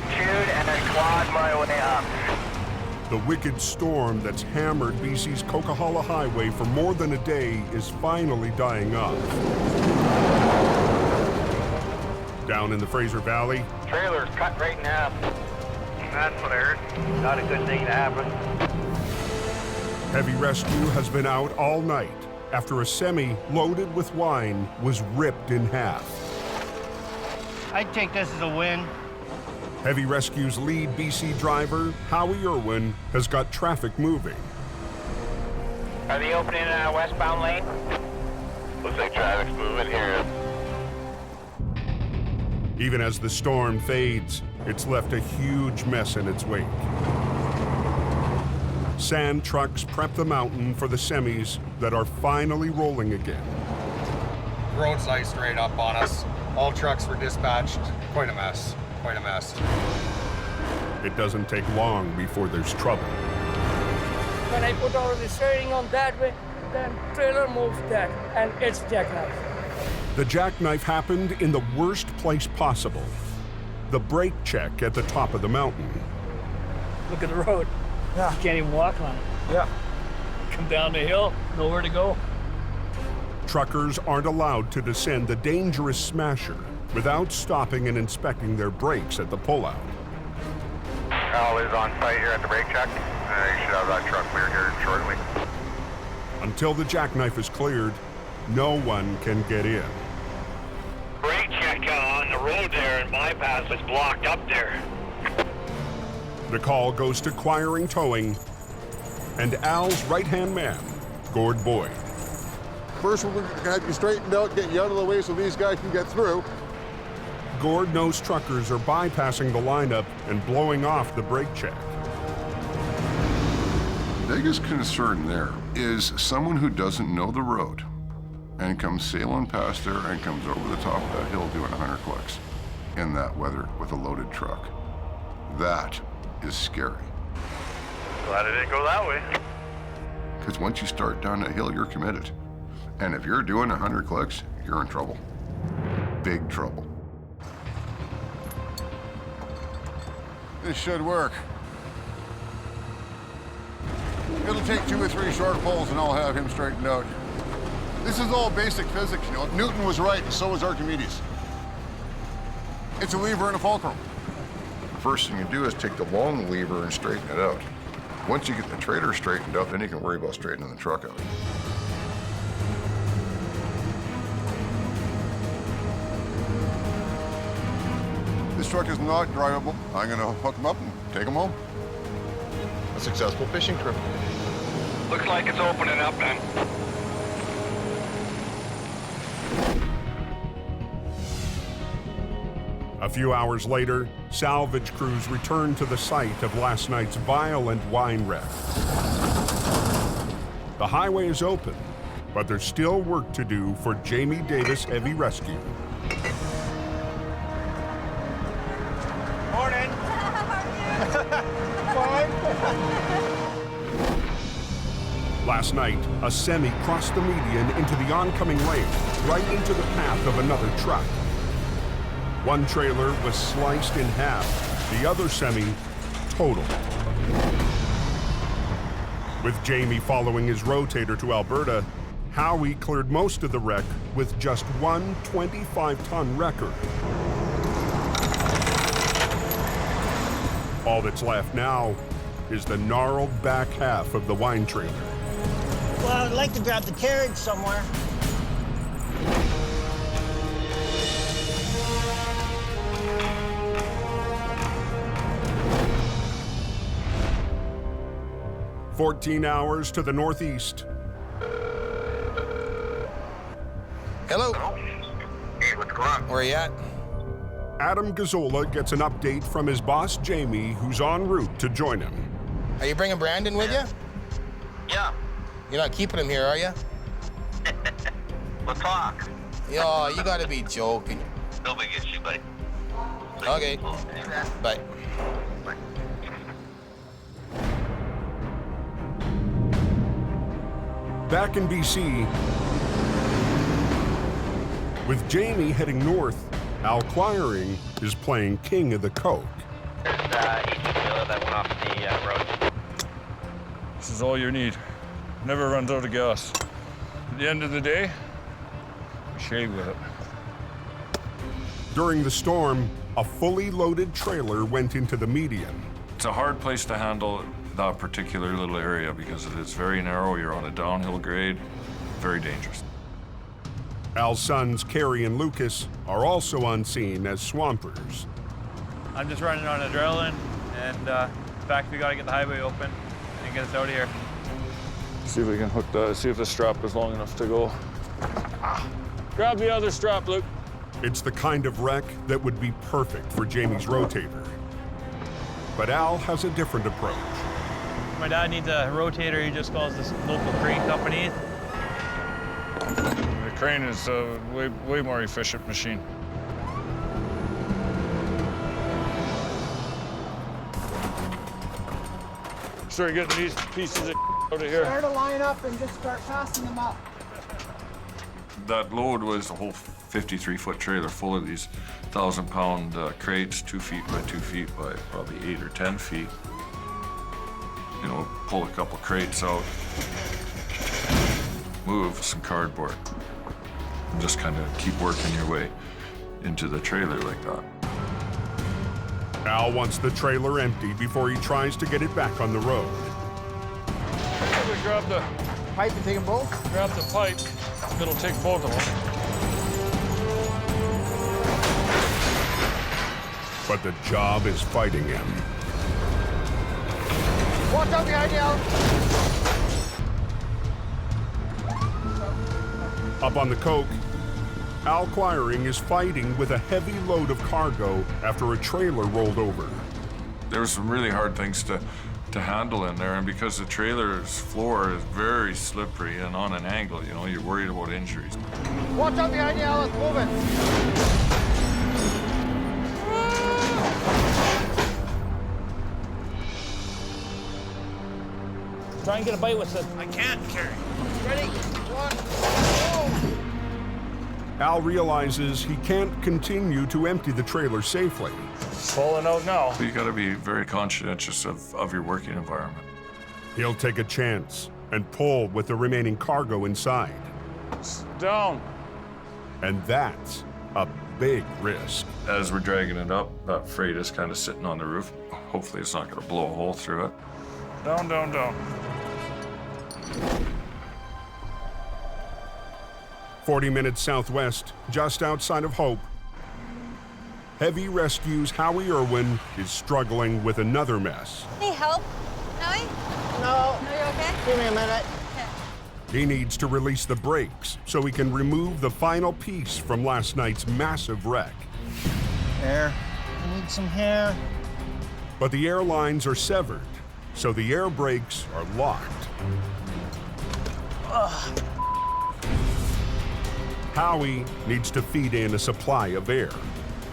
Shoot and then quad my way up. The wicked storm that's hammered BC's Coquihalla Highway for more than a day is finally dying off. Down in the Fraser Valley, Trailer's cut right in half. That's what I heard. Not a good thing to happen. heavy rescue has been out all night after a semi loaded with wine was ripped in half. I'd take this as a win. Heavy Rescue's lead BC driver, Howie Irwin, has got traffic moving. Are they opening a westbound lane? Looks like traffic's moving here. Even as the storm fades, it's left a huge mess in its wake. Sand trucks prep the mountain for the semis that are finally rolling again. Road's iced right up on us. All trucks were dispatched. Quite a mess. Quite a mess. It doesn't take long before there's trouble. When I put all the steering on that way, then trailer moves that, and it's jackknife. The jackknife happened in the worst place possible. The brake check at the top of the mountain. Look at the road. Yeah. You can't even walk on it. Yeah. Come down the hill, nowhere to go. Truckers aren't allowed to descend the dangerous smasher without stopping and inspecting their brakes at the pullout. Al is on site here at the brake check. You should have that truck cleared here shortly. Until the jackknife is cleared, no one can get in. Brake check on the road there and bypass is blocked up there. The call goes to Quiring Towing and Al's right-hand man, Gord Boyd. First, we're going to have you straightened out, get you out of the way so these guys can get through. Gord knows truckers are bypassing the lineup and blowing off the brake check. The biggest concern there is someone who doesn't know the road and comes sailing past there and comes over the top of that hill doing 100 clicks in that weather with a loaded truck. That is scary. Glad it didn't go that way. Because once you start down that hill, you're committed. And if you're doing 100 clicks, you're in trouble. Big trouble. This should work. It'll take 2 or 3 short pulls and I'll have him straightened out. This is all basic physics, you know. Newton was right and so was Archimedes. It's a lever and a fulcrum. The first thing you do is take the long lever and straighten it out. Once you get the trailer straightened out, then you can worry about straightening the truck out. This truck is not drivable. I'm gonna hook him up and take him home. A successful fishing trip. Looks like it's opening up then. A few hours later, salvage crews return to the site of last night's violent wine wreck. The highway is open, but there's still work to do for Jamie Davis Heavy Rescue. Morning. Last night, a semi crossed the median into the oncoming lane, right into the path of another truck. One trailer was sliced in half, the other semi totaled. With Jamie following his rotator to Alberta, Howie cleared most of the wreck with just one 25-ton wrecker. All that's left now is the gnarled back half of the wine trailer. Well, I'd like to grab the carriage somewhere. "14 hours to the northeast. Hello. Hey, what's going on? Where are you at? Adam Gazzola gets an update from his boss, Jamie, who's en route to join him. Are you bringing Brandon with you? Yeah. You're not keeping him here, are you? We'll talk. Yo, you gotta be joking. No big issue, buddy. Okay. Bye. Back in BC, with Jamie heading north, Acquiring is playing king of the coke. There's each trailer that went off the road. This is all you need. Never runs out of gas. At the end of the day, we shave with it. During the storm, a fully loaded trailer went into the median. It's a hard place to handle that particular little area because it is very narrow. You're on a downhill grade, very dangerous. Al's sons, Kerry and Lucas, are also on scene as swampers. I'm just running on adrenaline, and in fact, we gotta get the highway open and get us out of here. See if we can hook see if the strap is long enough to go. Grab the other strap, Luke. It's the kind of wreck that would be perfect for Jamie's rotator. But Al has a different approach. My dad needs a rotator. He just calls this local crane company. The crane is a way more efficient machine. Start getting these pieces of out of here. Start a line up and just start passing them up. That load was a whole 53-foot trailer full of these 1,000-pound crates, 2 feet by 2 feet by probably 8 or 10 feet. You know, pull a couple crates out, move some cardboard, and just kind of keep working your way into the trailer like that. Al wants the trailer empty before he tries to get it back on the road. We grab the pipe and take them both? Grab the pipe. It'll take both of them. But the job is fighting him. Watch out behind you, Al. Up on the coke, Acquiring is fighting with a heavy load of cargo after a trailer rolled over. There were some really hard things to handle in there, and because the trailer's floor is very slippery and on an angle, you know, you're worried about injuries. Watch out behind you, Al. It's moving. Try and get a bite with it. I can't, Kerry. Ready? 1, go! Al realizes he can't continue to empty the trailer safely. Falling out now. So you got to be very conscientious of your working environment. He'll take a chance and pull with the remaining cargo inside. Down. And that's a big risk. As we're dragging it up, that freight is kind of sitting on the roof. Hopefully it's not going to blow a hole through it. Down, down, down. 40 minutes southwest, just outside of Hope, Heavy Rescue's Howie Irwin is struggling with another mess. Need help? Howie? No. No, you're okay? Give me a minute. He needs to release the brakes so he can remove the final piece from last night's massive wreck. Air. I need some hair. But the air lines are severed, so the air brakes are locked. Ugh. Howie needs to feed in a supply of air.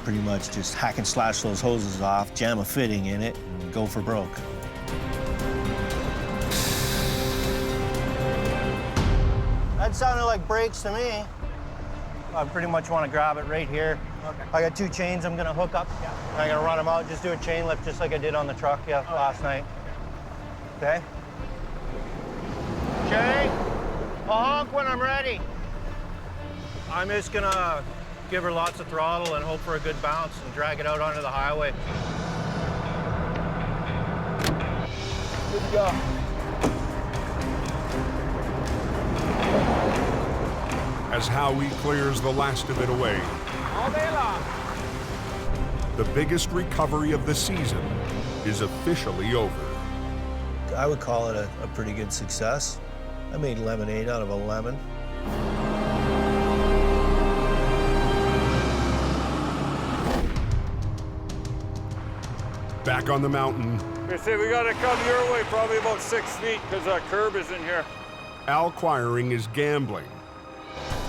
Pretty much just hack and slash those hoses off, jam a fitting in it, and go for broke. That sounded like brakes to me. I pretty much want to grab it right here. Okay. I got 2 chains I'm gonna hook up. Yeah. I'm gonna run them out, just do a chain lift just like I did on the truck last night. Okay? Okay? I'll honk when I'm ready. I'm just gonna give her lots of throttle and hope for a good bounce and drag it out onto the highway. Good to go. As Howie clears the last of it away, All day long. the biggest recovery of the season is officially over. I would call it a pretty good success. I made lemonade out of a lemon. Back on the mountain, They say we gotta come your way, probably about 6 feet, because that curb is in here. Acquiring is gambling,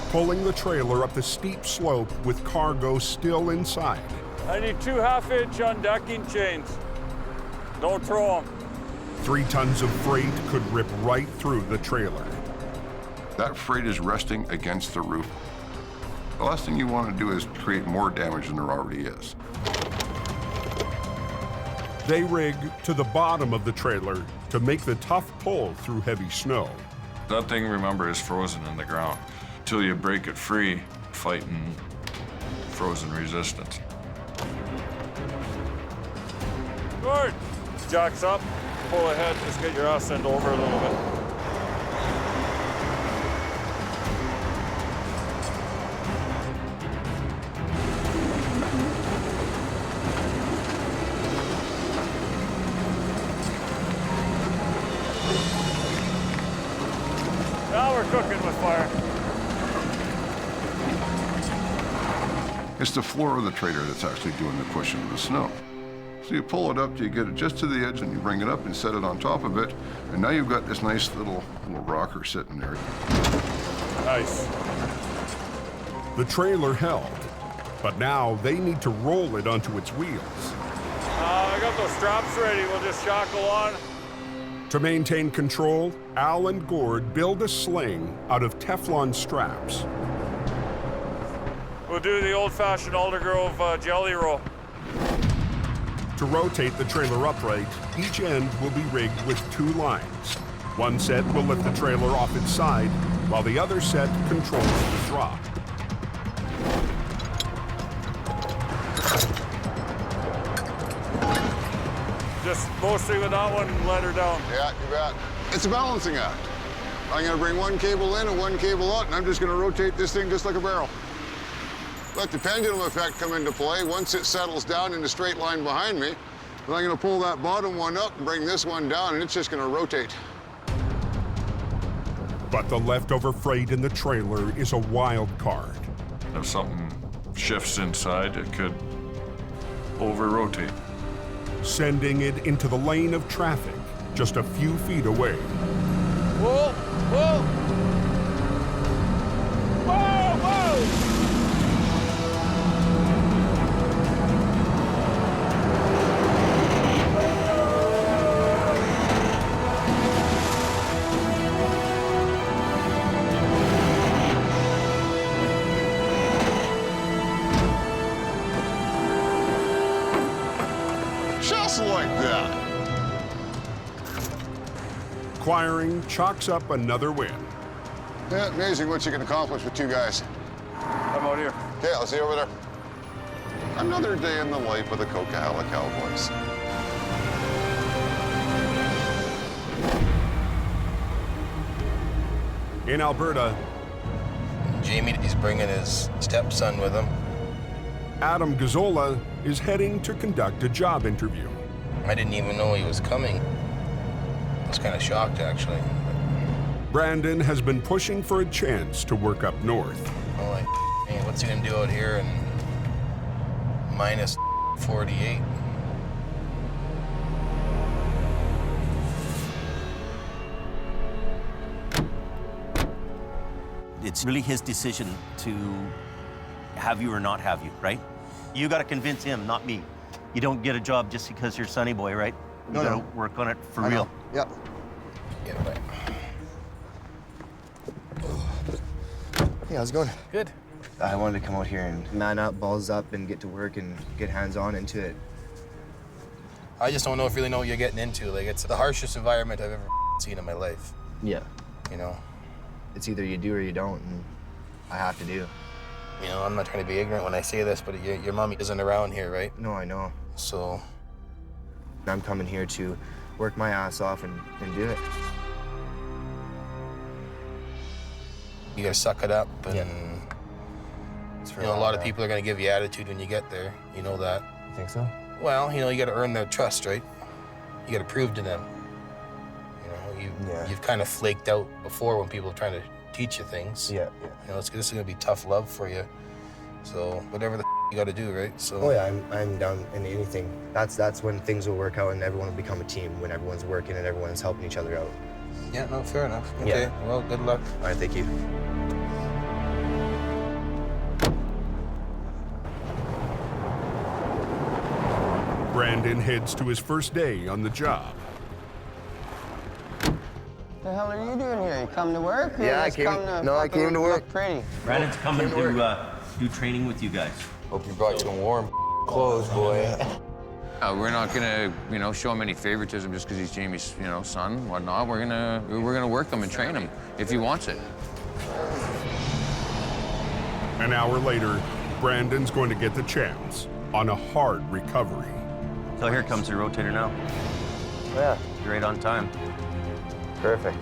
pulling the trailer up the steep slope with cargo still inside. I need 2 half-inch undecking chains. Don't throw them. 3 tons of freight could rip right through the trailer. That freight is resting against the roof. The last thing you want to do is create more damage than there already is. They rig to the bottom of the trailer to make the tough pull through heavy snow. That thing, remember, is frozen in the ground. Till you break it free, fighting frozen resistance. Good. Jacks up, pull ahead, just get your ass sent over a little bit. Now we're cooking with fire. It's the floor of the trailer that's actually doing the pushing of the snow. So you pull it up, you get it just to the edge, and you bring it up and set it on top of it, and now you've got this nice little rocker sitting there. Nice. The trailer held, but now they need to roll it onto its wheels. I got those straps ready. We'll just shackle on. To maintain control, Al and Gord build a sling out of Teflon straps. We'll do the old-fashioned Aldergrove jelly roll. To rotate the trailer upright, each end will be rigged with 2 lines. One set will lift the trailer off its side, while the other set controls the drop. Just mostly with that one, let her down. Yeah, you bet. It's a balancing act. I'm gonna bring one cable in and one cable out, and I'm just gonna rotate this thing just like a barrel. Let the pendulum effect come into play. Once it settles down in the straight line behind me, then I'm gonna pull that bottom one up and bring this one down, and it's just gonna rotate. But the leftover freight in the trailer is a wild card. If something shifts inside, it could over-rotate. Sending it into the lane of traffic just a few feet away. Whoa, whoa! Whoa, whoa! Just like that. Acquiring chalks up another win. Yeah, amazing what you can accomplish with 2 guys. I'm out here. Okay, I'll see you over there. Another day in the life of the Coquihalla Cowboys. In Alberta, Jamie, he's bringing his stepson with him. Adam Gazzola is heading to conduct a job interview. I didn't even know he was coming. I was kind of shocked, actually. Brandon has been pushing for a chance to work up north. I'm like, hey, what's he gonna do out here in minus 48? It's really his decision to have you or not have you, right? You got to convince him, not me. You don't get a job just because you're Sonny Boy, right? You got to work on it for real. Yep. Yeah, right. Hey, how's it going? Good. I wanted to come out here and man up, balls up, and get to work and get hands-on into it. I just don't really know what you're getting into. Like, it's the harshest environment I've ever seen in my life. Yeah. You know? It's either you do or you don't, and I have to do. You know, I'm not trying to be ignorant when I say this, but your mommy isn't around here, right? No, I know. So I'm coming here to work my ass off and do it. you gotta suck it up, and you know, a lot of people are gonna give you attitude when you get there. You know that. You think so? Well, you know, you gotta earn their trust, right? You gotta prove to them. You know, you've kind of flaked out before when people are trying to teach you things. Yeah. You know, this is gonna be tough love for you. So whatever the you gotta do, right? So. Oh yeah, I'm down in anything. That's when things will work out and everyone will become a team, when everyone's working and everyone's helping each other out. Yeah, no, fair enough. Okay, Yeah. Well, good luck. All right, thank you. Brandon heads to his first day on the job. The hell are you doing here? You come to work? Or Yeah, just come to I came to work. Look pretty. Brandon's coming to do training with you guys. Hope you brought some warm clothes, boy. We're not gonna, show him any favoritism just because he's Jamie's, son, whatnot. We're gonna work him and train him if he wants it. An hour later, Brandon's going to get the chance on a hard recovery. So here comes the rotator now. Yeah. You're right on time. Perfect.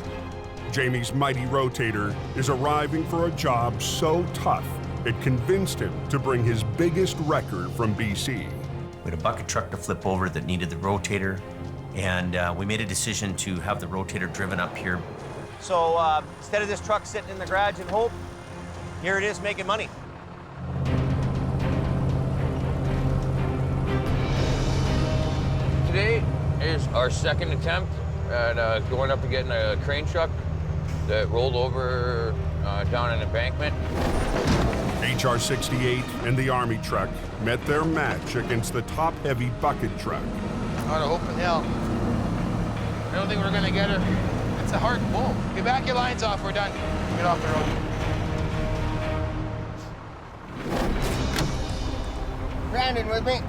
Jamie's mighty rotator is arriving for a job so tough, it convinced him to bring his biggest record from BC. We had a bucket truck to flip over that needed the rotator, and we made a decision to have the rotator driven up here. So instead of this truck sitting in the garage in Hope, here it is making money. Today is our second attempt at going up and getting a crane truck that rolled over down an embankment. HR-68 and the Army truck met their match against the top-heavy bucket truck. Out of Hope and Hell. I don't think we're gonna get her. It's a hard pull. Get back your lines off, we're done. Get off the road. Brandon with me.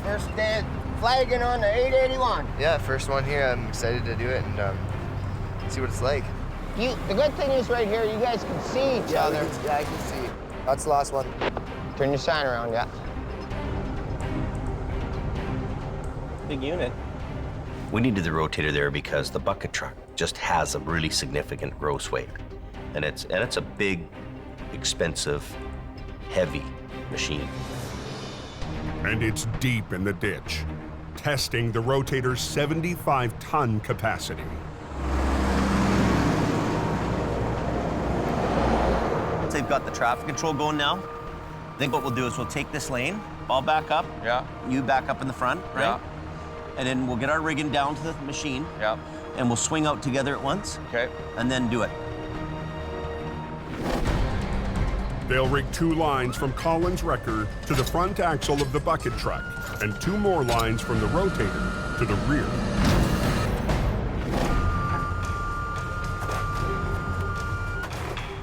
First day flagging on the 881. Yeah, first one here. I'm excited to do it and see what it's like. The good thing is right here, you guys can see each other. Yeah, I can see. That's the last one. Turn your sign around, yeah. Big unit. We needed the rotator there because the bucket truck just has a really significant gross weight. And it's a big, expensive, heavy machine. And it's deep in the ditch, testing the rotator's 75-ton capacity. They've got the traffic control going now. I think what we'll do is we'll take this lane, I'll back up. Yeah. You back up in the front, right? Yeah. And then we'll get our rigging down to the machine. Yeah. And we'll swing out together at once. Okay. And then do it. They'll rig 2 lines from Collins Wrecker to the front axle of the bucket truck, and 2 more lines from the rotator to the rear.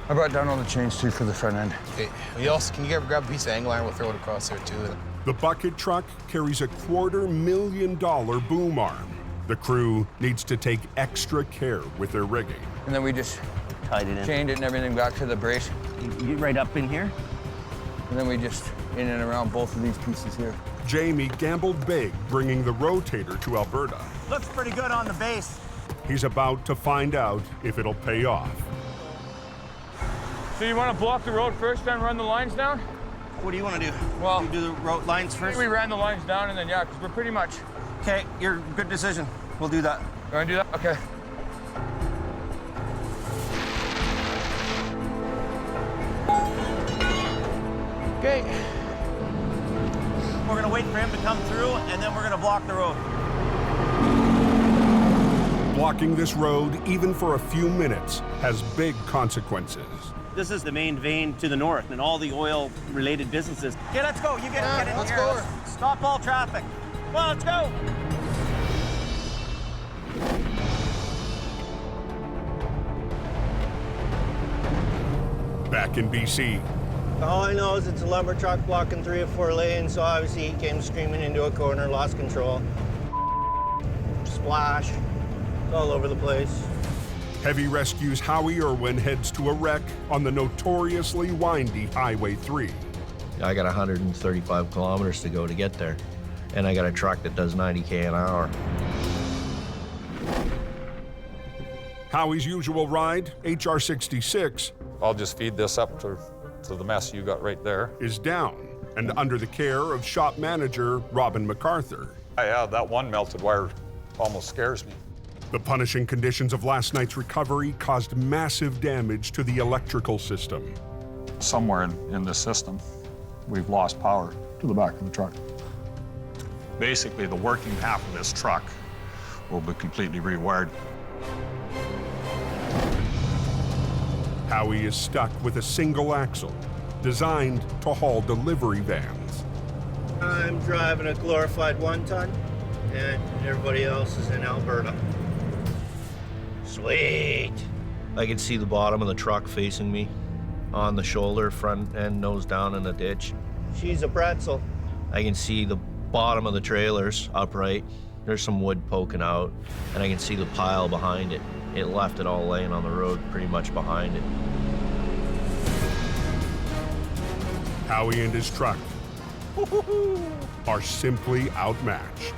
I brought down all the chains too for the front end. Okay. Can you grab a piece of angle iron? We'll throw it across there too. The bucket truck carries a $250,000 boom arm. The crew needs to take extra care with their rigging. And then we just tied it in, chained it and everything back to the brace. You get right up in here. And then we just in and around both of these pieces here. Jamie gambled big bringing the rotator to Alberta. Looks pretty good on the base. He's about to find out if it'll pay off. So you want to block the road first, then run the lines down? What do you want to do? Well, you do the road lines first? We ran the lines down and then, yeah, because we're pretty much... Okay, good decision. We'll do that. You want to do that? Okay. Okay. We're going to wait for him to come through, and then we're going to block the road. Blocking this road, even for a few minutes, has big consequences. This is the main vein to the north and all the oil-related businesses. Okay, let's go. You get in let's here. go. Stop all traffic. Come on, let's go. Back in BC. All I know is it's a lumber truck blocking 3 or 4 lanes, so obviously he came screaming into a corner, lost control. Splash. It's all over the place. Heavy Rescue's Howie Irwin heads to a wreck on the notoriously windy Highway 3. I got 135 kilometers to go to get there, and I got a truck that does 90K an hour. Howie's usual ride, HR-66, I'll just feed this up to the mess you got right there. is down and under the care of shop manager Robin MacArthur. Yeah, that one melted wire almost scares me. The punishing conditions of last night's recovery caused massive damage to the electrical system. Somewhere in this system, we've lost power to the back of the truck. Basically, the working half of this truck will be completely rewired. Howie is stuck with a single axle, designed to haul delivery vans. I'm driving a glorified 1-ton, and everybody else is in Alberta. Sweet. I could see the bottom of the truck facing me. on the shoulder, front end, nose down in the ditch. She's a pretzel. I can see the bottom of the trailers upright. There's some wood poking out, and I can see the pile behind it. It left it all laying on the road pretty much behind it. Howie and his truck are simply outmatched.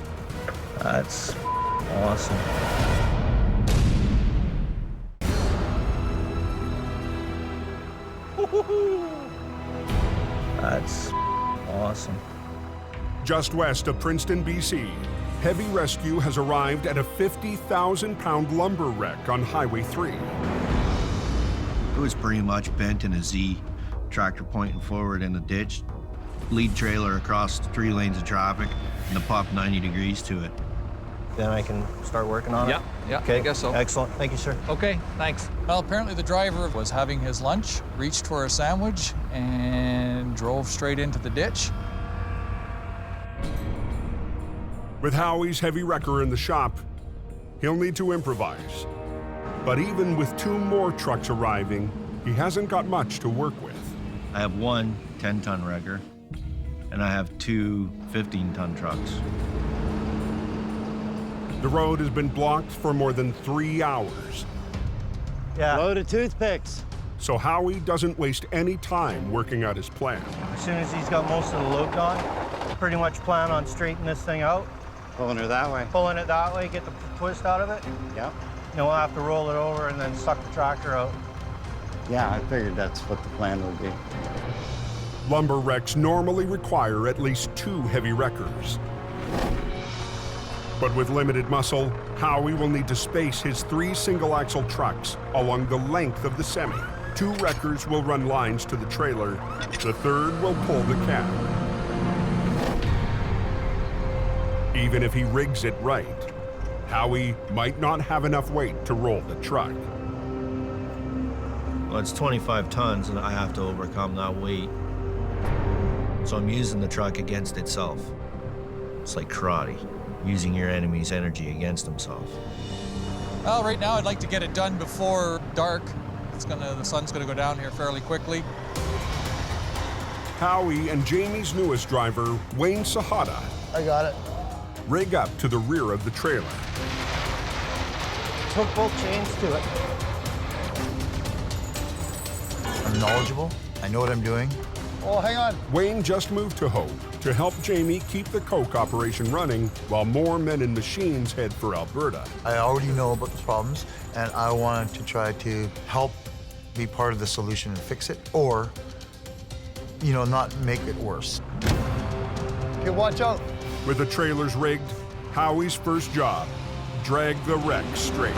That's awesome. That's awesome. Just west of Princeton, BC, heavy rescue has arrived at a 50,000-pound lumber wreck on Highway 3. It was pretty much bent in a Z, tractor pointing forward in the ditch, lead trailer across 3 lanes of traffic, and the pup 90 degrees to it. Then I can start working on it? Yeah, Okay. I guess so. Excellent. Thank you, sir. Okay, thanks. Well, apparently the driver was having his lunch, reached for a sandwich, and drove straight into the ditch. With Howie's heavy wrecker in the shop, he'll need to improvise. But even with 2 more trucks arriving, he hasn't got much to work with. I have 1 10-ton wrecker, and I have 2 15-ton trucks. The road has been blocked for more than 3 hours. Yeah. Load of toothpicks. So Howie doesn't waste any time working out his plan. As soon as he's got most of the load gone, pretty much plan on straightening this thing out. Pulling her that way. Pulling it that way, get the twist out of it. Yep. Then we'll have to roll it over and then suck the tractor out. Yeah, I figured that's what the plan would be. Lumber wrecks normally require at least 2 heavy wreckers. But with limited muscle, Howie will need to space his 3 single-axle trucks along the length of the semi. 2 wreckers will run lines to the trailer. The 3rd will pull the cab. Even if he rigs it right, Howie might not have enough weight to roll the truck. Well, it's 25 tons, and I have to overcome that weight. So I'm using the truck against itself. It's like karate, using your enemy's energy against himself. Well, right now I'd like to get it done before dark. The sun's gonna go down here fairly quickly. Howie and Jamie's newest driver, Wayne Sahada, I got it. rig up to the rear of the trailer. Hook both chains to it. I'm knowledgeable. I know what I'm doing. Oh, hang on. Wayne just moved to Hope to help Jamie keep the coke operation running while more men and machines head for Alberta. I already know about the problems, and I wanted to try to help be part of the solution and fix it, or, you know, not make it worse. Okay, watch out. With the trailers rigged, Howie's first job, drag the wreck straight.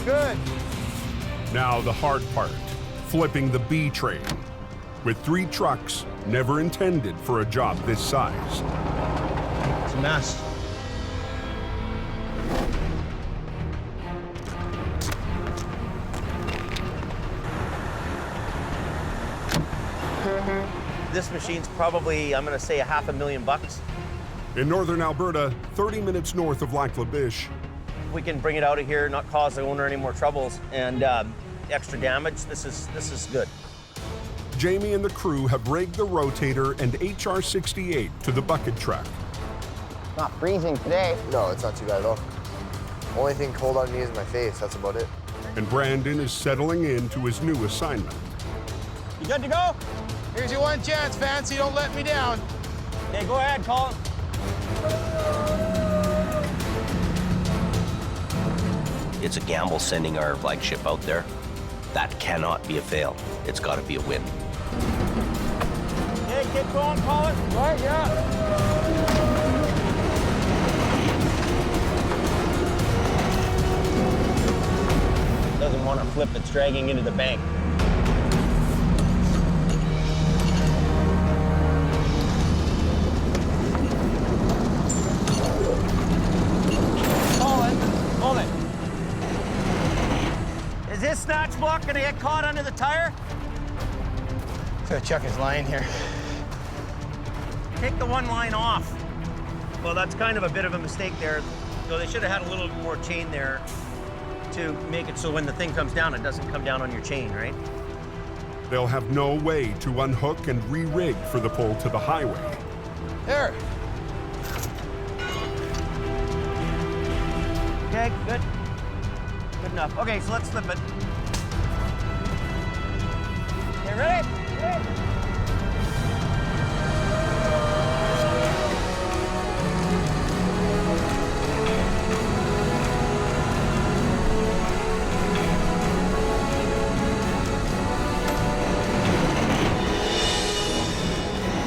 Good. Now the hard part, flipping the B train. With 3 trucks, never intended for a job this size. It's a mess. This machine's probably, I'm gonna say, $500,000. In northern Alberta, 30 minutes north of Lac La Biche, We can bring it out of here, not cause the owner any more troubles and extra damage. This is good. Jamie and the crew have rigged the rotator and HR-68 to the bucket truck. Not freezing today. No, it's not too bad at all. Only thing cold on me is my face. That's about it. And Brandon is settling into his new assignment. You good to go? Here's your one chance, Fancy. Don't let me down. Okay, go ahead, call it. It's a gamble sending our flagship out there. That cannot be a fail. It's got to be a win. Hey, keep going, call it. Right, yeah. Doesn't want to flip, it's dragging into the bank. Hold it. Is this snatch block gonna get caught under the tire? Gotta chuck his line here. Take the one line off. Well, that's kind of a bit of a mistake there. So they should have had a little bit more chain there to make it so when the thing comes down, it doesn't come down on your chain, right? They'll have no way to unhook and re-rig for the pull to the highway. There. Okay, good. Good enough. Okay, so let's slip it. Okay, ready? Ready?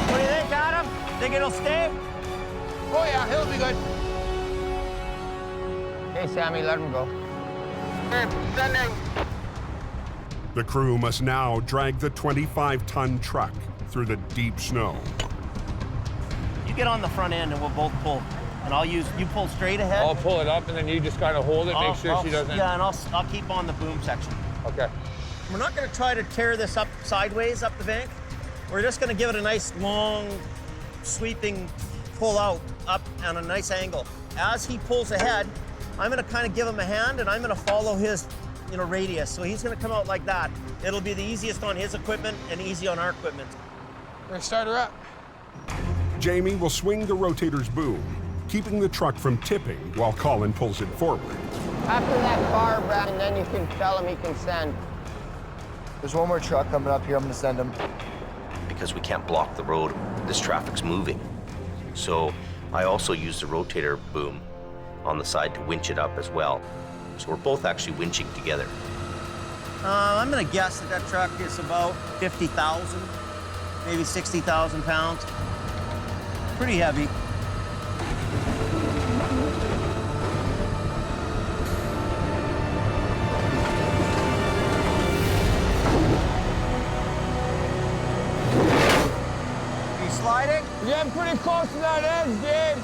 What do you think, Adam? Think it'll stay? Oh yeah, he'll be good. Hey, Sammy, let him go. Sending. The crew must now drag the 25-ton truck through the deep snow. You get on the front end and we'll both pull. And you pull straight ahead. I'll pull it up and then you just kind of hold it, make sure she doesn't. Yeah, and I'll keep on the boom section. Okay. We're not gonna try to tear this up sideways up the bank. We're just gonna give it a nice long, sweeping pull out up on a nice angle. As he pulls ahead, I'm gonna kind of give him a hand and I'm gonna follow his radius. So he's gonna come out like that. It'll be the easiest on his equipment and easy on our equipment. We're gonna start her up. Jamie will swing the rotator's boom, keeping the truck from tipping while Colin pulls it forward. After that car, Brad, then you can tell him he can send. There's one more truck coming up here. I'm gonna send him. Because we can't block the road, this traffic's moving. So I also use the rotator boom on the side to winch it up as well. So we're both actually winching together. I'm gonna guess that truck is about 50,000, maybe 60,000 pounds. Pretty heavy. Are you sliding? We're getting pretty close to that edge, Dave.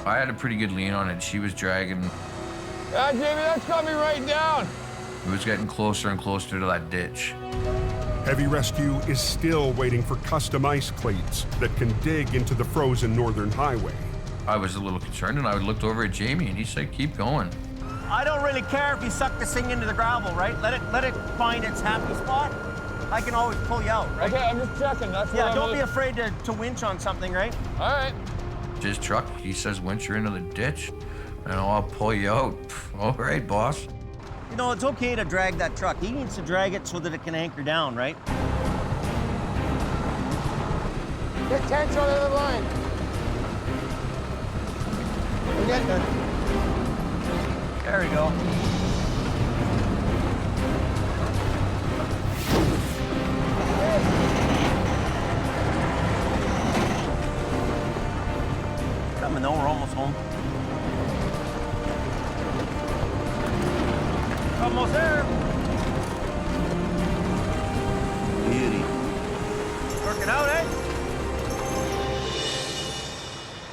I had a pretty good lean on it. She was dragging. Yeah, Jamie, that's got me right down. It was getting closer and closer to that ditch. Heavy Rescue is still waiting for custom ice cleats that can dig into the frozen northern highway. I was a little concerned, and I looked over at Jamie, and he said, "Keep going." I don't really care if you suck this thing into the gravel, right? Let it find its happy spot. I can always pull you out, right? Okay, I'm just checking. That's yeah, what don't be afraid to winch on something, right? All right. His truck, he says, winch her into the ditch, and I'll pull you out. All right, boss. You know, it's okay to drag that truck. He needs to drag it so that it can anchor down, right? Get tension on the other line. We're getting there. There we go. Coming though, we're almost home. Almost there. Beauty. Working out, eh?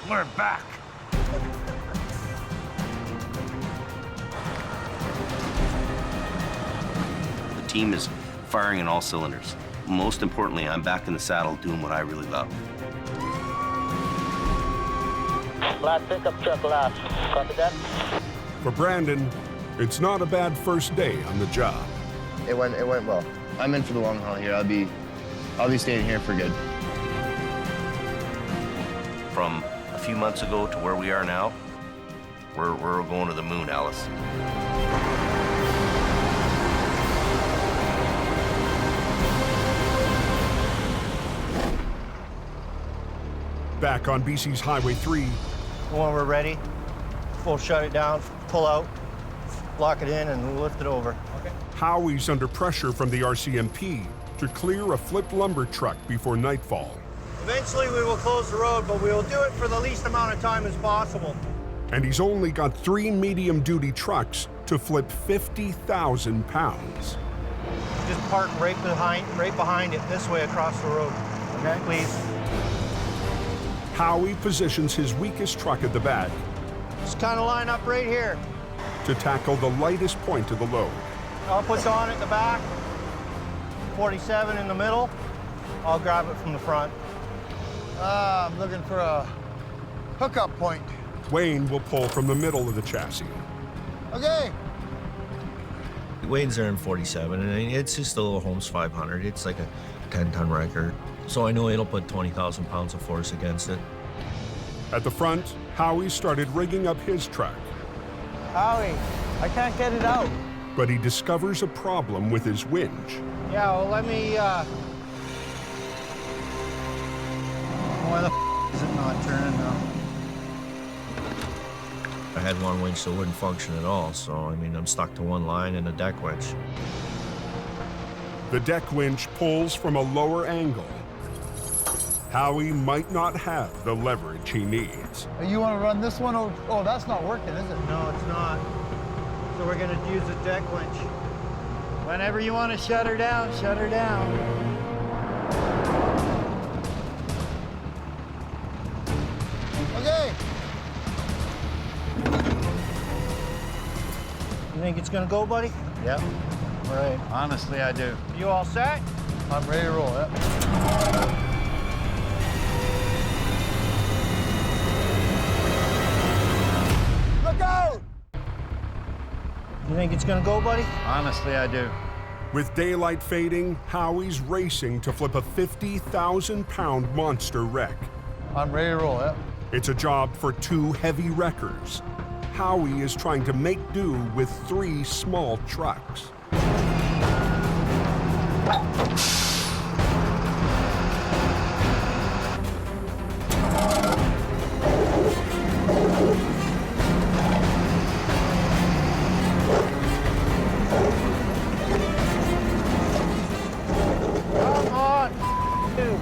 We're back. The team is firing on all cylinders. Most importantly, I'm back in the saddle doing what I really love. Last pickup truck last. Copy that? For Brandon, it's not a bad first day on the job. It went well. I'm in for the long haul here. I'll be staying here for good. From a few months ago to where we are now, we're going to the moon, Alice. Back on BC's Highway 3. When we're ready, we'll shut it down, pull out, lock it in, and we'll lift it over. Okay. Howie's under pressure from the RCMP to clear a flipped lumber truck before nightfall. Eventually, we will close the road, but we will do it for the least amount of time as possible. And he's only got 3 medium-duty trucks to flip 50,000 pounds. Just park right behind it, this way across the road. Okay, please. Howie positions his weakest truck at the back. Just kind of line up right here. To tackle the lightest point of the load. I'll put Don at the back, 47 in the middle. I'll grab it from the front. I'm looking for a hookup point. Wayne will pull from the middle of the chassis. Okay. Wayne's there in 47, and it's just a little Holmes 500. It's like a 10-ton wrecker. So I know it'll put 20,000 pounds of force against it. At the front, Howie started rigging up his truck. Howie, I can't get it out. But he discovers a problem with his winch. Yeah, well, let me, Why the is it not turning now? I had one winch that wouldn't function at all, so I mean, I'm stuck to one line and a deck winch. The deck winch pulls from a lower angle. Howie might not have the leverage he needs. You want to run this one? Oh, that's not working, is it? No, it's not. So we're going to use a deck winch. Whenever you want to shut her down, shut her down. Okay. You think it's gonna go, buddy? Yep. All right. Honestly, I do. You all set? I'm ready to roll. Yep. Look out! You think it's gonna go, buddy? Honestly, I do. With daylight fading, Howie's racing to flip a 50,000-pound monster wreck. I'm ready to roll. Yep. It's a job for 2 heavy wreckers. Howie is trying to make do with 3 small trucks. Come on, dude.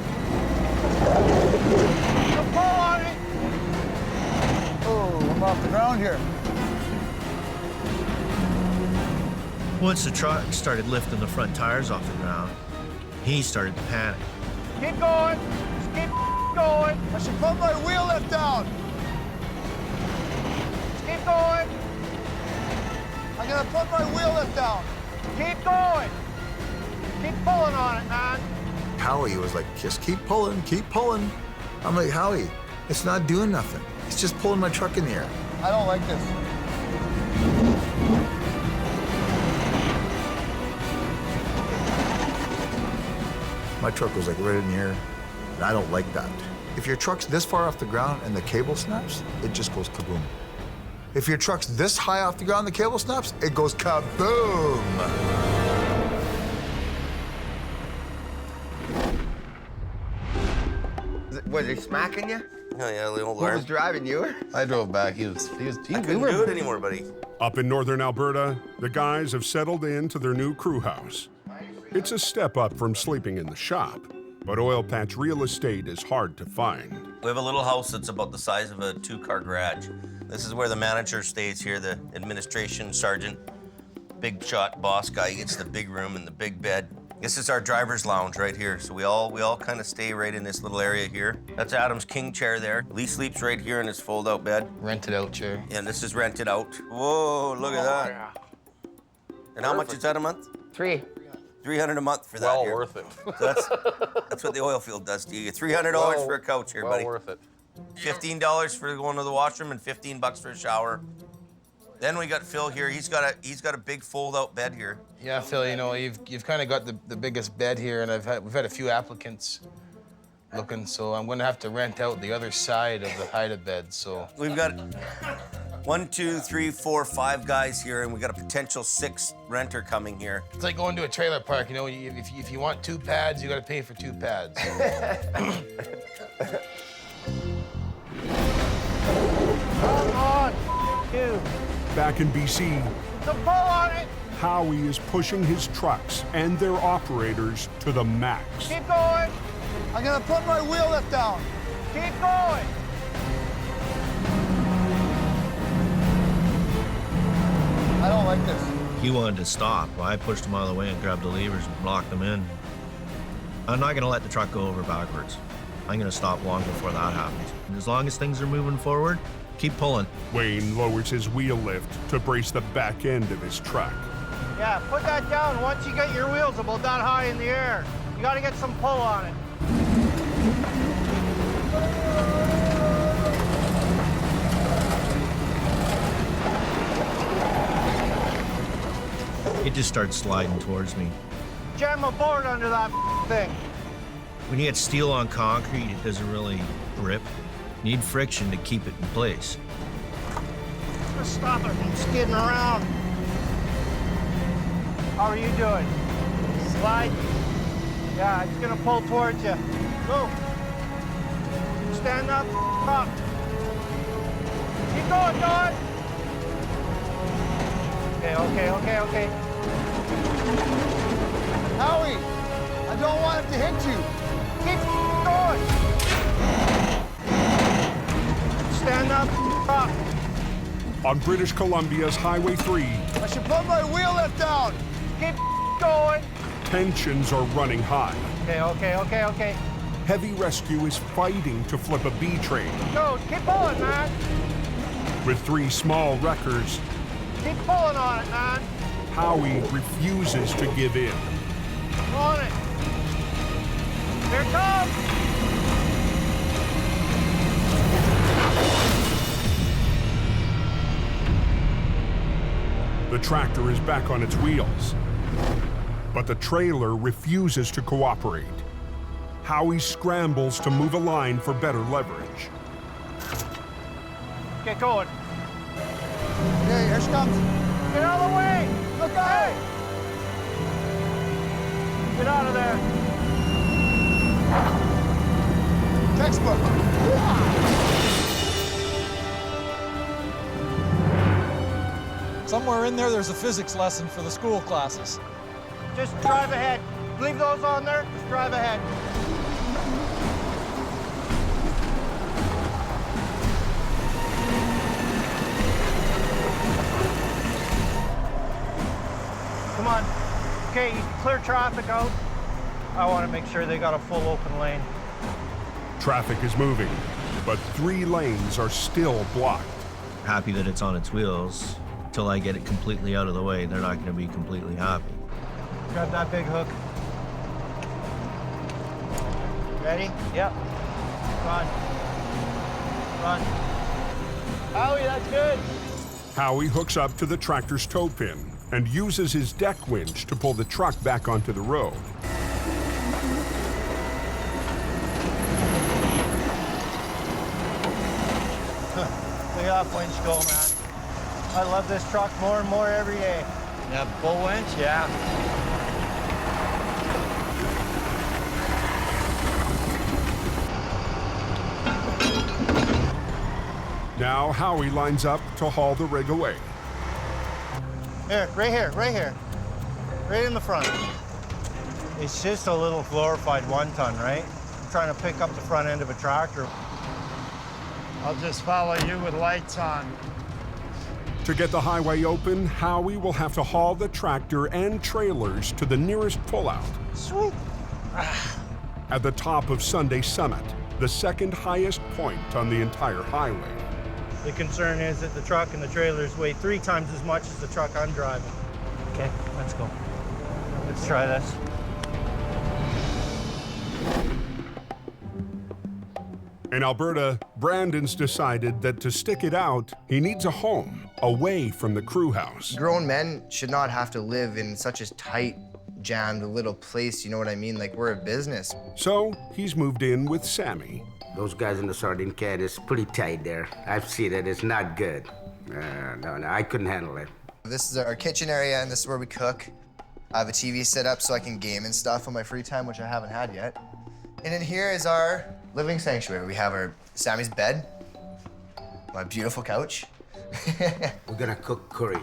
Pull on it. Oh, I'm off the ground here. Once the truck started lifting the front tires off the ground, he started to panic. Keep going. Just keep going. I should put my wheel lift down. Just keep going. I'm gonna put my wheel lift down. Keep going. Keep pulling on it, man. Howie was like, just keep pulling, keep pulling. I'm like, Howie, it's not doing nothing. It's just pulling my truck in the air. I don't like this. My truck was like right in the air, and I don't like that. If your truck's this far off the ground and the cable snaps, it just goes kaboom. If your truck's this high off the ground and the cable snaps, it goes kaboom. Was he smacking you? Oh, yeah, the old Who arm. was driving you? I drove back. He I couldn't do it anymore, buddy. Up in northern Alberta, the guys have settled into their new crew house. It's a step up from sleeping in the shop, but oil patch real estate is hard to find. We have a little house that's about the size of a 2-car garage. This is where the manager stays here, the administration sergeant. Big shot boss guy. He gets the big room and the big bed. This is our driver's lounge right here. So we all kind of stay right in this little area here. That's Adam's king chair there. Lee sleeps right here in his fold-out bed. Rented out chair. And this is rented out. Whoa, look at that. Yeah. And how much is that a month? 3. $300 a month for that Well here. worth it. So that's what the oil field does to you. $300 for a couch here, buddy. Well worth it. $15 for going to the washroom and $15 for a shower. Then we got Phil here. He's got a big fold-out bed here. Yeah, Phil, you know, you've kind of got the biggest bed here, and we've had a few applicants looking, so I'm gonna have to rent out the other side of the height bed. So We've got 1, 2, 3, 4, 5 guys here, and we got a potential 6th renter coming here. it's like going to a trailer park. You know, if you want 2 pads, you got to pay for 2 pads. Come on, dude. Back in BC, The pull on it. Howie is pushing his trucks and their operators to the max. Keep going. I'm gonna put my wheel lift down. Keep going. I don't like this. He wanted to stop. I pushed him out of the way and grabbed the levers and locked them in. I'm not gonna let the truck go over backwards. I'm gonna stop long before that happens. And as long as things are moving forward, keep pulling. Wayne lowers his wheel lift to brace the back end of his truck. Yeah, put that down once you get your wheels about that high in the air. You got to get some pull on it. it just starts sliding towards me. Jam a board under that thing. When you get steel on concrete, it doesn't really grip. You need friction to keep it in place. Just stop it from skidding around. How are you doing? Slide? Yeah, it's gonna pull towards you. Go. Stand up, up. Keep going, Don. Okay. Howie, I don't want it to hit you. Keep going. Stand up, up. On British Columbia's Highway 3, I should put my wheel lift down. Keep going. tensions are running high. Okay. Heavy rescue is fighting to flip a B train. Go, keep pulling, man. With 3 small wreckers, Keep pulling on it, man. Howie refuses to give in. On it. Here it comes. The tractor is back on its wheels, but the trailer refuses to cooperate. Howie scrambles to move a line for better leverage. Get going. Okay, here she comes. Get out of the way. Look out! Get out of there. Textbook. Somewhere in there's a physics lesson for the school classes. Just drive ahead. Leave those on there. Just drive ahead. Come on. Okay, you can clear traffic out. I want to make sure they got a full open lane. Traffic is moving, but 3 lanes are still blocked. Happy that it's on its wheels. Till I get it completely out of the way, they're not going to be completely happy. Grab that big hook. Ready? Yep. Run. Howie, that's good. Howie hooks up to the tractor's tow pin and uses his deck winch to pull the truck back onto the road. Look at that winch go, man. I love this truck more and more every day. Yeah, bull winch? Yeah. Now Howie lines up to haul the rig away. Here. Right in the front. It's just a little glorified 1-ton, right? I'm trying to pick up the front end of a tractor. I'll just follow you with lights on. To get the highway open, Howie will have to haul the tractor and trailers to the nearest pullout. Sweet. At the top of Sunday Summit, the second highest point on the entire highway. The concern is that the truck and the trailers weigh 3 times as much as the truck I'm driving. Okay, let's go. Let's try this. In Alberta, Brandon's decided that to stick it out, he needs a home away from the crew house. Grown men should not have to live in such a tight, jammed little place, you know what I mean? Like, we're a business. So he's moved in with Sammy. Those guys in the sardine can is pretty tight there. I've seen it, it's not good. No, I couldn't handle it. This is our kitchen area, and this is where we cook. I have a TV set up so I can game and stuff on my free time, which I haven't had yet. And in here is our living sanctuary. We have our Sammy's bed, my beautiful couch. We're gonna cook curry.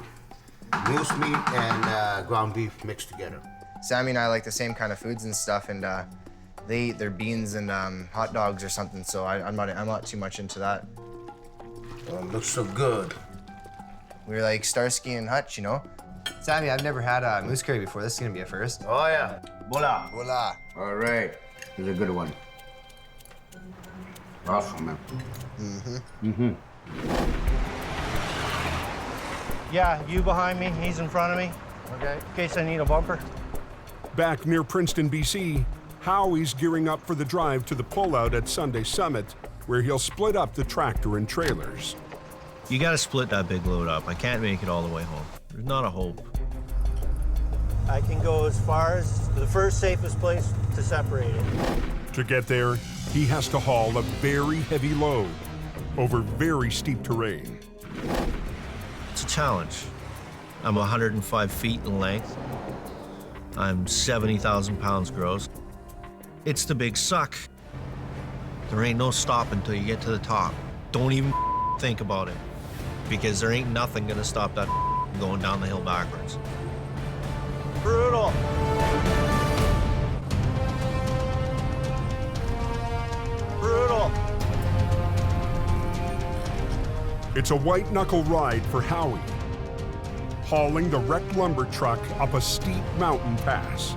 Moose meat and ground beef mixed together. Sammy and I like the same kind of foods and stuff, and they eat their beans and hot dogs or something, so I'm not too much into that. Oh, it looks so good. We're like Starsky and Hutch, you know? Sammy, I've never had a moose curry before. This is gonna be a first. Oh yeah, voila. Voila. All right, here's a good one. Awesome, man. Yeah, you behind me, he's in front of me. Okay. In case I need a bumper. Back near Princeton, BC, Howie's gearing up for the drive to the pullout at Sunday Summit, where he'll split up the tractor and trailers. You gotta split that big load up. I can't make it all the way home. There's not a hope. I can go as far as the first safest place to separate it. To get there, he has to haul a very heavy load over very steep terrain. It's a challenge. I'm 105 feet in length. I'm 70,000 pounds gross. It's the big suck. There ain't no stopping until you get to the top. Don't even think about it, because there ain't nothing gonna stop that going down the hill backwards. Brutal. Brutal. It's a white-knuckle ride for Howie, hauling the wrecked lumber truck up a steep mountain pass.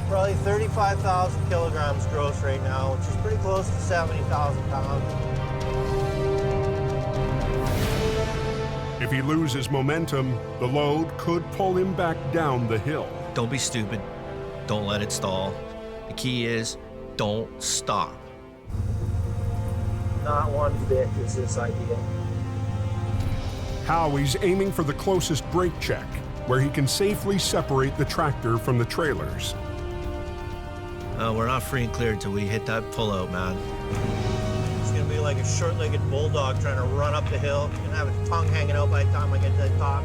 Probably 35,000 kilograms gross right now, which is pretty close to 70,000 pounds. If he loses momentum, the load could pull him back down the hill. Don't be stupid. Don't let it stall. The key is, don't stop. Not one bit is this idea. Howie's aiming for the closest brake check, where he can safely separate the tractor from the trailers. We're not free and clear until we hit that pullout, man. It's gonna be like a short-legged bulldog trying to run up the hill. You're gonna have its tongue hanging out by the time I get to the top.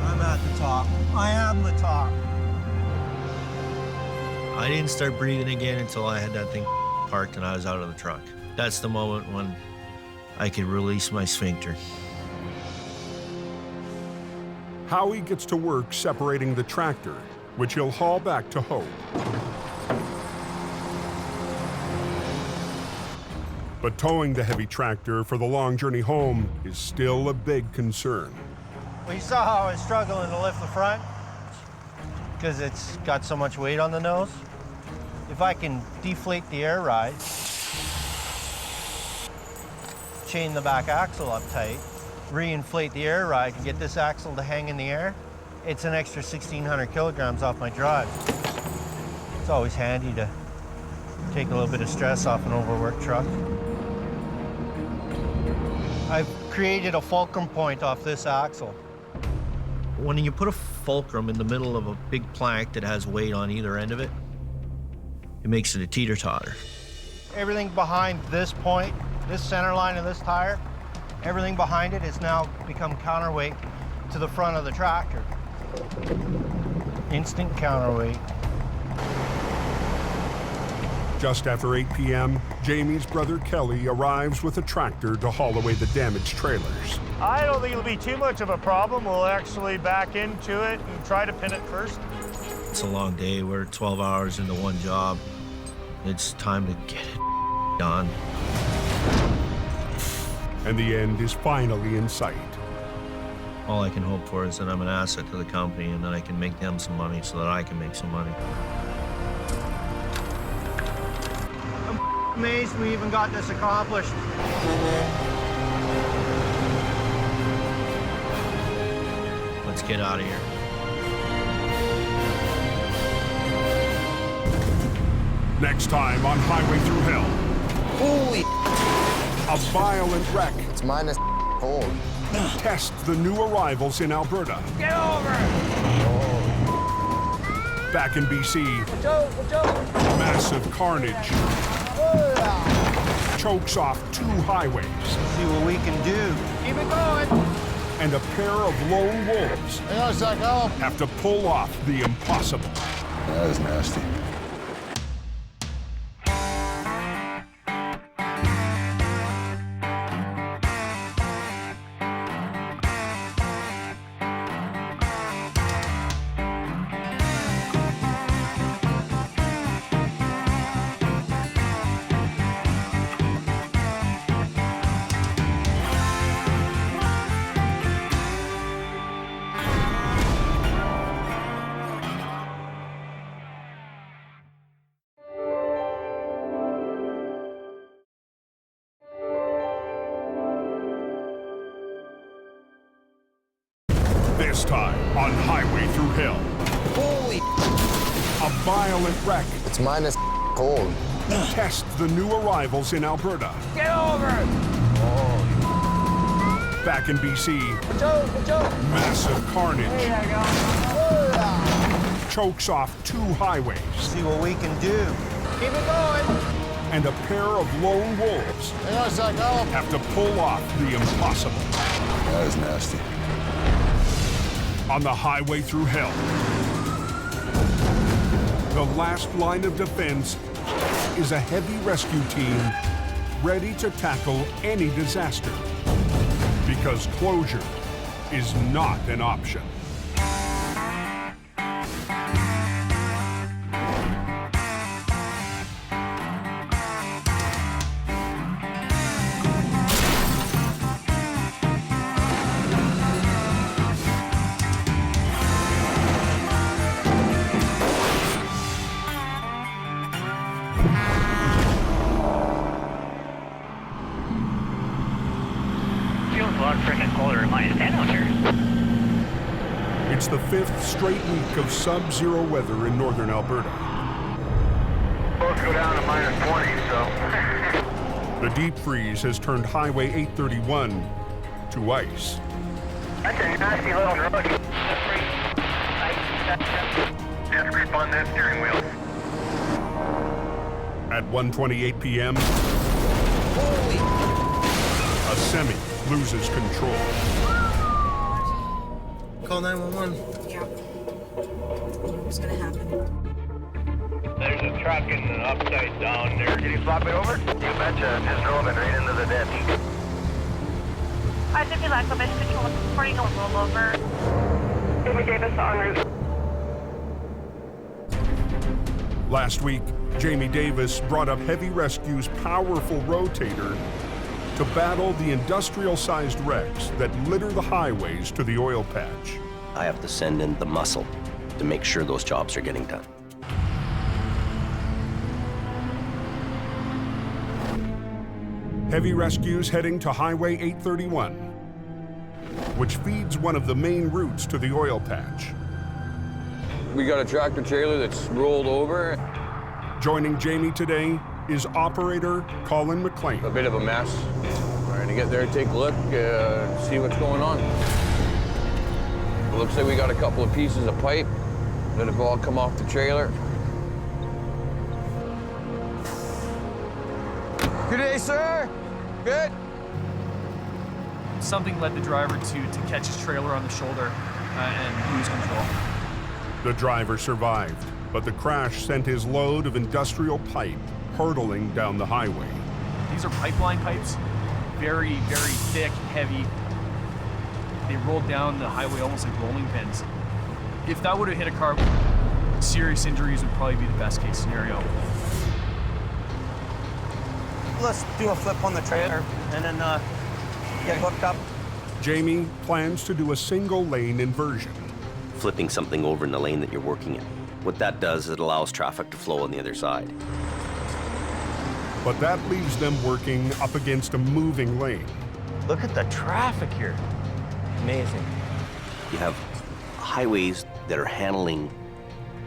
I'm at the top. I am the top. I didn't start breathing again until I had that thing parked and I was out of the truck. That's the moment when I could release my sphincter. Howie gets to work separating the tractor, which he'll haul back to Hope. But towing the heavy tractor for the long journey home is still a big concern. Well, you saw how I was struggling to lift the front because it's got so much weight on the nose. If I can deflate the air ride, chain the back axle up tight, reinflate the air ride and get this axle to hang in the air, it's an extra 1,600 kilograms off my drive. It's always handy to take a little bit of stress off an overworked truck. I've created a fulcrum point off this axle. When you put a fulcrum in the middle of a big plank that has weight on either end of it, it makes it a teeter-totter. Everything behind this point, this center line of this tire, everything behind it has now become counterweight to the front of the tractor. Instant counterweight. Just after 8 p.m., Jamie's brother Kelly arrives with a tractor to haul away the damaged trailers. I don't think it'll be too much of a problem. We'll actually back into it and try to pin it first. It's a long day. We're 12 hours into one job. It's time to get it done. And the end is finally in sight. All I can hope for is that I'm an asset to the company and that I can make them some money so that I can make some money. I'm amazed we even got this accomplished. Let's get out of here. Next time on Highway Through Hell. Holy! A violent wreck. It's minus cold. Tests the new arrivals in Alberta. Get over! Back in BC, massive carnage chokes off 2 highways. See what we can do. Keep it going. And a pair of lone wolves have to pull off the impossible. That was nasty. This time on Highway Through Hell. Holy! A violent wreck It's minus cold. tests the new arrivals in Alberta. Get over! Back in BC, massive carnage chokes off 2 highways. See what we can do. Keep it going. And a pair of lone wolves have to pull off the impossible. That is nasty. On the highway through hell, the last line of defense is a heavy rescue team ready to tackle any disaster, because closure is not an option. It's the 5th straight week of sub-zero weather in northern Alberta. Both go down to -20, so. The deep freeze has turned Highway 831 to ice. That's a nasty little road. Death grip on that steering wheel. At 1:28 p.m., a semi loses control. Call 911. Yeah. What's gonna happen? There's a truck in the upside down there. Can you flop it over? You betcha. Just drove it right into the ditch. I think we lack the best control. Reporting a rollover. Jamie Davis en route. Last week, Jamie Davis brought up Heavy Rescue's powerful rotator to battle the industrial-sized wrecks that litter the highways to the oil patch. I have to send in the muscle to make sure those jobs are getting done. Heavy Rescue's heading to Highway 831, which feeds one of the main routes to the oil patch. We got a tractor trailer that's rolled over. Joining Jamie today is operator Colin McLean. A bit of a mess. Trying to get there, take a look, see what's going on. It looks like we got a couple of pieces of pipe that have all come off the trailer. Good day, sir. Good. Something led the driver to catch his trailer on the shoulder and lose control. The driver survived, but the crash sent his load of industrial pipe hurtling down the highway. These are pipeline pipes, very, very thick, heavy. They rolled down the highway almost like rolling pins. If that would have hit a car, serious injuries would probably be the best case scenario. Let's do a flip on the trailer and then get hooked up. Jamie plans to do a single lane inversion. Flipping something over in the lane that you're working in. What that does is it allows traffic to flow on the other side. But that leaves them working up against a moving lane. Look at the traffic here. Amazing. You have highways that are handling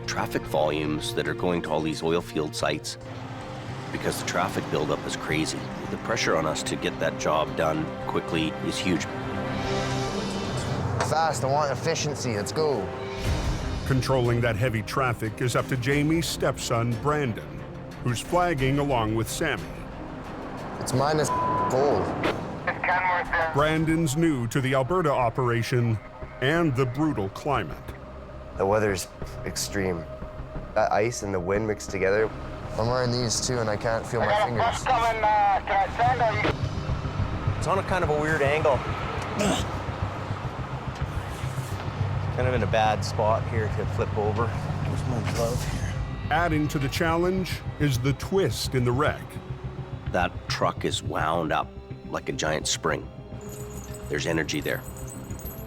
traffic volumes that are going to all these oil field sites because the traffic buildup is crazy. The pressure on us to get that job done quickly is huge. Fast, I want efficiency, let's go. Controlling that heavy traffic is up to Jamie's stepson, Brandon, who's flagging along with Sammy. It's minus cold. Brandon's new to the Alberta operation and the brutal climate. The weather's extreme. That ice and the wind mixed together. I'm wearing these too and I can't feel my fingers. It's on a kind of a weird angle. Kind of in a bad spot here to flip over. Where's my glove here? Adding to the challenge is the twist in the wreck. That truck is wound up like a giant spring. There's energy there.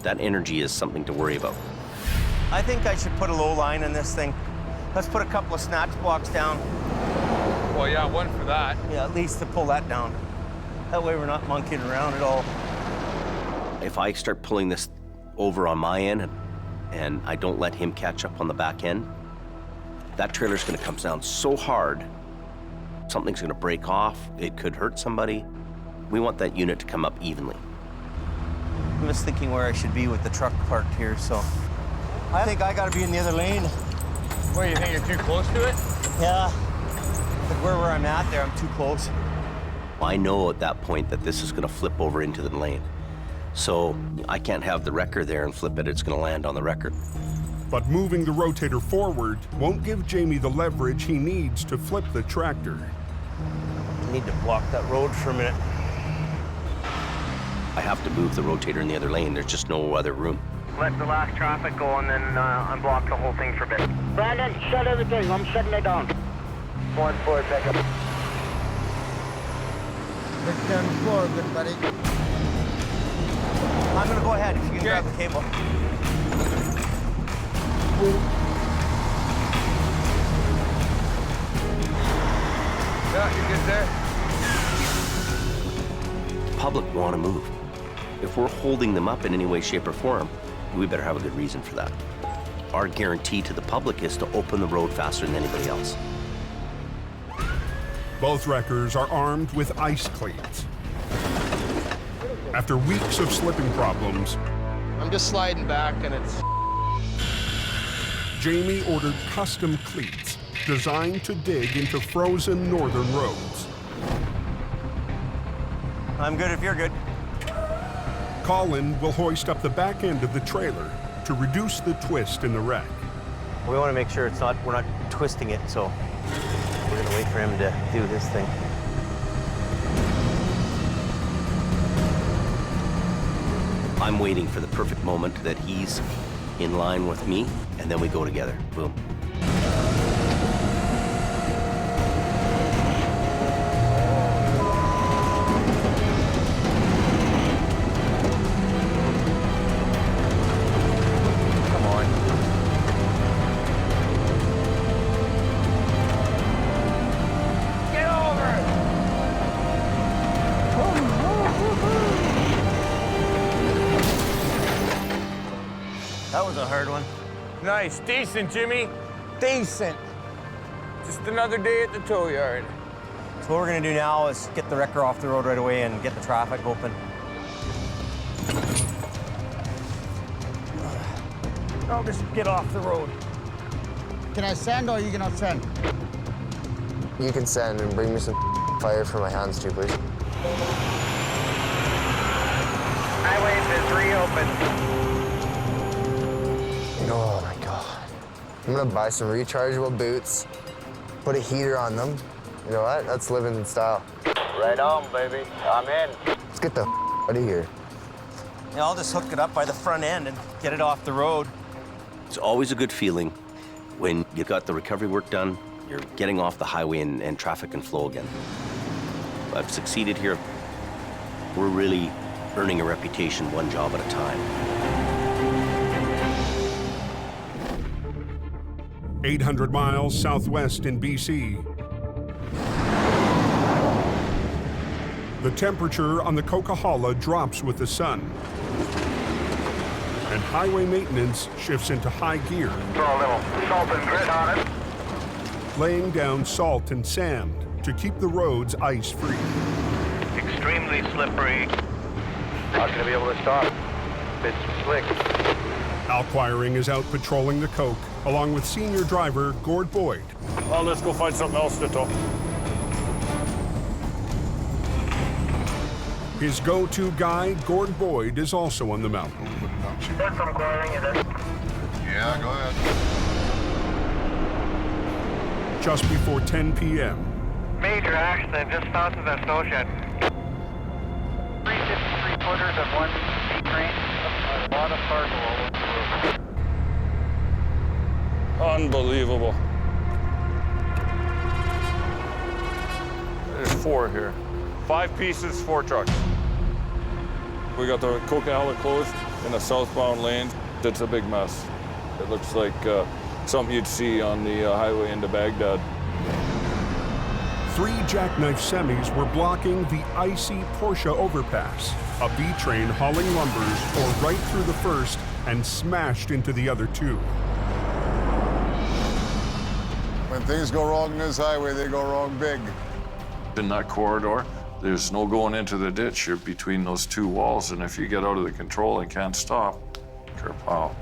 That energy is something to worry about. I think I should put a low line in this thing. Let's put a couple of snatch blocks down. Well, yeah, one for that. Yeah, at least to pull that down. That way we're not monkeying around at all. If I start pulling this over on my end and I don't let him catch up on the back end, that trailer's gonna come down so hard, something's gonna break off, it could hurt somebody. We want that unit to come up evenly. I'm just thinking where I should be with the truck parked here, so. I think I gotta be in the other lane. What, you think you're too close to it? Yeah. Like where I'm at there, I'm too close. I know at that point that this is going to flip over into the lane. So I can't have the wrecker there and flip it. It's going to land on the wrecker. But moving the rotator forward won't give Jamie the leverage he needs to flip the tractor. I need to block that road for a minute. I have to move the rotator in the other lane. There's just no other room. Let the last traffic go and then unblock the whole thing for a bit. Brandon, shut everything. I'm shutting it down. 1-4, pickup. Good turn four, good buddy. I'm gonna go ahead if you can grab the cable. Yeah, you're good there. The public want to move. If we're holding them up in any way, shape, or form, we better have a good reason for that. Our guarantee to the public is to open the road faster than anybody else. Both wreckers are armed with ice cleats. After weeks of slipping problems, I'm just sliding back and it's... Jamie ordered custom cleats designed to dig into frozen northern roads. I'm good if you're good. Colin will hoist up the back end of the trailer to reduce the twist in the wreck. We want to make sure we're not twisting it, so we're gonna wait for him to do his thing. I'm waiting for the perfect moment that he's in line with me, and then we go together. Boom. That was a hard one. Nice, decent, Jimmy. Decent. Just another day at the tow yard. So what we're gonna do now is get the wrecker off the road right away and get the traffic open. I'll just get off the road. Can I send or are you gonna send? You can send and bring me some fire for my hands too, please. Highways is reopened. Oh my God. I'm gonna buy some rechargeable boots, put a heater on them. You know what? That's living in style. Right on, baby. I'm in. Let's get the out of here. Yeah, I'll just hook it up by the front end and get it off the road. It's always a good feeling when you got the recovery work done, you're getting off the highway and traffic can flow again. I've succeeded here. We're really earning a reputation one job at a time. 800 miles southwest in BC. The temperature on the Coquihalla drops with the sun, and highway maintenance shifts into high gear. Throw a little salt and grit on it. Laying down salt and sand to keep the roads ice-free. Extremely slippery. Not gonna be able to stop. It's slick. Al Quiring is out patrolling the Coke, along with senior driver Gord Boyd. Well, let's go find something else to tow. His go-to guy, Gord Boyd, is also on the mountain. Put some coiling in it. Yeah, go ahead. Just before 10 p.m. Major accident just south of that snow shed. 353-footers of one C-train. A lot of cargo all over the road. Unbelievable. There's 4 here. 5 pieces, 4 trucks. We got the Coquihalla closed in the southbound lane. It's a big mess. It looks like something you'd see on the highway into Baghdad. 3 jackknife semis were blocking the icy Porsche overpass. A B train hauling lumbers tore right through the first and smashed into the other 2. When things go wrong in this highway, they go wrong big. In that corridor, There's no going into the ditch. You're between those two walls, and if you get out of the control and can't stop, kerplow.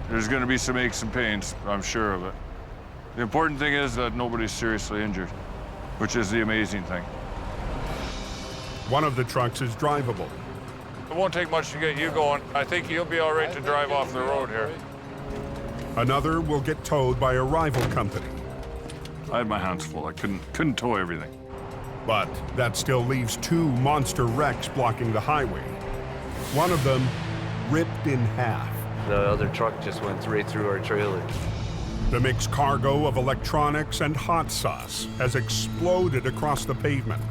There's gonna be some aches and pains, I'm sure of it. The important thing is that nobody's seriously injured, which is the amazing thing. One of the trucks is drivable. It won't take much to get you going. I think you'll be all right to drive off the road here. Another will get towed by a rival company. I had my hands full. I couldn't tow everything. But that still leaves two monster wrecks blocking the highway. One of them ripped in half. The other truck just went right through our trailer. The mixed cargo of electronics and hot sauce has exploded across the pavement.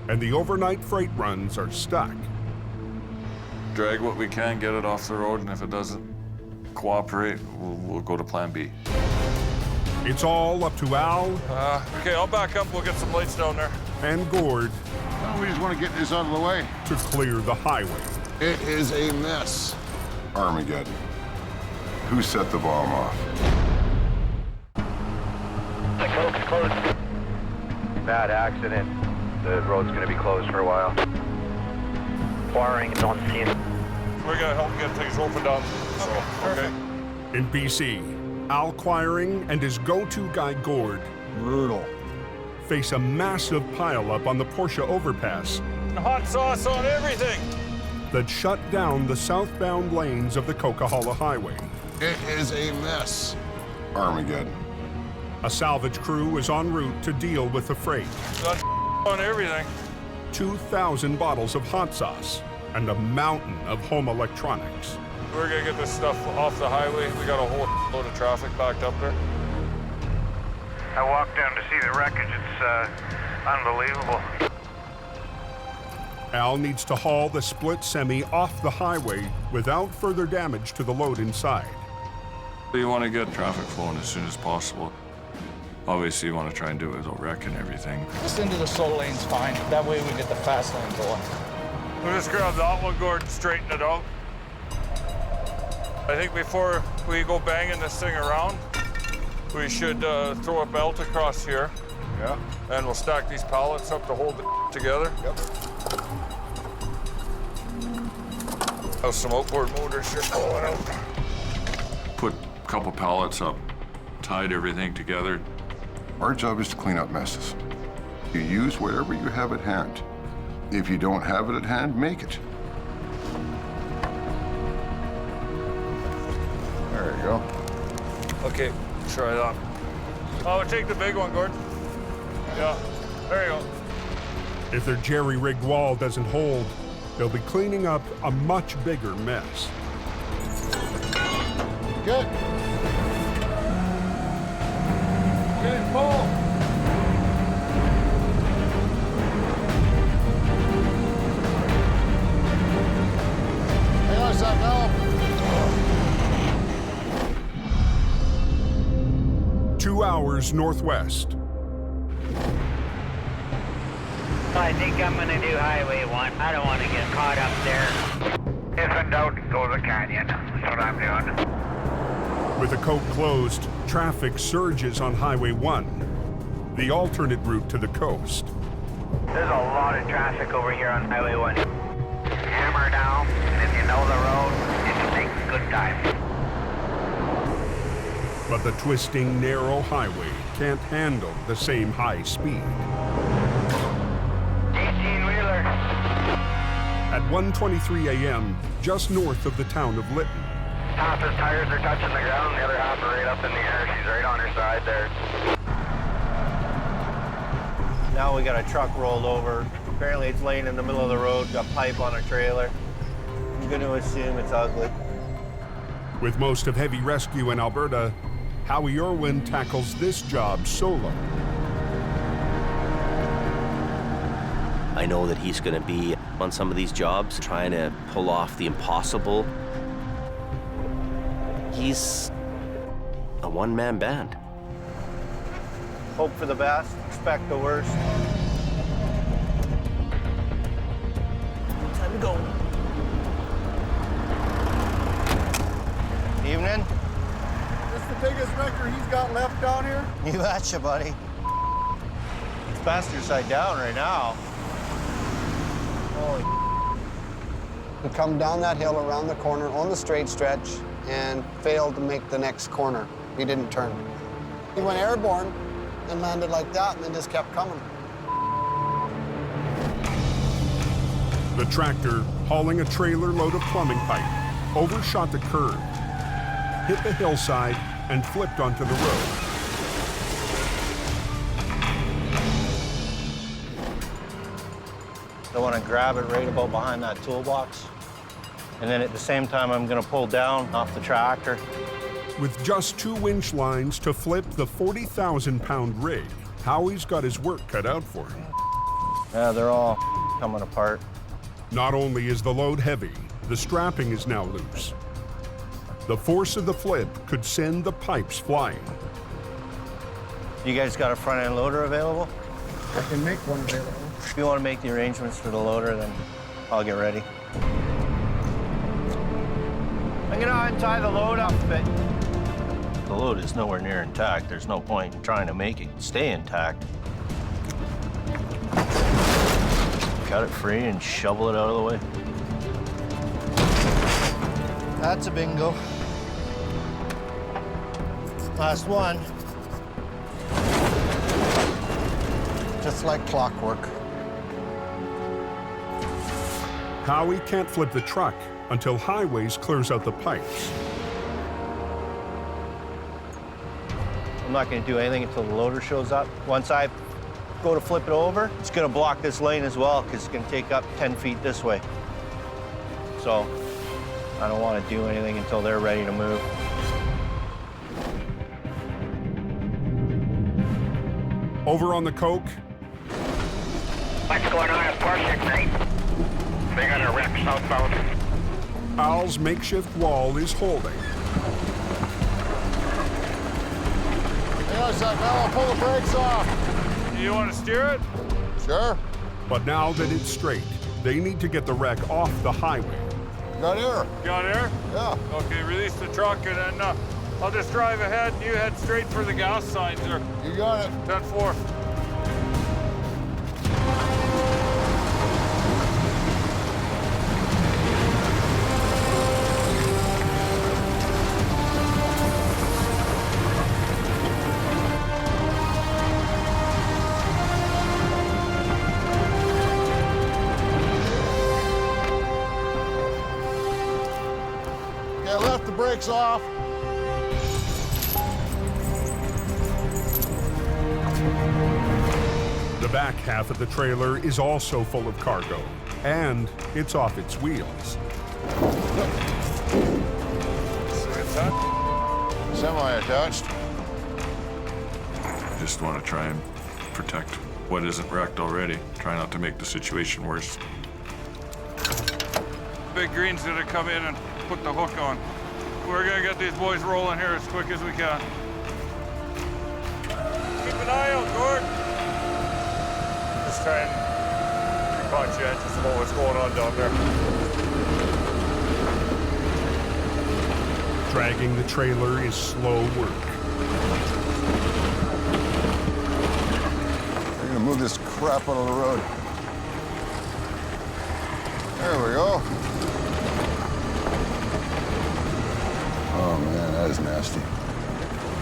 And the overnight freight runs are stuck. Drag what we can, get it off the road, and if it doesn't cooperate, we'll go to plan B. It's all up to Al. Okay, I'll back up. We'll get some lights down there. And Gord. We just want to get this out of the way. To clear the highway. It is a mess. Armageddon. Who set the bomb off? The coke's closed. Bad accident. The road's going to be closed for a while. Wiring is on scene. We're going to help get things opened up. Okay. In BC, Al Quiring and his go-to guy Gord, brutal, face a massive pileup on the Porsche overpass. Hot sauce on everything. That shut down the southbound lanes of the Coquihalla Highway. It is a mess. Armageddon. A salvage crew is en route to deal with the freight. Got on everything. 2,000 bottles of hot sauce and a mountain of home electronics. We're gonna get this stuff off the highway. We got a whole load of traffic backed up there. I walked down to see the wreckage. It's unbelievable. Al needs to haul the split semi off the highway without further damage to the load inside. You want to get traffic flowing as soon as possible. Obviously, you want to try and do it without wrecking everything. Just into the slow lane's fine. That way we get the fast lane going. We'll just grab that one, Gordon, straighten it out. I think before we go banging this thing around, we should throw a belt across here. Yeah. And we'll stack these pallets up to hold it together. Yep. Have some outboard motors just going out. Put a couple pallets up, tied everything together. Our job is to clean up messes. You use whatever you have at hand. If you don't have it at hand, make it. There you go. Okay, try that. Oh, take the big one, Gordon. Yeah, there you go. If their jerry-rigged wall doesn't hold, they'll be cleaning up a much bigger mess. Good. Okay, pull. Hang on a sec, Al. 2 hours northwest. I think I'm going to do Highway 1. I don't want to get caught up there. If in doubt, go to the canyon. That's what I'm doing. With the coke closed, traffic surges on Highway 1, the alternate route to the coast. There's a lot of traffic over here on Highway 1. Hammer down, and if you know the road, you can make good time. But the twisting, narrow highway can't handle the same high speed. 18-wheeler. At 1:23 a.m., just north of the town of Lytton. Half his tires are touching the ground, the other half are right up in the air. She's right on her side there. Now we got a truck rolled over. Apparently it's laying in the middle of the road, got pipe on a trailer. I'm going to assume it's ugly. With most of heavy rescue in Alberta, Howie Irwin tackles this job solo. I know that he's going to be on some of these jobs trying to pull off the impossible. He's a one-man band. Hope for the best, expect the worst. Time to go. Evening. This the biggest wrecker he's got left down here? You betcha, buddy. It's passenger side down right now. He come down that hill around the corner on the straight stretch and failed to make the next corner. He didn't turn. He went airborne and landed like that and then just kept coming. The tractor, hauling a trailer load of plumbing pipe, overshot the curb, hit the hillside, and flipped onto the road. I want to grab it right about behind that toolbox. And then at the same time, I'm going to pull down off the tractor. With just 2 winch lines to flip the 40,000-pound rig, Howie's got his work cut out for him. Yeah, they're all coming apart. Not only is the load heavy, the strapping is now loose. The force of the flip could send the pipes flying. You guys got a front-end loader available? I can make one available. If you want to make the arrangements for the loader, then I'll get ready. I'm gonna untie the load up a bit. The load is nowhere near intact. There's no point in trying to make it stay intact. Cut it free and shovel it out of the way. That's a bingo. Last one. Just like clockwork. Howie can't flip the truck until Highways clears out the pipes. I'm not going to do anything until the loader shows up. Once I go to flip it over, it's going to block this lane as well because it's going to take up 10 feet this way. So I don't want to do anything until they're ready to move. Over on the Coke, What's going on at Portia Creek? They got a wreck southbound. Al's makeshift wall is holding. Yeah, Zach, now I'll pull the brakes off. You want to steer it? Sure. But now that it's straight, they need to get the wreck off the highway. Got air. Got air? Yeah. Okay, release the truck and then I'll just drive ahead and you head straight for the gas signs there. You got it. 10-4. Okay, left the brakes off. The back half of the trailer is also full of cargo, and it's off its wheels. Semi-attached. Just want to try and protect what isn't wrecked already. Try not to make the situation worse. Big Green's gonna come in and put the hook on. We're gonna get these boys rolling here as quick as we can. Keep an eye out, Gord. Just try and be conscientious about what's going on down there. Dragging the trailer is slow work. We're gonna move this crap out of the road. There we go. Oh man, that is nasty.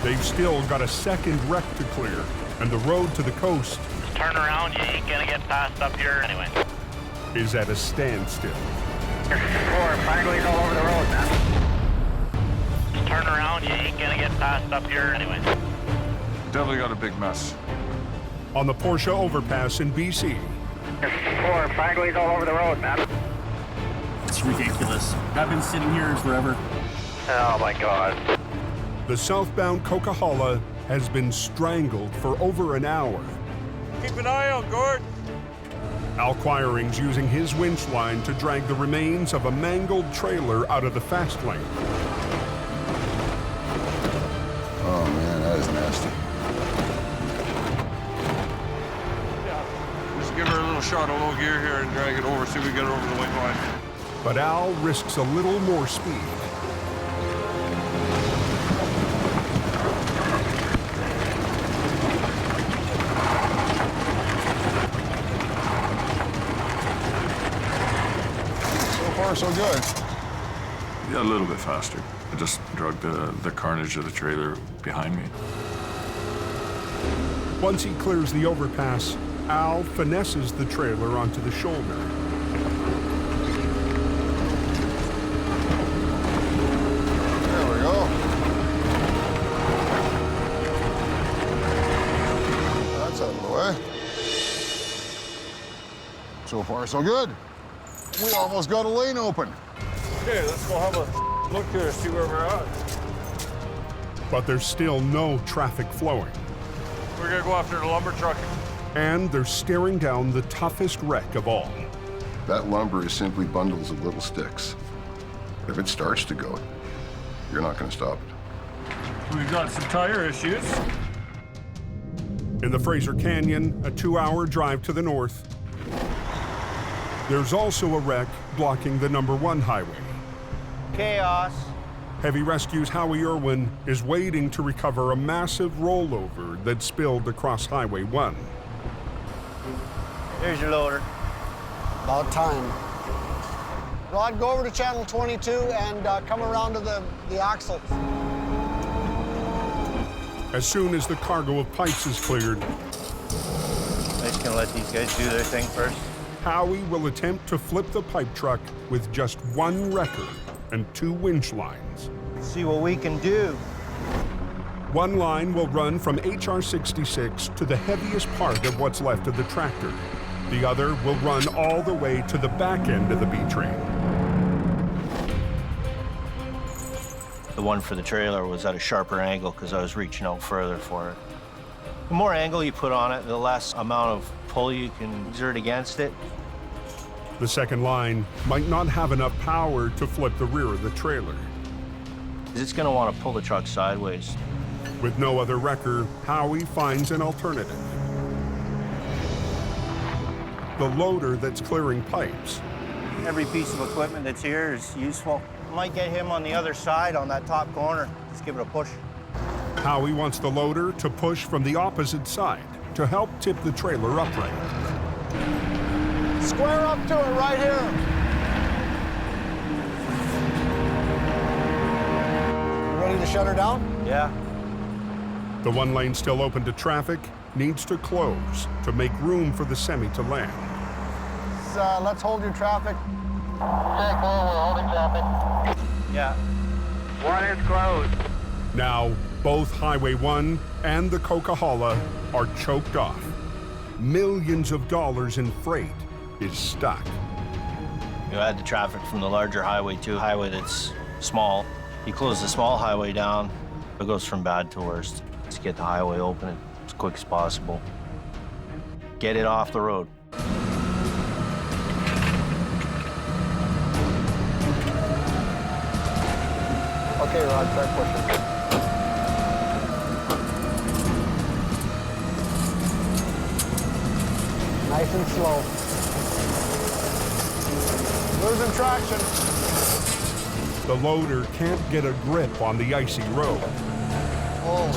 They've still got a second wreck to clear, and the road to the coast Turn around, you ain't gonna get past up here anyway. is at a standstill. 4, finally all over the road, man. Turn around, you ain't gonna get past up here anyway. Definitely got a big mess. On the Porsche overpass in BC, 4, finally all over the road, man. It's ridiculous. I've been sitting here forever. Oh my God. the southbound Coquihalla has been strangled for over an hour. Keep an eye out, Gord. Al Quiring's using his winch line to drag the remains of a mangled trailer out of the fast lane. Oh man, that is nasty. Just give her a little shot of low gear here and drag it over, see if we get it over the white line. But Al risks a little more speed. so good. Yeah, a little bit faster. I just dragged the carnage of the trailer behind me. Once he clears the overpass, Al finesses the trailer onto the shoulder. There we go. That's out of the way. So far, so good. We almost got a lane open. Okay, let's go have a look here, see where we're at. But there's still no traffic flowing. We're gonna go after the lumber truck. And they're staring down the toughest wreck of all. That lumber is simply bundles of little sticks. If it starts to go, you're not going to stop it. We've got some tire issues. In the Fraser Canyon, a 2-hour drive to the north, there's also a wreck blocking the #1 highway. Chaos. Heavy Rescue's Howie Irwin is waiting to recover a massive rollover that spilled across Highway 1. There's your loader. About time. Rod, go over to channel 22 and come around to the axle. As soon as the cargo of pipes is cleared, I'm just gonna let these guys do their thing first. Howie will attempt to flip the pipe truck with just 1 wrecker and 2 winch lines. See what we can do. One line will run from HR 66 to the heaviest part of what's left of the tractor. The other will run all the way to the back end of the B-train. The one for the trailer was at a sharper angle because I was reaching out further for it. The more angle you put on it, the less amount of pull you can exert against it. The second line might not have enough power to flip the rear of the trailer. It's going to want to pull the truck sideways. With no other wrecker, Howie finds an alternative. The loader that's clearing pipes. Every piece of equipment that's here is useful. Might get him on the other side on that top corner. Just give it a push. Howie wants the loader to push from the opposite side to help tip the trailer upright. Square up to it right here. Ready to shut her down? Yeah. The one lane still open to traffic needs to close to make room for the semi to land. Let's hold your traffic. Okay, cool, we're holding traffic. Yeah. 1 is closed. Now, both Highway 1 and the Coquihalla are choked off. Millions of dollars in freight is stuck. You add the traffic from the larger highway to a highway that's small. You close the small highway down, it goes from bad to worst. Let's get the highway open as quick as possible. Get it off the road. Okay, Rod, start pushing. Nice and slow. Losing traction. The loader can't get a grip on the icy road. Oh.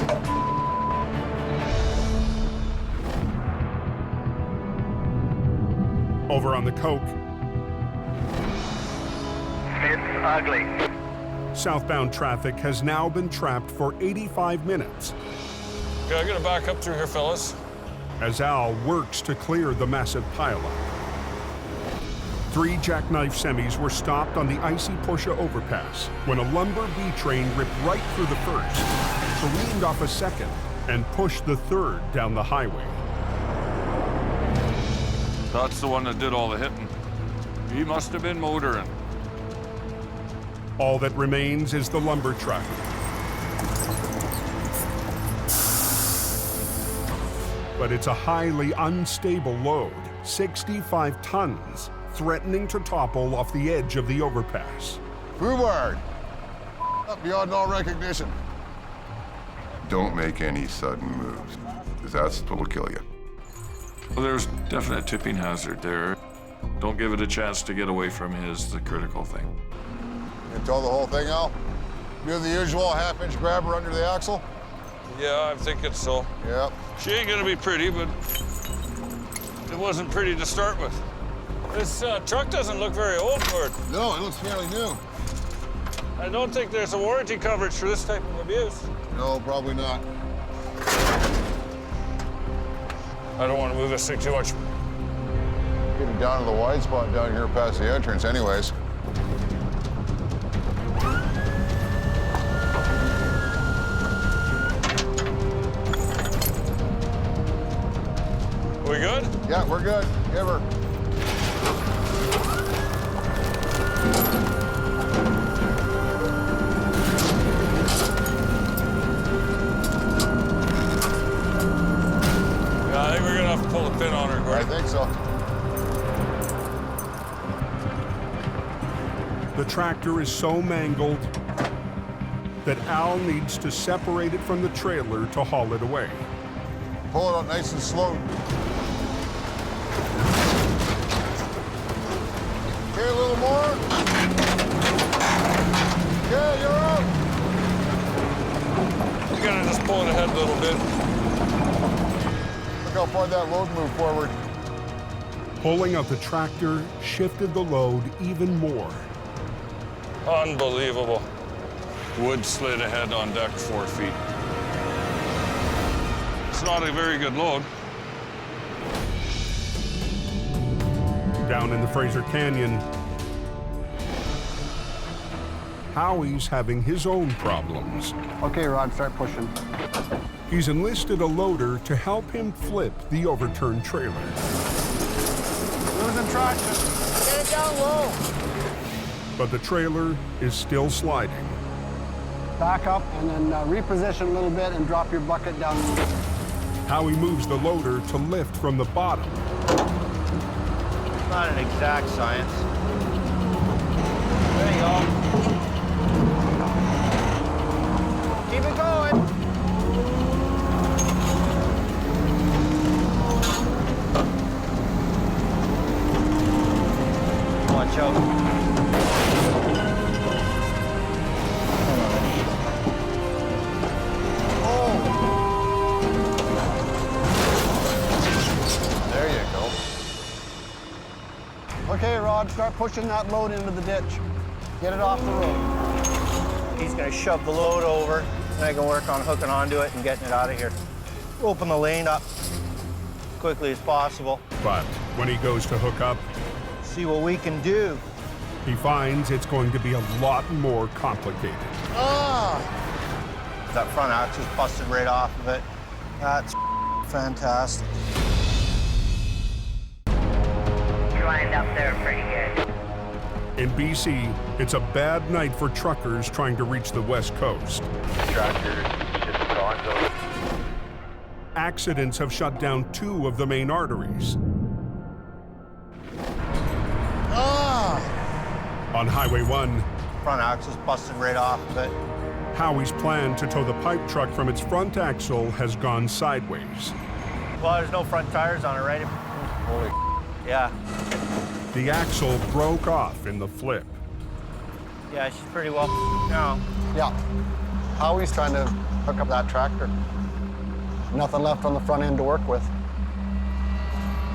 Over on the Coke, It's ugly. southbound traffic has now been trapped for 85 minutes Okay, I'm gonna back up through here, fellas. as Al works to clear the massive pileup. 3 jackknife semis were stopped on the icy Porsche overpass when a lumber B-train ripped right through the first, careened off a second, and pushed the third down the highway. That's the one that did all the hitting. He must have been motoring. All that remains is the lumber truck. But it's a highly unstable load, 65 tons, threatening to topple off the edge of the overpass. Rhubarb, up beyond all recognition. Don't make any sudden moves, because that's what'll kill you. Well, there's definite tipping hazard there. Don't give it a chance to get away from me is the critical thing. You tow the whole thing out? Do the usual half-inch grabber under the axle? Yeah, I'm thinking so. Yep. She ain't gonna be pretty, but it wasn't pretty to start with. This truck doesn't look very old, Gord. No, it looks fairly new. I don't think there's a warranty coverage for this type of abuse. No, probably not. I don't want to move this thing too much. Getting down to the wide spot down here past the entrance anyways. We good? Yeah, we're good. Give her. Yeah, I think we're gonna have to pull the pin on her, Gord. I think so. The tractor is so mangled that Al needs to separate it from the trailer to haul it away. Pull it up nice and slow. Okay, a little more. Yeah, you're up. You gotta just pull it ahead a little bit. Look how far that load moved forward. Pulling out the tractor shifted the load even more. Unbelievable. Wood slid ahead on deck 4 feet. It's not a very good load. Down in the Fraser Canyon, Howie's having his own problems. Okay, Rod, start pushing. He's enlisted a loader to help him flip the overturned trailer. Losing traction. Get it down low. But the trailer is still sliding. Back up and then reposition a little bit and drop your bucket down. Howie moves the loader to lift from the bottom. Not an exact science. There you go. Keep it going. Watch out. Okay, Rod, start pushing that load into the ditch. Get it off the road. He's gonna shove the load over, and I can work on hooking onto it and getting it out of here. Open the lane up as quickly as possible. But when he goes to hook up, see what we can do. He finds it's going to be a lot more complicated. Ah! That front axle's busted right off of it. That's fantastic. Lined up there pretty good. In BC, it's a bad night for truckers trying to reach the West Coast. Tractor just gone, so Accidents have shut down 2 of the main arteries. On Highway 1, front axle's busted right off of it. Howie's plan to tow the pipe truck from its front axle has gone sideways. Well, there's no front tires on it, right? Holy yeah. The axle broke off in the flip. Yeah, she's pretty well now. Yeah. Howie's trying to hook up that tractor. Nothing left on the front end to work with.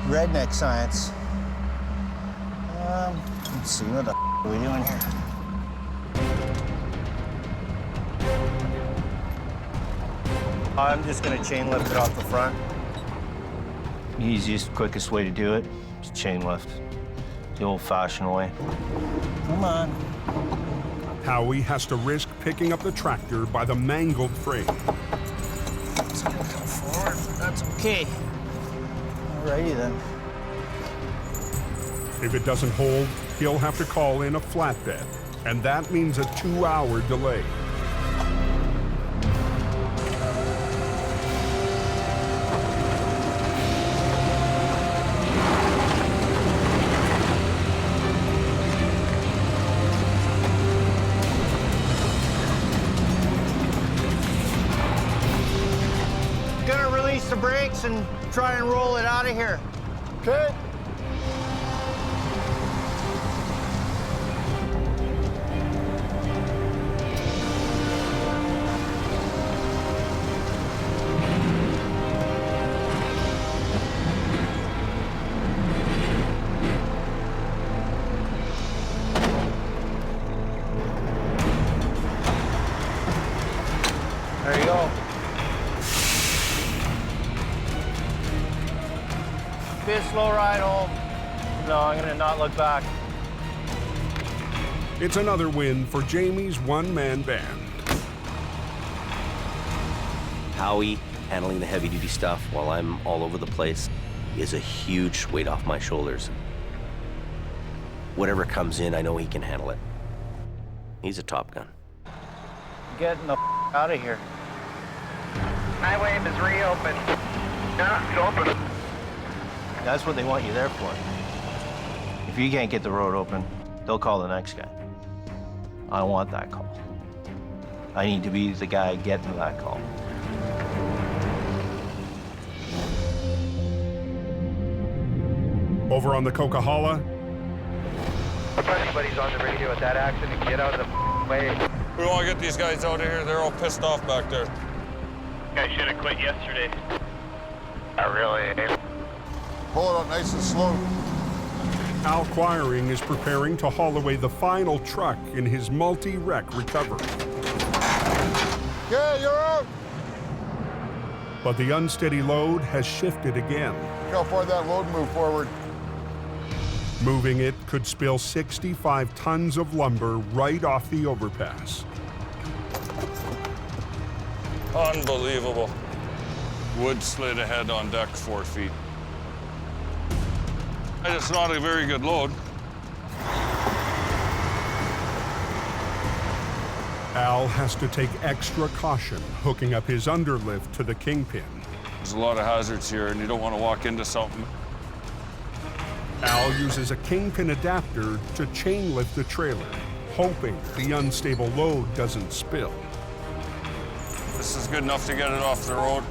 Redneck science. Let's see, what the are we doing here? I'm just gonna chain lift it off the front. Easiest, quickest way to do it is chain lift. The old-fashioned way. Come on. Howie has to risk picking up the tractor by the mangled frame. It's gonna come forward, but that's okay. Alrighty then. If it doesn't hold, he'll have to call in a flatbed, and that means a 2-hour delay. Gonna release the brakes and try and roll it out of here. Okay. There you go. Be a slow ride home. No, I'm gonna not look back. It's another win for Jamie's one-man band. Howie handling the heavy-duty stuff while I'm all over the place is a huge weight off my shoulders. Whatever comes in, I know he can handle it. He's a Top Gun. Getting the out of here. Highway is reopened. Yeah, it's open. That's what they want you there for. If you can't get the road open, they'll call the next guy. I don't want that call. I need to be the guy getting that call. Over on the Coquihalla, If anybody's on the radio at that accident, get out of the way. We want to get these guys out of here. They're all pissed off back there. Guy should have quit yesterday. I really. Pull it up nice and slow. Al Quiring is preparing to haul away the final truck in his multi-wreck recovery. Yeah, you're out. But the unsteady load has shifted again. Look how far that load moved forward. Moving it could spill 65 tons of lumber right off the overpass. Unbelievable. Wood slid ahead on deck 4 feet. It's not a very good load. Al has to take extra caution hooking up his underlift to the kingpin. There's a lot of hazards here, and you don't want to walk into something. Al uses a kingpin adapter to chain lift the trailer, hoping the unstable load doesn't spill. This is good enough to get it off the road.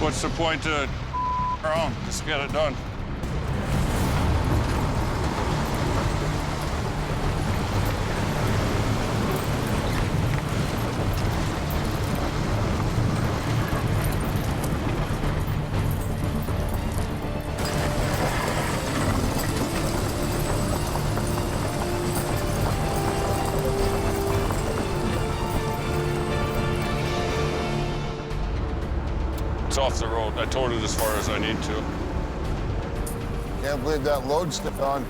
What's the point to around? Just get it done. It's off the road. I towed it as far as I need to. Can't believe that load's still on.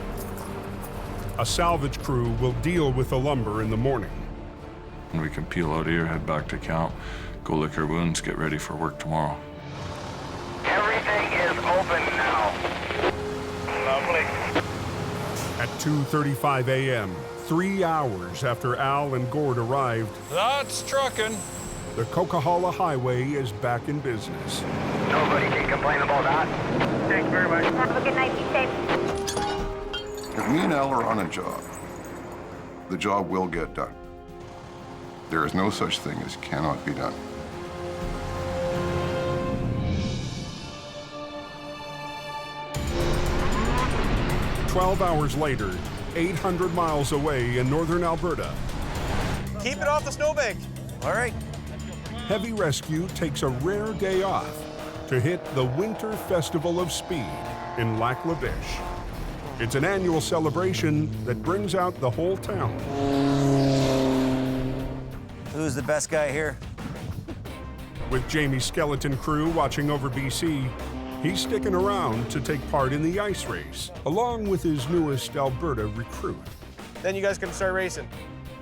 A salvage crew will deal with the lumber in the morning. And we can peel out of here, head back to camp, go lick our wounds, get ready for work tomorrow. Everything is open now. Lovely. At 2:35 a.m., 3 hours after Al and Gord arrived, That's trucking. the Coquihalla Highway is back in business. Nobody can complain about that. Thanks very much. Have a good night. Be safe. If me and Al are on a job, the job will get done. There is no such thing as cannot be done. "12 hours later, 800 miles away in northern Alberta, Keep it off the snowbank. All right. Heavy Rescue takes a rare day off to hit the Winter Festival of Speed in Lac La Biche. It's an annual celebration that brings out the whole town. Who's the best guy here? With Jamie's skeleton crew watching over BC, he's sticking around to take part in the ice race, along with his newest Alberta recruit. Then you guys can start racing.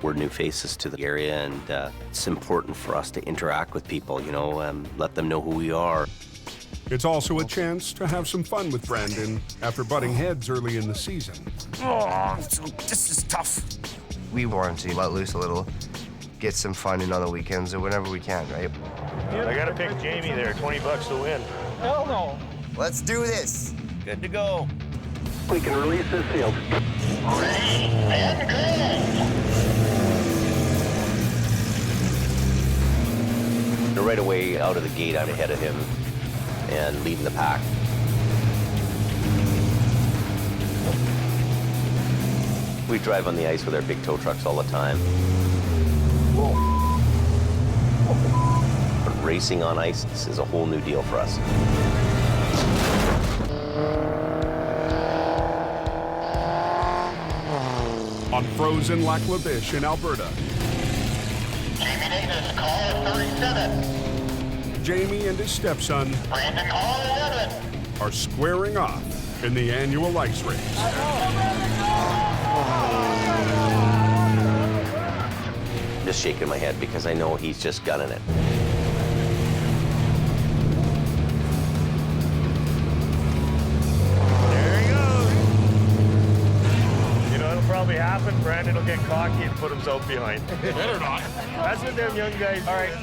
We're new faces to the area, and it's important for us to interact with people, you know, let them know who we are. It's also a chance to have some fun with Brandon after butting heads early in the season. Oh, this is tough. We want to let loose a little, get some fun in on the weekends or whenever we can, right? I gotta pick Jamie there. $20 to win. Hell no. Let's do this. Good to go. We can release this field. Right away out of the gate, I'm ahead of him and leading the pack. We drive on the ice with our big tow trucks all the time. But racing on ice is a whole new deal for us. frozen Lac La Biche in Alberta. Jamie Davis, caller 37. Jamie and his stepson Brandon, caller 11. are squaring off in the annual ice race. Just shaking my head because I know he's just gunning it. There he goes. You know what'll probably happen? Brandon will get cocky and put himself behind. Better not. That's what them young guys do. All right.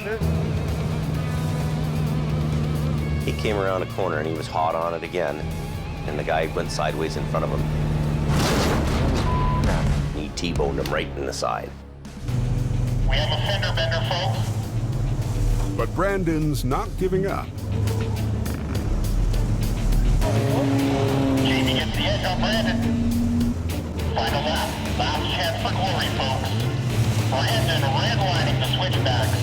He came around a corner and he was hot on it again, and the guy went sideways in front of him. He T-boned him right in the side. We have a fender bender, folks. But Brandon's not giving up. Jamie gets the edge on Brandon. Final lap. Last chance for glory, folks. Brandon redlining the switchbacks.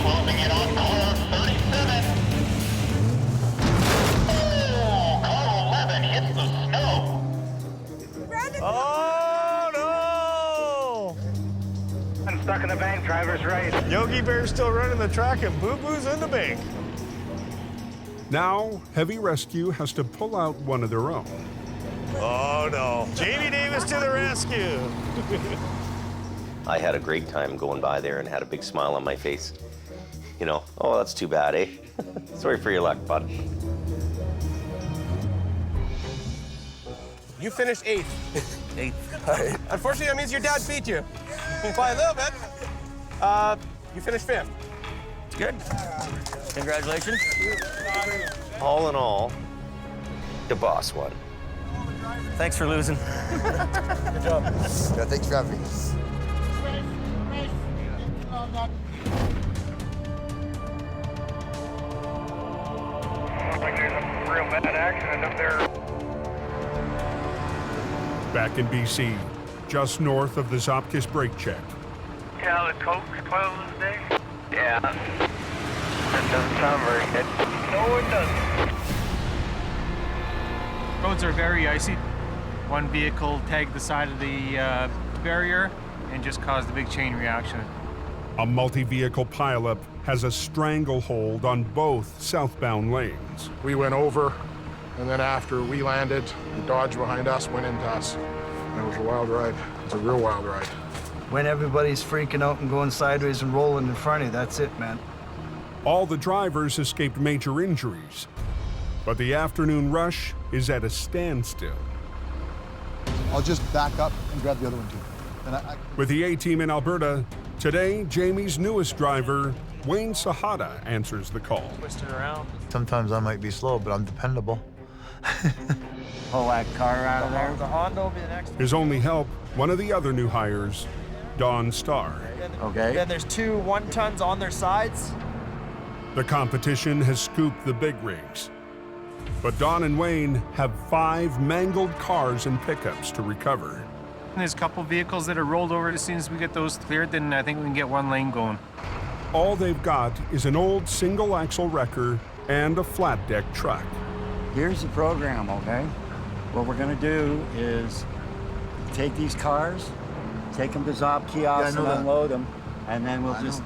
Closing in on car 37. Oh, car 11 hits the snow. Oh, no! I'm stuck in the bank, driver's right. Yogi Bear's still running the track and Boo Boo's in the bank. Now, Heavy Rescue has to pull out one of their own. Oh, no. Jamie Davis to the rescue. I had a great time going by there and had a big smile on my face. You know, oh, that's too bad, eh? Sorry for your luck, bud. You finished 8th. 8th. Unfortunately, that means your dad beat you by a little bit. You finished 5th. Good. Congratulations. All in all, the boss won. Thanks for losing. Good job. Yeah, thanks for having me. Looks like there's a real bad accident up there. Back in BC, just north of the Zopkis brake check. Yeah, the Coke's closed, eh? Yeah. That doesn't sound very good. No, it doesn't. Roads are very icy. One vehicle tagged the side of the barrier and just caused a big chain reaction. A multi-vehicle pileup has a stranglehold on both southbound lanes. We went over, and then after we landed, the Dodge behind us went into us. And it was a wild ride. It's a real wild ride. When everybody's freaking out and going sideways and rolling in front of you, that's it, man. All the drivers escaped major injuries, but the afternoon rush is at a standstill. I'll just back up and grab the other one too. Then With the A-team in Alberta, today Jamie's newest driver, Wayne Sahada, answers the call. Twisting around. Sometimes I might be slow, but I'm dependable. Pull that car out of there. The Honda will be the next one. His only help, one of the other new hires, Don Starr. Okay. Then there's 2 1-tons on their sides. The competition has scooped the big rigs. But Don and Wayne have 5 mangled cars and pickups to recover. There's a couple vehicles that are rolled over. As soon as we get those cleared, then I think we can get one lane going. All they've got is an old single-axle wrecker and a flat-deck truck. Here's the program, okay? What we're gonna do is take these cars, take them to Zop kiosks and unload them, and then we'll just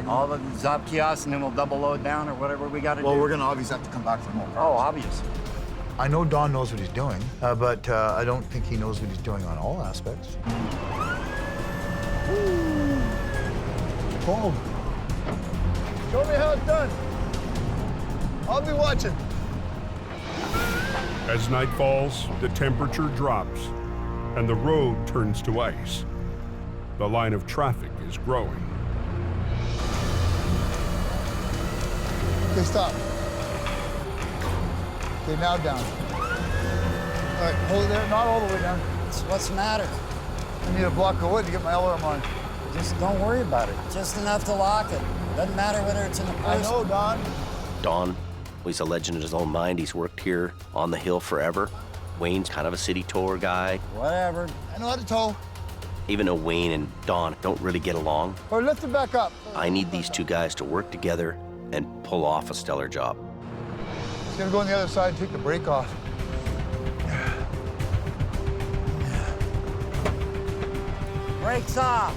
all the Zop kiosks, and then we'll double load down or whatever we got to do. Well, we're gonna obviously have to come back for more cars. Oh, obvious. I know Don knows what he's doing, but I don't think he knows what he's doing on all aspects. Boom. Show me how it's done. I'll be watching. As night falls, the temperature drops and the road turns to ice. The line of traffic is growing. Okay, stop. Okay, now down. All right, hold it there. Not all the way down. What's the matter? I need a block of wood to get my alarm on. Just don't worry about it. Just enough to lock it. Doesn't matter whether it's in the person. I know, Don. Don, he's a legend in his own mind. He's worked here on the hill forever. Wayne's kind of a city tour guy. Whatever. I know how to tow. Even though Wayne and Don don't really get along, Or lift it back up. I need these 2 guys to work together and pull off a stellar job. It's gonna go on the other side and take the brake off. Brakes off.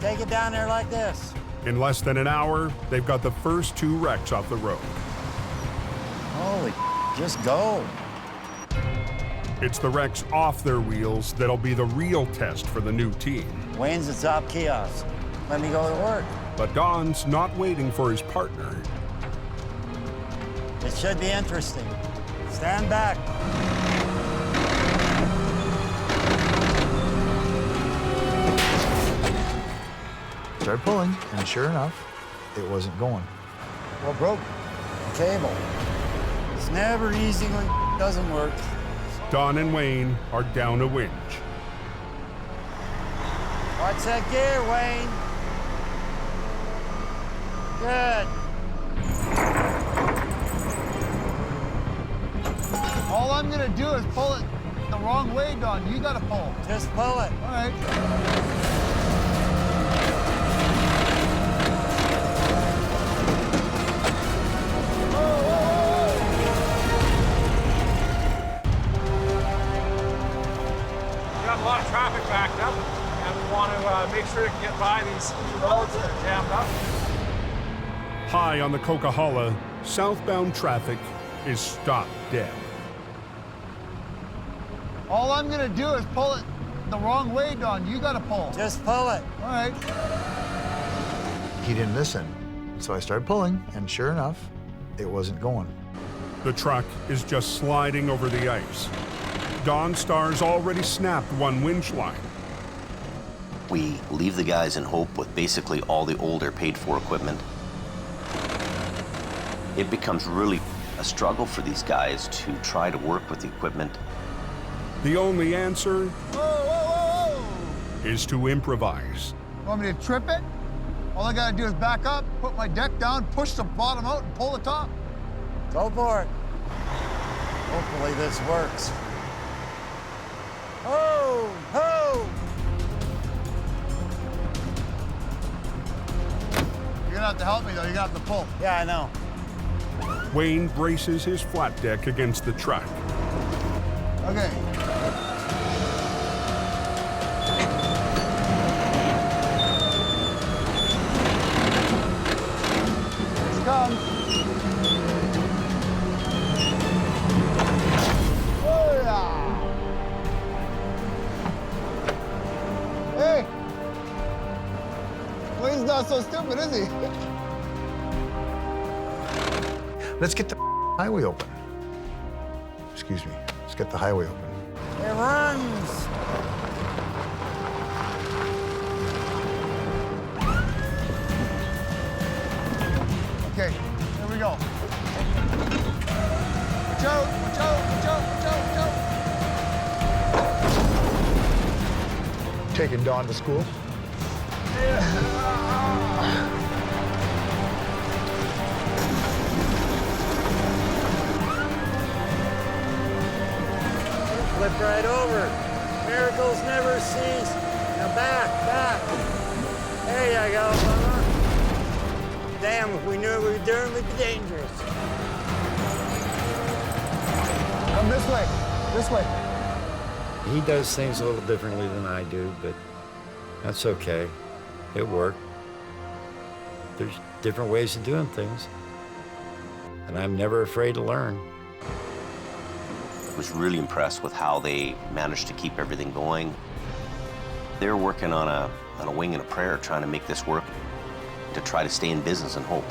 Take it down there like this. In less than an hour, they've got the first 2 wrecks off the road. Holy, just go. It's the wrecks off their wheels that'll be the real test for the new team. Wayne's the top kiosk. Let me go to work. But Don's not waiting for his partner. It should be interesting. Stand back. Started pulling, and sure enough, it wasn't going. What broke? The cable. It's never easy when it doesn't work. Don and Wayne are down a winch. Watch that gear, Wayne. Good. All I'm gonna do is pull it the wrong way, Don. You gotta pull. Just pull it. All right. Got a lot of traffic backed up, and we want to make sure we can get by these roads that are jammed up. High on the Coquihalla, southbound traffic is stopped dead. All I'm gonna do is pull it the wrong way, Don. You gotta pull. Just pull it. All right. He didn't listen, so I started pulling, and sure enough, it wasn't going. The truck is just sliding over the ice. Don Star's already snapped one winch line. We leave the guys in hope with basically all the older paid-for equipment. It becomes really a struggle for these guys to try to work with the equipment. The only answer is to improvise. Want me to trip it? All I gotta do is back up, put my deck down, push the bottom out, and pull the top. Go for it. Hopefully this works. Ho! Ho! You're gonna have to help me, though. You're gonna have to pull. Yeah, I know. Wayne braces his flat deck against the truck. Okay. Here it comes. Oh, yeah. Hey. Wayne's not so stupid, is he? Let's get the highway open. Excuse me. Let's get the highway open. It runs. Okay, here we go. Watch out, watch out, watch out, watch out, watch out. Taking Dawn to school. Flip right over. Miracles never cease. Now back, back. There you go, mama. Damn, if we knew what we were doing, we'd be dangerous. Come this way, this way. He does things a little differently than I do, but that's okay. It worked. There's different ways of doing things, and I'm never afraid to learn. I was really impressed with how they managed to keep everything going. They were working on a wing and a prayer, trying to make this work, to try to stay in business and hope.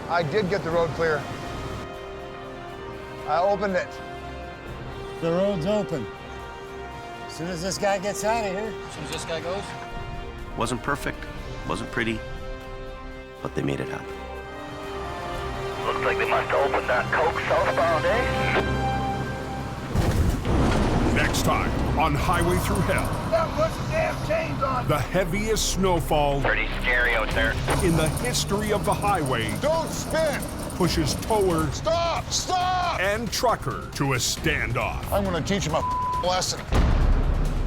I did get the road clear. I opened it. The road's open. As soon as this guy gets out of here. As soon as this guy goes? Wasn't perfect, wasn't pretty, but they made it happen. Looks like they must have opened that Coke southbound, eh? Next time on Highway Through Hell. Now put the damn chains on. The heaviest snowfall Pretty scary out there. in the history of the highway Don't spin. pushes tower Stop, stop. and trucker to a standoff. I'm gonna teach him a lesson.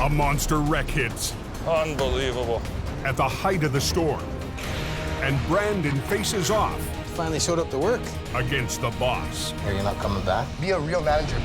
A monster wreck hits Unbelievable. at the height of the storm, and Brandon faces off Finally showed up to work. against the boss. Are you not coming back? Be a real manager.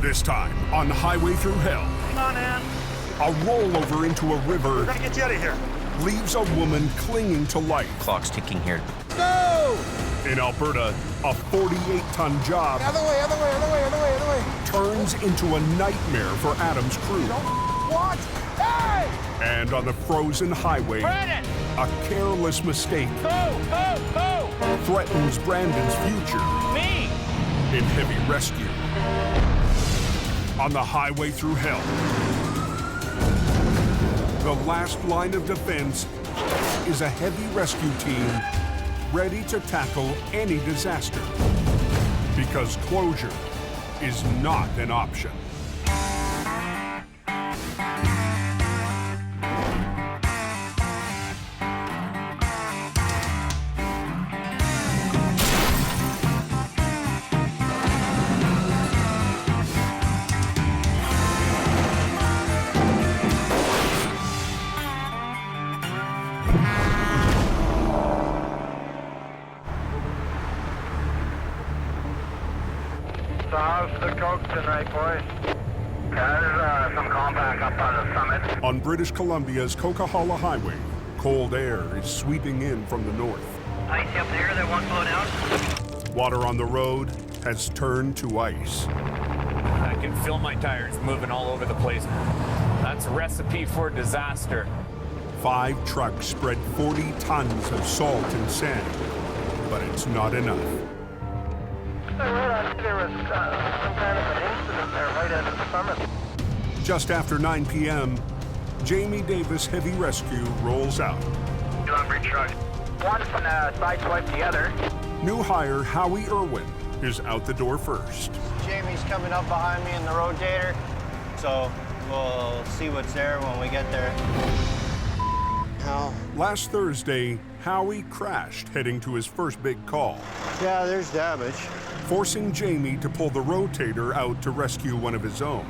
This time, on the highway through hell, Hang on, Ann. a rollover into a river We're gonna get you out of here. leaves a woman clinging to life. Clock's ticking here. Go! In Alberta, a 48-ton job Other way, other way, other way, other way, other way. turns into a nightmare for Adam's crew. What? Hey! And on the frozen highway, Brandon! a careless mistake Go! threatens Brandon's future Me! in heavy rescue. On the highway through hell, the last line of defense is a heavy rescue team ready to tackle any disaster, because closure is not an option. So how's the coke tonight, boys? There's some compact up on the summit. On British Columbia's Coquihalla Highway, cold air is sweeping in from the north. Ice up there that won't blow down. Water on the road has turned to ice. I can feel my tires moving all over the place. That's a recipe for disaster. 5 trucks spread 40 tons of salt and sand, but it's not enough. I realized there was some kind of an incident there right at the summit. Just after 9 p.m., Jamie Davis Heavy Rescue rolls out. Lumber truck. One from the sideswipe the other. New hire Howie Irwin is out the door first. Jamie's coming up behind me in the rotator, so we'll see what's there when we get there. How? Last Thursday, Howie crashed heading to his first big call, Yeah, there's damage. forcing Jamie to pull the rotator out to rescue one of his own.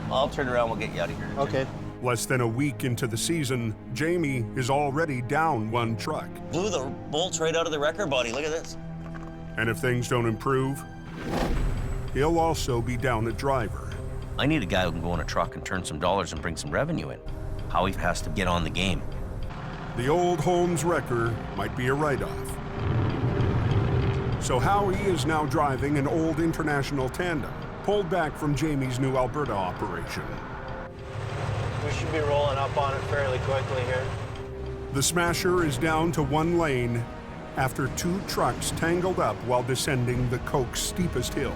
I'll turn around, we'll get you out of here. Okay. Less than a week into the season, Jamie is already down 1 truck. Blew the bolts right out of the wrecker body. Look at this. And if things don't improve, he'll also be down a driver. I need a guy who can go in a truck and turn some dollars and bring some revenue in. Howie has to get on the game. The old Holmes wrecker might be a write-off. So Howie is now driving an old International tandem, pulled back from Jamie's new Alberta operation. We should be rolling up on it fairly quickly here. The Smasher is down to 1 lane after 2 trucks tangled up while descending the Coke's steepest hill.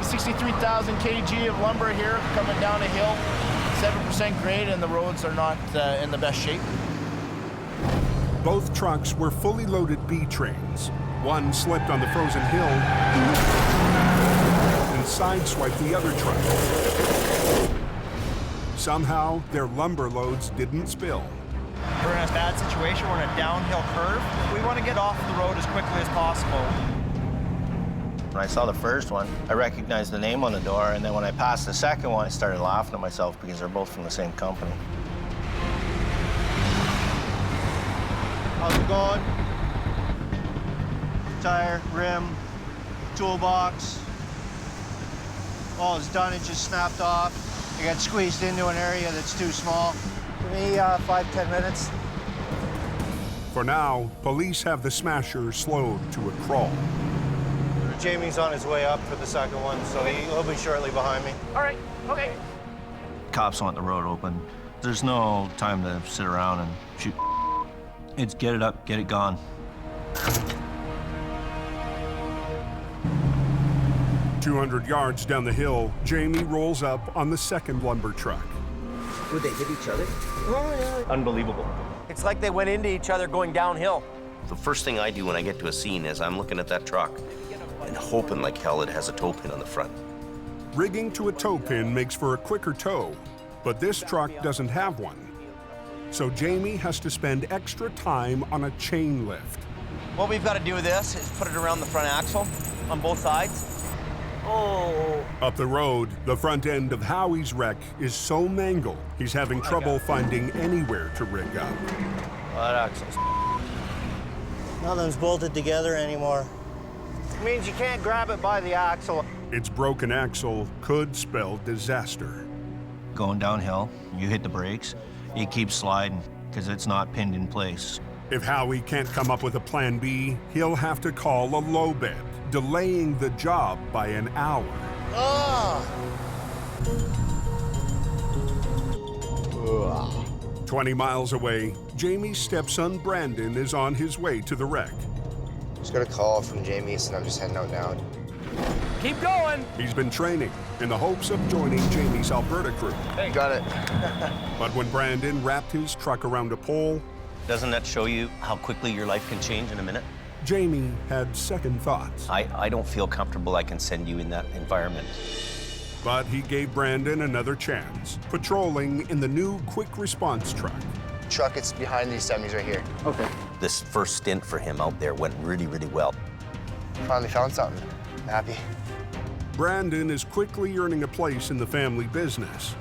63,000 kg of lumber here coming down a hill, 7% grade, and the roads are not in the best shape. Both trucks were fully loaded B trains. One slipped on the frozen hill and sideswiped the other truck. Somehow, their lumber loads didn't spill. We're in a bad situation. We're in a downhill curve. We want to get off the road as quickly as possible. When I saw the first one, I recognized the name on the door, and then when I passed the second one, I started laughing at myself because they're both from the same company. How's it going? Tire, rim, toolbox. All it's done, it just snapped off. I got squeezed into an area that's too small. Give me 5-10 minutes. For now, police have the Smasher slowed to a crawl. Jamie's on his way up for the second one, so he'll be shortly behind me. All right, okay. Cops want the road open. There's no time to sit around and shoot. It's get it up, get it gone. "200 yards down the hill, Jamie rolls up on the second lumber truck. Would they hit each other? Unbelievable. It's like they went into each other going downhill. The first thing I do when I get to a scene is I'm looking at that truck and hoping like hell it has a tow pin on the front. Rigging to a tow pin makes for a quicker tow, but this truck doesn't have one. So Jamie has to spend extra time on a chain lift. What we've got to do with this is put it around the front axle on both sides. Oh. Up the road, the front end of Howie's wreck is so mangled, he's having trouble finding anywhere to rig up. Well, that axle's... Nothing's bolted together anymore. It means you can't grab it by the axle. Its broken axle could spell disaster. Going downhill, you hit the brakes, it keeps sliding because it's not pinned in place. If Howie can't come up with a plan B, he'll have to call a low bed, delaying the job by an hour. 20 miles away, Jamie's stepson Brandon is on his way to the wreck. Just got a call from Jamie, so I'm just heading out now. Keep going! He's been training in the hopes of joining Jamie's Alberta crew. Hey, got it. But when Brandon wrapped his truck around a pole, doesn't that show you how quickly your life can change in a minute? Jamie had second thoughts. I don't feel comfortable I can send you in that environment. But he gave Brandon another chance, patrolling in the new quick response truck. Truck, it's behind these semis right here. Okay. This first stint for him out there went really, really well. Finally found something. Happy. Brandon is quickly earning a place in the family business.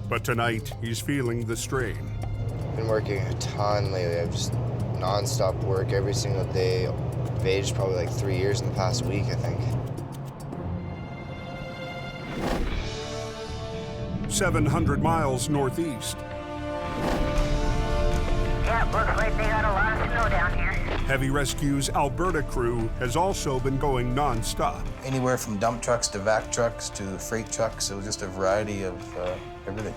But tonight, he's feeling the strain. Been working a ton lately. I've just non-stop work every single day. I've aged probably like 3 years in the past week, I think. 700 miles northeast. Yeah, looks like they got a lot of snow down here. Heavy Rescue's Alberta crew has also been going non-stop. Anywhere from dump trucks to vac trucks to freight trucks. It was just a variety of everything.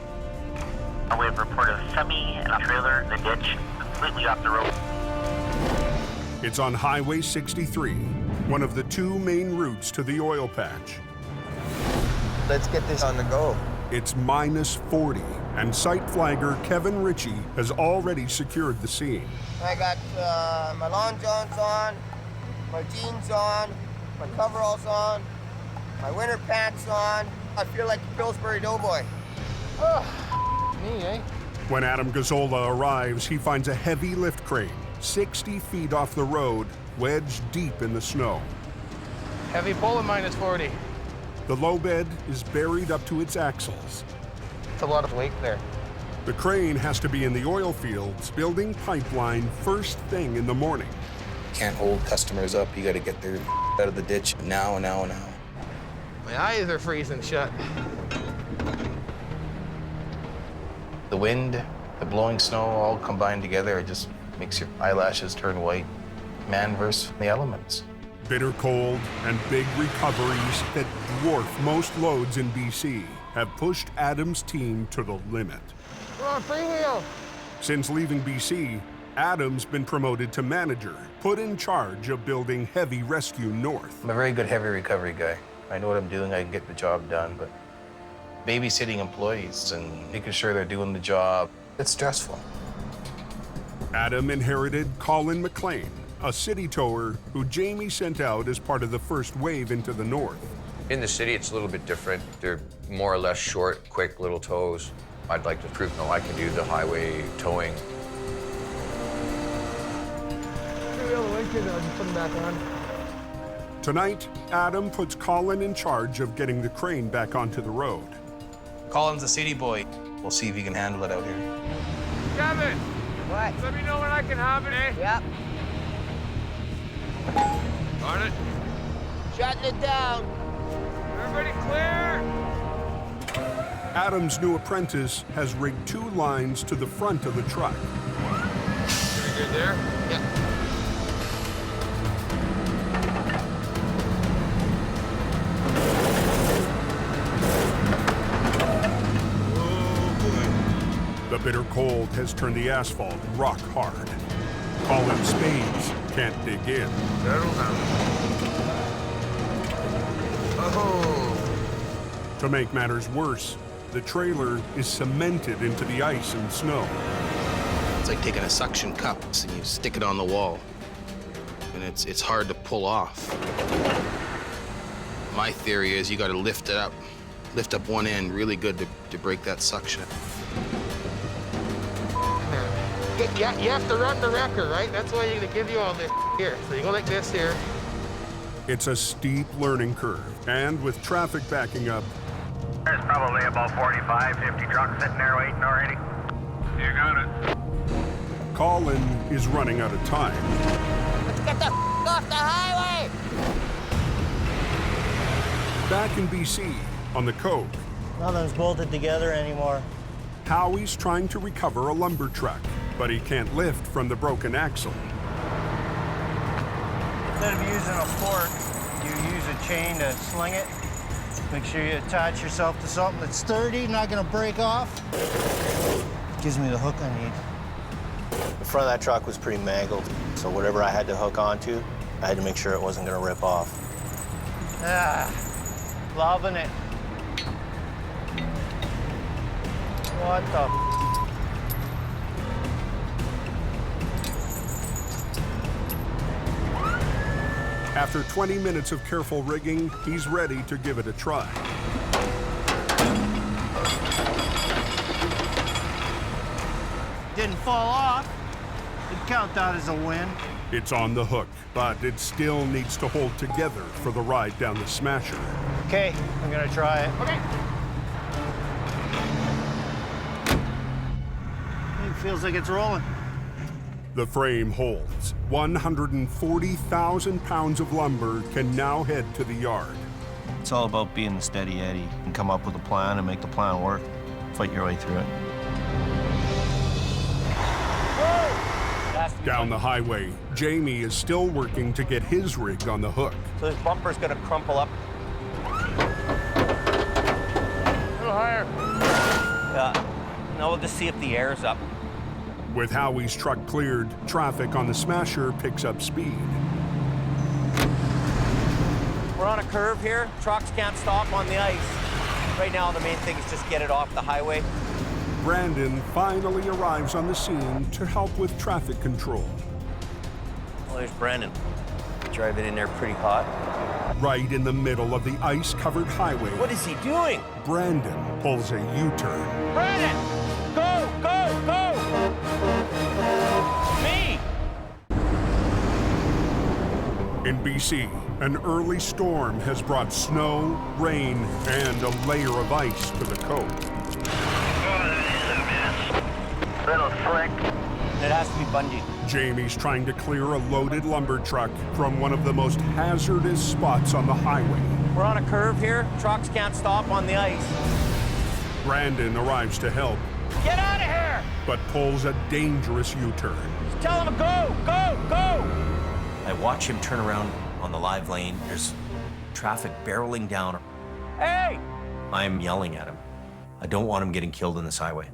We have reported a semi and a trailer in the ditch, completely off the road. It's on Highway 63, one of the two main routes to the oil patch. Let's get this on the go. It's -40, and site flagger Kevin Ritchie has already secured the scene. I got my long johns on, my jeans on, my coveralls on, my winter pants on. I feel like a Pillsbury Doughboy. Me, eh? When Adam Gazzola arrives, he finds a heavy lift crane 60 feet off the road, wedged deep in the snow. Heavy pulling -40. The low bed is buried up to its axles. It's a lot of weight there. The crane has to be in the oil fields, building pipeline first thing in the morning. Can't hold customers up. You got to get their out of the ditch now. My eyes are freezing shut. The wind, the blowing snow, all combined together, it just makes your eyelashes turn white. Man versus the elements. Bitter cold and big recoveries that dwarf most loads in BC have pushed Adam's team to the limit. Come on, freewheel! Since leaving BC, Adam's been promoted to manager, put in charge of building Heavy Rescue North. I'm a very good heavy recovery guy. I know what I'm doing, I can get the job done, but babysitting employees and making sure they're doing the job, it's stressful. Adam inherited Colin McLean, a city tower who Jamie sent out as part of the first wave into the north. In the city, it's a little bit different. They're more or less short, quick little tows. I'd like to prove, no, I can do the highway towing. Put them back on. Tonight, Adam puts Colin in charge of getting the crane back onto the road. Colin's a city boy. We'll see if he can handle it out here. Kevin! What? Let me know when I can have it, eh? Yep. On it. Shutting it down. Everybody clear? Adam's new apprentice has rigged 2 lines to the front of the truck. Pretty good there? Yeah. The bitter cold has turned the asphalt rock hard. Colin spades can't dig in. Settle down. Oh. To make matters worse, the trailer is cemented into the ice and snow. It's like taking a suction cup and you stick it on the wall. And it's hard to pull off. My theory is you got to lift it up. Lift up one end really good to break that suction. Yeah, you have to run the wrecker, right? That's why they give you all this here. So you go like this here. It's a steep learning curve, and with traffic backing up, There's probably about 45, 50 trucks sitting there waiting already. You got it. Colin is running out of time. Let's get the off the highway! Back in BC, on the Coke, Nothing's bolted together anymore. Howie's trying to recover a lumber truck, but he can't lift from the broken axle. Instead of using a fork, you use a chain to sling it. Make sure you attach yourself to something that's sturdy, not gonna break off. Gives me the hook I need. The front of that truck was pretty mangled, so whatever I had to hook onto, I had to make sure it wasn't gonna rip off. Ah, loving it. What the? After 20 minutes of careful rigging, he's ready to give it a try. Didn't fall off. You'd count that as a win. It's on the hook, but it still needs to hold together for the ride down the Smasher. Okay, I'm gonna try it. Okay. It feels like it's rolling. The frame holds. 140,000 pounds of lumber can now head to the yard. It's all about being a steady Eddie and come up with a plan and make the plan work. Fight your way through it. Down the highway, Jamie is still working to get his rig on the hook. So this bumper's gonna crumple up. A little higher. Yeah. Now we'll just see if the air's up. With Howie's truck cleared, traffic on the Smasher picks up speed. We're on a curve here. Trucks can't stop on the ice. Right now, the main thing is just get it off the highway. Brandon finally arrives on the scene to help with traffic control. Well, there's Brandon. Driving in there pretty hot. Right in the middle of the ice-covered highway. What is he doing? Brandon pulls a U-turn. Brandon! Go, go, go! Me! In BC, an early storm has brought snow, rain, and a layer of ice to the Cove. Little slick. It has to be bungee. Jamie's trying to clear a loaded lumber truck from one of the most hazardous spots on the highway. We're on a curve here. Trucks can't stop on the ice. Brandon arrives to help, Get out of here! but pulls a dangerous U-turn. Tell him to go, go, go! I watch him turn around on the live lane. There's traffic barreling down. Hey! I'm yelling at him. I don't want him getting killed on this highway.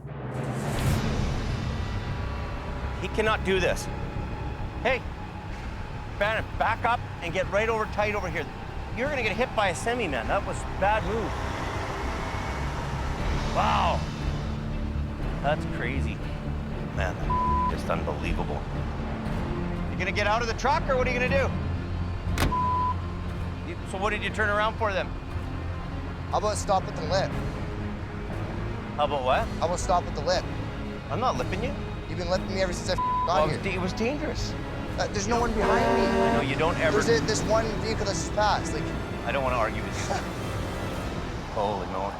He cannot do this. Hey, Brandon, back up and get right over tight over here. You're gonna get hit by a semi, man. That was a bad move. Wow. That's crazy. Man, just unbelievable. You gonna get out of the truck or what are you gonna do? So what did you turn around for then? How about stop at the lip? How about what? How about stop at the lip? I'm not lipping you. You've been lipping me ever since I got here. It was dangerous. There's no one behind me. I know, you don't ever... There's this one vehicle that's just passed. Like, I don't want to argue with you. Holy moly.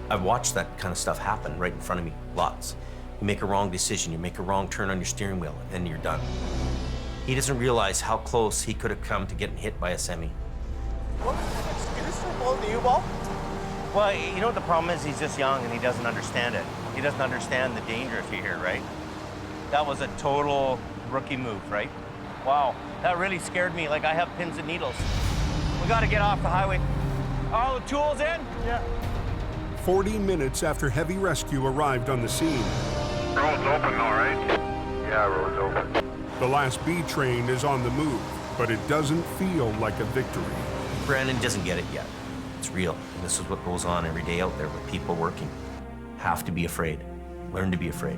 I've watched that kind of stuff happen right in front of me, lots. You make a wrong decision, you make a wrong turn on your steering wheel, and you're done. He doesn't realize how close he could have come to getting hit by a semi. What? Excuse for blowing the U-ball? Well, you know what the problem is? He's just young and he doesn't understand it. He doesn't understand the danger if you're here, right? That was a total rookie move, right? Wow, that really scared me. Like I have pins and needles. We gotta get off the highway. All the tools in? Yeah. 40 minutes after heavy rescue arrived on the scene. Road's open, all right? Yeah, road's open. The last B train is on the move, but it doesn't feel like a victory. Brandon doesn't get it yet. It's real. And this is what goes on every day out there with people working. Have to be afraid. Learn to be afraid.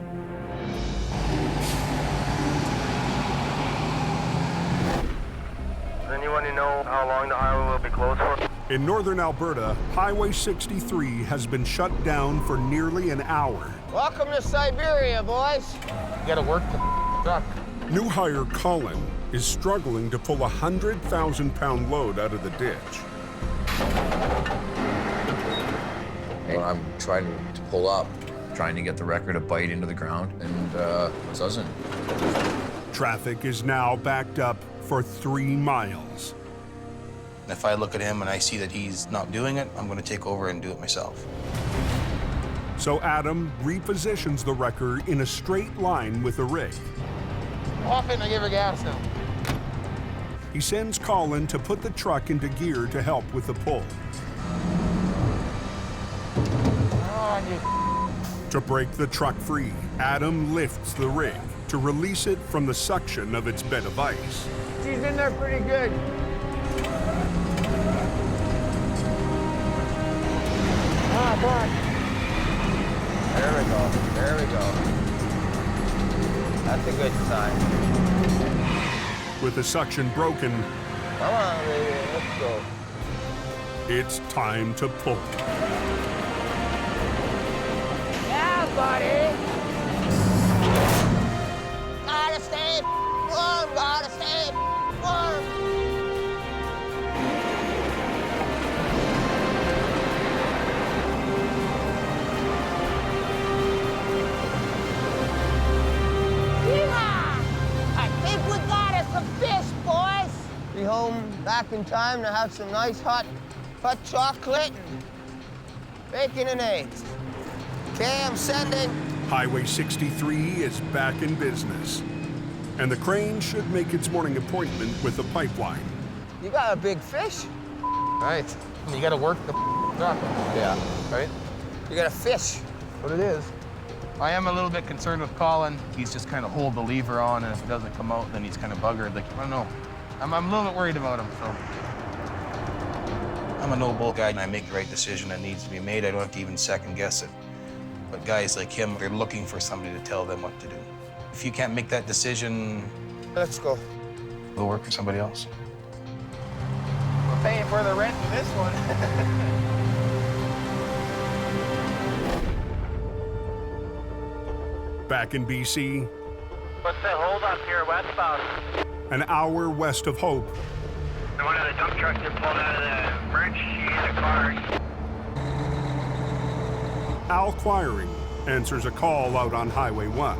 Does anyone know how long the highway will be closed for? In northern Alberta, Highway 63 has been shut down for nearly an hour. Welcome to Siberia, boys. You gotta work the truck. New hire Colin is struggling to pull a 100,000-pound load out of the ditch. When I'm trying to pull up, trying to get the wrecker to bite into the ground, and it doesn't. Traffic is now backed up for 3 miles. And if I look at him and I see that he's not doing it, I'm going to take over and do it myself. So Adam repositions the wrecker in a straight line with the rig. Off it and I give her gas now. He sends Colin to put the truck into gear to help with the pull. To break the truck free, Adam lifts the rig to release it from the suction of its bed of ice. She's in there pretty good. Ah, boy. There we go. There we go. That's a good sign. With the suction broken, Come on, baby. Let's go. it's time to pull. Yeah, buddy. Gotta stay warm. Gotta stay warm. I think we got us some fish, boys. Be home back in time to have some nice hot chocolate and bacon and eggs. Okay, I'm sending. Highway 63 is back in business, and the crane should make its morning appointment with the pipeline. You got a big fish. Right. You gotta work the truck. Yeah. Right? You gotta fish. What it is. I am a little bit concerned with Colin. He's just kind of hold the lever on, and if it doesn't come out, then he's kind of buggered. Like, I don't know. I'm a little bit worried about him, so. I'm a no-bull guy, and I make the right decision that needs to be made. I don't have to even second-guess it. But guys like him, they're looking for somebody to tell them what to do. If you can't make that decision, Let's go. we'll work for somebody else. We're paying for the rent for this one. Back in BC, What's the hold up here westbound? an hour west of Hope, One of the dump trucks that pulled out of the merge sheet of the car. Al Quiring answers a call out on Highway 1.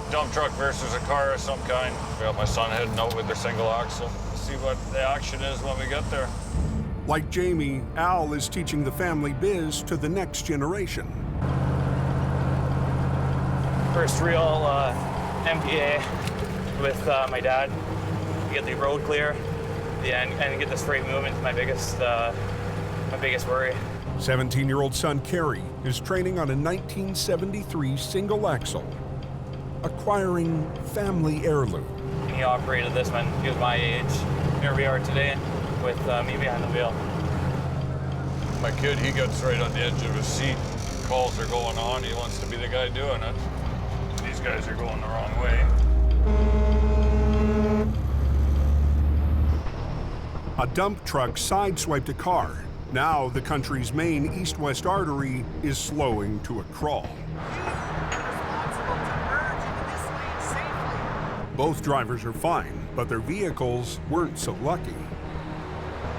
Dump truck versus a car of some kind. We got my son heading out with their single axle. See what the action is when we get there. Like Jamie, Al is teaching the family biz to the next generation. First real MPA with my dad to get the road clear, and get this freight moving is my biggest worry. 17-year-old son Kerry is training on a 1973 single axle, acquiring family heirloom. He operated this when he was my age. Here we are today with me behind the wheel. My kid, he gets right on the edge of his seat. Calls are going on. He wants to be the guy doing it. These guys are going the wrong way. A dump truck sideswiped a car. Now the country's main east-west artery is slowing to a crawl. Both drivers are fine, but their vehicles weren't so lucky.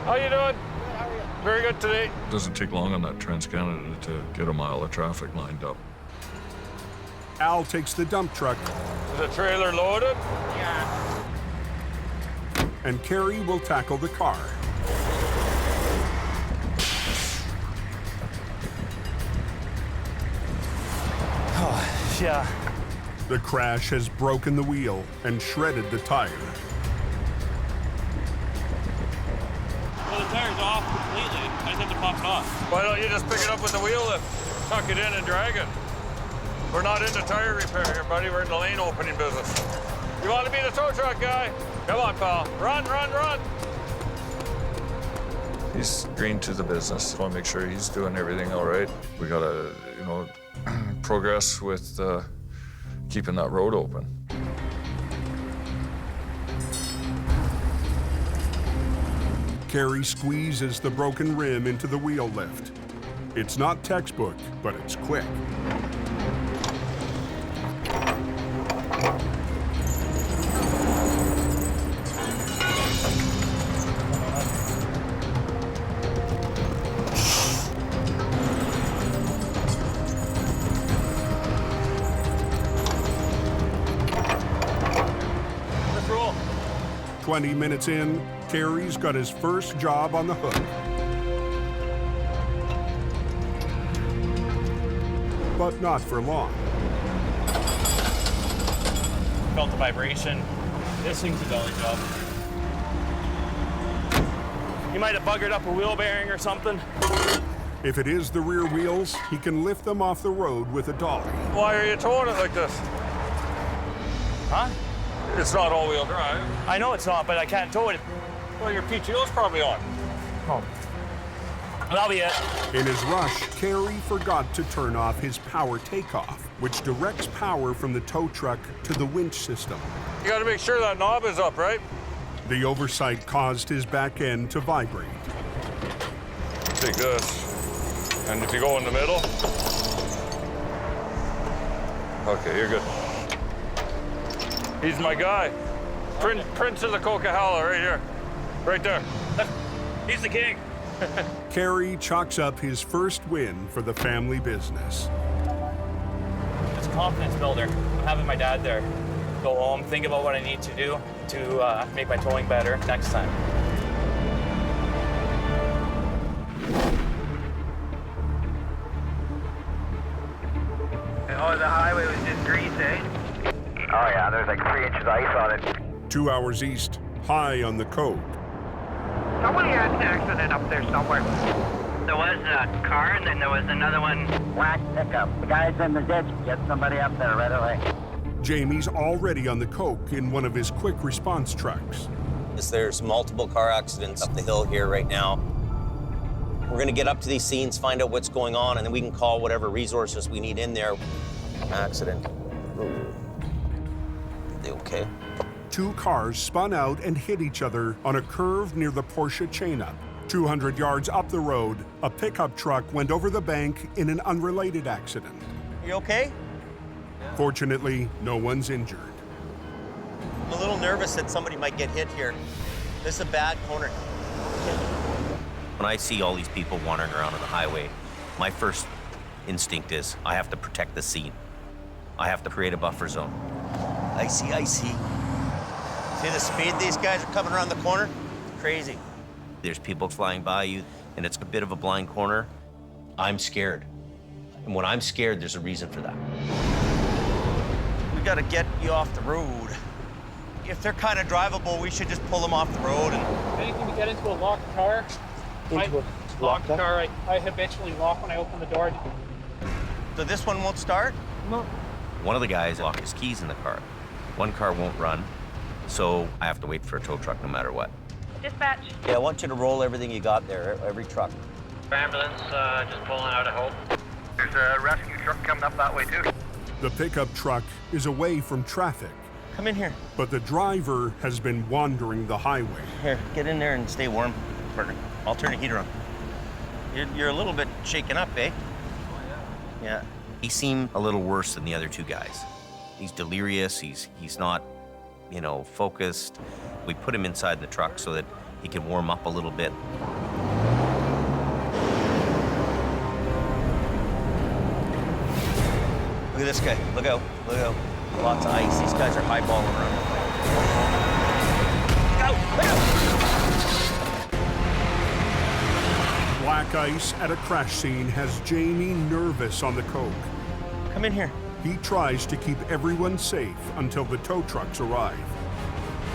How you doing? Very good today. Doesn't take long on that Trans-Canada to get a mile of traffic lined up. Al takes the dump truck. Is the trailer loaded? Yeah. And Kerry will tackle the car. Oh, yeah. The crash has broken the wheel and shredded the tire. Well, the tire's off completely. I just have to pop it off. Why don't you just pick it up with the wheel lift, tuck it in and drag it? We're not into tire repair here, buddy. We're in the lane opening business. You want to be the tow truck guy? Come on, pal. Run, run, run. He's green to the business. Want to make sure he's doing everything all right. We got to, progress with keeping that road open. Kerry squeezes the broken rim into the wheel lift. It's not textbook, but it's quick. Let's roll. 20 minutes in, Carey's got his first job on the hook. But not for long. Felt the vibration. This thing's a dolly job. You might have buggered up a wheel bearing or something. If it is the rear wheels, he can lift them off the road with a dolly. Why are you towing it like this? Huh? It's not all-wheel drive. I know it's not, but I can't tow it. Well, your PTO's probably on. Oh. That'll be it. In his rush, Carey forgot to turn off his power takeoff, which directs power from the tow truck to the winch system. You gotta make sure that knob is up, right? The oversight caused his back end to vibrate. Take this. And if you go in the middle. Okay, you're good. He's my guy. Prince of the Coquihalla right here. Right there. He's the king. Carey chalks up his first win for the family business. It's a confidence builder. I'm having my dad there. Go home, think about what I need to do to make my towing better next time. Oh, the highway was just grease, eh? Oh yeah, there's like 3 inches of ice on it. 2 hours east, high on the Coke. Somebody had an accident up there somewhere. There was a car, and then there was another one. Black pickup. The guy's in the ditch. Get somebody up there right away. Jamie's already on the Coke in one of his quick response trucks. There's multiple car accidents up the hill here right now. We're gonna get up to these scenes, find out what's going on, and then we can call whatever resources we need in there. Accident. Ooh. Are they okay? 2 cars spun out and hit each other on a curve near the Porsche chain-up. 200 yards up the road, a pickup truck went over the bank in an unrelated accident. You okay? Fortunately, no one's injured. I'm a little nervous that somebody might get hit here. This is a bad corner. When I see all these people wandering around on the highway, my first instinct is I have to protect the scene. I have to create a buffer zone. I see. See the speed these guys are coming around the corner? Crazy. There's people flying by you, and it's a bit of a blind corner. I'm scared. And when I'm scared, there's a reason for that. We gotta get you off the road. If they're kind of drivable, we should just pull them off the road and... Anything to get into a locked car? Locked car, I habitually lock when I open the door. So this one won't start? No. One of the guys locked his keys in the car. One car won't run, so I have to wait for a tow truck no matter what. Dispatch. Yeah, I want you to roll everything you got there, every truck. Ambulance just pulling out of Hope. There's a rescue truck coming up that way too. The pickup truck is away from traffic. Come in here. But the driver has been wandering the highway. Here, get in there and stay warm, Burger. I'll turn the heater on. You're a little bit shaken up, eh? Oh, yeah. Yeah. He seemed a little worse than the other 2 guys. He's delirious, he's not, focused. We put him inside the truck so that he can warm up a little bit. Look at this guy, look out. Lots of ice, these guys are highballing around. Look out! Black ice at a crash scene has Jamie nervous on the Coke. Come in here. He tries to keep everyone safe until the tow trucks arrive.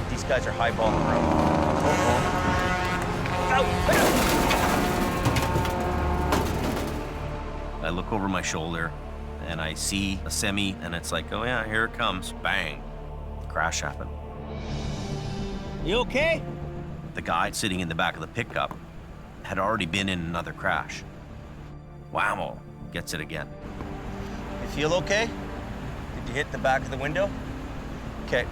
These guys are highballing around. I look over my shoulder and I see a semi and it's like, oh yeah, here it comes. Bang. Crash happened. You okay? The guy sitting in the back of the pickup had already been in another crash. Whammo, gets it again. You feel okay? Did you hit the back of the window? Okay.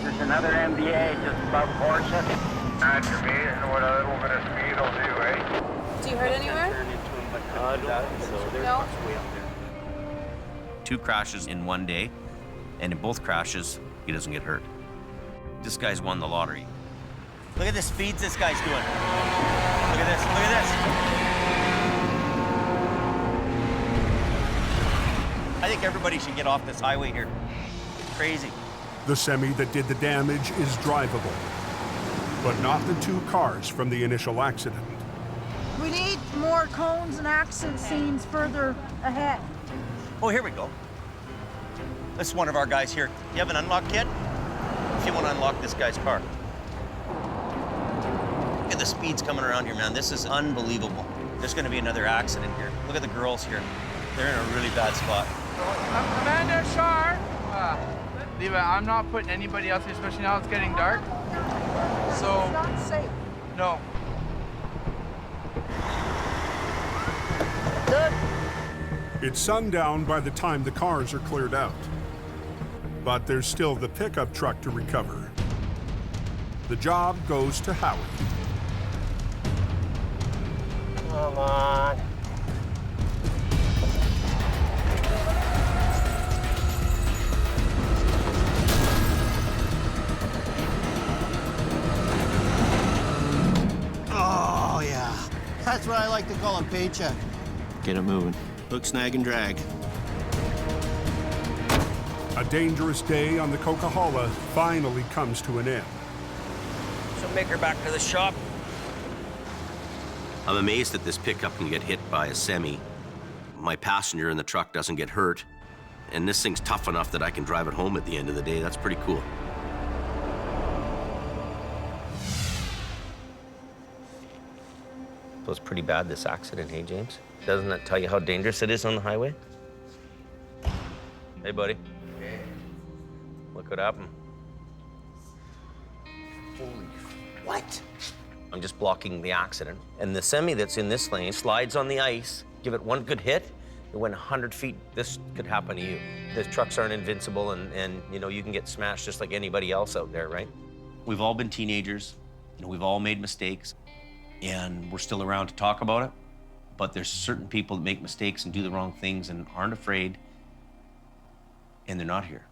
There's another MBA just above Porsche. That's for me, and what a little bit of speed will do, eh? Do you hurt anywhere? No. 2 crashes in one day, and in both crashes, he doesn't get hurt. This guy's won the lottery. Look at the speeds this guy's doing. Look at this, look at this. I think everybody should get off this highway here. Crazy. The semi that did the damage is drivable. but not the two cars from the initial accident. We need more cones and accident scenes further ahead. Oh, here we go. This is one of our guys here. You have an unlock kit? If you want to unlock this guy's car. Look at the speeds coming around here, man. This is unbelievable. There's going to be another accident here. Look at the girls here. They're in a really bad spot. Amanda Shar. Leave it. I'm not putting anybody else, especially now it's getting dark. So. It's not safe. No. Good. It's sundown by the time the cars are cleared out. But there's still the pickup truck to recover. The job goes to Howie. Come on. Oh, yeah. That's what I like to call a paycheck. Get it moving. Hook, snag, and drag. A dangerous day on the Coquihalla finally comes to an end. So make her back to the shop. I'm amazed that this pickup can get hit by a semi. My passenger in the truck doesn't get hurt. And this thing's tough enough that I can drive it home at the end of the day. That's pretty cool. It was pretty bad, this accident, hey, James? Doesn't that tell you how dangerous it is on the highway? Hey, buddy. Okay. Look what happened. Holy, what? I'm just blocking the accident. And the semi that's in this lane slides on the ice. Give it one good hit, it went 100 feet. This could happen to you. The trucks aren't invincible, and you know, you can get smashed just like anybody else out there, right? We've all been teenagers, we've all made mistakes, and we're still around to talk about it. But there's certain people that make mistakes and do the wrong things and aren't afraid, and they're not here.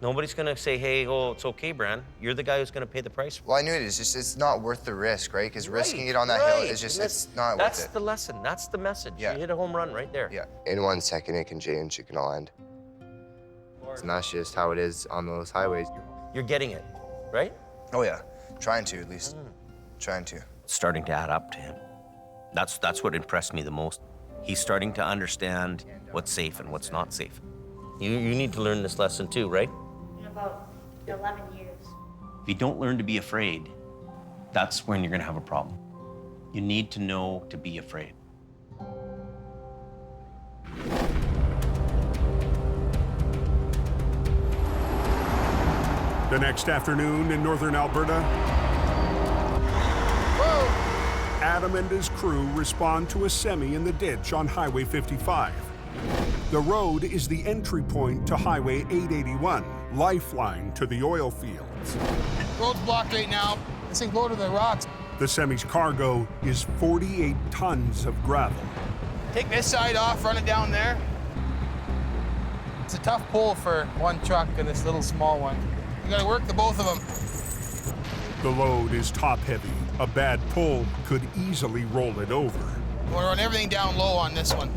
Nobody's gonna say, hey, oh, it's okay, Bran. You're the guy who's gonna pay the price. Well, I knew it. It's not worth the risk, right? Because risking it on that hill is just, it's not worth it. That's the lesson. That's the message. Yeah. You hit a home run right there. Yeah. In 1 second, it can change. It can all end. And that's just how it is on those highways. You're getting it, right? Oh, yeah. Trying to, at least. Trying to. It's starting to add up to him. That's what impressed me the most. He's starting to understand what's safe and what's not safe. You need to learn this lesson too, right? In about 11 years. If you don't learn to be afraid, that's when you're gonna have a problem. You need to know to be afraid. The next afternoon in northern Alberta, Adam and his crew respond to a semi in the ditch on Highway 55. The road is the entry point to Highway 881, lifeline to the oil fields. Road's blocked right now. This thing loaded the rocks. The semi's cargo is 48 tons of gravel. Take this side off, run it down there. It's a tough pull for one truck and this little small one. You gotta work the both of them. The load is top-heavy. A bad pull could easily roll it over. We're run everything down low on this one.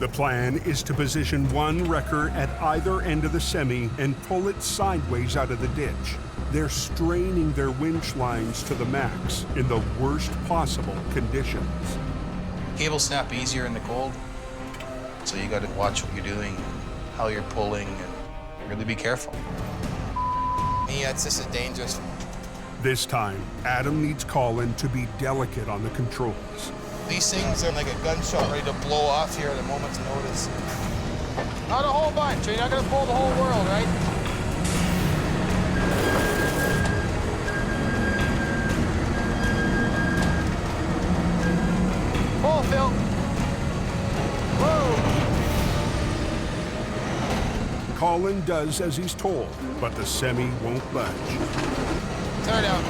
The plan is to position one wrecker at either end of the semi and pull it sideways out of the ditch. They're straining their winch lines to the max in the worst possible conditions. Cables snap easier in the cold, so you got to watch what you're doing, how you're pulling, and really be careful. Yeah, it's just dangerous. This time, Adam needs Colin to be delicate on the controls. These things are like a gunshot ready to blow off here at a moment's notice. Not a whole bunch. You're not gonna pull the whole world, right? Pull, Phil. Whoa. Colin does as he's told, but the semi won't budge. Tear down.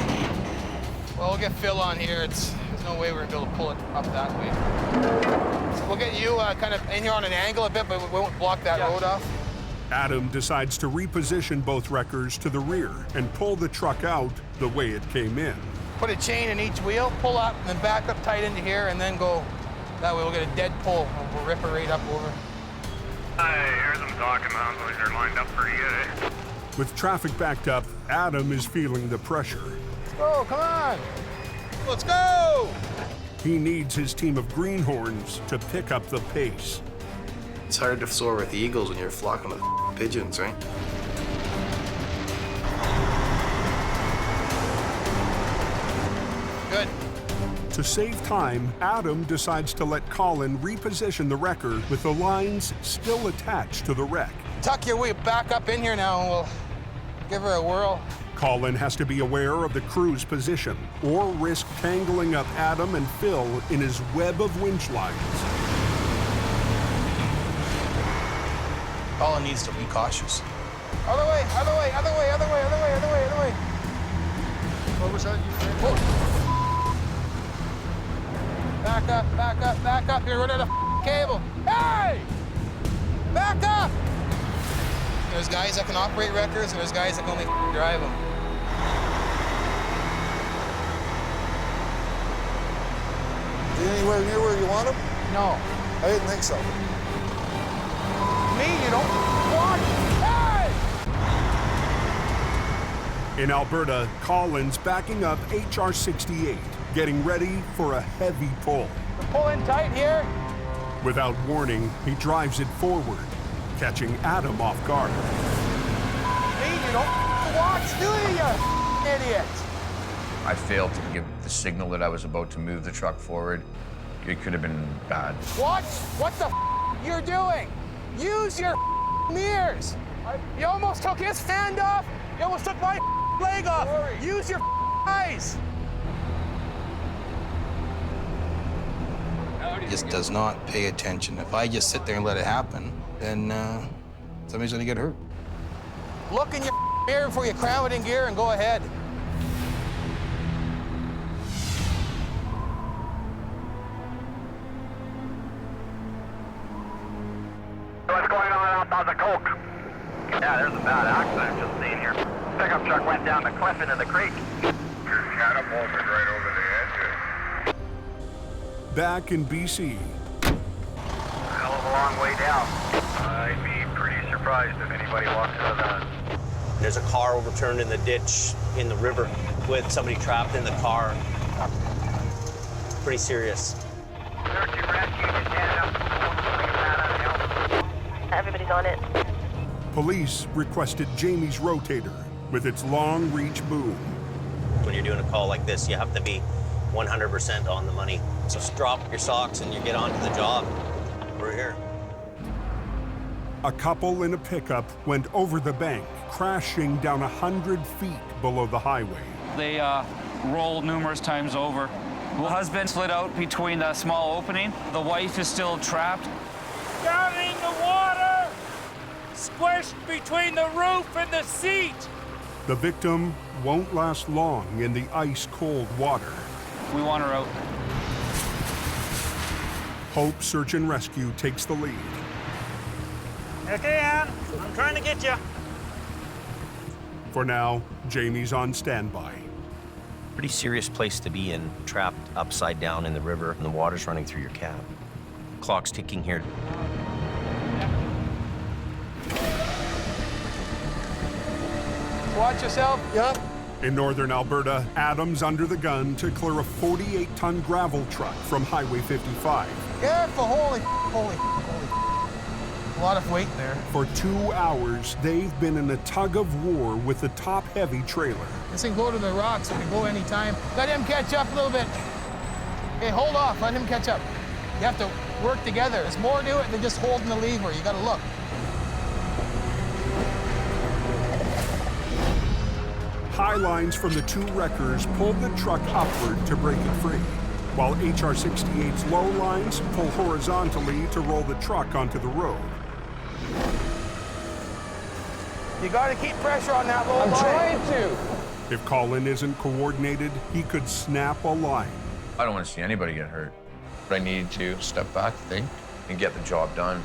Well, we'll get Phil on here. There's no way we're gonna be able to pull it up that way. So we'll get you kind of in here on an angle a bit, but we won't block that road off. Adam decides to reposition both wreckers to the rear and pull the truck out the way it came in. Put a chain in each wheel, pull up, and then back up tight into here, and then go. That way we'll get a dead pull, and we'll rip it right up over. I hear them talking about those are lined up pretty good, eh? With traffic backed up, Adam is feeling the pressure. Go, come on. Let's go. He needs his team of greenhorns to pick up the pace. It's hard to soar with the eagles when you're flocking with pigeons, right? Good. To save time, Adam decides to let Colin reposition the wrecker with the lines still attached to the wreck. Tuck your way back up in here now and we'll give her a whirl. Colin has to be aware of the crew's position or risk tangling up Adam and Phil in his web of winch lines. Colin needs to be cautious. Other way, other way, other way, other way, other way, other way, other way. What was that? Back up, back up, back up. You're running a cable. Hey! Back up! There's guys that can operate wreckers and there's guys that can only drive them. Are you anywhere near where you want them? No. I didn't think so. Me, you don't want. Hey! In Alberta, Colin's backing up HR-68, getting ready for a heavy pull. We're pulling tight here. Without warning, he drives it forward, catching Adam off guard. Me, you don't watch, do you idiot? I failed to give the signal that I was about to move the truck forward. It could have been bad. Watch what the you're doing. Use your mirrors. You almost took his hand off. You almost took my leg off. Use your eyes. He just does not pay attention. If I just sit there and let it happen, then somebody's gonna get hurt. Look in your mirror before you cram it in gear and go ahead. What's going on out by the Coke? Yeah, there's a bad accident just seen here. Pickup truck went down the cliff into the creek. Catapulted right over the edge. Back in BC. Hell of a long way down. I'd be pretty surprised if anybody walks out of that. There's a car overturned in the ditch in the river with somebody trapped in the car. Pretty serious. Search and rescue just headed up. Everybody's on it. Police requested Jamie's rotator with its long reach boom. When you're doing a call like this, you have to be 100% on the money. So drop your socks and you get onto the job. We're here. A couple in a pickup went over the bank, crashing down 100 feet below the highway. They rolled numerous times over. The husband slid out between the small opening. The wife is still trapped. Down in the water! Squished between the roof and the seat! The victim won't last long in the ice-cold water. We want her out. Hope Search and Rescue takes the lead. Okay, Ann, I'm trying to get you. For now, Jamie's on standby. Pretty serious place to be in, trapped upside down in the river and the water's running through your cab. Clock's ticking here. Watch yourself. Yep. In northern Alberta, Adam's under the gun to clear a 48-ton gravel truck from Highway 55. Careful, holy. A lot of weight there. For 2 hours, they've been in a tug of war with the top-heavy trailer. This thing's loaded with rocks, so it can go anytime. Let him catch up a little bit. Okay, hold off, let him catch up. You have to work together. There's more to it than just holding the lever. You gotta look. High lines from the two wreckers pulled the truck upward to break it free, while HR-68's low lines pull horizontally to roll the truck onto the road. You gotta keep pressure on that low line. I'm trying to. If Colin isn't coordinated, he could snap a line. I don't want to see anybody get hurt. I need to step back, think, and get the job done.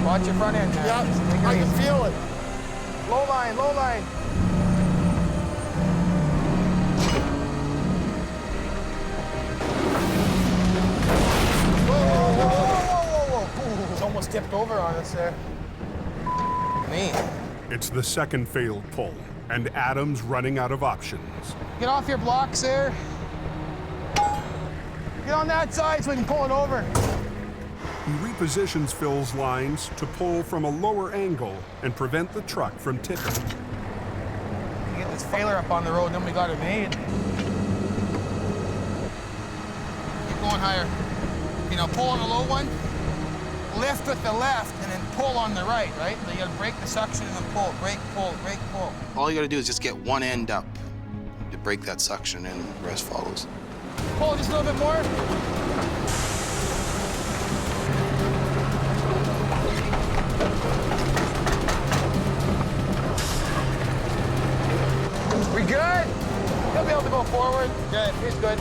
Watch your front end, man. Yep, I can feel it. Low line, low line. Whoa. It's almost tipped over on us there. Me. It's the second failed pull. and Adam's running out of options. Get off your blocks there. Get on that side so we can pull it over. He repositions Phil's lines to pull from a lower angle and prevent the truck from tipping. Get this failer up on the road, then we got it made. Keep going higher. You know, pull on the low one, lift with the left, and then pull on the right, right? So you gotta break the suction and then pull, break, pull, break, pull. All you gotta do is just get one end up to break that suction, and the rest follows. Pull just a little bit more. We good? He'll be able to go forward. Good, he's good.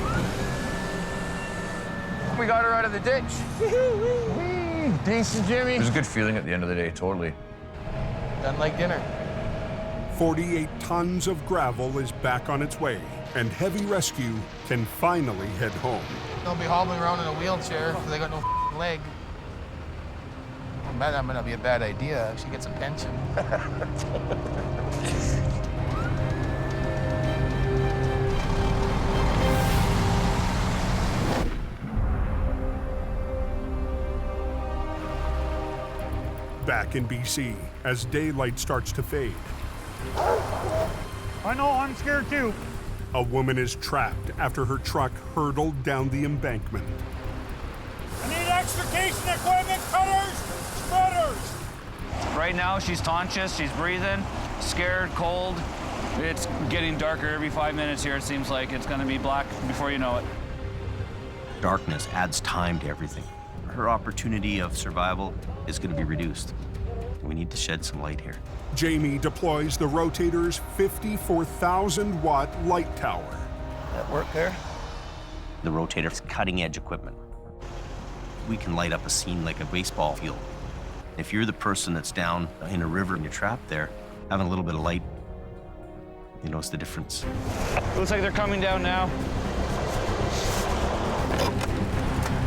We got her out of the ditch. Whee! Decent, Jimmy. It was a good feeling at the end of the day, totally. Done like dinner. 48 tons of gravel is back on its way, and heavy rescue can finally head home. They'll be hobbling around in a wheelchair because they got no leg. Well, man, that might not be a bad idea. She gets a pension. Back in BC, as daylight starts to fade, I know, I'm scared too. a woman is trapped after her truck hurtled down the embankment. I need extrication equipment, cutters, spreaders. Right now, she's conscious, she's breathing, scared, cold. It's getting darker every 5 minutes here. It seems like it's gonna be black before you know it. Darkness adds time to everything. Her opportunity of survival is going to be reduced. We need to shed some light here. Jamie deploys the rotator's 54,000-watt light tower. That work there? The rotator's cutting-edge equipment. We can light up a scene like a baseball field. If you're the person that's down in a river and you're trapped there, having a little bit of light, you notice the difference. Looks like they're coming down now.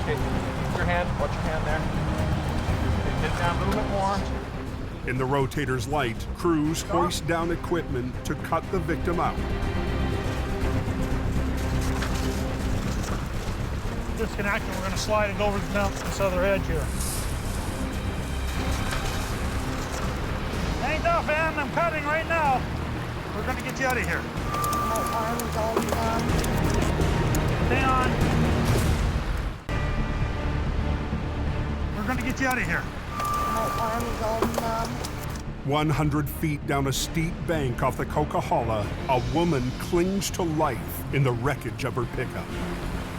Okay, your hand, watch your hand there. Okay, get down a little bit more. In the rotator's light, crews hoist down equipment to cut the victim out. Disconnect and we're going to slide it over down this other edge here. Ain't enough, Ann. I'm cutting right now. We're going to get you out of here. My arm is all numb. Stay on. We're going to get you out of here. My arm is all numb. 100 feet down a steep bank off the Coquihalla, a woman clings to life in the wreckage of her pickup.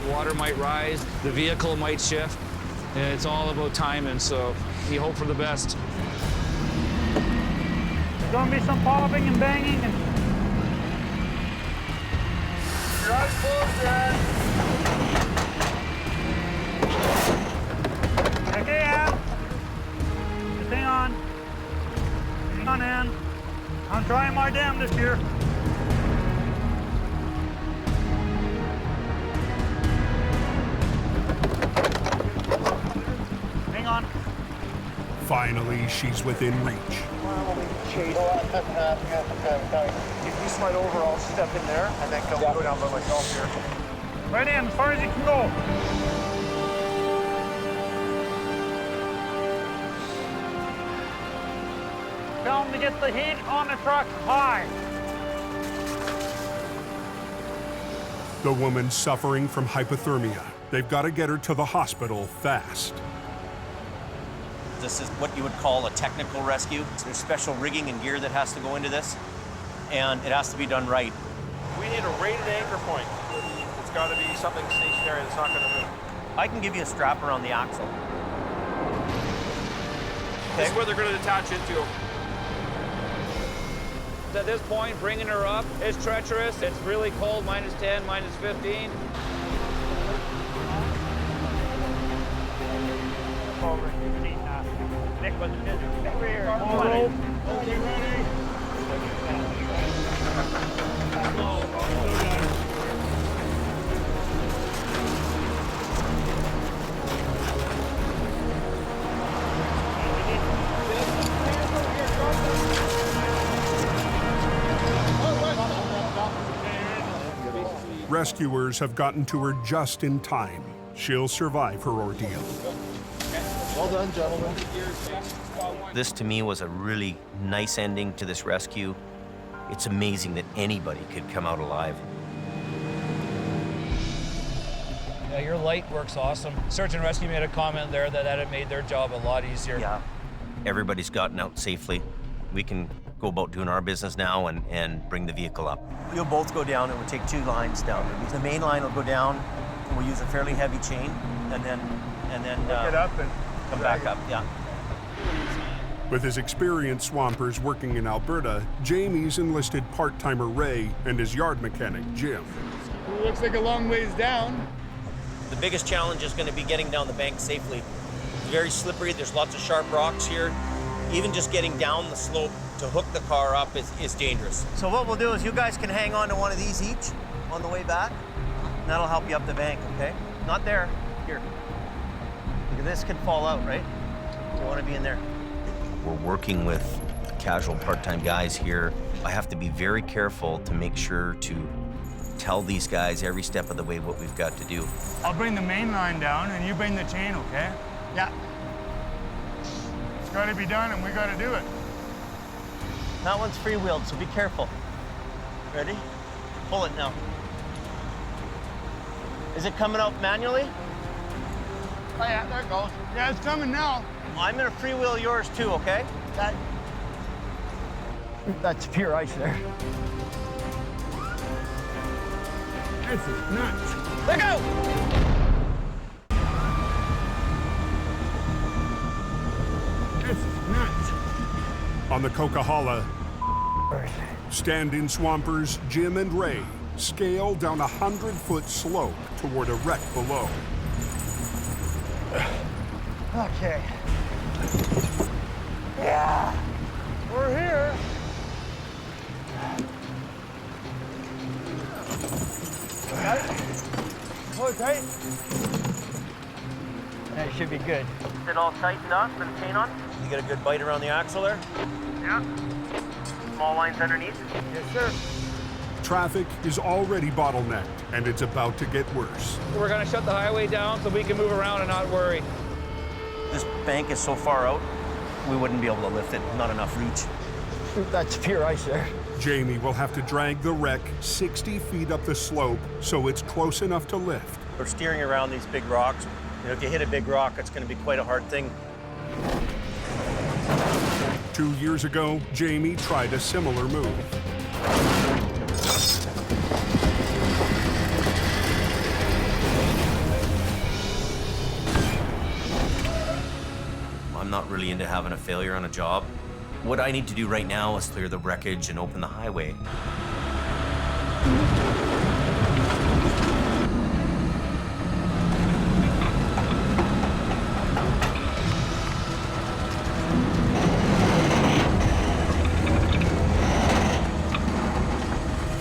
The water might rise, the vehicle might shift, and it's all about timing, so you hope for the best. There's going to be some popping and banging. And Your eyes closed, Dad. okay, Ann. Stay on. Hang on, Ann. I'm trying my damnedest here. Hang on. Finally, she's within reach. If you slide over, I'll step in there and then go down by myself here. Right in, as far as you can go. Tell them to get the heat on the truck high. The woman's suffering from hypothermia. They've got to get her to the hospital fast. This is what you would call a technical rescue. There's special rigging and gear that has to go into this, and it has to be done right. We need a rated anchor point. It's got to be something stationary that's not going to move. I can give you a strap around the axle. This is where they're going to attach it to. At this point, bringing her up is treacherous. It's really cold, -10, -15. Nick was everywhere. Okay, ready? rescuers have gotten to her just in time. She'll survive her ordeal. Well done, gentlemen. This to me was a really nice ending to this rescue. It's amazing that anybody could come out alive. Yeah, your light works awesome. Search and Rescue made a comment there that it made their job a lot easier. Yeah. Everybody's gotten out safely. We can go about doing our business now and bring the vehicle up. You'll both go down, and we'll take 2 lines down. The main line will go down, and we'll use a fairly heavy chain, and then Get up and come back up, yeah. With his experienced swampers working in Alberta, Jamie's enlisted part-timer Ray and his yard mechanic, Jim. It looks like a long ways down. The biggest challenge is going to be getting down the bank safely. It's very slippery, there's lots of sharp rocks here. Even just getting down the slope to hook the car up is dangerous. So what we'll do is you guys can hang on to one of these each on the way back, and that'll help you up the bank, okay? Not there, here. Look at this, could fall out, right? You want to be in there. We're working with casual part-time guys here. I have to be very careful to make sure to tell these guys every step of the way what we've got to do. I'll bring the main line down and you bring the chain, okay? Yeah. It's gotta be done and we gotta do it. That one's free-wheeled, so be careful. Ready? Pull it now. Is it coming out manually? Oh yeah, there it goes. Yeah, it's coming now. I'm gonna free-wheel yours too, okay? That's pure ice there. This is nuts. Let go! This is nuts. On the Coquihalla, stand-in swampers Jim and Ray scale down a 100-foot slope toward a wreck below. Okay. Yeah. We're here. Got it? Hold it tight. That should be good. Is it all tightened up and chain on? You get a good bite around the axle there? Yeah. Small lines underneath? Yes, sir. Traffic is already bottlenecked, and it's about to get worse. We're gonna shut the highway down so we can move around and not worry. This bank is so far out, we wouldn't be able to lift it. Not enough reach. That's pure ice there. Jamie will have to drag the wreck 60 feet up the slope so it's close enough to lift. We're steering around these big rocks. You know, if you hit a big rock, it's going to be quite a hard thing. 2 years ago, Jamie tried a similar move. I'm not really into having a failure on a job. What I need to do right now is clear the wreckage and open the highway.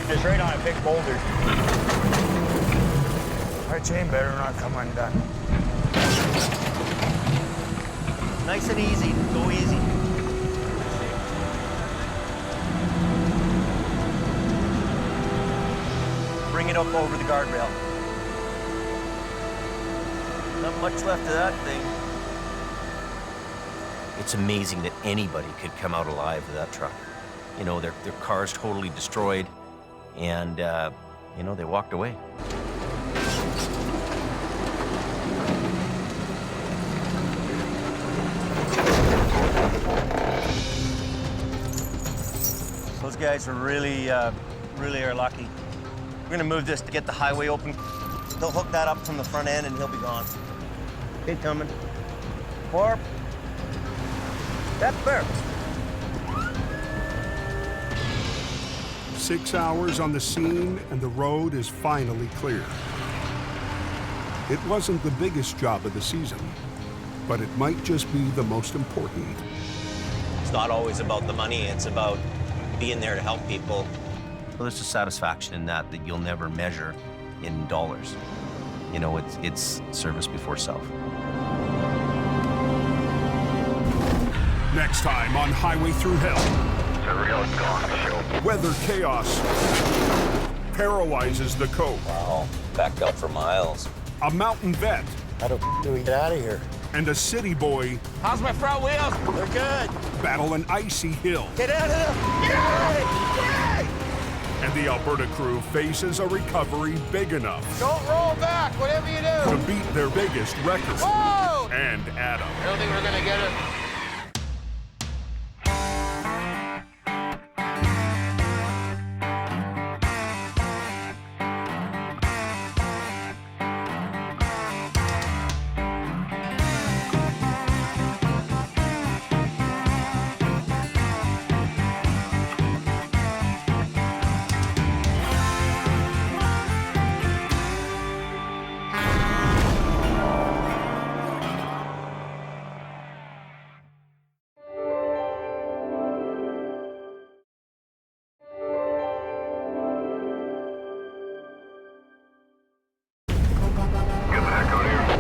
It's right on a big boulder. Our chain better not come undone. Nice and easy. Go easy. Bring it up over the guardrail. Not much left of that thing. It's amazing that anybody could come out alive with that truck. You know, their car's totally destroyed, and, you know, they walked away. Those guys are really are lucky. We're gonna move this to get the highway open. They'll hook that up from the front end and he'll be gone. Okay, coming. Warp. That's there. 6 hours on the scene and the road is finally clear. It wasn't the biggest job of the season, but it might just be the most important. It's not always about the money, it's about being there to help people. Well, there's a satisfaction in that you'll never measure in dollars. You know, it's service before self. Next time on Highway Through Hell. It's a real gong show. Weather chaos paralyzes the coach. Wow, backed up for miles. A mountain vet. How the do we get out of here? And a city boy. How's my front wheels? They're good. Battle an icy hill. Get out of there! Get out of here! And the Alberta crew faces a recovery big enough Don't roll back, whatever you do. to beat their biggest record. Whoa! And Adam. I don't think we're gonna get it.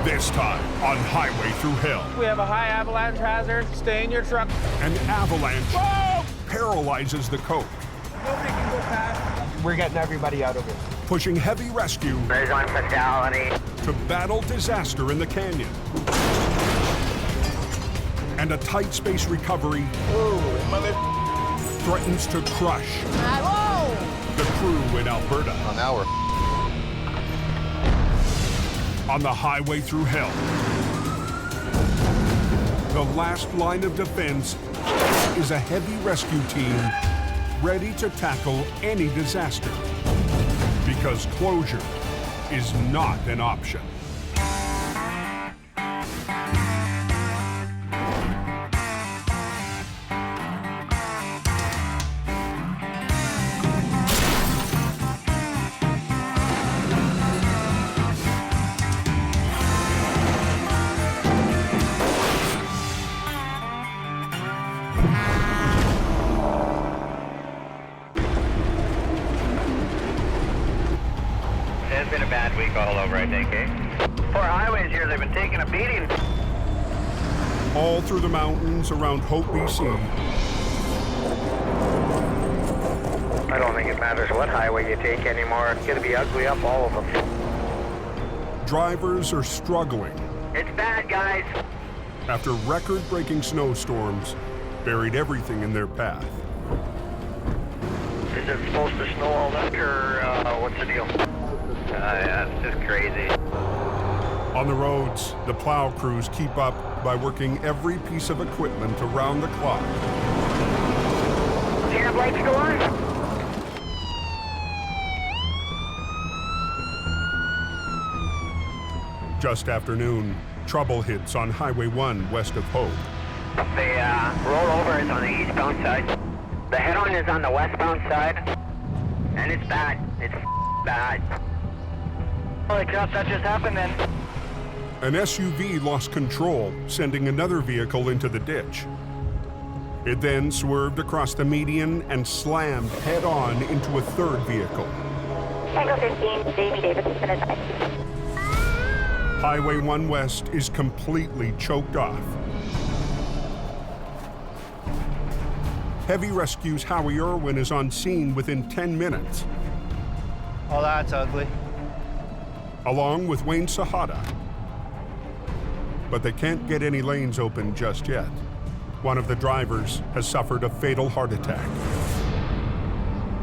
This time on Highway Through Hell, We have a high avalanche hazard. Stay in your truck. an avalanche Whoa! paralyzes the coach, Nobody can go past. We're getting everybody out of here. pushing heavy rescue There's one fatality. to battle disaster in the canyon. And a tight space recovery Oh, mother. threatens to crush Whoa! the crew in Alberta. Well, now we're On the Highway Through Hell, the last line of defense is a heavy rescue team ready to tackle any disaster, because closure is not an option. It's been a bad week all over, I think, eh? Poor highways here, they've been taking a beating. All through the mountains around Hope, BC, I don't think it matters what highway you take anymore. It's gonna be ugly up all of them. drivers are struggling It's bad, guys. after record-breaking snowstorms buried everything in their path. Is it supposed to snow all that, or what's the deal? Yeah, it's just crazy. On the roads, the plow crews keep up by working every piece of equipment around the clock. See the lights go on? Just after noon, trouble hits on Highway 1 west of Hope. The rollover is on the eastbound side. The head-on is on the westbound side. And it's bad. It's bad. Holy crap, that just happened then. An SUV lost control, sending another vehicle into the ditch. It then swerved across the median and slammed head-on into a third vehicle. Tango 15, Jamie Davis has been advised. Highway 1 West is completely choked off. Heavy Rescue's Howie Irwin is on scene within 10 minutes, Oh, that's ugly. along with Wayne Sahada. But they can't get any lanes open just yet. One of the drivers has suffered a fatal heart attack.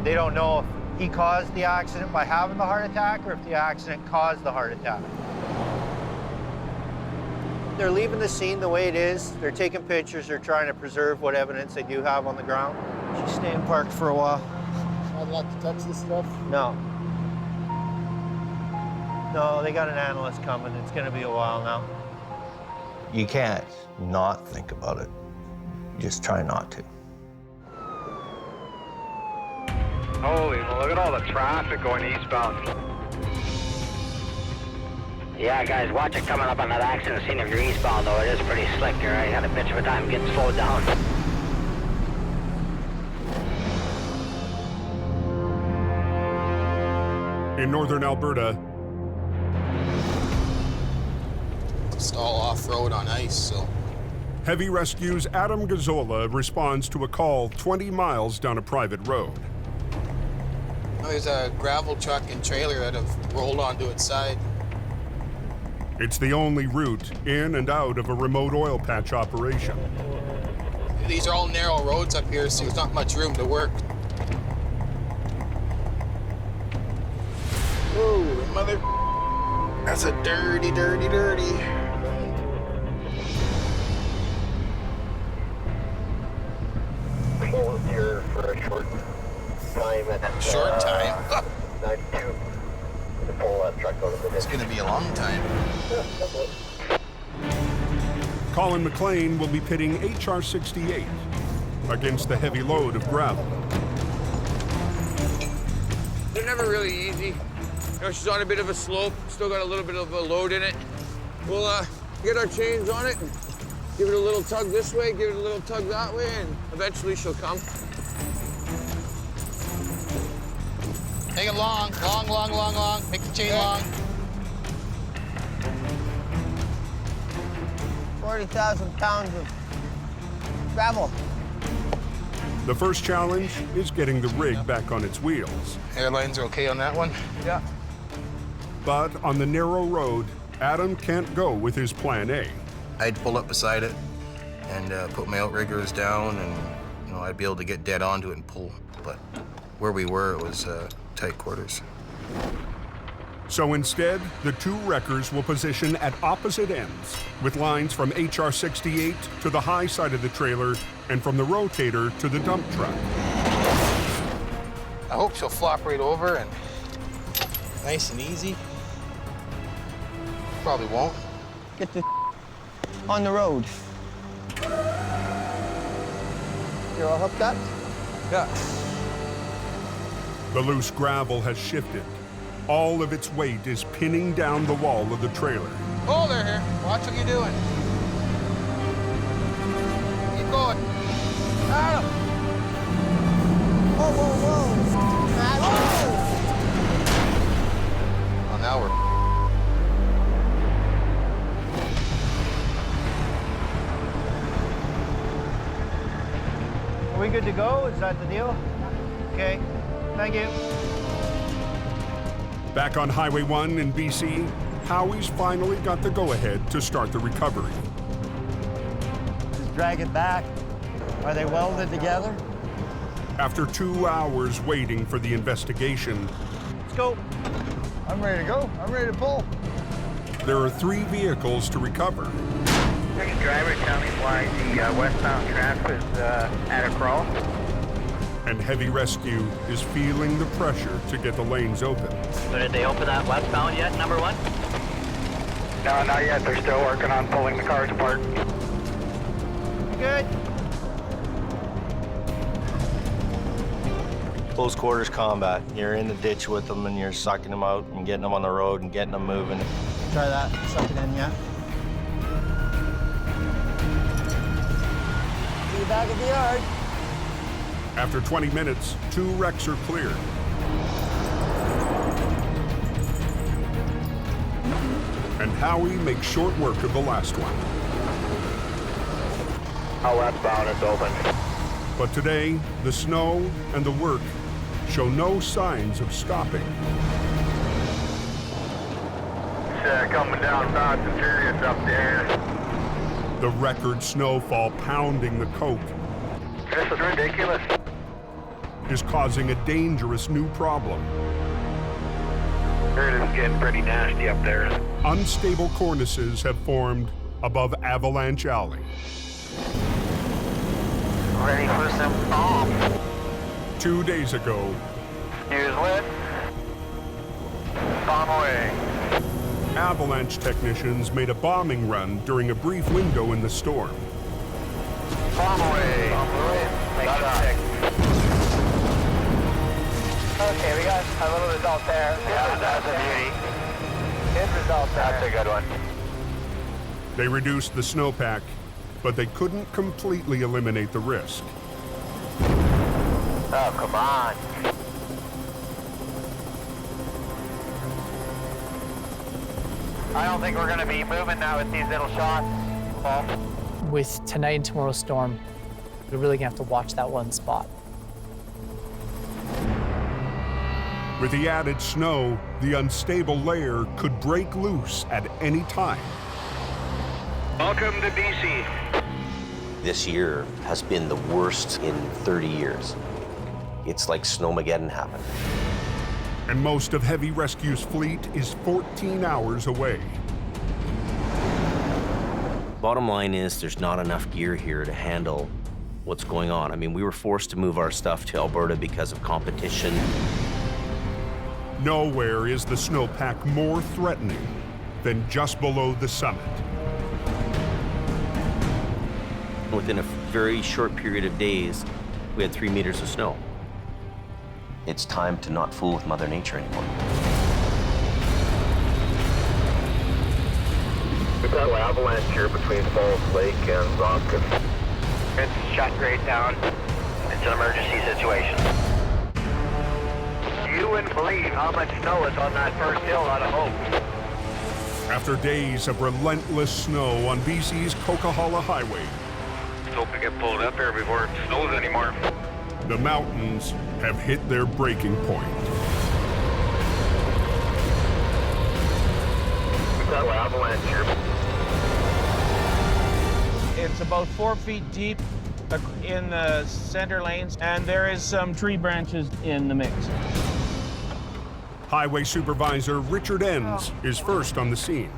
They don't know if he caused the accident by having the heart attack or if the accident caused the heart attack. They're leaving the scene the way it is. They're taking pictures. They're trying to preserve what evidence they do have on the ground. She's staying parked for a while. I'd like to touch this stuff. No. No, they got an analyst coming. It's going to be a while now. You can't not think about it. You just try not to. Holy, look at all the traffic going eastbound. Yeah, guys, watch it coming up on that accident scene if you're eastbound, though. It is pretty slick here. I had a bitch of a time getting slowed down. In northern Alberta, it's all off-road on ice, so. Heavy Rescue's Adam Gazzola responds to a call 20 miles down a private road. There's a gravel truck and trailer that have rolled onto its side. It's the only route in and out of a remote oil patch operation. These are all narrow roads up here, so there's not much room to work. Oh, mother... That's a dirty, dirty, dirty. Hold here for a short time at Short time? 92. To pull that truck out of the It's gonna be a long time. Colin McLean will be pitting HR-68 against the heavy load of gravel. They're never really easy. You know, she's on a bit of a slope, still got a little bit of a load in it. We'll get our chains on it and give it a little tug this way, give it a little tug that way, and eventually she'll come. Take it long, long, long, long, long. Make the chain long. 40,000 pounds of gravel. The first challenge is getting the rig back on its wheels. Airlines are okay on that one? Yeah. But on the narrow road, Adam can't go with his plan A. I'd pull up beside it and put my outriggers down, and you know, I'd be able to get dead onto it and pull. But where we were, it was tight quarters. So instead, the two wreckers will position at opposite ends, with lines from HR-68 to the high side of the trailer and from the rotator to the dump truck. I hope she'll flop right over and nice and easy. Probably won't. Get the on the road. You're all hooked up? Yeah. The loose gravel has shifted. All of its weight is pinning down the wall of the trailer. Hold her here. Watch what you're doing. Keep going. Adam! Whoa, whoa, whoa. Well, now we're... Are we good to go? Is that the deal? Okay, thank you. Back on Highway 1 in BC, Howie's finally got the go-ahead to start the recovery. Just drag it back. Are they welded together? After 2 hours waiting for the investigation, Let's go. I'm ready to go. I'm ready to pull. there are 3 vehicles to recover. Next driver, tell me why the westbound traffic is at a crawl. And Heavy Rescue is feeling the pressure to get the lanes open. So did they open that westbound yet, number 1? No, not yet. They're still working on pulling the cars apart. Good. Close quarters combat. You're in the ditch with them and you're sucking them out and getting them on the road and getting them moving. Try that. Suck it in, yeah. See you back at the yard. After 20 minutes, 2 wrecks are cleared. And Howie makes short work of the last one. How westbound is open. But today, the snow and the work show no signs of stopping. It's coming down fast and furious up there. The record snowfall pounding the coke This is ridiculous. is causing a dangerous new problem. It is getting pretty nasty up there. Unstable cornices have formed above Avalanche Alley. Ready for some bombs. 2 days ago, News lit. Bomb away. Avalanche technicians made a bombing run during a brief window in the storm. Bomb away. Bomb away. Got it. Okay, we got a little result there. Yeah, that's a beauty. Good result there. That's a good one. They reduced the snowpack, but they couldn't completely eliminate the risk. Oh, come on. I don't think we're going to be moving now with these little shots, Paul. With tonight and tomorrow's storm, we're really going to have to watch that one spot. With the added snow, the unstable layer could break loose at any time. Welcome to BC. This year has been the worst in 30 years. It's like Snowmageddon happened. And most of Heavy Rescue's fleet is 14 hours away. Bottom line is there's not enough gear here to handle what's going on. I mean, we were forced to move our stuff to Alberta because of competition. Nowhere is the snowpack more threatening than just below the summit. Within a very short period of days, we had 3 meters of snow. It's time to not fool with Mother Nature anymore. We've got an avalanche here between Falls Lake and Roskin. It's shut right down. It's an emergency situation. You wouldn't believe how much snow is on that first hill out of Hope. After days of relentless snow on BC's Coquihalla Highway, Hope to get pulled up here before it snows anymore. the mountains have hit their breaking point. We've got an avalanche here. It's about 4 feet deep in the center lanes, and there is some tree branches in the mix. Highway Supervisor Richard Enns is first on the scene.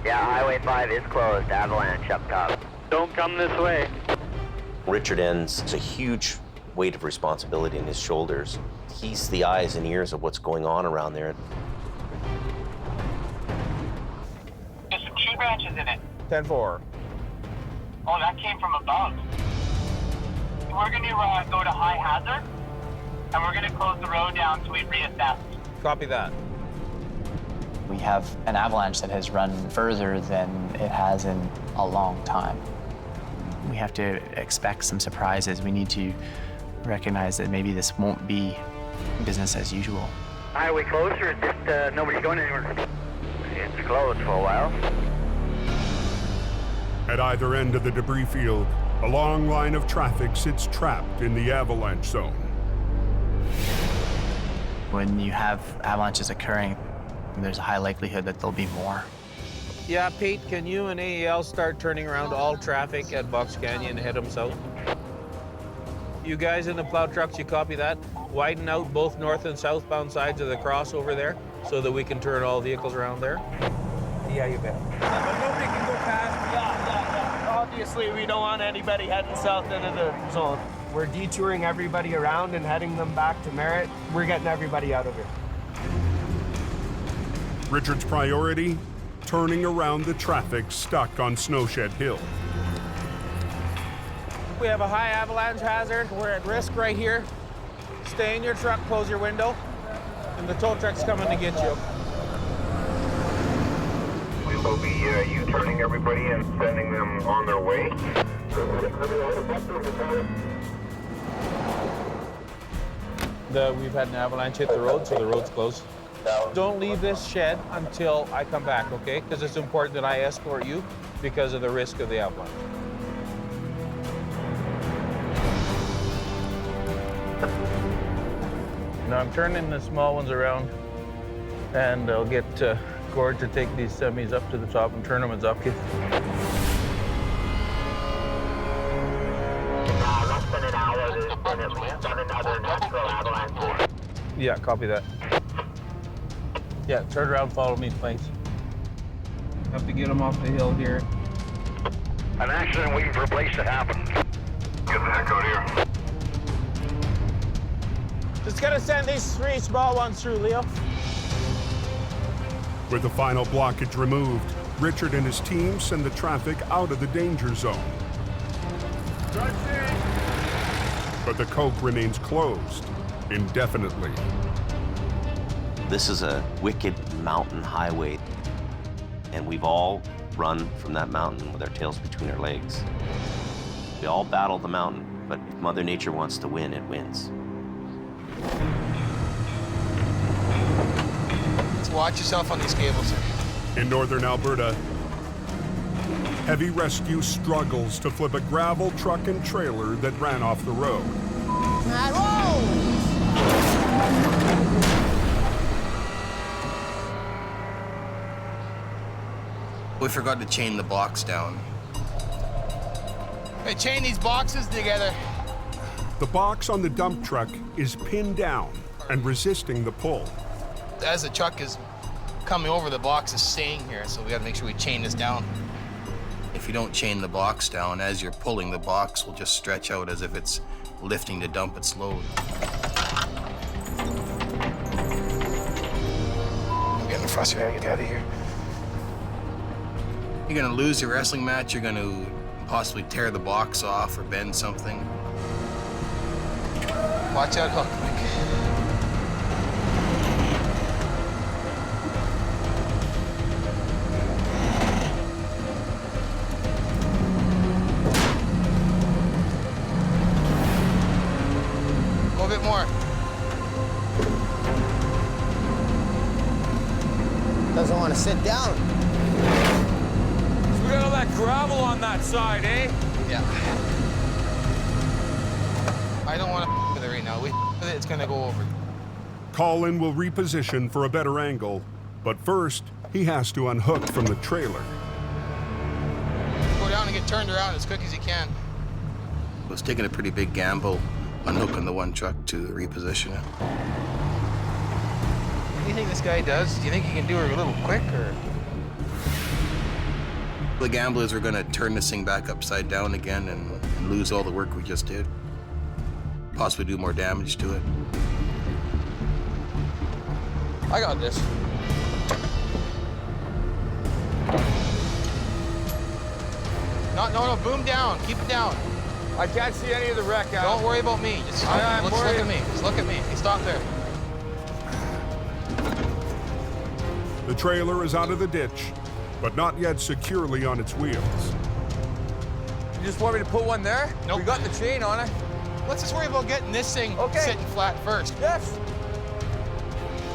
Yeah, Highway 5 is closed. Avalanche up top. Don't come this way. Richard Enns has a huge weight of responsibility in his shoulders. He's the eyes and ears of what's going on around there. There's some tree branches in it. 10-4. Oh, that came from above. We're going to go to high hazard, and we're going to close the road down so we reassess. Copy that. We have an avalanche that has run further than it has in a long time. We have to expect some surprises. We need to recognize that maybe this won't be business as usual. Highway closed, or just nobody's going anywhere? It's closed for a while. At either end of the debris field, a long line of traffic sits trapped in the avalanche zone. When you have avalanches occurring, there's a high likelihood that there'll be more. Yeah, Pete, can you and AEL start turning around all traffic at Box Canyon and head them south? You guys in the plow trucks, you copy that? Widen out both north and southbound sides of the crossover there so that we can turn all vehicles around there? Yeah, you bet. But nobody can go past. Yeah. Obviously, we don't want anybody heading south into the zone. We're detouring everybody around and heading them back to Merritt. We're getting everybody out of here. Richard's priority? Turning around the traffic stuck on Snowshed Hill. We have a high avalanche hazard. We're at risk right here. Stay in your truck, close your window, and the tow truck's coming to get you. We will be U-turning everybody and sending them on their way. We've had an avalanche hit the road, so the road's closed. Don't leave this shed until I come back, okay? Because it's important that I escort you because of the risk of the avalanche. Now I'm turning the small ones around, and I'll get Gord to take these semis up to the top and turn them as upkeep. Less than an hour, there's been at least another natural avalanche. Yeah, copy that. Yeah, turn around, follow me, please. Have to get them off the hill here. An accident waiting for a place to happen. Get the heck out of here. Just gonna send these 3 small ones through, Leo. With the final blockage removed, Richard and his team send the traffic out of the danger zone. But the Coke remains closed indefinitely. This is a wicked mountain highway, and we've all run from that mountain with our tails between our legs. We all battle the mountain, but if Mother Nature wants to win, it wins. Watch yourself on these cables. In northern Alberta, Heavy Rescue struggles to flip a gravel truck and trailer that ran off the road. We forgot to chain the box down. Hey, chain these boxes together. The box on the dump truck is pinned down and resisting the pull. As the truck is coming over, the box is staying here, so we gotta make sure we chain this down. If you don't chain the box down, as you're pulling, the box will just stretch out as if it's lifting to dump its load. I'm getting frustrated. I gotta get out of here. You're gonna lose your wrestling match, you're gonna possibly tear the box off or bend something. Watch out, hook, Mike. Go a bit more. Doesn't want to sit down. We got all that gravel on that side, eh? Yeah. I don't want to with it right now. We with it, it's gonna go over. Colin will reposition for a better angle, but first, he has to unhook from the trailer. Go down and get turned around as quick as you can. I was taking a pretty big gamble unhooking the one truck to reposition it. What do you think this guy does? Do you think he can do it a little quick, or? The gamble is we're gonna turn this thing back upside down again and lose all the work we just did. Possibly do more damage to it. I got this. No, boom down. Keep it down. I can't see any of the wreck, Al. Don't worry about me. Just I'm look worried. at me. Just look at me. Hey, stop there. The trailer is out of the ditch, but not yet securely on its wheels. You just want me to put one there? Nope. We got the chain on it. Let's just worry about getting this thing sitting flat first. Yes.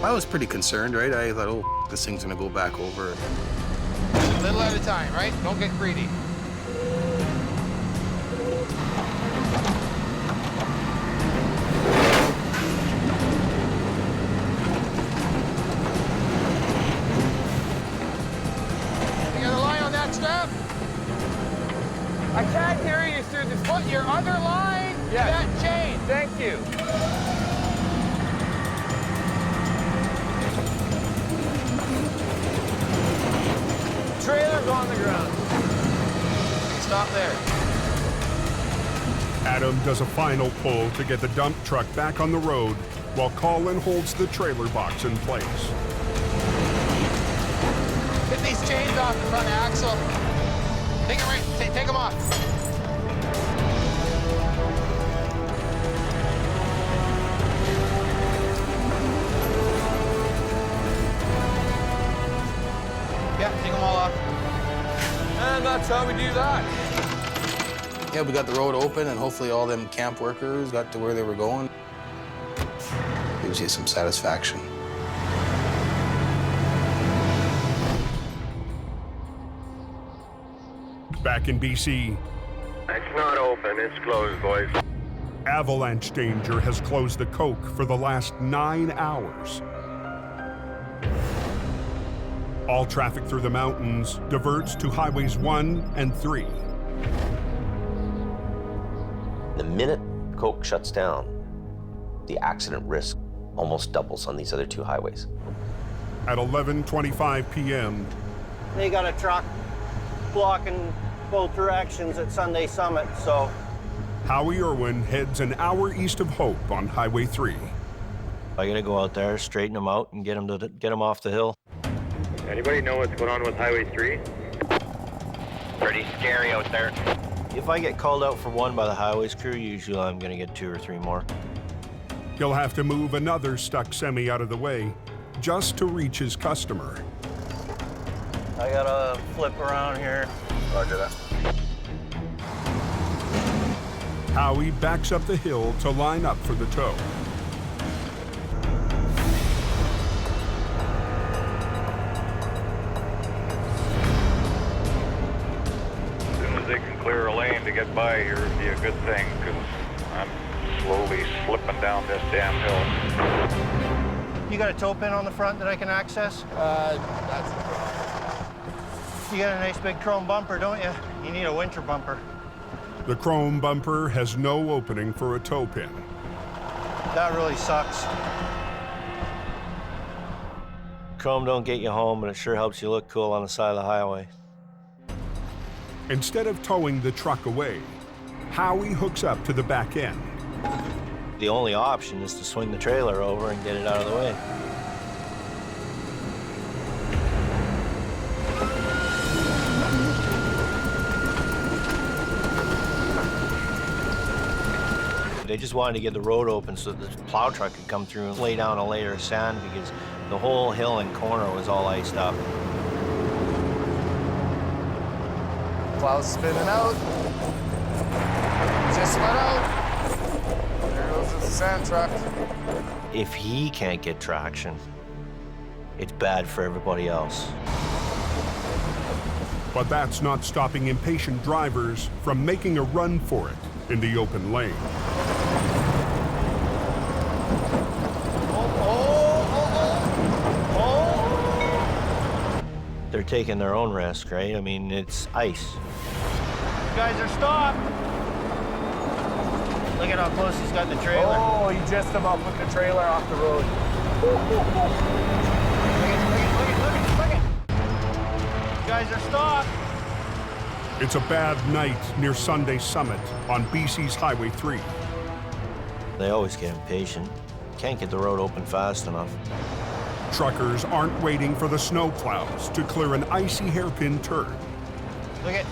I was pretty concerned, right? I thought, oh, this thing's gonna go back over. A little at a time, right? Don't get greedy. You got a line on that strap? I can't hear you through this. Put your other line to that chain. Thank you. Trailer's on the ground. Stop there. Adam does a final pull to get the dump truck back on the road while Colin holds the trailer box in place. Get these chains off the front axle. Take it right. Take them off. Yeah, take them all off. And that's how we do that. Yeah, we got the road open and hopefully all them camp workers got to where they were going. Gives you some satisfaction. Back in BC, It's not open, it's closed, boys. avalanche danger has closed the Coke for the last 9 hours. All traffic through the mountains diverts to highways 1 and 3. The minute Coke shuts down, the accident risk almost doubles on these other two highways. At 11:25 p.m., They got a truck blocking both directions at Sunday Summit, so. Howie Irwin heads an hour east of Hope on Highway 3. I gotta go out there, straighten them out, and get them off the hill. Anybody know what's going on with Highway 3? Pretty scary out there. If I get called out for one by the highways crew, usually I'm gonna get 2 or 3 more. He'll have to move another stuck semi out of the way just to reach his customer. I gotta flip around here. Roger that. Howie backs up the hill to line up for the tow. As soon as they can clear a lane to get by here would be a good thing, because I'm slowly slipping down this damn hill. You got a tow pin on the front that I can access? That's the problem. You got a nice big chrome bumper, don't you? You need a winter bumper. The chrome bumper has no opening for a toe pin. That really sucks. Chrome don't get you home, but it sure helps you look cool on the side of the highway. Instead of towing the truck away, Howie hooks up to the back end. The only option is to swing the trailer over and get it out of the way. They just wanted to get the road open so the plow truck could come through and lay down a layer of sand because the whole hill and corner was all iced up. Plow's spinning out. Just went out. There goes the sand truck. If he can't get traction, it's bad for everybody else. But that's not stopping impatient drivers from making a run for it in the open lane. They're taking their own risk, right? I mean, it's ice. You guys are stopped. Look at how close he's got the trailer. Oh, he just about put the trailer off the road. Look it. You guys are stopped. It's a bad night near Sunday Summit on BC's Highway 3. They always get impatient. Can't get the road open fast enough. Truckers aren't waiting for the snow clouds to clear an icy hairpin turn. Look it.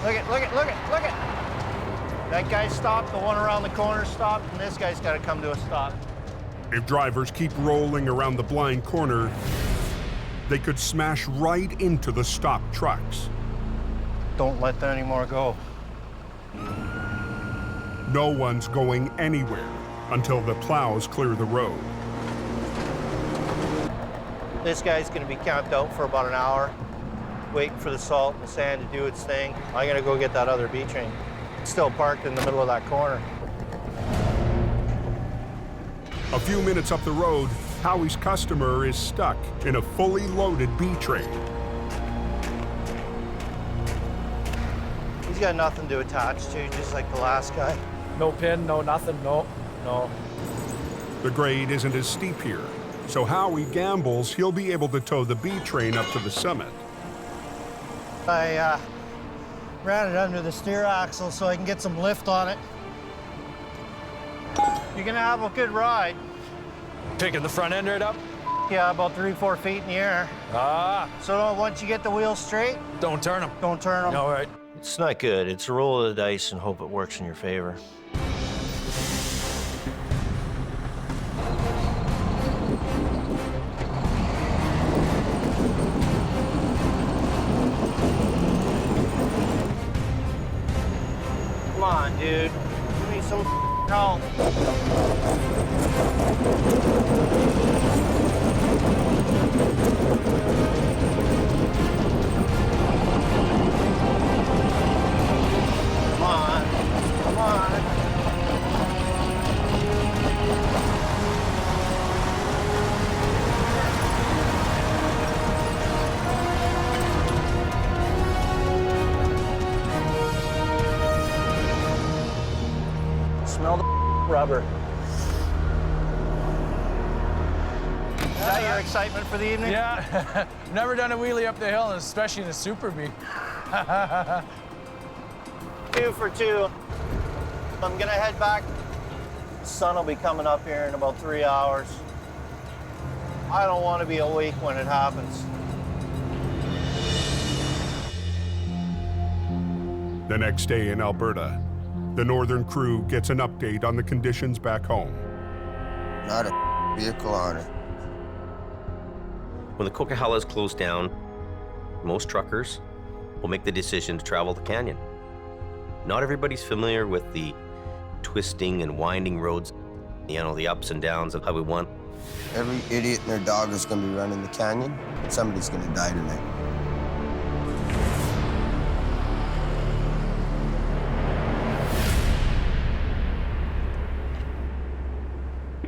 That guy stopped, the one around the corner stopped, and this guy's got to come to a stop. If drivers keep rolling around the blind corner, they could smash right into the stopped trucks. Don't let any more go. No one's going anywhere until the plows clear the road. This guy's going to be camped out for about an hour, waiting for the salt and the sand to do its thing. I'm going to go get that other B train. It's still parked in the middle of that corner. A few minutes up the road, Howie's customer is stuck in a fully loaded B train. He's got nothing to attach to, just like the last guy. No pin, no nothing, no. The grade isn't as steep here, so Howie gambles he'll be able to tow the B train up to the summit. I ran it under the steer axle so I can get some lift on it. You're gonna have a good ride. Picking the front end right up? Yeah, about 3-4 feet in the air. So once you get the wheels straight, Don't turn them. don't turn them. All right. It's not good. It's a roll of the dice and hope it works in your favor. Come on, dude. Give me some help. Come on. Smell the rubber. Is that your excitement for the evening? Yeah. Never done a wheelie up the hill, and especially in a Super B. 2 for 2. I'm gonna head back. The sun will be coming up here in about 3 hours. I don't want to be awake when it happens. The next day in Alberta, the northern crew gets an update on the conditions back home. Not a vehicle on it. When the Coquihalla is closed down, most truckers will make the decision to travel the canyon. Not everybody's familiar with the twisting and winding roads, the ups and downs of Highway 1. Every idiot and their dog is going to be running the canyon. Somebody's going to die tonight.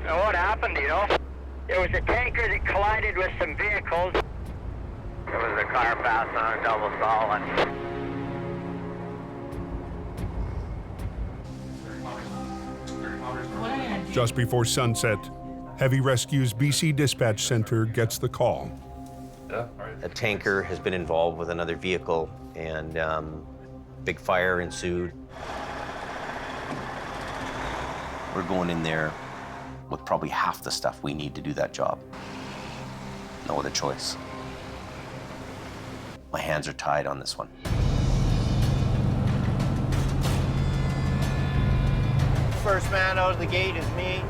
Now what happened, you know? There was a tanker that collided with some vehicles There was a car passing on a double solid. Just before sunset, Heavy Rescue's BC Dispatch Center gets the call. A tanker has been involved with another vehicle, and big fire ensued. We're going in there with probably half the stuff we need to do that job. No other choice. My hands are tied on this one. First man out of the gate is me.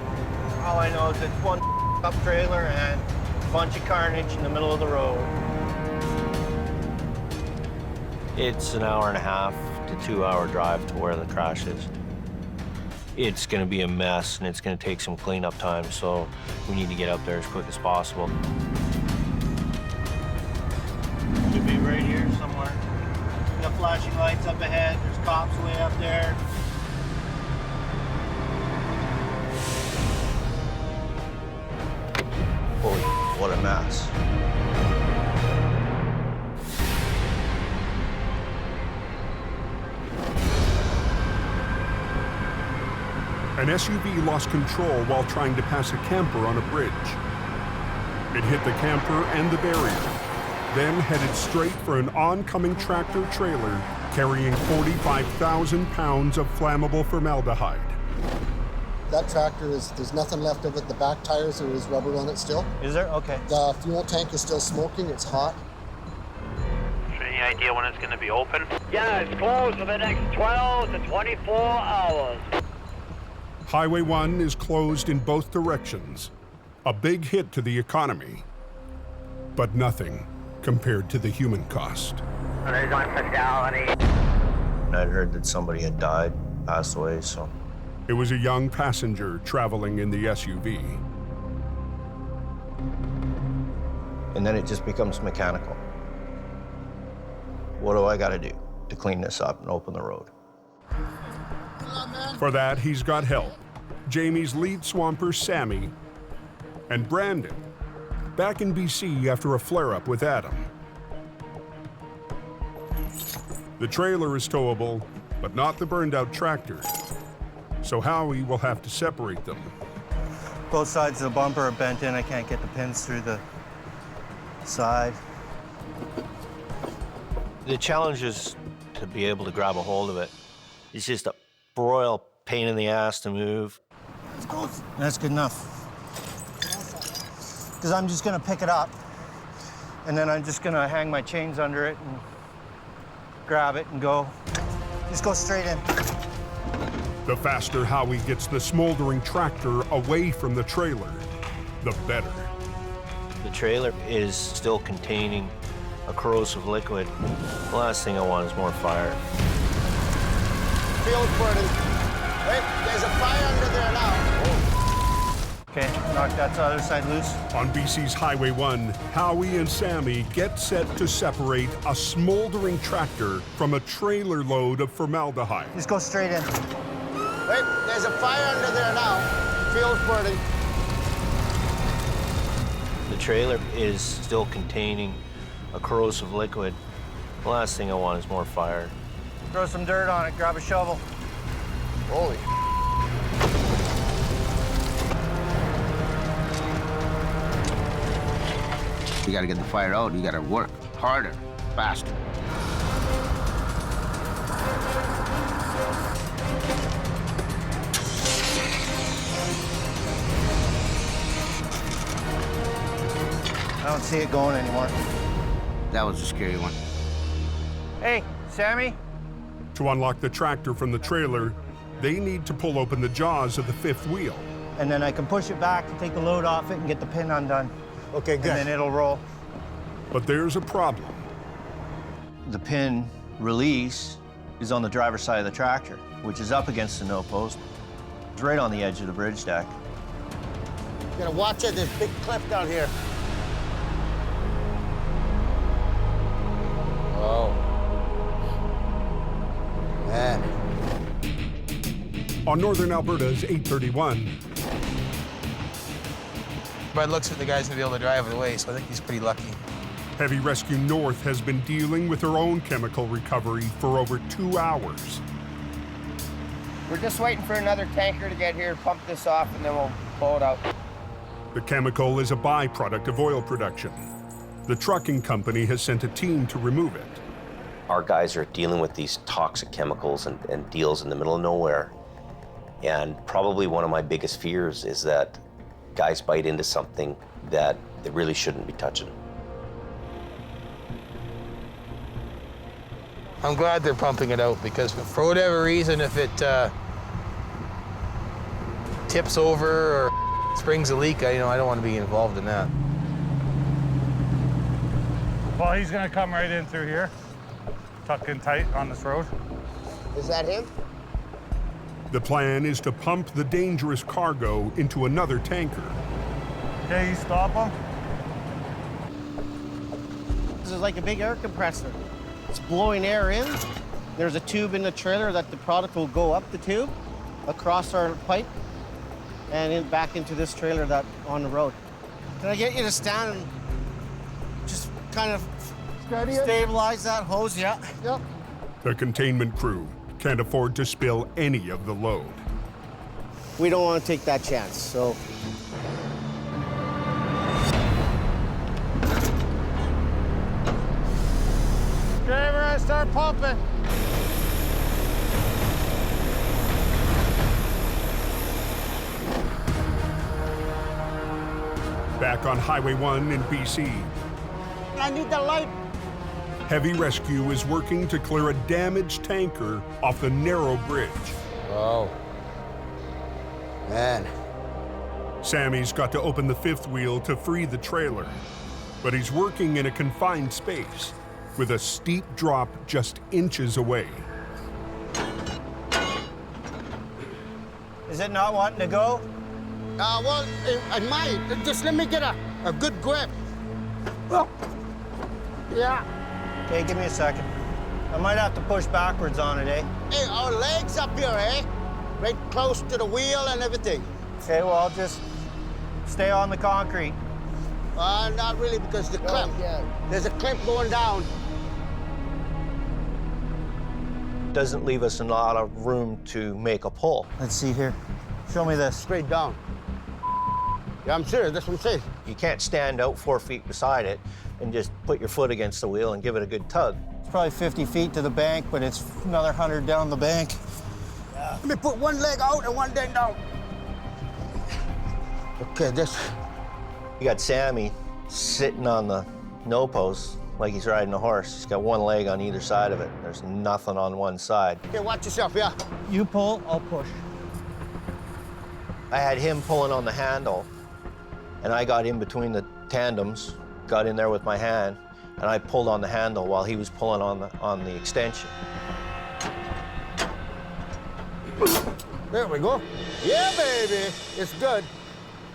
All I know is it's one up trailer and a bunch of carnage in the middle of the road. It's an 1.5 to 2 hour drive to where the crash is. It's going to be a mess, and it's going to take some cleanup time, so we need to get up there as quick as possible. Should be right here somewhere. Got flashing lights up ahead. There's cops way up there. Holy, what a mess. An SUV lost control while trying to pass a camper on a bridge. It hit the camper and the barrier, then headed straight for an oncoming tractor trailer carrying 45,000 pounds of flammable formaldehyde. That tractor there's nothing left of it. The back tires, there is rubber on it still. Is there? Okay. The fuel tank is still smoking, it's hot. Any idea when it's going to be open? Yeah, it's closed for the next 12 to 24 hours. Highway 1 is closed in both directions. A big hit to the economy, but nothing compared to the human cost. There's one fatality. I'd heard that somebody had died, passed away, so. It was a young passenger traveling in the SUV. And then it just becomes mechanical. What do I gotta do to clean this up and open the road? For that, he's got help. Jamie's lead swamper, Sammy, and Brandon, back in BC after a flare-up with Adam. The trailer is towable, but not the burned-out tractor. So Howie will have to separate them. Both sides of the bumper are bent in. I can't get the pins through the side. The challenge is to be able to grab a hold of it. It's just a royal pain in the ass to move. That's good enough. Because I'm just gonna pick it up, and then I'm just gonna hang my chains under it and grab it and go. Just go straight in. The faster Howie gets the smoldering tractor away from the trailer, the better. The trailer is still containing a corrosive liquid. The last thing I want is more fire. Field's burning. Wait, there's a fire under there now. Okay, knock that other side loose. On BC's Highway 1, Howie and Sammy get set to separate a smoldering tractor from a trailer load of formaldehyde. Just go straight in. Wait, there's a fire under there now. Field's burning. The trailer is still containing a corrosive liquid. The last thing I want is more fire. Throw some dirt on it, grab a shovel. Holy. You gotta get the fire out, you gotta work harder, faster. I don't see it going anymore. That was a scary one. Hey, Sammy? To unlock the tractor from the trailer, they need to pull open the jaws of the fifth wheel. And then I can push it back to take the load off it and get the pin undone. Okay, good. And then it'll roll. But there's a problem. The pin release is on the driver's side of the tractor, which is up against the no post. It's right on the edge of the bridge deck. You gotta watch it, there's a big cliff down here. Oh. Man. On northern Alberta's 831, But it looks like the guy's gonna be able to drive it away, so I think he's pretty lucky. Heavy Rescue North has been dealing with their own chemical recovery for over 2 hours. We're just waiting for another tanker to get here, pump this off, and then we'll pull it out. The chemical is a byproduct of oil production. The trucking company has sent a team to remove it. Our guys are dealing with these toxic chemicals and deals in the middle of nowhere. And probably one of my biggest fears is that guys bite into something that they really shouldn't be touching. I'm glad they're pumping it out because for whatever reason, if it tips over or springs a leak, I don't want to be involved in that. Well, he's gonna come right in through here, tucked in tight on this road. Is that him? The plan is to pump the dangerous cargo into another tanker. Okay, you stop him. This is like a big air compressor. It's blowing air in. There's a tube in the trailer that the product will go up the tube, across our pipe, and back into this trailer that on the road. Can I get you to stand and just kind of stabilize that hose? Yeah. Yep. The containment crew can't afford to spill any of the load. We don't want to take that chance, so. Okay, we're gonna start pumping. Back on Highway 1 in BC, I need the light. Heavy Rescue is working to clear a damaged tanker off the narrow bridge. Oh, man. Sammy's got to open the fifth wheel to free the trailer, but he's working in a confined space with a steep drop just inches away. Is it not wanting to go? Well, I might. Just let me get a good grip. Oh. Yeah. Okay, give me a second. I might have to push backwards on it, eh? Hey, our legs up here, eh? Right close to the wheel and everything. Okay, well, I'll just stay on the concrete. Not really, because the clamp. There's a clamp going down. Doesn't leave us a lot of room to make a pull. Let's see here. Show me this. Straight down. Yeah, I'm serious. That's what I'm saying. You can't stand out 4 feet beside it and just put your foot against the wheel and give it a good tug. It's probably 50 feet to the bank, but it's another 100 down the bank. Yeah. Let me put one leg out and one leg down. Okay, this. You got Sammy sitting on the no post like he's riding a horse. He's got one leg on either side of it. There's nothing on one side. Okay, watch yourself, yeah. You pull, I'll push. I had him pulling on the handle, and I got in between the tandems, got in there with my hand, and I pulled on the handle while he was pulling on the extension. There we go. Yeah, baby. It's good.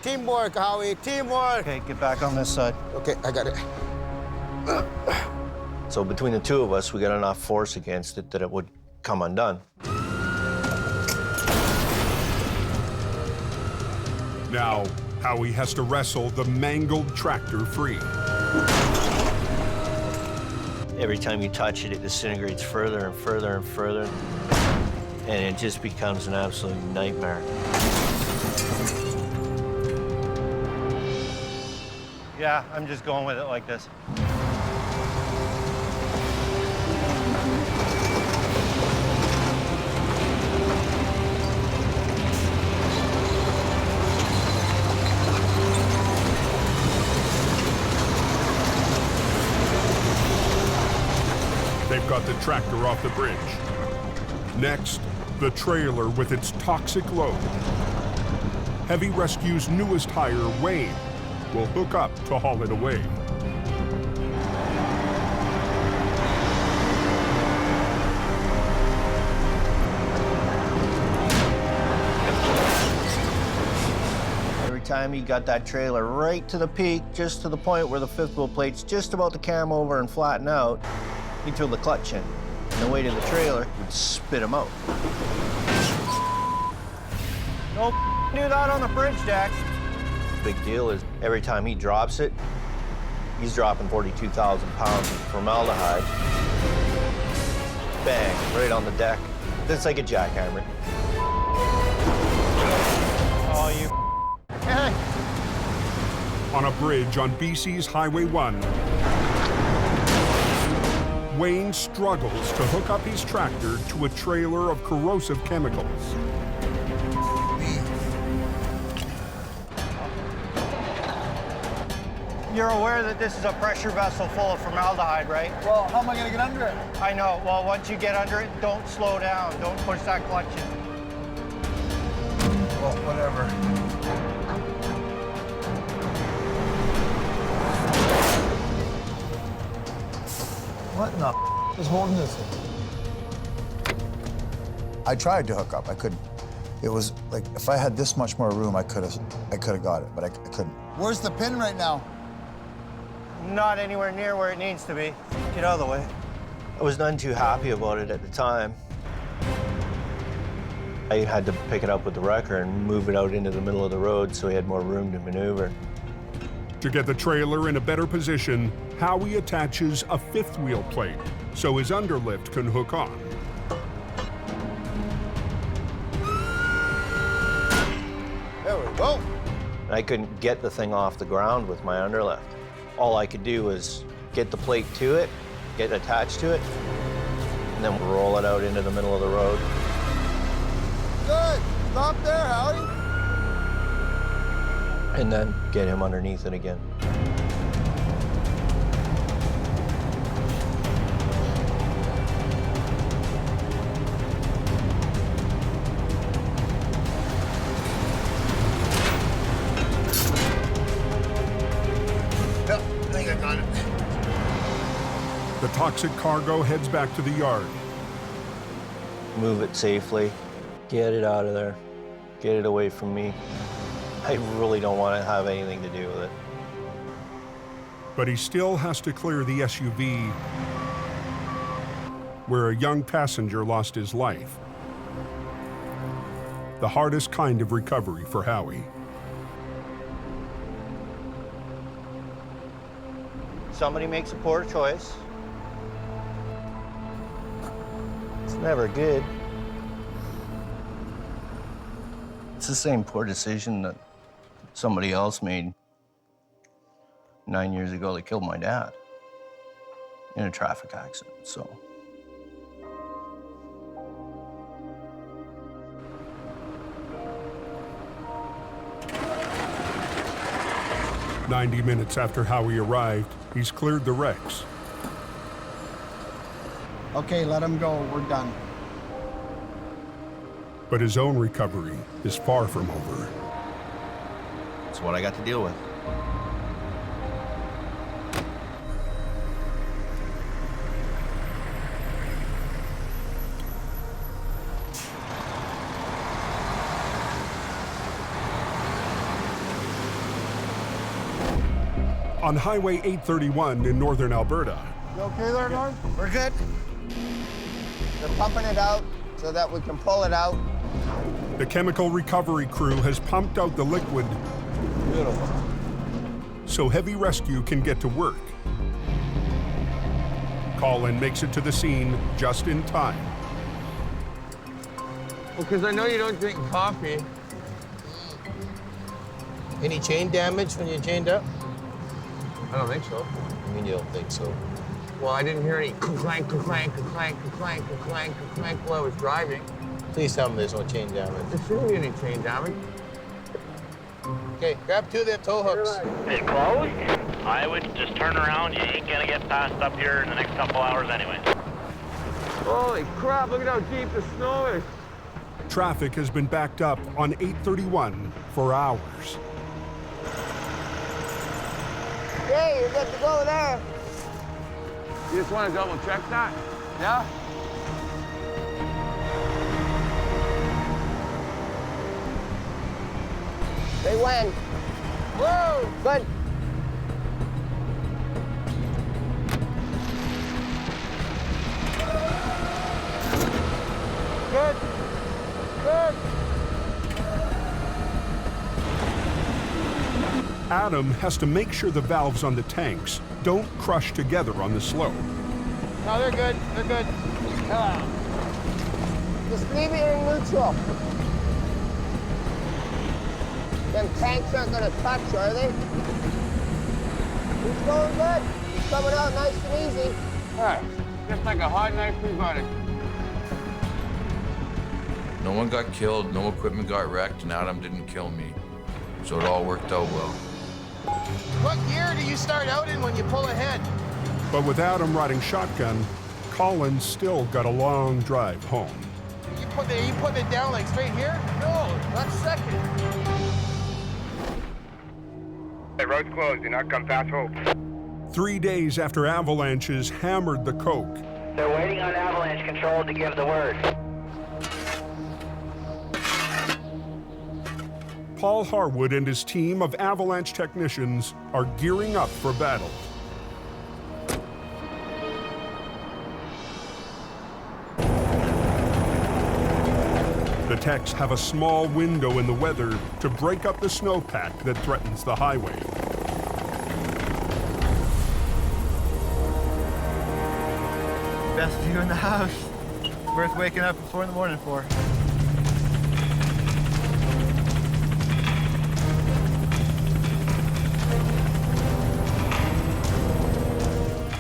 Teamwork, Howie. Teamwork. Okay, get back on this side. Okay, I got it. So between the two of us, we got enough force against it that it would come undone. Now, Howie has to wrestle the mangled tractor free. Every time you touch it, it disintegrates further and further and further, and it just becomes an absolute nightmare. Yeah, I'm just going with it like this. They've got the tractor off the bridge. Next, the trailer with its toxic load. Heavy Rescue's newest hire, Wayne, will hook up to haul it away. Every time he got that trailer right to the peak, just to the point where the fifth wheel plate's just about to cam over and flatten out, he threw the clutch in, and the weight of the trailer would spit him out. Don't do that on the bridge, Jack. Big deal is every time he drops it, He's dropping 42,000 pounds of formaldehyde. Bang, right on the deck. That's like a jackhammer. Oh, you. On a bridge on BC's Highway 1, Wayne struggles to hook up his tractor to a trailer of corrosive chemicals. You're aware that this is a pressure vessel full of formaldehyde, right? Well, how am I gonna get under it? I know. Well, once you get under it, don't slow down. Don't push that clutch in. Well, whatever. What in the is holding this thing? I tried to hook up. I couldn't. It was like if I had this much more room, I could have got it, but I couldn't. Where's the pin right now? Not anywhere near where it needs to be. Get out of the way. I was none too happy about it at the time. I had to pick it up with the wrecker and move it out into the middle of the road so he had more room to maneuver. To get the trailer in a better position, Howie attaches a fifth wheel plate so his underlift can hook on. There we go. I couldn't get the thing off the ground with my underlift. All I could do was get the plate to it, get attached to it, and then roll it out into the middle of the road. Good. Stop there, Howie. And then get him underneath it again. Yep, I think I got it. The toxic cargo heads back to the yard. Move it safely, get it out of there, get it away from me. I really don't want to have anything to do with it. But he still has to clear the SUV where a young passenger lost his life. The hardest kind of recovery for Howie. Somebody makes a poor choice. It's never good. It's the same poor decision that somebody else made 9 years ago that killed my dad in a traffic accident, so. "90 minutes after Howie arrived, he's cleared the wrecks. Okay, let him go. We're done. But his own recovery is far from over. It's what I got to deal with. On Highway 831 in northern Alberta, You okay there, Norm? We're good. They're pumping it out so that we can pull it out. the chemical recovery crew has pumped out the liquid so heavy rescue can get to work. Colin makes it to the scene just in time. Well, because I know you don't drink coffee. Any chain damage when you chained up? I don't think so. I mean, you don't think so. Well, I didn't hear any clank, clank, clank, clank, clank, clank while I was driving. Please tell me there's no chain damage. There shouldn't be any chain damage. Okay, grab two of them tow hooks. Is it closed? I would just turn around. You ain't gonna get passed up here in the next couple hours anyway. Holy crap, look at how deep the snow is. Traffic has been backed up on 831 for hours. Hey, you're good to go there. You just want to double check that? Yeah? They win. Whoa! Good. Good. Good. Adam has to make sure the valves on the tanks don't crush together on the slope. No, they're good. They're good. Just leave it in neutral. Them tanks aren't gonna touch, are they? He's going good. He's coming out nice and easy. All right, just like a hot knife through butter. No one got killed, no equipment got wrecked, and Adam didn't kill me. So it all worked out well. What gear do you start out in when you pull ahead? But with Adam riding shotgun, Colin still got a long drive home. You put it down like straight here? No, that's second. The road's closed. Do not come past Hope. 3 days after avalanches hammered the coke, They're waiting on avalanche control to give the word. Paul Harwood and his team of avalanche technicians are gearing up for battle. The techs have a small window in the weather to break up the snowpack that threatens the highway. Best view in the house. Worth waking up at 4 in the morning for.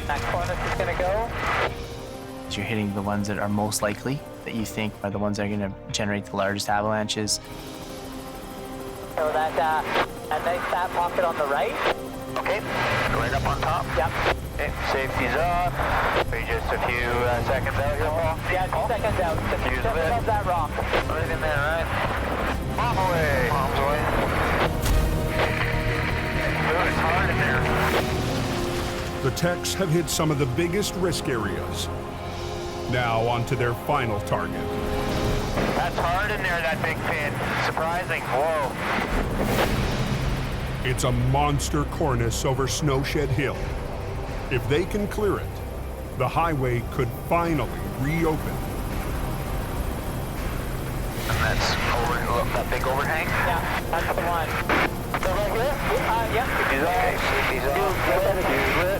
That corner is gonna go. You're hitting the ones that are most likely, that you think are the ones that are going to generate the largest avalanches. So that nice fat pocket on the right. Okay, right up on top. Yep. Okay, safety's off. We're just a few seconds out here, Paul. Yeah, 2 seconds out. Just above that rock. Right in there, right? Bomb away. Bombs away. Good, it's hard in there. The techs have hit some of the biggest risk areas. Now on to their final target. That's hard in there, that big pin. Surprising. Whoa. It's a monster cornice over Snowshed Hill. If they can clear it, the highway could finally reopen. And that's over, look, that big overhang? Yeah, that's the one. So right here? Yep. Safety's off. Safety's off.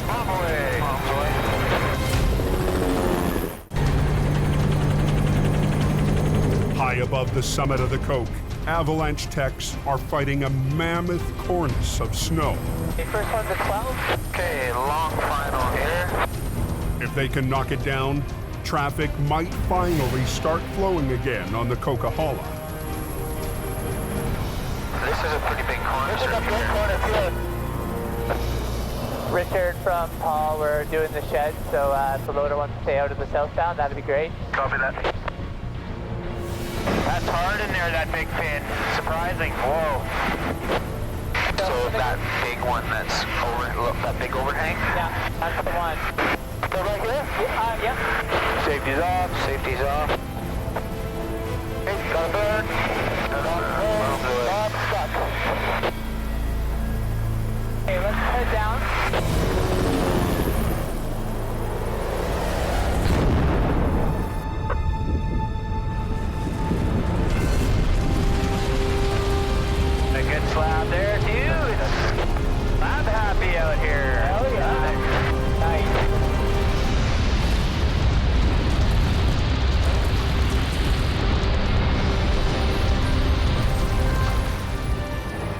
Bomb away. Bombs away. High above the summit of the Coke, avalanche techs are fighting a mammoth cornice of snow. Okay, first one's a 12. Okay, long final here. If they can knock it down, traffic might finally start flowing again on the Coquihalla. This is a pretty big corner. This is a big corner here. Richard from Paul, we're doing the shed, so if the loader wants to stay out of the southbound, that'd be great. Copy that. That's hard in there, that big pin. Surprising. Whoa. So that big one that's over, look, that big overhang? Yeah, that's the one. So right here? Yep. Safety's off. Safety's off. Hey, got a burn. Stuck. Okay, let's head down. A good slab there too. I'm happy out here. Hell yeah. Nice.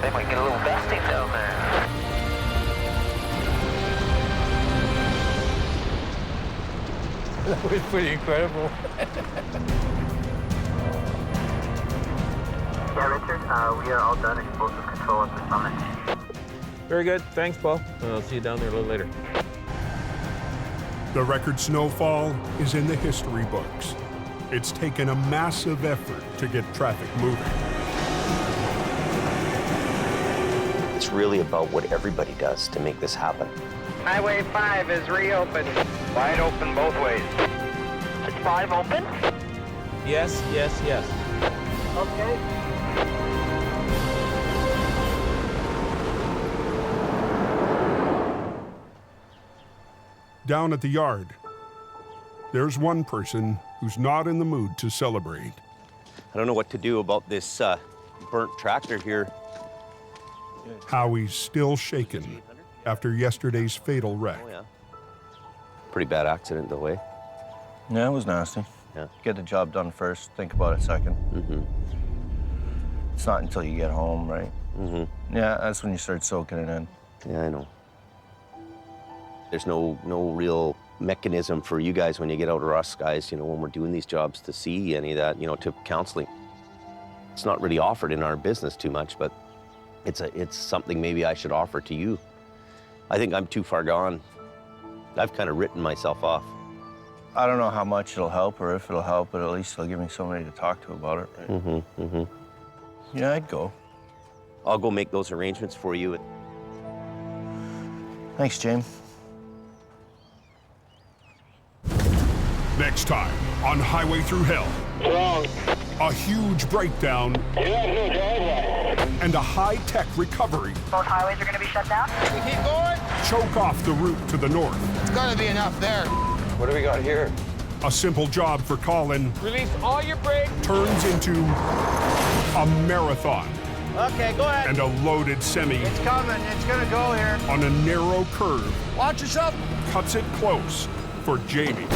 They might get a little dusting down there. That was pretty incredible. Yeah, Richard, we are all done explosive control at the summit. Very good. Thanks, Paul. I'll see you down there a little later. The record snowfall is in the history books. It's taken a massive effort to get traffic moving. It's really about what everybody does to make this happen. Highway 5 is reopened. Wide open both ways. Is 5 open? Yes, yes, yes. Okay. Down at the yard, there's one person who's not in the mood to celebrate. I don't know what to do about this burnt tractor here. Howie's still shaken after yesterday's fatal wreck. Oh, yeah. Pretty bad accident, though, eh? Yeah, it was nasty. Yeah. Get the job done first, think about it second. It's not until you get home, right? Yeah, that's when you start soaking it in. Yeah, I know. There's no real mechanism for you guys when you get out, or us guys, you know, when we're doing these jobs, to see any of that, you know, to counseling. It's not really offered in our business too much, but it's something maybe I should offer to you. I think I'm too far gone. I've kind of written myself off. I don't know how much it'll help or if it'll help, but at least it'll give me somebody to talk to about it, right? Yeah, I'd go. I'll go make those arrangements for you. Thanks, James. Next time on Highway Through Hell. A huge breakdown and a high-tech recovery. Both highways are going to be shut down. We keep going? Choke off the route to the north. It's gotta be enough there. What do we got here? A simple job for Colin Release all your brakes. turns into a marathon. Okay, go ahead. And a loaded semi It's coming. It's gonna go here. on a narrow curve Watch yourself. cuts it close for Jamie.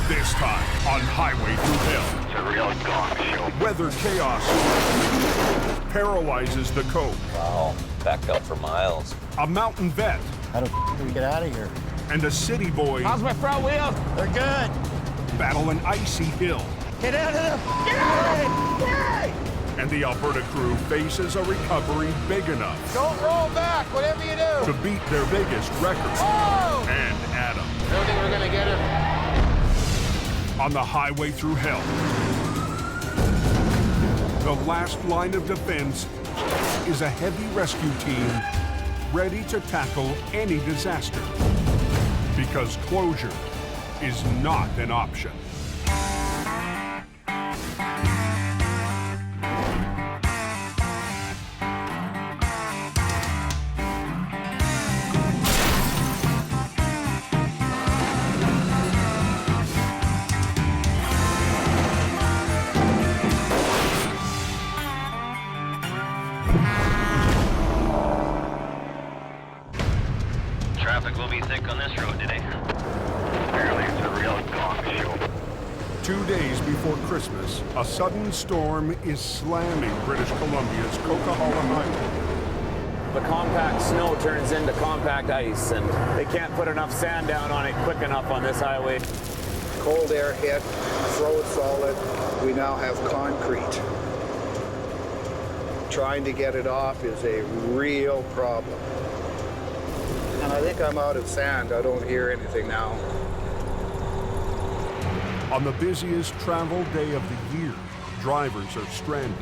This time on Highway Through Hell. It's a real gong show. Weather chaos paralyzes the cove. Wow, backed up for miles. A mountain vet How do we get out of here? and a city boy How's my front wheel? They're good. battle an icy hill. Get out of the... Get out of it! And the Alberta crew faces a recovery big enough Don't roll back, whatever you to do. beat their biggest record. Oh! And Adam I don't think we're gonna get him. on the Highway Through Hell. The last line of defense is a heavy rescue team ready to tackle any disaster, because closure is not an option. Traffic will be thick on this road today. Apparently it's a real gong show. 2 days before Christmas, a sudden storm is slamming British Columbia's Coquihalla Highway. The compact snow turns into compact ice, and they can't put enough sand down on it quick enough on this highway. Cold air hit, froze solid. We now have concrete. Trying to get it off is a real problem. And I think I'm out of sand. I don't hear anything now. On the busiest travel day of the year, drivers are stranded.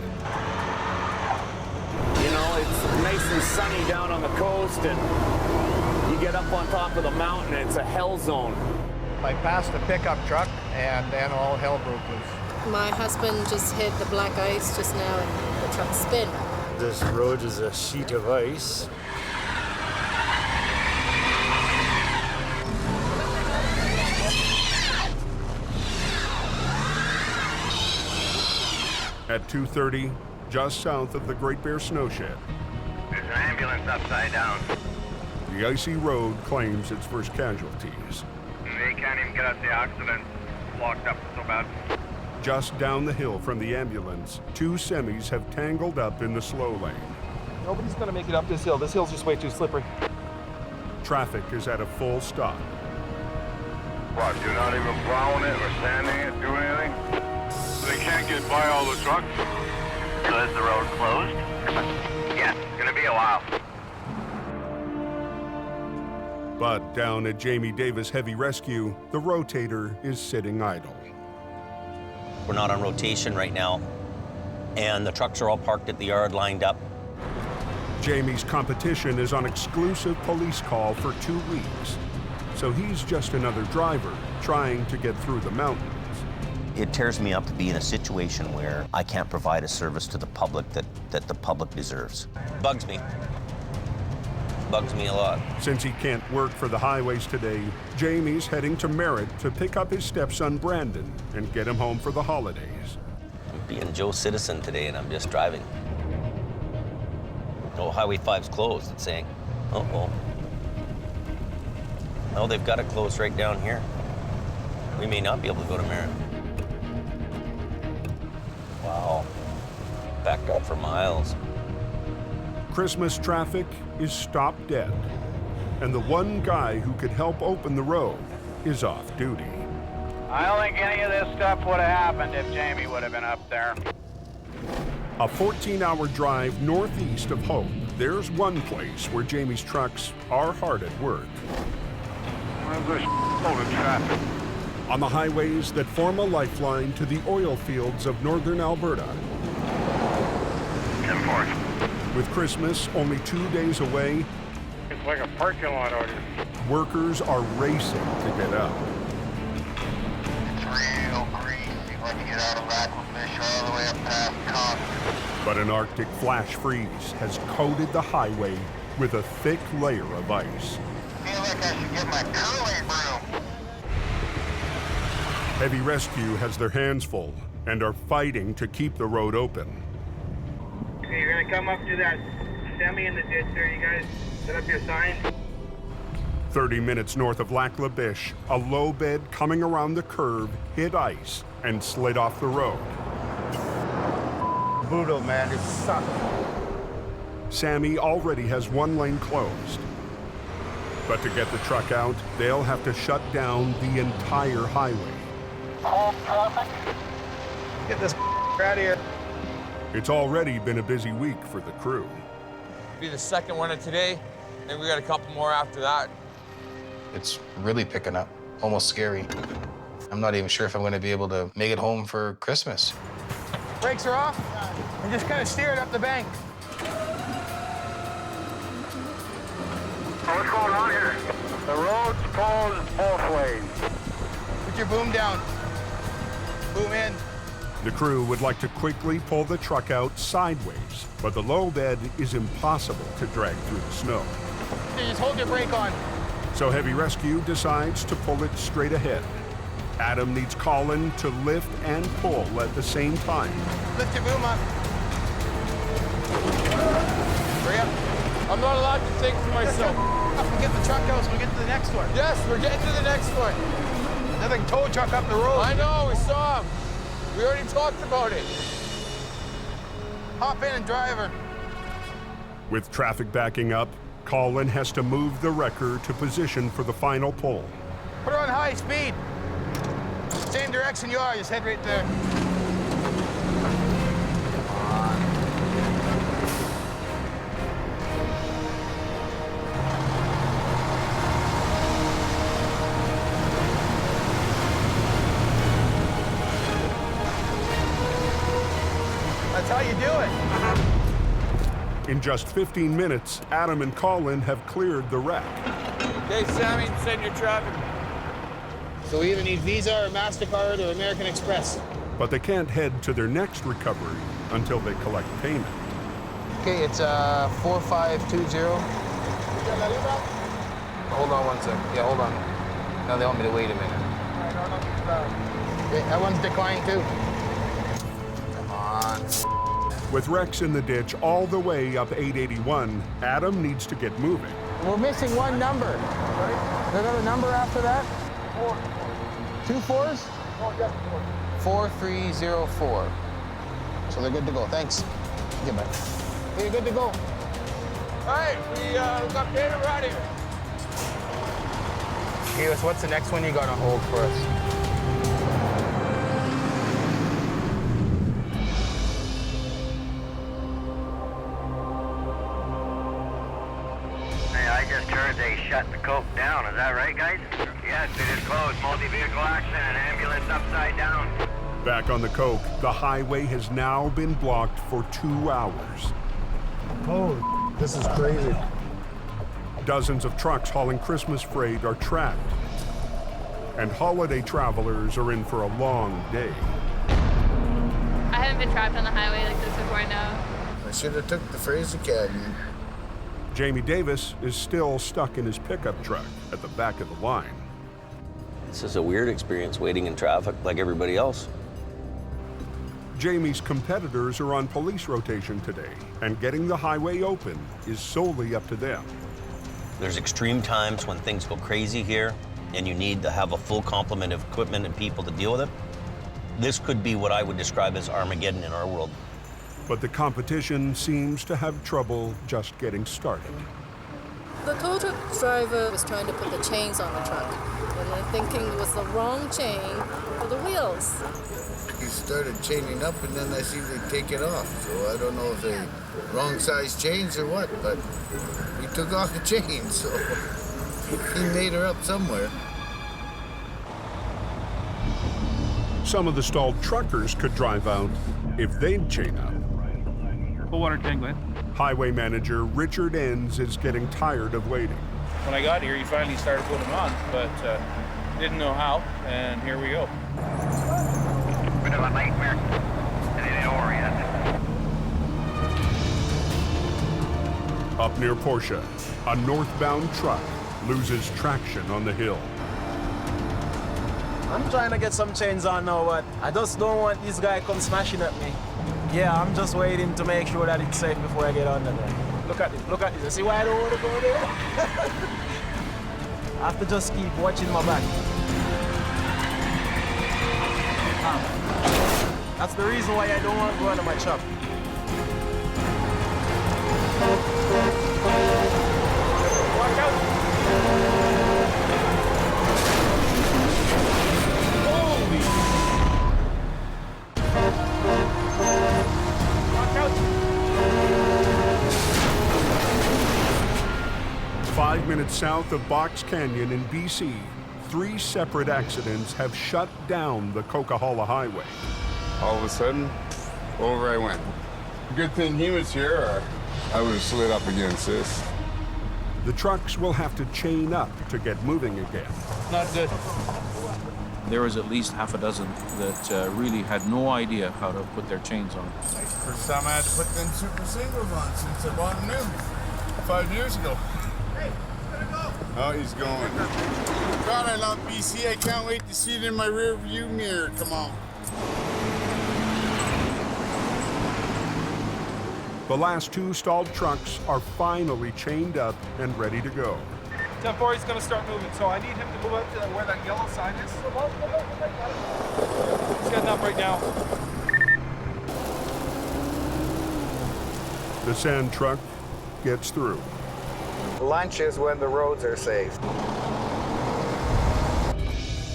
You know, it's nice and sunny down on the coast, and you get up on top of the mountain, and it's a hell zone. I passed a pickup truck, and then all hell broke loose. My husband just hit the black ice just now, and the truck spin. This road is a sheet of ice. At 2:30, just south of the Great Bear Snow Shed, There's an ambulance upside down. the icy road claims its first casualties. They can't even get out the accident. It's blocked up so bad. Just down the hill from the ambulance, 2 semis have tangled up in the slow lane. Nobody's gonna make it up this hill. This hill's just way too slippery. Traffic is at a full stop. What, you're not even plowing it or sanding it, doing anything? They can't get by all the trucks. So is the road closed? Yeah, it's gonna be a while. But down at Jamie Davis Heavy Rescue, the rotator is sitting idle. We're not on rotation right now, and the trucks are all parked at the yard lined up. Jamie's competition is on exclusive police call for 2 weeks, so he's just another driver trying to get through the mountains. It tears me up to be in a situation where I can't provide a service to the public that the public deserves. Bugs me. Bugs me a lot. Since he can't work for the highways today, Jamie's heading to Merritt to pick up his stepson Brandon and get him home for the holidays. I'm being Joe Citizen today and I'm just driving. Oh, Highway 5's closed, it's saying. Uh-oh. Oh, they've got it closed right down here. We may not be able to go to Merritt. Wow. Backed up for miles. Christmas traffic is stopped dead, and the one guy who could help open the road is off duty. I don't think any of this stuff would have happened if Jamie would have been up there. A 14-hour drive northeast of Hope, there's one place where Jamie's trucks are hard at work. Traffic. On the highways that form a lifeline to the oil fields of northern Alberta. With Christmas only 2 days away, It's like a parking lot out here. workers are racing to get out. It's real greasy when you get out of Recruitment all the way up past Concord. But an Arctic flash freeze has coated the highway with a thick layer of ice. Feel like I should get my curling broom. Heavy Rescue has their hands full and are fighting to keep the road open. Okay, you're gonna come up to that semi in the ditch there, you guys. Set up your signs. 30 minutes north of Lac La Biche, a low bed coming around the curve hit ice and slid off the road. Brutal, man. It sucks. Sammy already has one lane closed. But to get the truck out, they'll have to shut down the entire highway. Hold traffic. Get this out of here. It's already been a busy week for the crew. Be the second one of today, and we got a couple more after that. It's really picking up, almost scary. I'm not even sure if I'm going to be able to make it home for Christmas. Brakes are off. And just kind of steer it up the bank. What's going on here? The road's closed both ways. Put your boom down. Boom in. The crew would like to quickly pull the truck out sideways, but the low bed is impossible to drag through the snow. Just hold your brake on. So Heavy Rescue decides to pull it straight ahead. Adam needs Colin to lift and pull at the same time. Lift your boom up. Hurry up. I'm not allowed to think for myself. We get the truck out so we get to the next one. Yes, we're getting to the next one. Nothing tow truck up the road. I know, we saw him. We already talked about it. Hop in and drive her. With traffic backing up, Colin has to move the wrecker to position for the final pull. Put her on high speed. Same direction you are, just head right there. That's how you do it. In just 15 minutes, Adam and Colin have cleared the wreck. Okay, Sammy, send your traffic. So we either need Visa or MasterCard or American Express. But they can't head to their next recovery until they collect payment. Okay, it's 4520. Hold on one sec. Yeah, hold on. Now they want me to wait a minute. Okay, that one's declined too. Come on. With wrecks in the ditch all the way up 881, Adam needs to get moving. We're missing one number. Is there another number after that? 2 4s? 4304. So they're good to go. Thanks. Get back. You're good to go. All right, we got payment right here. Okay, so what's the next one you got on hold for us? Hey, I just heard they shut shut the coke down. Is that right, guys? Yes, it is closed. Multi-vehicle accident, ambulance upside down. Back on the coke, the highway has now been blocked for 2 hours. Oh, this is crazy. Dozens of trucks hauling Christmas freight are trapped. And holiday travelers are in for a long day. I haven't been trapped on the highway like this before, no. I should have took the Fraser Canyon. Jamie Davis is still stuck in his pickup truck at the back of the line. This is a weird experience waiting in traffic like everybody else. Jamie's competitors are on police rotation today, and getting the highway open is solely up to them. There's extreme times when things go crazy here, and you need to have a full complement of equipment and people to deal with it. This could be what I would describe as Armageddon in our world. But the competition seems to have trouble just getting started. The tow truck driver was trying to put the chains on the truck, and I'm thinking it was the wrong chain for the wheels. He started chaining up, and then I see they take it off. So I don't know if they wrong size chains or what, but he took off the chain, so he made her up somewhere. Some of the stalled truckers could drive out if they'd chain up. Full water tank, Glenn. Highway manager Richard Enns is getting tired of waiting. When I got here, he finally started putting them on, but didn't know how, and here we go. Bit of a nightmare. And it ain't over yet. Up near Portia, a northbound truck loses traction on the hill. I'm trying to get some chains on now, but I just don't want this guy come smashing at me. Yeah, I'm just waiting to make sure that it's safe before I get under there. Look at this, look at this. You see why I don't want to go there? I have to just keep watching my back. That's the reason why I don't want to go under my truck. Watch out! Holy! Watch out! 5 minutes south of Box Canyon in BC, 3 separate accidents have shut down the Coquihalla Highway. All of a sudden, over I went. Good thing he was here, or I would have slid up against this. The trucks will have to chain up to get moving again. Not good. There was at least half a dozen that really had no idea how to put their chains on. First time I had to put them super singles on since I bought them new 5 years ago. Hey, gotta go. Oh, he's going. God, I love BC. I can't wait to see it in my rear view mirror. Come on. The last 2 stalled trucks are finally chained up and ready to go. 10-4, he's going to start moving, so I need him to move up to where that yellow sign is. He's getting up right now. The sand truck gets through. Lunch is when the roads are safe.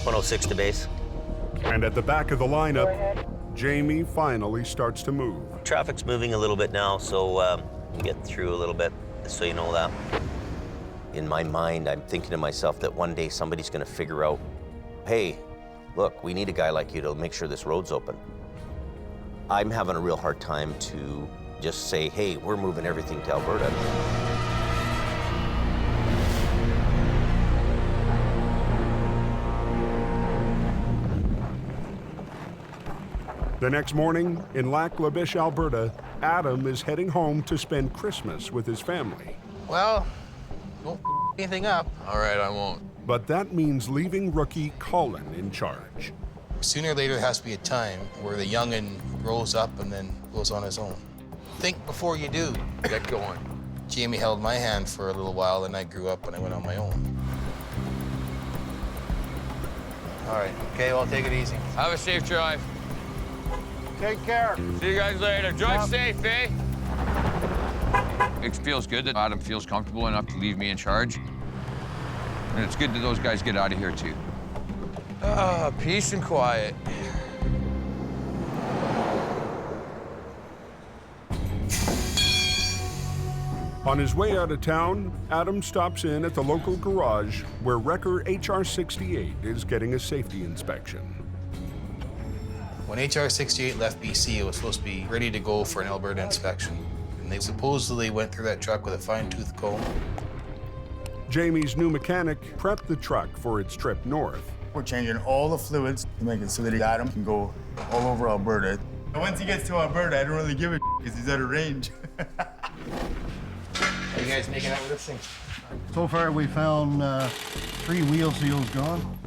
106 to base. And at the back of the lineup, Jamie finally starts to move. Traffic's moving a little bit now, so you get through a little bit, so you know that. In my mind, I'm thinking to myself that one day somebody's going to figure out, hey, look, we need a guy like you to make sure this road's open. I'm having a real hard time to just say, hey, we're moving everything to Alberta. The next morning, in Lac La Biche, Alberta, Adam is heading home to spend Christmas with his family. Well, don't anything up. All right, I won't. But that means leaving rookie Colin in charge. Sooner or later, there has to be a time where the young'un grows up and then goes on his own. Think before you do. Get going. Jamie held my hand for a little while, and I grew up and I went on my own. All right, okay, well, take it easy. Have a safe drive. Take care. See you guys later. Drive safe, eh? It feels good that Adam feels comfortable enough to leave me in charge. And it's good that those guys get out of here, too. Peace and quiet. On his way out of town, Adam stops in at the local garage where wrecker HR-68 is getting a safety inspection. When HR-68 left BC, it was supposed to be ready to go for an Alberta inspection. And they supposedly went through that truck with a fine-tooth comb. Jamie's new mechanic prepped the truck for its trip north. We're changing all the fluids to make it so that Adam can go all over Alberta. And once he gets to Alberta, I don't really give a because he's out of range. How you guys making out with this thing? So far, we found 3 wheel seals gone.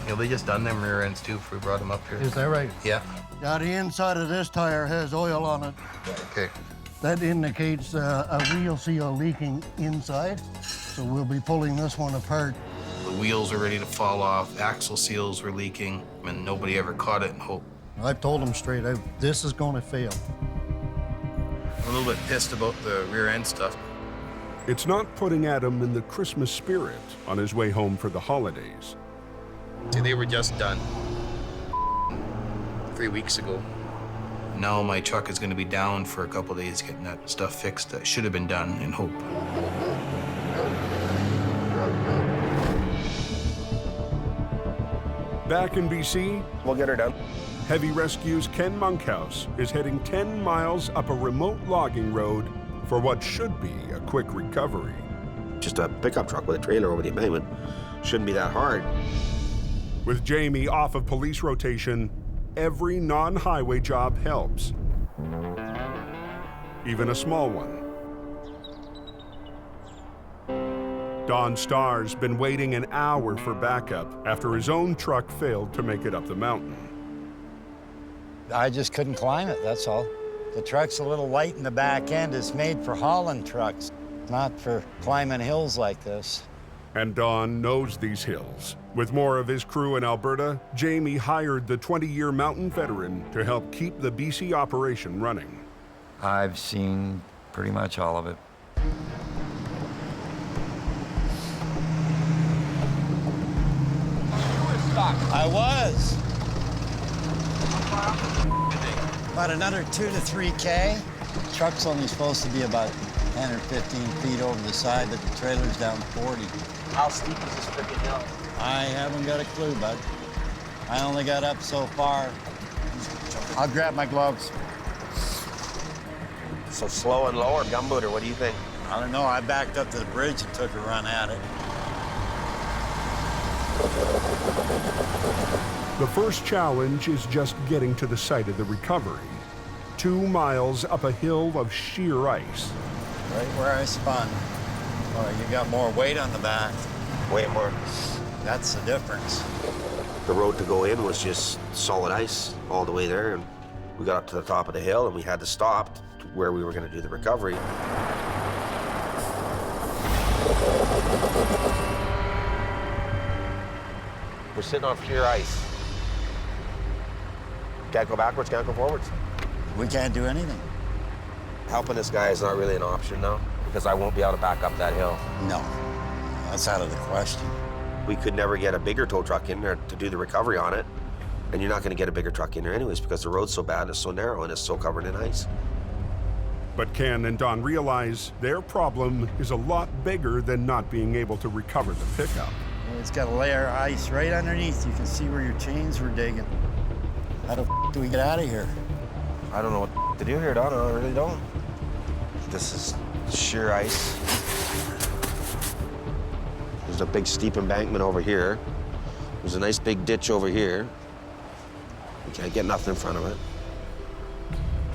Yeah, they just done them rear ends too if we brought them up here. Is that right? Yeah. Now, the inside of this tire has oil on it. Okay. That indicates a wheel seal leaking inside. So we'll be pulling this one apart. The wheels were ready to fall off, axle seals were leaking, and nobody ever caught it and hope. I've told them straight out, this is going to fail. I'm a little bit pissed about the rear end stuff. It's not putting Adam in the Christmas spirit on his way home for the holidays. See, they were just done 3 weeks ago. Now my truck is going to be down for a couple of days getting that stuff fixed that should have been done in hope. Back in BC, we'll get her done. Heavy Rescue's Ken Monkhouse is heading 10 miles up a remote logging road for what should be a quick recovery. Just a pickup truck with a trailer over the embankment. Shouldn't be that hard. With Jamie off of police rotation, every non-highway job helps. Even a small one. Don Starr's been waiting an hour for backup after his own truck failed to make it up the mountain. I just couldn't climb it, that's all. The truck's a little light in the back end. It's made for hauling trucks, not for climbing hills like this. And Don knows these hills. With more of his crew in Alberta, Jamie hired the 20-year mountain veteran to help keep the BC operation running. I've seen pretty much all of it. I was. About another 2 to 3K. The truck's only supposed to be about 10 or 15 feet over the side, but the trailer's down 40. How steep is this freaking hill? I haven't got a clue, bud. I only got up so far. I'll grab my gloves. So slow and low or gumboot, or what do you think? I don't know. I backed up to the bridge and took a run at it. The first challenge is just getting to the site of the recovery. 2 miles up a hill of sheer ice. Right where I spun. Oh, you got more weight on the back. Way more. That's the difference. The road to go in was just solid ice all the way there, and we got up to the top of the hill and we had to stop to where we were going to do the recovery. We're sitting on sheer ice. Can't go backwards, can't go forwards. We can't do anything. Helping this guy is not really an option now, because I won't be able to back up that hill. No, that's out of the question. We could never get a bigger tow truck in there to do the recovery on it. And you're not going to get a bigger truck in there anyways, because the road's so bad, it's so narrow, and it's so covered in ice. But Ken and Don realize their problem is a lot bigger than not being able to recover the pickup. It's got a layer of ice right underneath. You can see where your chains were digging. How the f do we get out of here? I don't know what to do here, Don. I really don't. This is sheer ice. There's a big steep embankment over here. There's a nice big ditch over here. We can't get nothing in front of it.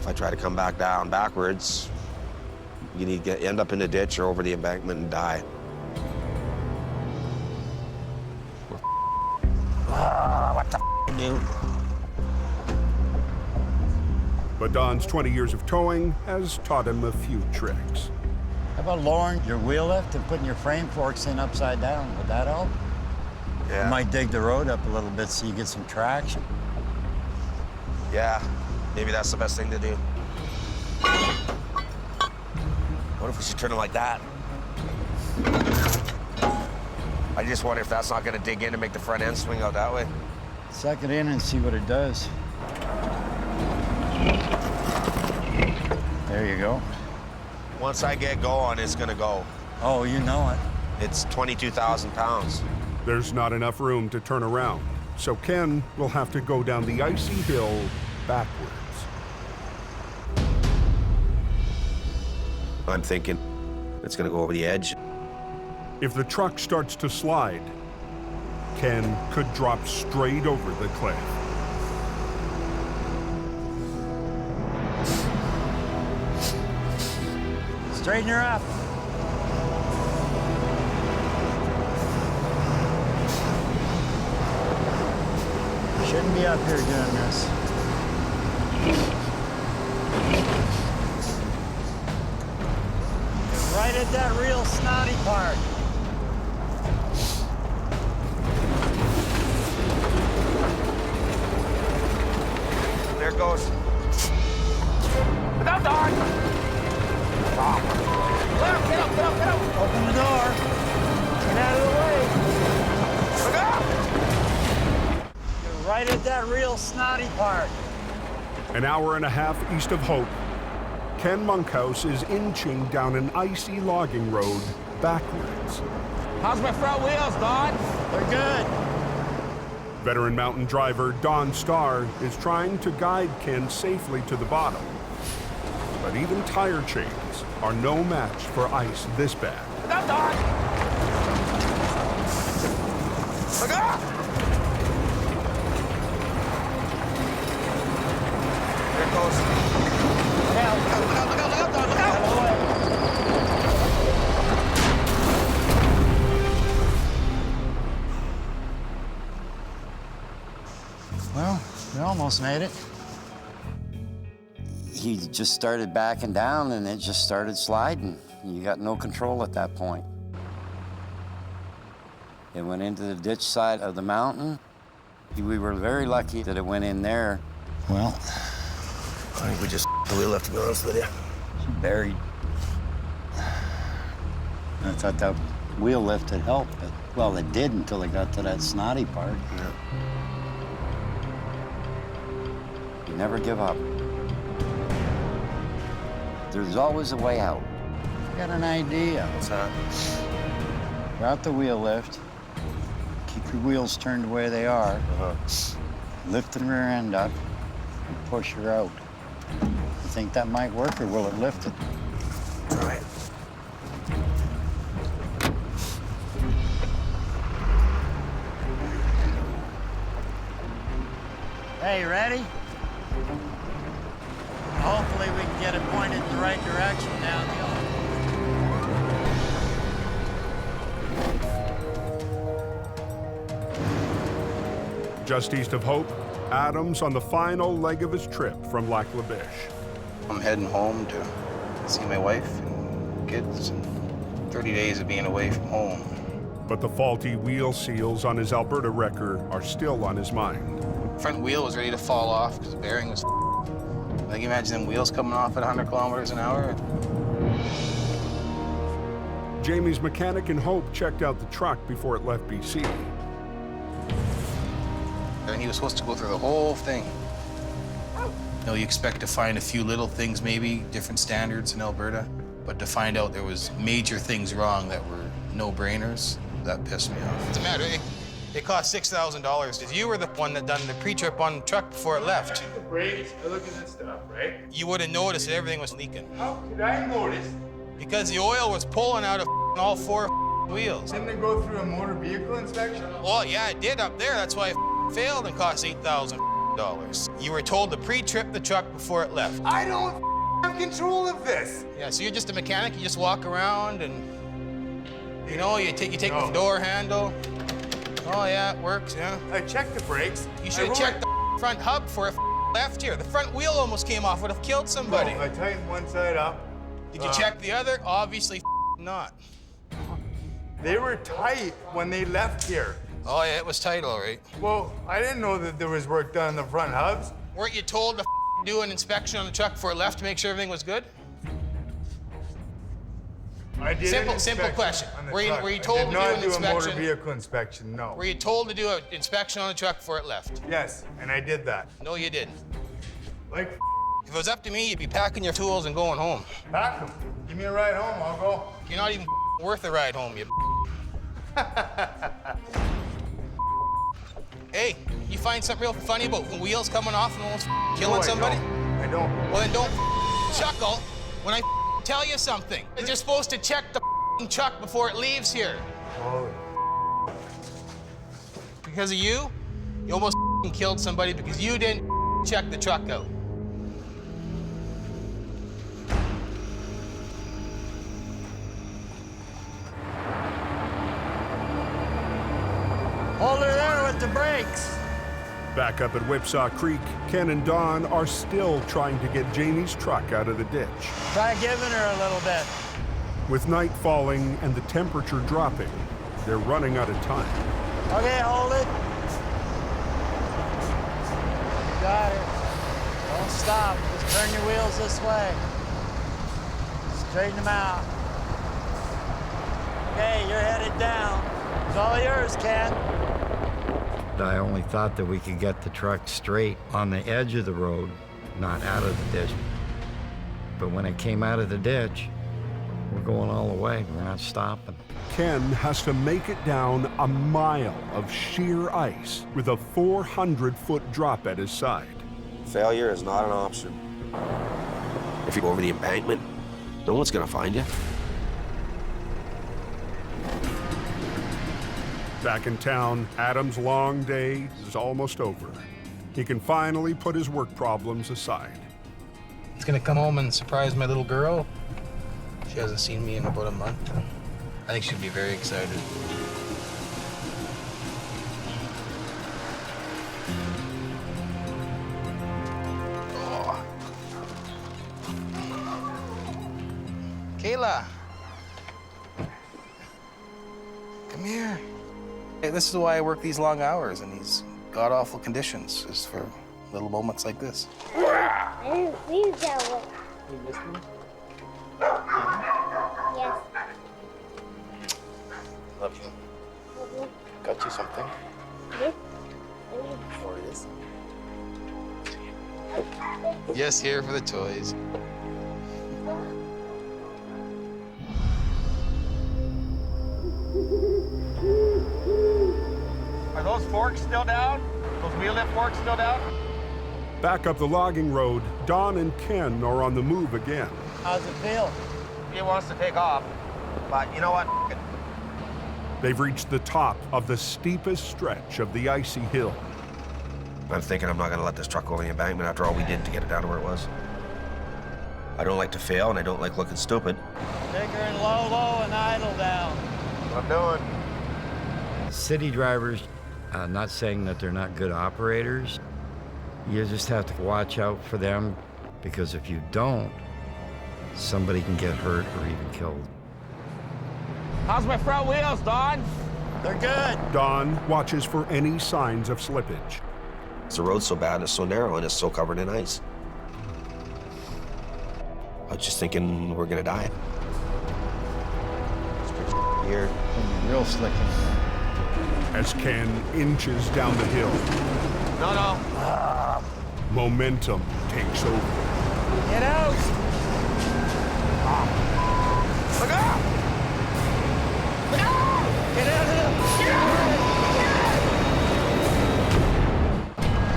If I try to come back down backwards, you need to end up in the ditch or over the embankment and die. What the f do? But Don's 20 years of towing has taught him a few tricks. How about lowering your wheel lift and putting your frame forks in upside down? Would that help? Yeah. You might dig the road up a little bit so you get some traction. Yeah, maybe that's the best thing to do. What if we should turn it like that? I just wonder if that's not going to dig in and make the front end swing out that way. Suck it in and see what it does. There you go. Once I get going, it's gonna go. Oh, you know it. It's 22,000 pounds. There's not enough room to turn around, so Ken will have to go down the icy hill backwards. I'm thinking it's gonna go over the edge. If the truck starts to slide, Ken could drop straight over the cliff. Straighten her up. Shouldn't be up here doing this. Right at that real snotty part. There it goes. Look out, dog! Get up, get up, get up! Open the door. Get out of the way! Look out! You're right at that real snotty part. An hour and a half east of Hope, Ken Monkhouse is inching down an icy logging road backwards. How's my front wheels, Don? They're good. Veteran mountain driver Don Starr is trying to guide Ken safely to the bottom. But even tire chains are no match for ice this bad. Look out, Don! Look out! There it goes. Look out, look out, look out, look out, look out, Don, look out! Well, we almost made it. He just started backing down and it just started sliding. You got no control at that point. It went into the ditch side of the mountain. We were very lucky that it went in there. Well, I think we just the wheel left, to be honest with you. she buried. I thought that wheel lift had helped, but, well, it did until it got to that snotty part. Yeah. You never give up. There's always a way out. I got an idea. What's that? Grab the wheel lift. Keep your wheels turned the way they are. Lift the rear end up and push her out. You think that might work, or will it lift it? All right. Hey, you ready? Hopefully we can get it pointed in the right direction down the hill. Just east of Hope, Adam's on the final leg of his trip from Lac La Biche. I'm heading home to see my wife and kids, and 30 days of being away from home. But the faulty wheel seals on his Alberta wrecker are still on his mind. Front wheel was ready to fall off because the bearing was like, imagine them wheels coming off at 100 kilometers an hour. Jamie's mechanic in Hope checked out the truck before it left BC. And he was supposed to go through the whole thing. You know, you expect to find a few little things, maybe different standards in Alberta, but to find out there was major things wrong that were no-brainers, that pissed me off. What's the matter? It cost $6,000. If you were the one that done the pre-trip on the truck before it left, The brakes, I look at this stuff, right? you would have noticed that everything was leaking. How could I notice? Because the oil was pulling out of all four wheels. Didn't it go through a motor vehicle inspection? Well, yeah, it did up there. That's why it failed and cost $8,000. You were told to pre-trip the truck before it left. I don't have control of this. Yeah, so you're just a mechanic. You just walk around and, you know, you take the door handle. Oh, yeah, it works, yeah. I checked the brakes. You should have checked the front hub before it left here. The front wheel almost came off. Would have killed somebody. No, I tightened one side up. Did you check the other? Obviously not. They were tight when they left here. Oh, yeah, it was tight, all right. Well, I didn't know that there was work done on the front hubs. Weren't you told to do an inspection on the truck before it left to make sure everything was good? I did Simple question. Were you told to do an inspection? I did not do a motor vehicle inspection, no. Were you told to do an inspection on the truck before it left? Yes, and I did that. No, you didn't. Like If it was up to me, you'd be packing your tools and going home. Pack them. Give me a ride home, I'll go. You're not even worth a ride home, you. Hey, you find something real funny about wheels coming off and almost killing somebody? I don't. Well, then don't chuckle when I tell you something. You're supposed to check the truck before it leaves here. Oh. Because of you, you almost killed somebody because you didn't check the truck out. Hold her there with the brakes. Back up at Whipsaw Creek, Ken and Don are still trying to get Jamie's truck out of the ditch. Try giving her a little bit. With night falling and the temperature dropping, they're running out of time. Okay, hold it. Got it. Don't stop. Just turn your wheels this way. Straighten them out. Okay, you're headed down. It's all yours, Ken. I only thought that we could get the truck straight on the edge of the road, not out of the ditch. But when it came out of the ditch, we're going all the way. We're not stopping. Ken has to make it down a mile of sheer ice with a 400-foot drop at his side. Failure is not an option. If you go over the embankment, no one's gonna find you. Back in town, Adam's long day is almost over. He can finally put his work problems aside. He's gonna come home and surprise my little girl. She hasn't seen me in about a month. I think she'd be very excited. Oh. Kayla. Come here. Hey, this is why I work these long hours in these god-awful conditions, is for little moments like this. I didn't see that one. You missed me? Yes. Love you. Got you something? Yes. What it is? Yes, here for the toys. Are those forks still down? Those wheel lift forks still down? Back up the logging road, Don and Ken are on the move again. How's it feel? He wants to take off, but you know what? They've reached the top of the steepest stretch of the icy hill. I'm thinking I'm not gonna let this truck go over the embankment after all we did to get it down to where it was. I don't like to fail, and I don't like looking stupid. Take her in low, low, and idle down. What I'm doing. City drivers, not saying that they're not good operators. You just have to watch out for them, because if you don't, somebody can get hurt or even killed. How's my front wheels, Don? They're good. Don watches for any signs of slippage. The road's so bad, and it's so narrow, and it's so covered in ice. I was just thinking we're gonna die. It's pretty here. Real slick. As Ken inches down the hill, No. momentum takes over. Get out! Look out! Look out! Get out of here!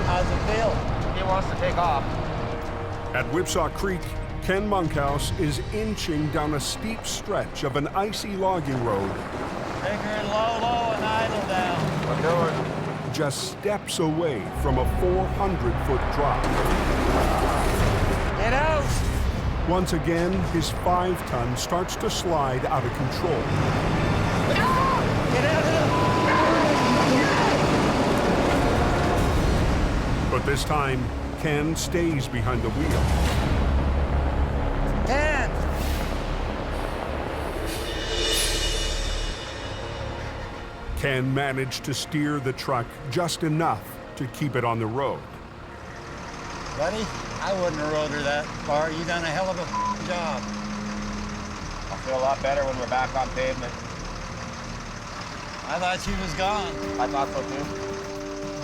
How's it feel? He wants to take off. At Whipsaw Creek, Ken Monkhouse is inching down a steep stretch of an icy logging road. Take her in low, low, and idle down. I'm doing. Just steps away from a 400-foot drop. Get out! Once again, his 5-ton starts to slide out of control. Get out of here! But this time, Ken stays behind the wheel. Ken! Ken managed to steer the truck just enough to keep it on the road. Buddy, I wouldn't have rode her that far. You done a hell of a job. I feel a lot better when we're back on pavement. I thought she was gone. I thought so too.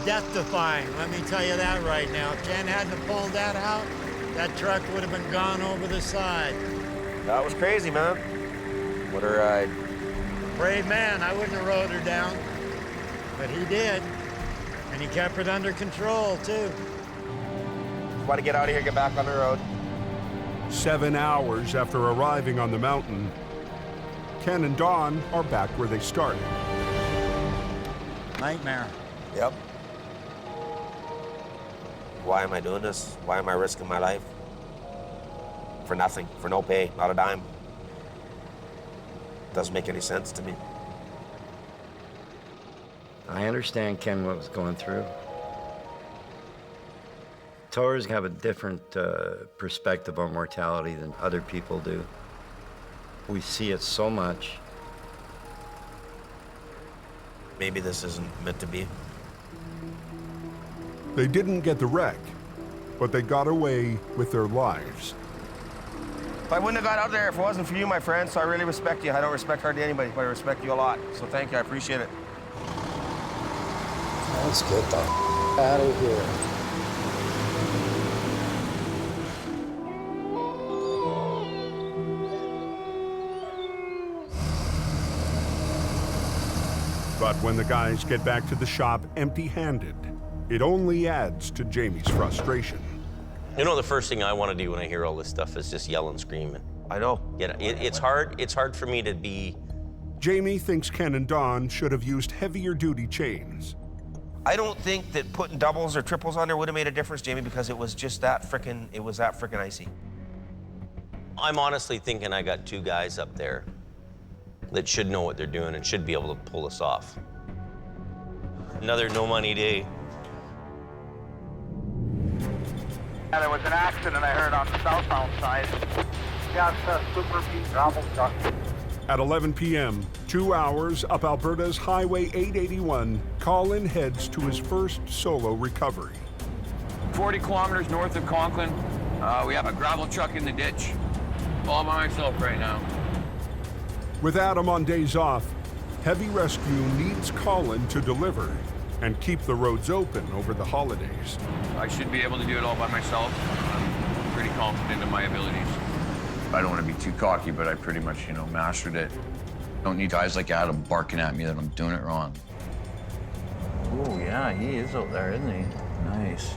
Death-defying, let me tell you that right now. If Ken hadn't pulled that out, that truck would have been gone over the side. That was crazy, man. What a ride. Brave man, I wouldn't have rode her down. But he did. And he kept it under control, too. Want to get out of here, get back on the road. 7 hours after arriving on the mountain, Ken and Don are back where they started. Nightmare. Yep. Why am I doing this? Why am I risking my life? For nothing, for no pay, not a dime. Doesn't make any sense to me. I understand, Ken, what was going through. Towers have a different perspective on mortality than other people do. We see it so much. Maybe this isn't meant to be. They didn't get the wreck, but they got away with their lives. I wouldn't have got out there if it wasn't for you, my friend, so I really respect you. I don't respect hardly anybody, but I respect you a lot. So thank you, I appreciate it. Let's get the out of here. But when the guys get back to the shop empty-handed, it only adds to Jamie's frustration. You know, the first thing I want to do when I hear all this stuff is just yell and scream. I know. It's hard for me to be... Jamie thinks Ken and Don should have used heavier-duty chains. I don't think that putting doubles or triples on there would have made a difference, Jamie, because it was just that frickin' icy. I'm honestly thinking I got two guys up there that should know what they're doing and should be able to pull this off. Another no-money day. Yeah, there was an accident I heard on the southbound side. Yeah, it's a super beat gravel truck. At 11 p.m., 2 hours up Alberta's Highway 881, Colin heads to his first solo recovery. 40 kilometers north of Conklin. We have a gravel truck in the ditch. All by myself right now. With Adam on days off, heavy rescue needs Colin to deliver and keep the roads open over the holidays. I should be able to do it all by myself. I'm pretty confident in my abilities. I don't want to be too cocky, but I pretty much, mastered it. Don't need guys like Adam barking at me that I'm doing it wrong. Oh, yeah, he is out there, isn't he? Nice.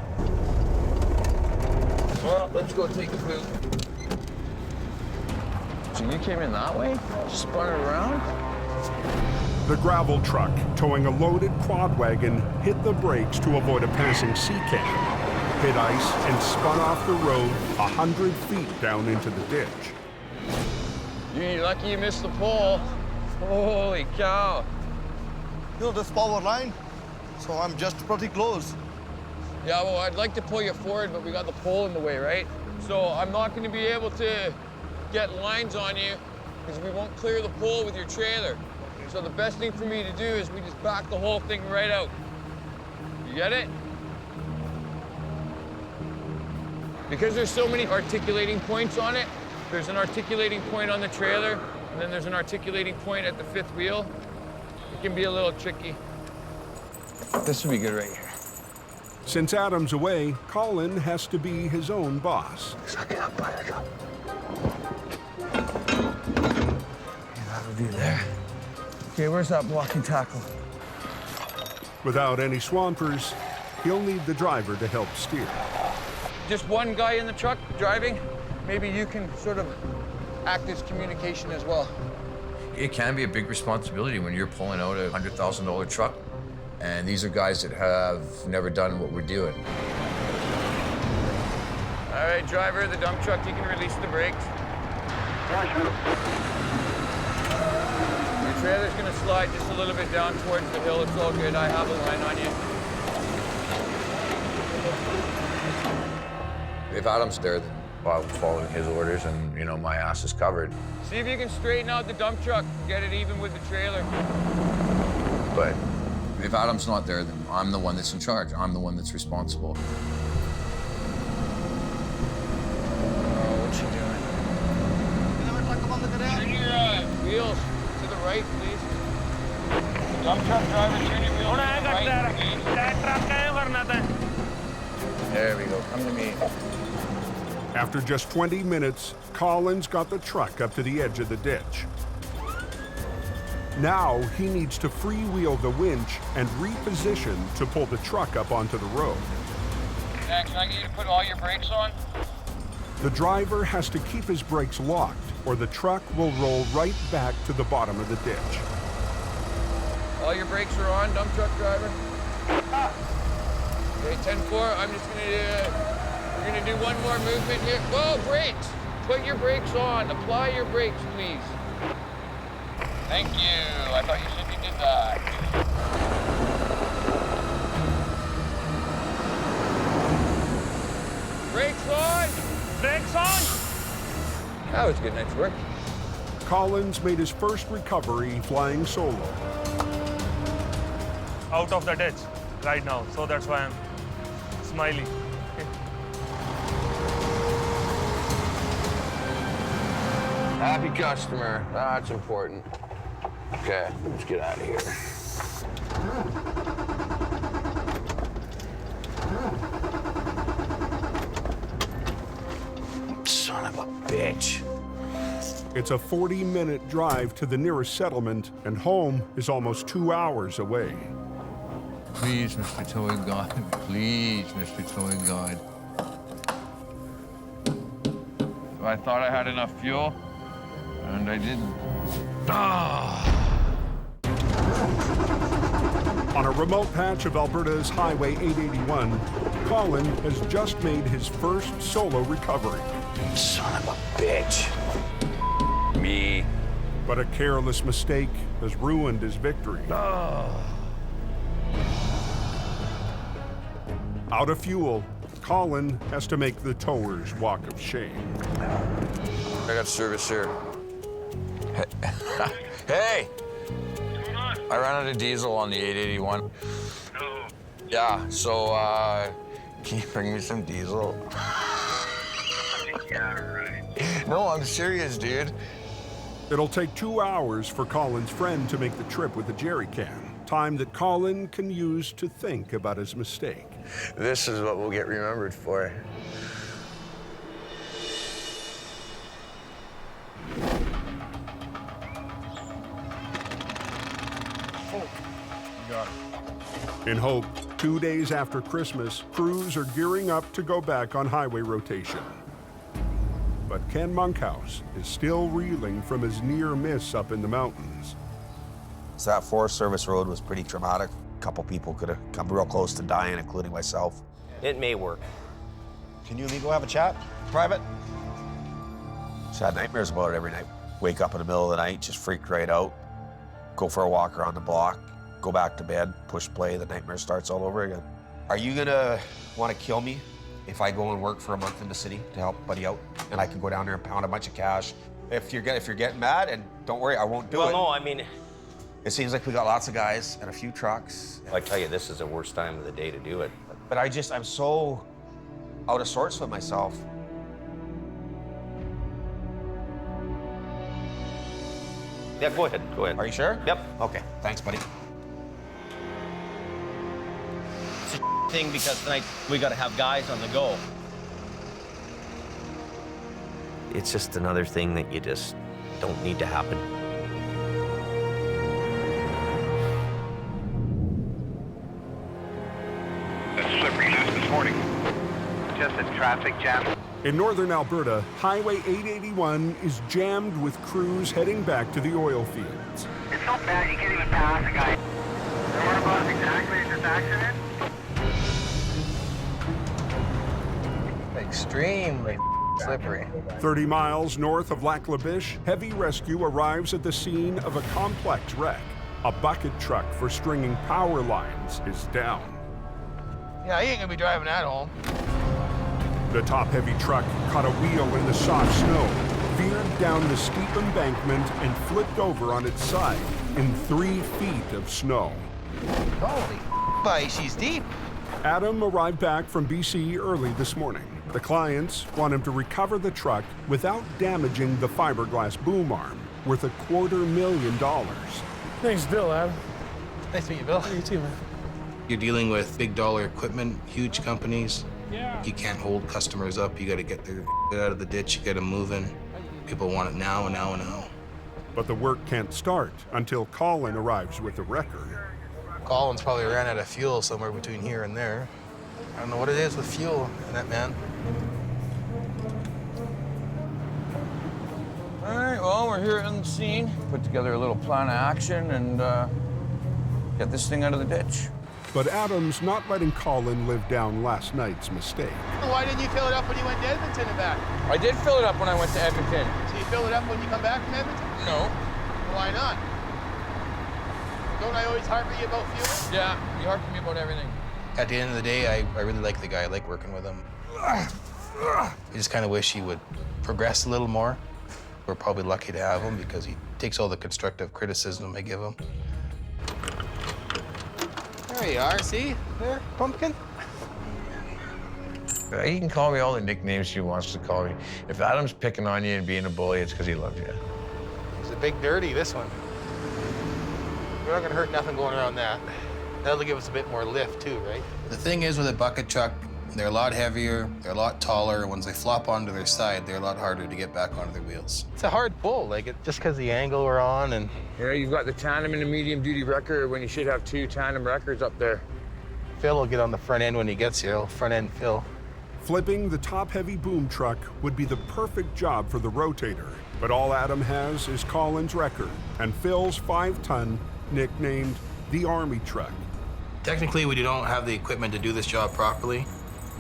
Well, let's go take a poop. So you came in that way? Just spun it around? The gravel truck, towing a loaded quad wagon, hit the brakes to avoid a passing sea can, hit ice, and spun off the road 100 feet down into the ditch. You're lucky you missed the pole. Holy cow. This forward line, so I'm just pretty close. Yeah, well, I'd like to pull you forward, but we got the pole in the way, right? So I'm not going to be able to get lines on you because we won't clear the pole with your trailer. So the best thing for me to do is we just back the whole thing right out. You get it? Because there's so many articulating points on it, there's an articulating point on the trailer, and then there's an articulating point at the fifth wheel. It can be a little tricky. This would be good right here. Since Adam's away, Colin has to be his own boss. That'll do there. Okay, where's that blocking tackle? Without any swampers, he'll need the driver to help steer. Just one guy in the truck driving, maybe you can sort of act as communication as well. It can be a big responsibility when you're pulling out a $100,000 truck. And these are guys that have never done what we're doing. All right, driver, the dump truck, you can release the brakes. Your trailer's gonna slide just a little bit down towards the hill. It's all good. I have a line on you. If Adam's there, then I'm following his orders and, my ass is covered. See if you can straighten out the dump truck, get it even with the trailer. But if Adam's not there, then I'm the one that's in charge. I'm the one that's responsible. Oh, what you doing? Turn your wheels to the right, please. Dump truck driver, turn your wheels to the right, please. There we go. Come to me. After just 20 minutes, Collins got the truck up to the edge of the ditch. Now he needs to freewheel the winch and reposition to pull the truck up onto the road. Can I get you to put all your brakes on? The driver has to keep his brakes locked, or the truck will roll right back to the bottom of the ditch. All your brakes are on, dump truck driver. Okay, 10-4, I'm just we're gonna do one more movement here. Whoa, brakes! Put your brakes on, apply your brakes, please. Thank you, I thought you said you did that. Brakes on! Brakes on! That was a good night's work. Collins made his first recovery flying solo. Out of the ditch right now, so that's why I'm smiling. Happy customer, that's important. Okay, let's get out of here. Son of a bitch. It's a 40-minute drive to the nearest settlement, and home is almost 2 hours away. Please, Mr. Towing God, please, Mr. Towing God. I thought I had enough fuel, and I didn't. On a remote patch of Alberta's Highway 881, Colin has just made his first solo recovery. Son of a bitch. Me. But a careless mistake has ruined his victory. Out of fuel, Colin has to make the tower's walk of shame. I got service here. Hey! I ran out of diesel on the 881. No. Yeah, so, can you bring me some diesel? Yeah, right. No, I'm serious, dude. It'll take 2 hours for Colin's friend to make the trip with a jerry can. Time that Colin can use to think about his mistake. This is what we'll get remembered for. In Hope, 2 days after Christmas, crews are gearing up to go back on highway rotation. But Ken Monkhouse is still reeling from his near miss up in the mountains. So that Forest Service road was pretty traumatic. A couple people could have come real close to dying, including myself. It may work. Can you and me go have a chat? Private? Just had nightmares about it every night. Wake up in the middle of the night, just freak right out. Go for a walk around the block, go back to bed, push play, the nightmare starts all over again. Are you gonna want to kill me if I go and work for a month in the city to help buddy out? And I can go down there and pound a bunch of cash. If you're getting mad, and don't worry, I won't do it. Well, no, I mean... It seems like we got lots of guys and a few trucks. I tell you, this is the worst time of the day to do it. But I'm so out of sorts with myself. Yeah, go ahead, go ahead. Are you sure? Yep. Okay, thanks, buddy. It's a thing because tonight we gotta have guys on the go. It's just another thing that you just don't need to happen. Just a traffic jam. In northern Alberta, Highway 881 is jammed with crews heading back to the oil fields. It's so bad you can't even pass a guy. Whereabouts exactly is this accident? Extremely slippery. 30 miles north of Lac La Biche, heavy rescue arrives at the scene of a complex wreck. A bucket truck for stringing power lines is down. Yeah, he ain't gonna be driving that home. The top-heavy truck caught a wheel in the soft snow, veered down the steep embankment, and flipped over on its side in 3 feet of snow. Holy buddy, she's deep. Adam arrived back from BC early this morning. The clients want him to recover the truck without damaging the fiberglass boom arm, worth $250,000. Thanks, Bill, Adam. Nice to meet you, Bill. You too, man. You're dealing with big dollar equipment, huge companies. You can't hold customers up. You got to get their out of the ditch. You got them moving. People want it now and now and now. But the work can't start until Colin arrives with the wrecker. Colin's probably ran out of fuel somewhere between here and there. I don't know what it is with fuel in that man. All right, well, we're here on the scene. Put together a little plan of action and get this thing out of the ditch. But Adam's not letting Colin live down last night's mistake. Why didn't you fill it up when you went to Edmonton and back? I did fill it up when I went to Edmonton. So you fill it up when you come back from Edmonton? No. Why not? Don't I always harp at you about fuel? Yeah, you harp at me about everything. At the end of the day, I really like the guy. I like working with him. I just kind of wish he would progress a little more. We're probably lucky to have him because he takes all the constructive criticism I give him. There you are, see? There, pumpkin. He can call me all the nicknames he wants to call me. If Adam's picking on you and being a bully, it's because he loves you. He's a big dirty, this one. We're not gonna hurt nothing going around that. That'll give us a bit more lift too, right? The thing is with a bucket truck, they're a lot heavier, they're a lot taller, and once they flop onto their side, they're a lot harder to get back onto their wheels. It's a hard pull, like just because the angle we're on and... Yeah, you've got the tandem and the medium-duty wrecker when you should have 2 tandem wreckers up there. Phil will get on the front end when he gets here, front end Phil. Flipping the top-heavy boom truck would be the perfect job for the rotator, but all Adam has is Colin's wrecker and Phil's 5-ton, nicknamed the Army truck. Technically, we don't have the equipment to do this job properly.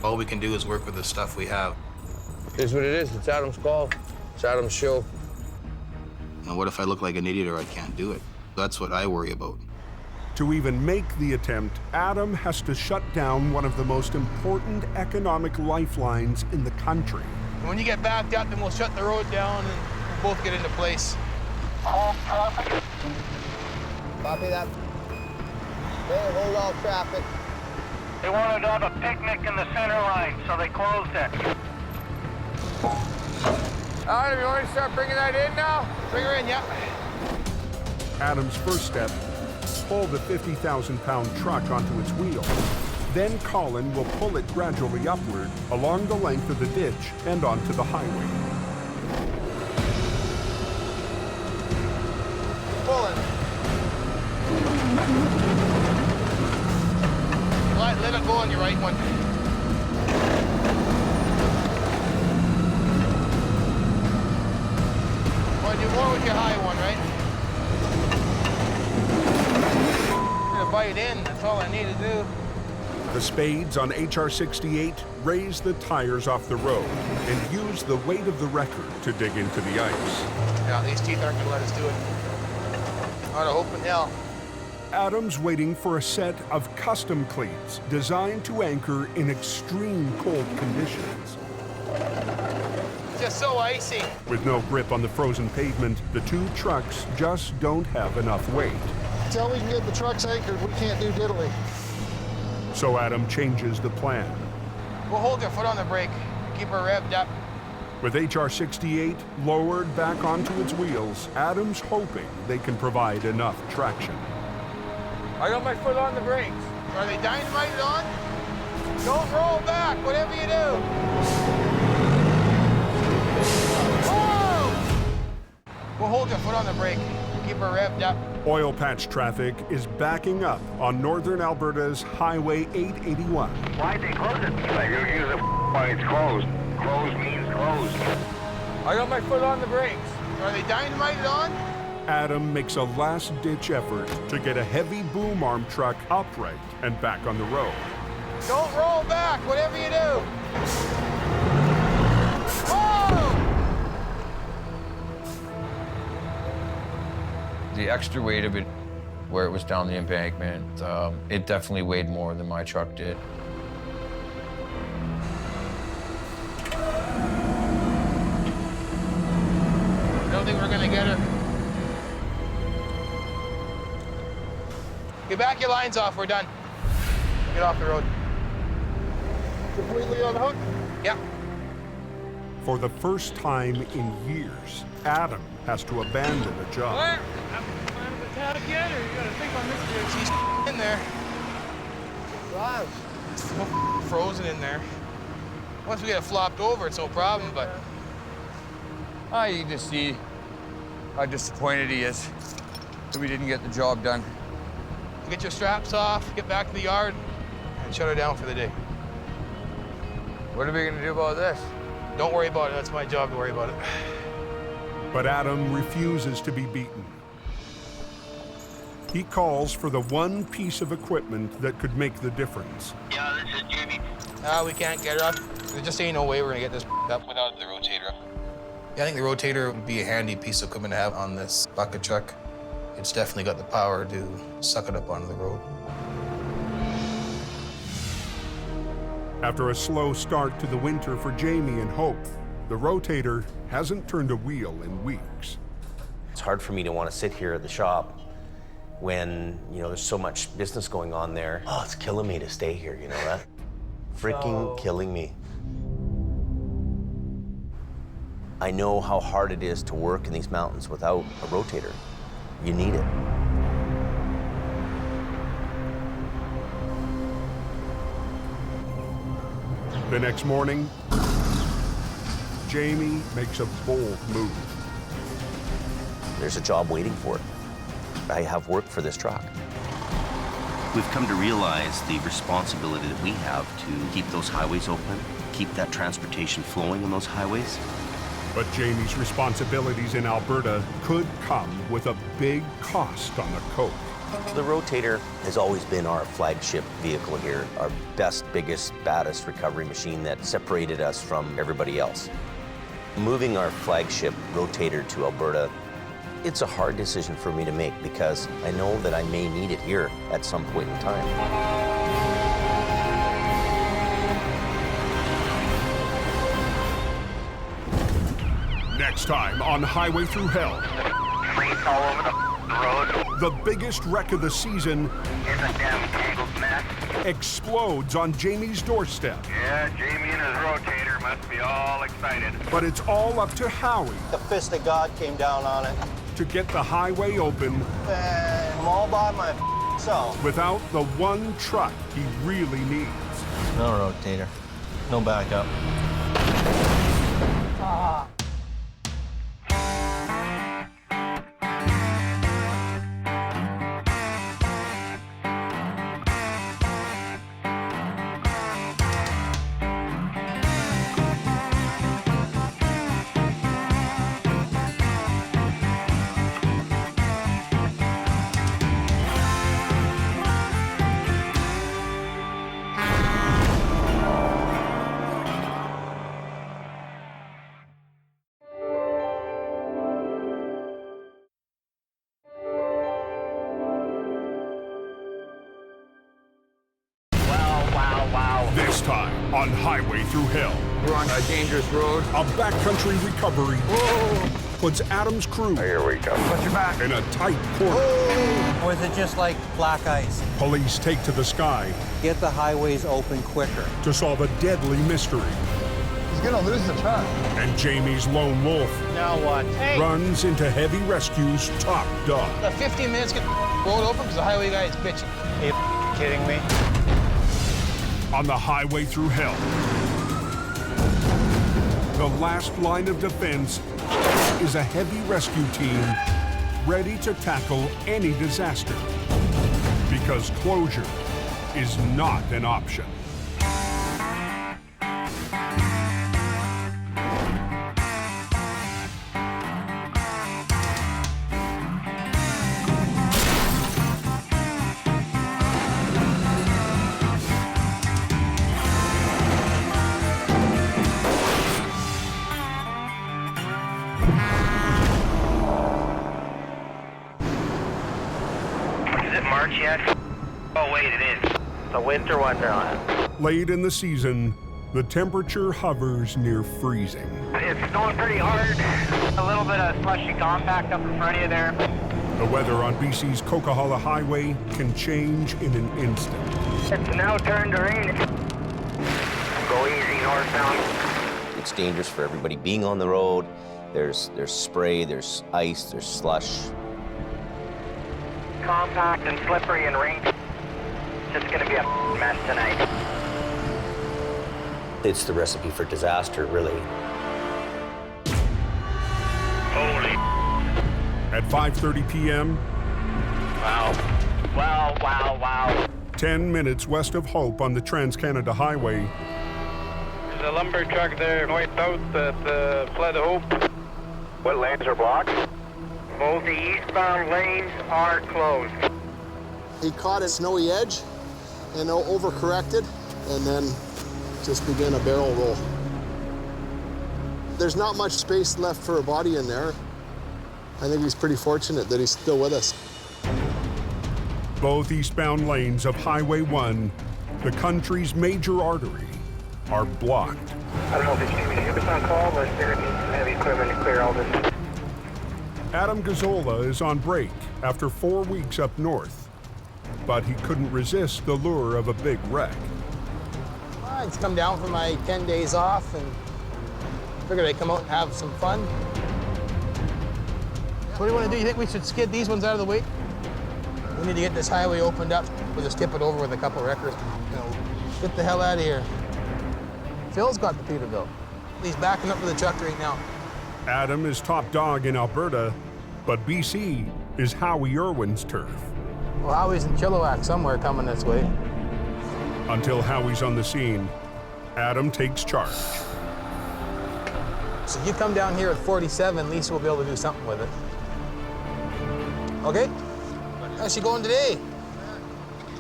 All we can do is work with the stuff we have. Here's what it is. It's Adam's call. It's Adam's show. And what if I look like an idiot or I can't do it? That's what I worry about. To even make the attempt, Adam has to shut down one of the most important economic lifelines in the country. When you get backed up, then we'll shut the road down and we'll both get into place. Copy that. Okay, hold all traffic. They wanted to have a picnic in the center line, so they closed it. Adam, you want to start bringing that in now? Bring her in, yeah. Adam's first step, pull the 50,000-pound truck onto its wheel. Then Colin will pull it gradually upward along the length of the ditch and onto the highway. Pulling. Let it go on your right one. Want to do more with your high one, right? I'm gonna bite in, that's all I need to do. The spades on HR-68 raise the tires off the road and use the weight of the wrecker to dig into the ice. Yeah, these teeth aren't gonna let us do it. On a hope in hell. Adam's waiting for a set of custom cleats designed to anchor in extreme cold conditions. Just so icy. With no grip on the frozen pavement, the 2 trucks just don't have enough weight. Until we can get the trucks anchored, we can't do diddly. So Adam changes the plan. We'll hold your foot on the brake. Keep her revved up. With HR-68 lowered back onto its wheels, Adam's hoping they can provide enough traction. I got my foot on the brakes. Are they dynamited on? Don't roll back, whatever you do. Whoa! We'll hold your foot on the brake. Keep her revved up. Oil patch traffic is backing up on northern Alberta's Highway 881. Why'd they close it? Usually why it's closed. Closed means closed. I got my foot on the brakes. Are they dynamited on? Adam makes a last-ditch effort to get a heavy boom arm truck upright and back on the road. Don't roll back, whatever you do. Whoa! The extra weight of it, where it was down the embankment, it definitely weighed more than my truck did. I don't think we're gonna get her. Get back your lines off, we're done. Get off the road. Completely on the hook? Yeah. For the first time in years, Adam has to abandon a job. What? Plan the tag yet, or you gotta think on this dude? She's in there. Wow. It's frozen in there. Once we get it flopped over, it's no problem, but You just see how disappointed he is that we didn't get the job done. get your straps off, get back to the yard, and shut her down for the day. What are we gonna do about this? Don't worry about it. That's my job to worry about it. But Adam refuses to be beaten. He calls for the one piece of equipment that could make the difference. Yeah, this is Jimmy. We can't get it up. There just ain't no way we're gonna get this up without the rotator. Yeah, I think the rotator would be a handy piece of equipment to have on this bucket truck. It's definitely got the power to suck it up onto the road. After a slow start to the winter for Jamie and Hope, the rotator hasn't turned a wheel in weeks. It's hard for me to want to sit here at the shop when, there's so much business going on there. Oh, it's killing me to stay here, you know that? Freaking killing me. I know how hard it is to work in these mountains without a rotator. You need it. The next morning, Jamie makes a bold move. There's a job waiting for it. I have work for this truck. We've come to realize the responsibility that we have to keep those highways open, keep that transportation flowing on those highways. But Jamie's responsibilities in Alberta could come with a big cost on the coke. The rotator has always been our flagship vehicle here, our best, biggest, baddest recovery machine that separated us from everybody else. Moving our flagship rotator to Alberta, it's a hard decision for me to make because I know that I may need it here at some point in time. Next time on Highway Through Hell. Fleets all over the road. The biggest wreck of the season It's a damn tangled mess. explodes on Jamie's doorstep. Yeah, Jamie and his rotator must be all excited. But it's all up to Howie The fist of God came down on it. to get the highway open I'm all by myself. without the one truck he really needs. No rotator. No backup. This time on Highway Through Hell. We're on a dangerous road. A backcountry recovery puts Adam's crew Here we go. Watch your back. in a tight corner. Or is it just like black ice? Police take to the sky Get the highways open quicker. to solve a deadly mystery. He's gonna lose the truck. And Jamie's lone wolf Now what? Hey! runs into Heavy Rescue's top dog. Got 15 minutes to get the road open because the highway guy is bitching. Are you kidding me? On the Highway Through Hell, the last line of defense is a heavy rescue team ready to tackle any disaster. Because closure is not an option. Is it March yet? Oh, wait, it is. The winter wonderland. Late in the season, the temperature hovers near freezing. It's snowing pretty hard. A little bit of slushy compact up in front of you there. The weather on BC's Coquihalla Highway can change in an instant. It's now turned to rain. Go easy northbound. It's dangerous for everybody being on the road. There's spray, there's ice, there's slush. Compact and slippery and rain. It's just gonna be a mess tonight. It's the recipe for disaster, really. At 5:30 p.m., Wow. 10 minutes west of Hope on the Trans-Canada Highway, There's a lumber truck there, north-south that fled Hope. What lanes are blocked? Both the eastbound lanes are closed. He caught a snowy edge and overcorrected and then just began a barrel roll. There's not much space left for a body in there. I think he's pretty fortunate that he's still with us. both eastbound lanes of Highway 1, the country's major artery, are blocked. I don't know if it's going to be shippers on call, but there needs some heavy equipment to clear all this. Adam Gazzola is on break after 4 weeks up north, but he couldn't resist the lure of a big wreck. I just come down for my 10 days off and figured I'd come out and have some fun. What do you want to do? You think we should skid these ones out of the way? We need to get this highway opened up. We'll just tip it over with a couple of wreckers. You know, get the hell out of here. Phil's got the Peterbilt. He's backing up for the truck right now. Adam is top dog in Alberta, but BC is Howie Irwin's turf. Well, Howie's in Chilliwack somewhere coming this way. Until Howie's on the scene, Adam takes charge. So you come down here at 47, at least we'll be able to do something with it. Okay? How's she going today?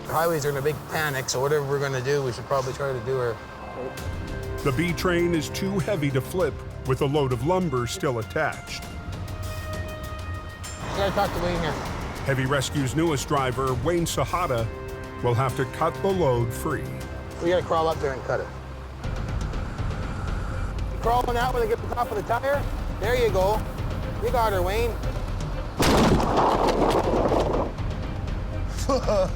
The highways are in a big panic, so whatever we're gonna do, we should probably try to do her. The B train is too heavy to flip with a load of lumber still attached. You gotta talk to Wayne here. Heavy Rescue's newest driver, Wayne Sahata, will have to cut the load free. We gotta crawl up there and cut it. You crawling out when they get to the top of the tire? There you go. You got her, Wayne. How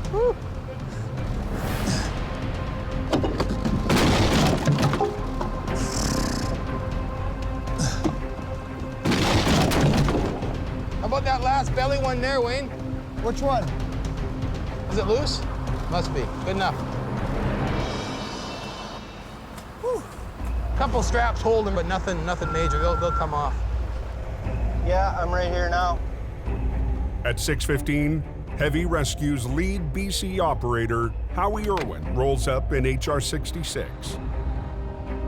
about that last belly one there, Wayne? Which one? Is it loose? Must be. Good enough. Whew. Couple straps holding, but nothing major. They'll come off. Yeah, I'm right here now. At 6:15, Heavy Rescue's lead BC operator, Howie Irwin, rolls up in HR 66.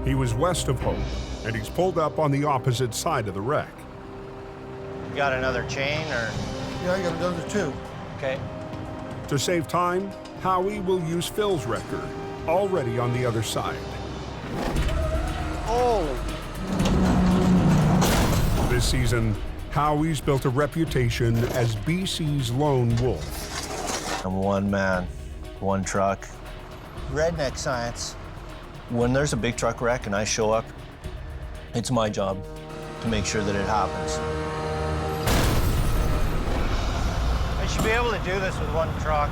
He was west of Hope, and he's pulled up on the opposite side of the wreck. You got another chain, or? Yeah, I got another two. Okay. To save time, Howie will use Phil's wrecker, already on the other side. Holy. This season, Howie's built a reputation as BC's lone wolf. I'm one man, one truck. Redneck science. When there's a big truck wreck and I show up, it's my job to make sure that it happens. I should be able to do this with one truck.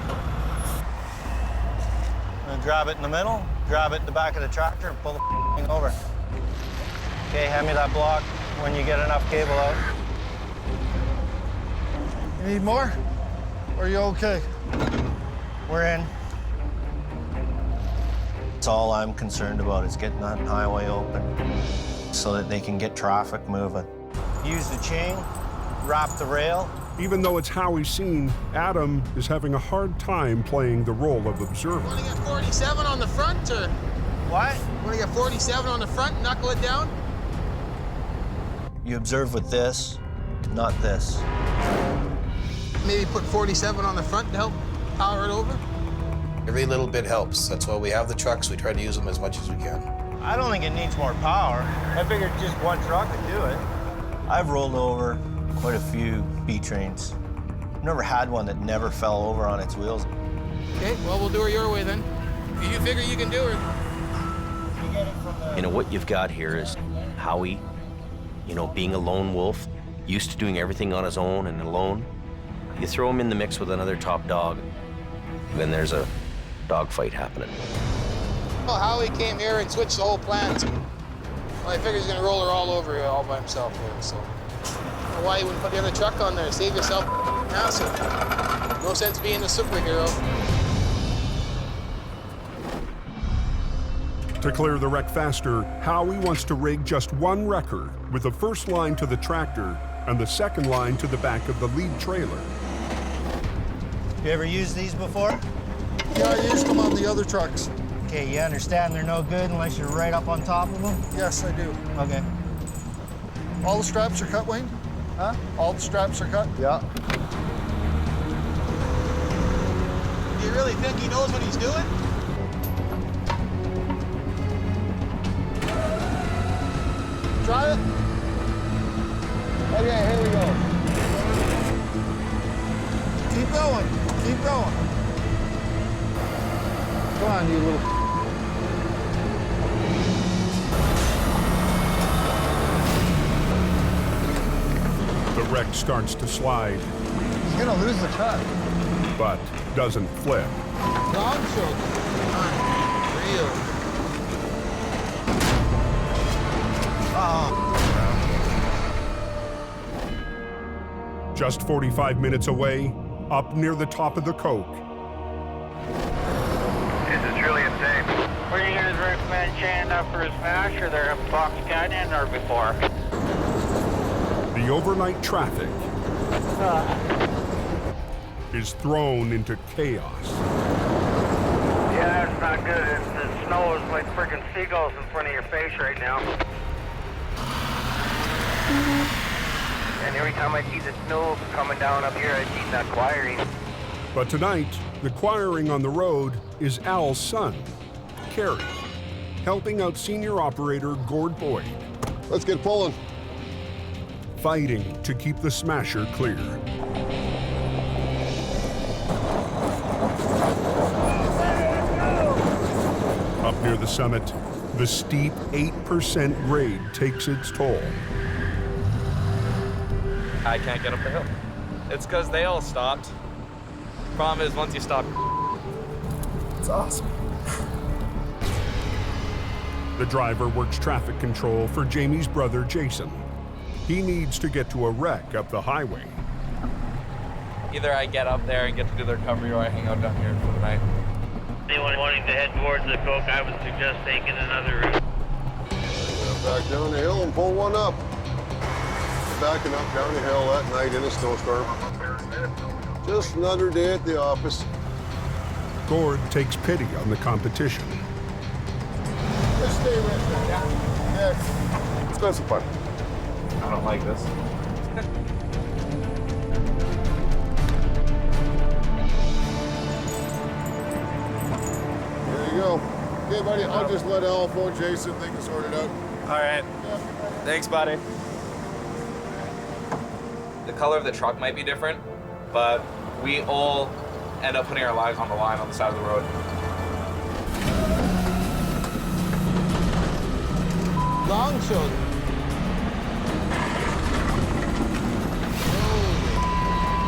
I'm gonna grab it in the middle, grab it in the back of the tractor, and pull the thing over. Okay, hand me that block when you get enough cable out. You need more? Or are you okay? We're in. That's all I'm concerned about is getting that highway open so that they can get traffic moving. Use the chain, wrap the rail. Even though it's Howie's scene, Adam is having a hard time playing the role of observer. Want to get 47 on the front, or? What? Want to get 47 on the front and knuckle it down? You observe with this, not this. Maybe put 47 on the front to help power it over? Every little bit helps. That's why we have the trucks. We try to use them as much as we can. I don't think it needs more power. I figured just one truck could do it. I've rolled over quite a few B trains. I've never had one that never fell over on its wheels. Okay, well, we'll do her your way then. If you figure you can do her. You know, what you've got here is Howie, you know, being a lone wolf, used to doing everything on his own and alone. You throw him in the mix with another top dog, then there's a dogfight happening. Well, Howie came here and switched the whole plan. Well, I figured he's gonna roll her all over here all by himself here, so. I don't know why you wouldn't put the other truck on there. Save yourself hassle. No sense being a superhero. To clear the wreck faster, Howie wants to rig just one wrecker with the first line to the tractor and the second line to the back of the lead trailer. You ever used these before? Yeah, I used them on the other trucks. Okay, you understand they're no good unless you're right up on top of them? Yes, I do. Okay. All the straps are cut, Wayne? Huh? All the straps are cut? Yeah. Do you really think he knows what he's doing? Try it. Okay, here we go. Keep going. Keep going. Come on, you little... The wreck starts to slide, He's gonna lose the truck. but doesn't flip. Dog shoulder. Real. Just 45 minutes away, up near the top of the Coke, This is truly insane. Were you guys recommend chaining up for a smash, or they're a box cut in, or before? the overnight traffic is thrown into chaos. Yeah, it's not good. The snow is like freaking seagulls in front of your face right now. And every time I see the snow coming down up here, I see that quiring. But tonight, the quiring on the road is Al's son, Kerry, helping out senior operator Gord Boyd. Let's get pulling. Fighting to keep the smasher clear. Up near the summit, the steep 8% grade takes its toll. I can't get up the hill. It's because they all stopped. Problem is, once you stop, It's awesome. The driver works traffic control for Jamie's brother, Jason. He needs to get to a wreck up the highway. either I get up there and get to do the recovery, or I hang out down here for the night. Anyone wanting to head towards the Coke, I would suggest taking another route. Back down the hill and pull one up. Backing up down the hill that night in a snowstorm. Just another day at the office. Gord takes pity on the competition. Just stay with me. Yeah. Let's go some fun. I don't like this. There you go. Okay, buddy, I'll just let Al phone Jason. They can sort it out. All right. Thanks, buddy. The color of the truck might be different, but we all end up putting our lives on the line on the side of the road. Long shoulder.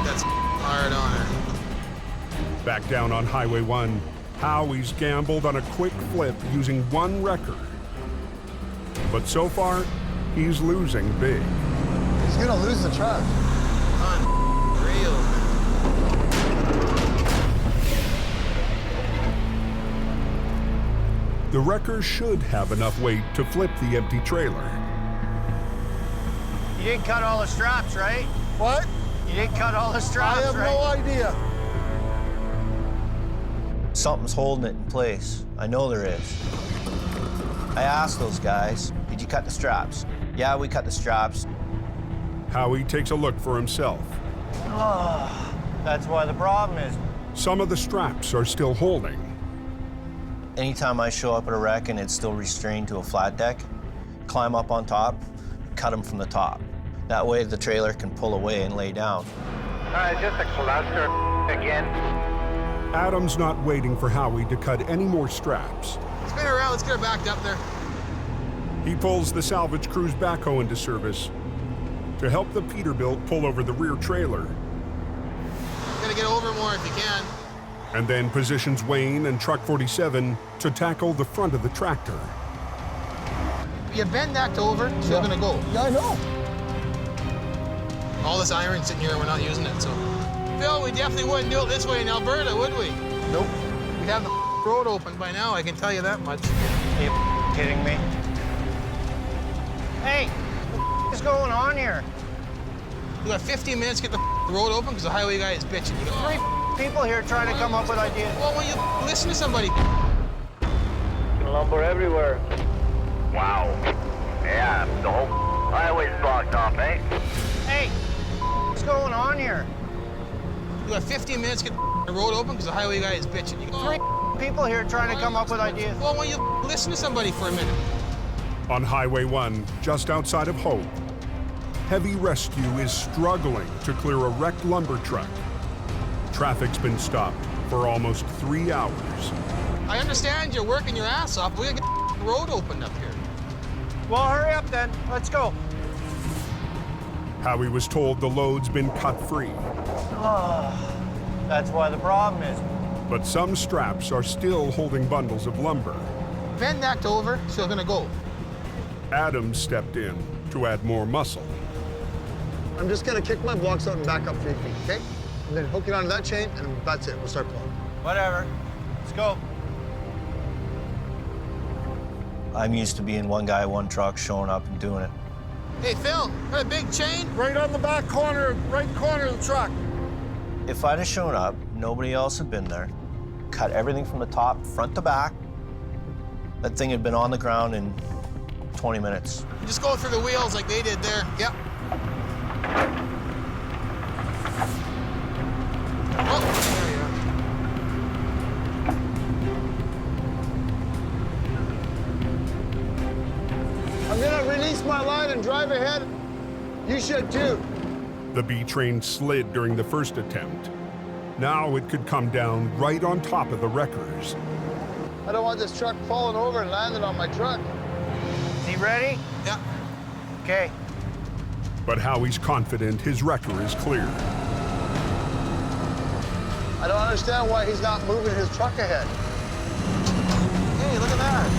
That's hard on her. Back down on Highway 1, Howie's gambled on a quick flip using one wrecker. But so far, he's losing big. He's gonna lose the truck. Unreal. The wrecker should have enough weight to flip the empty trailer. You didn't cut all the straps, right? What? You didn't cut all the straps, I have right? no idea. Something's holding it in place. I know there is. I asked those guys, did you cut the straps? Yeah, we cut the straps. Howie takes a look for himself. Oh, that's why the problem is. Some of the straps are still holding. Anytime I show up at a wreck and it's still restrained to a flat deck, climb up on top, cut them from the top. That way the trailer can pull away and lay down. All right, just a cluster again. Adam's not waiting for Howie to cut any more straps. Spin around, let's get her backed up there. He pulls the salvage crew's backhoe into service to help the Peterbilt pull over the rear trailer, You gotta get over more if you can. and then positions Wayne and Truck 47 to tackle the front of the tractor. You bend that over, so you're gonna go. Yeah, I know. All this iron sitting here, we're not using it, so. Phil, we definitely wouldn't do it this way in Alberta, would we? Nope. We'd have the road open by now, I can tell you that much. Are you kidding me? Hey, what is going on here? You got 15 minutes to get the road open because the highway guy is bitching. You got 3 people here trying to come up with ideas. Well, when you listen to somebody. Lumber everywhere. Wow. Yeah, the whole highway's blocked off, eh? Hey, what's going on here? You got 15 minutes to get the road open because the highway guy is bitching. You got 3 people here trying to come up with ideas. Well, when you listen to somebody for a minute. On Highway 1, just outside of Hope, heavy rescue is struggling to clear a wrecked lumber truck. Traffic's been stopped for almost 3 hours. I understand you're working your ass off, but we gotta get the road opened up here. Well, hurry up then. Let's go. Howie was told the load's been cut free, Oh, that's why the problem is. but some straps are still holding bundles of lumber. Bend that over, so it's gonna go. Adam stepped in to add more muscle. I'm just gonna kick my blocks out and back up 3 feet, okay? And then hook it onto that chain, and that's it. We'll start pulling. Whatever. Let's go. I'm used to being one guy, one truck, showing up and doing it. Hey, Phil, got a big chain? Right on the back corner, right corner of the truck. If I'd have shown up, nobody else had been there, cut everything from the top, front to back, that thing had been on the ground in 20 minutes. You just go through the wheels like they did there. Yep. Oh, there you are. I'm gonna release my line and drive ahead. You should too. The B train slid during the first attempt. Now it could come down right on top of the wreckers. I don't want this truck falling over and landing on my truck. Is he ready? Yeah. Okay. But Howie's confident his wrecker is clear. I don't understand why he's not moving his truck ahead. Hey, look at that.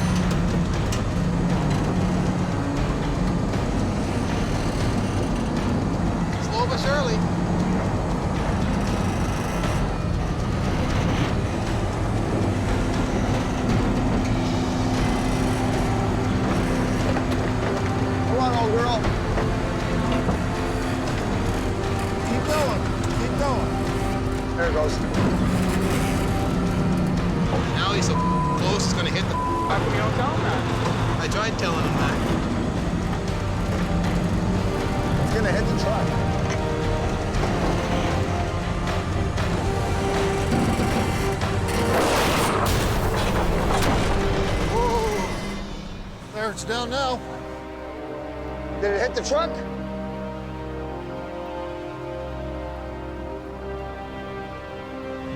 Slow but surely. Come on, old girl. Keep going. Keep going. There it goes. Now he's so close, he's gonna hit the. How come you don't tell him that? I tried telling him that. He's gonna hit the truck. Whoa. There, it's down now. Did it hit the truck?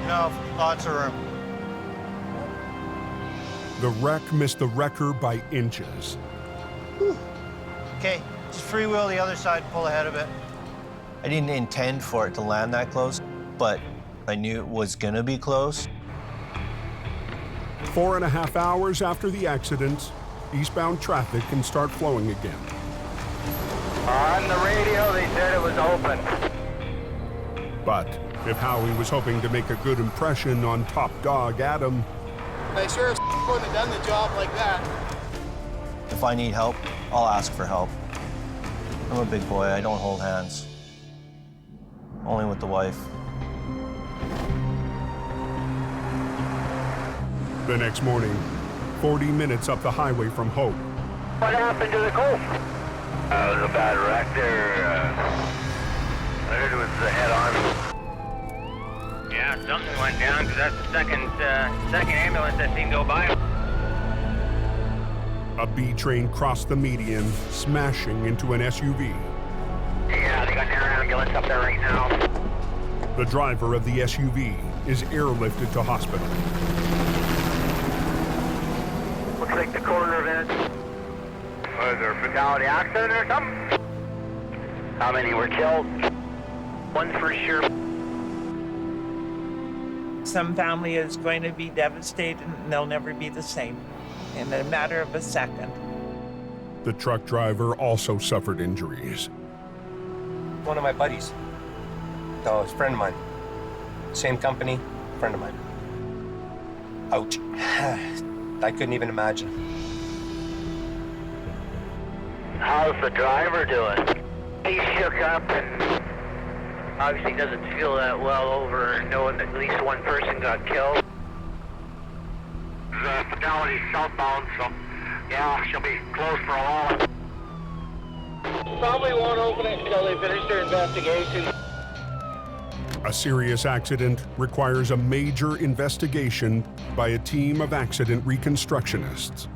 No, lots of room. The wreck missed the wrecker by inches. Okay, just freewheel the other side and pull ahead of it. I didn't intend for it to land that close, but I knew it was gonna be close. 4.5 hours after the accident, eastbound traffic can start flowing again. On the radio, they said it was open. But if Howie was hoping to make a good impression on top dog Adam, I sure as wouldn't have done the job like that. If I need help, I'll ask for help. I'm a big boy, I don't hold hands. Only with the wife. the next morning, 40 minutes up the highway from Hope. What happened to the Colt? It was a bad wreck there. I heard it was the head-on. Yeah, something went down because that's the second ambulance I've seen go by. A B train crossed the median, smashing into an SUV. Yeah, they got their ambulance up there right now. The driver of the SUV is airlifted to hospital. Looks like the coroner event. Was there a fatality accident or something? How many were killed? One for sure. Some family is going to be devastated and they'll never be the same in a matter of a second. The truck driver also suffered injuries. One of my buddies. No, it's a friend of mine. Same company, friend of mine. Ouch. I couldn't even imagine. How's the driver doing? He shook up and obviously doesn't feel that well over knowing that at least one person got killed. The fatality southbound, so yeah, she'll be closed for a while. Probably won't open it until they finish their investigation. A serious accident requires a major investigation by a team of accident reconstructionists.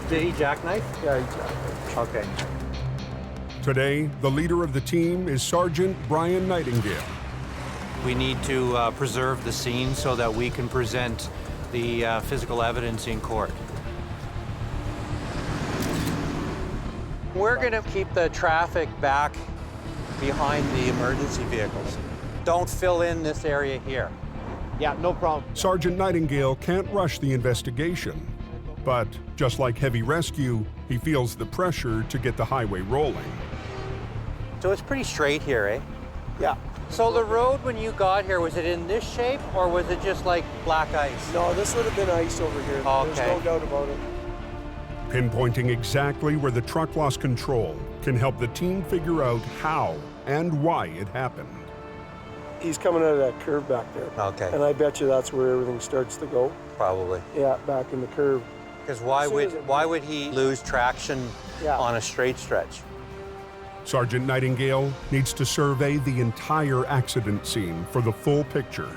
Did he jackknife? Yeah, he jackknifed. Okay. Today, the leader of the team is Sergeant Brian Nightingale. We need to preserve the scene so that we can present the physical evidence in court. We're going to keep the traffic back behind the emergency vehicles. Don't fill in this area here. Yeah, no problem. Sergeant Nightingale can't rush the investigation, but just like heavy rescue, he feels the pressure to get the highway rolling. So it's pretty straight here, eh? Yeah. So the road, when you got here, was it in this shape or was it just like black ice? No, this would have been ice over here. Okay. There's no doubt about it. Pinpointing exactly where the truck lost control can help the team figure out how and why it happened. He's coming out of that curve back there. Okay. And I bet you that's where everything starts to go. Probably. Yeah, back in the curve. Because why would he lose traction on a straight stretch? Sergeant Nightingale needs to survey the entire accident scene for the full picture.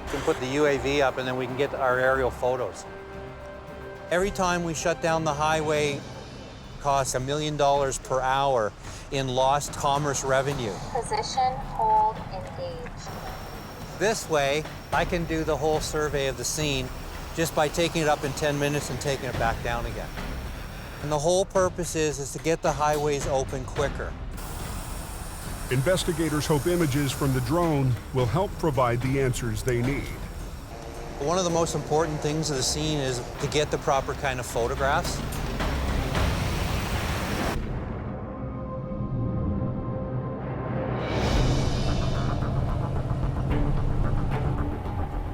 We can put the UAV up and then we can get our aerial photos. Every time we shut down the highway, costs $1 million per hour in lost commerce revenue. Position, hold, engage. This way, I can do the whole survey of the scene just by taking it up in 10 minutes and taking it back down again. And the whole purpose is to get the highways open quicker. Investigators hope images from the drone will help provide the answers they need. One of the most important things of the scene is to get the proper kind of photographs.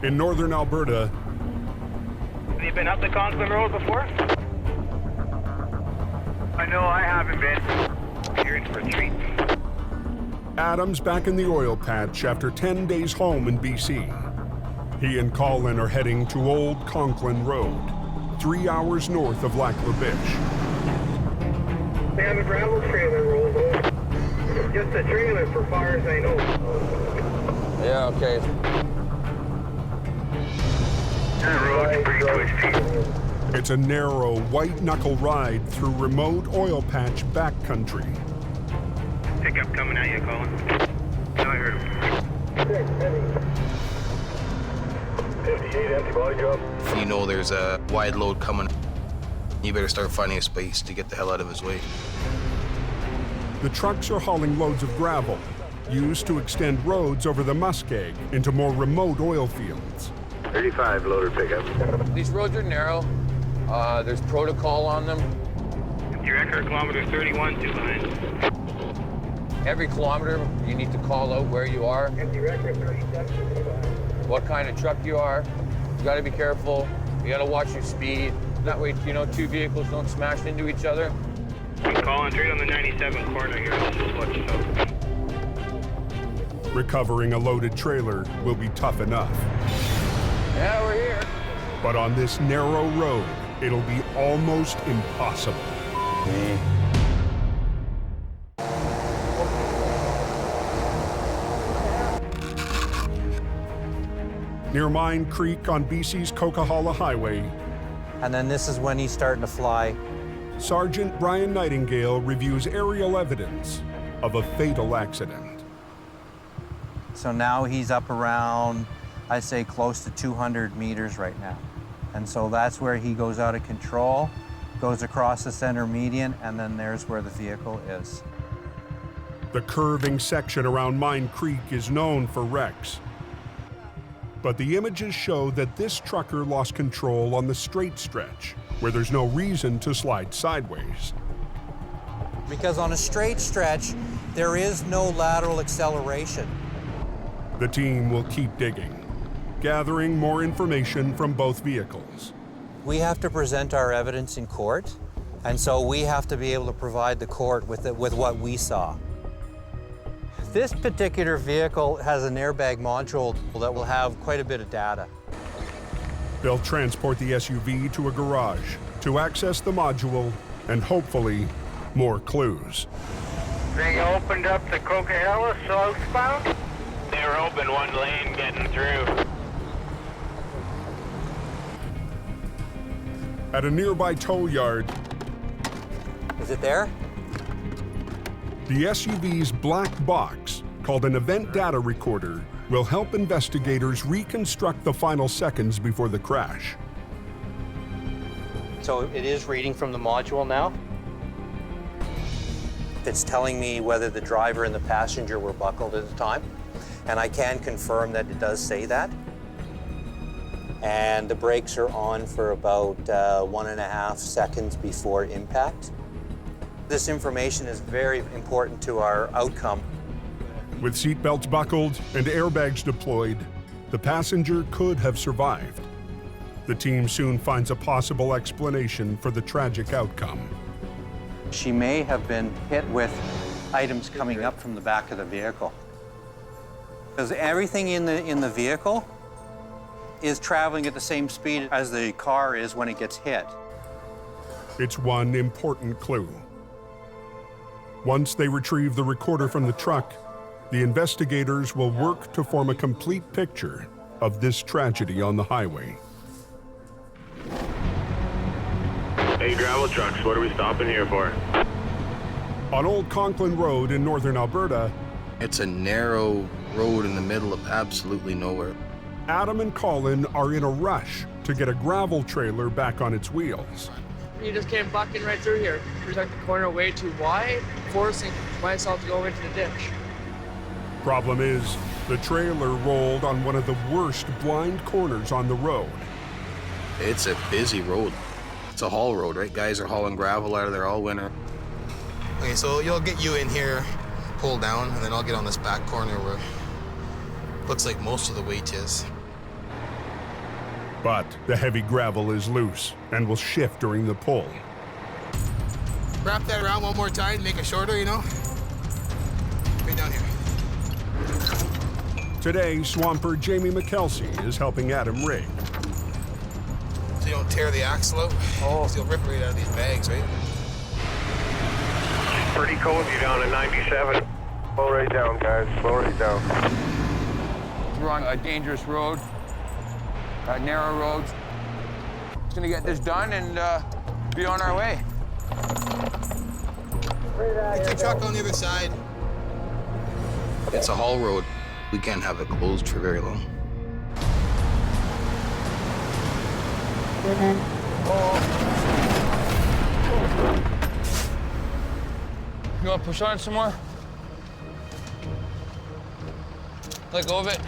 In northern Alberta, Have you been up the Conklin Road before? I know I haven't been. You're in for a treat. Adam's back in the oil patch after 10 days home in BC. He and Colin are heading to Old Conklin Road, 3 hours north of Lac La Biche. They have a gravel trailer rolled over. Just a trailer for far as I know. Yeah, okay. It's a narrow, white-knuckle ride through remote oil patch backcountry. Pickup coming at you, Colin. No, I heard him. 58 empty body drop. If you know there's a wide load coming, you better start finding a space to get the hell out of his way. The trucks are hauling loads of gravel, used to extend roads over the muskeg into more remote oil fields. 35 loader pickup. These roads are narrow. There's protocol on them. Your record kilometer 31 to line. Every kilometer, you need to call out where you are, what kind of truck you are. You gotta be careful. You gotta watch your speed. That way, you know, two vehicles don't smash into each other. I'm calling straight on the 97 corner here. Just watch it out. Recovering a loaded trailer will be tough enough. Yeah, we're here. But on this narrow road, it'll be almost impossible. Near Mine Creek on BC's Coquihalla Highway. And then this is when he's starting to fly. Sergeant Brian Nightingale reviews aerial evidence of a fatal accident. So now he's up around, I'd say close to 200 meters right now. And so that's where he goes out of control, goes across the center median, and then there's where the vehicle is. The curving section around Mine Creek is known for wrecks. But the images show that this trucker lost control on the straight stretch, where there's no reason to slide sideways. Because on a straight stretch, there is no lateral acceleration. The team will keep digging, gathering more information from both vehicles. We have to present our evidence in court, and so we have to be able to provide the court with what we saw. This particular vehicle has an airbag module that will have quite a bit of data. They'll transport the SUV to a garage to access the module and hopefully more clues. They opened up the Coquihalla southbound? They were open one lane getting through. At a nearby tow yard, is it there? The SUV's black box, called an event data recorder, will help investigators reconstruct the final seconds before the crash. So it is reading from the module now. It's telling me whether the driver and the passenger were buckled at the time, and I can confirm that it does say that. And the brakes are on for about 1.5 seconds before impact. This information is very important to our outcome. With seatbelts buckled and airbags deployed, the passenger could have survived. The team soon finds a possible explanation for the tragic outcome. She may have been hit with items coming up from the back of the vehicle. Because everything in the vehicle is traveling at the same speed as the car is when it gets hit. It's one important clue. Once they retrieve the recorder from the truck, the investigators will work to form a complete picture of this tragedy on the highway. Hey, gravel trucks, what are we stopping here for? On Old Conklin Road in northern Alberta, it's a narrow road in the middle of absolutely nowhere. Adam and Colin are in a rush to get a gravel trailer back on its wheels. You just came bucking right through here. We took the corner way too wide, forcing myself to go into the ditch. Problem is, the trailer rolled on one of the worst blind corners on the road. It's a busy road. It's a haul road, right? Guys are hauling gravel out of there all winter. Okay, so you'll get you in here, pull down, and then I'll get on this back corner where it looks like most of the weight is. But the heavy gravel is loose and will shift during the pull. Wrap that around one more time, make it shorter, you know? Right down here. Today, swamper Jamie McKelsey is helping Adam rig. So you don't tear the axle out? Oh. So you'll rip it right out of these bags, right? Pretty cold, you down at 97. Slow right down, guys, slow right down. We're on a dangerous road, narrow roads. Just gonna get this done and be on our way. Get your truck on the other side. It's a haul road. We can't have it closed for very long. You want to push on some more? Let go of it.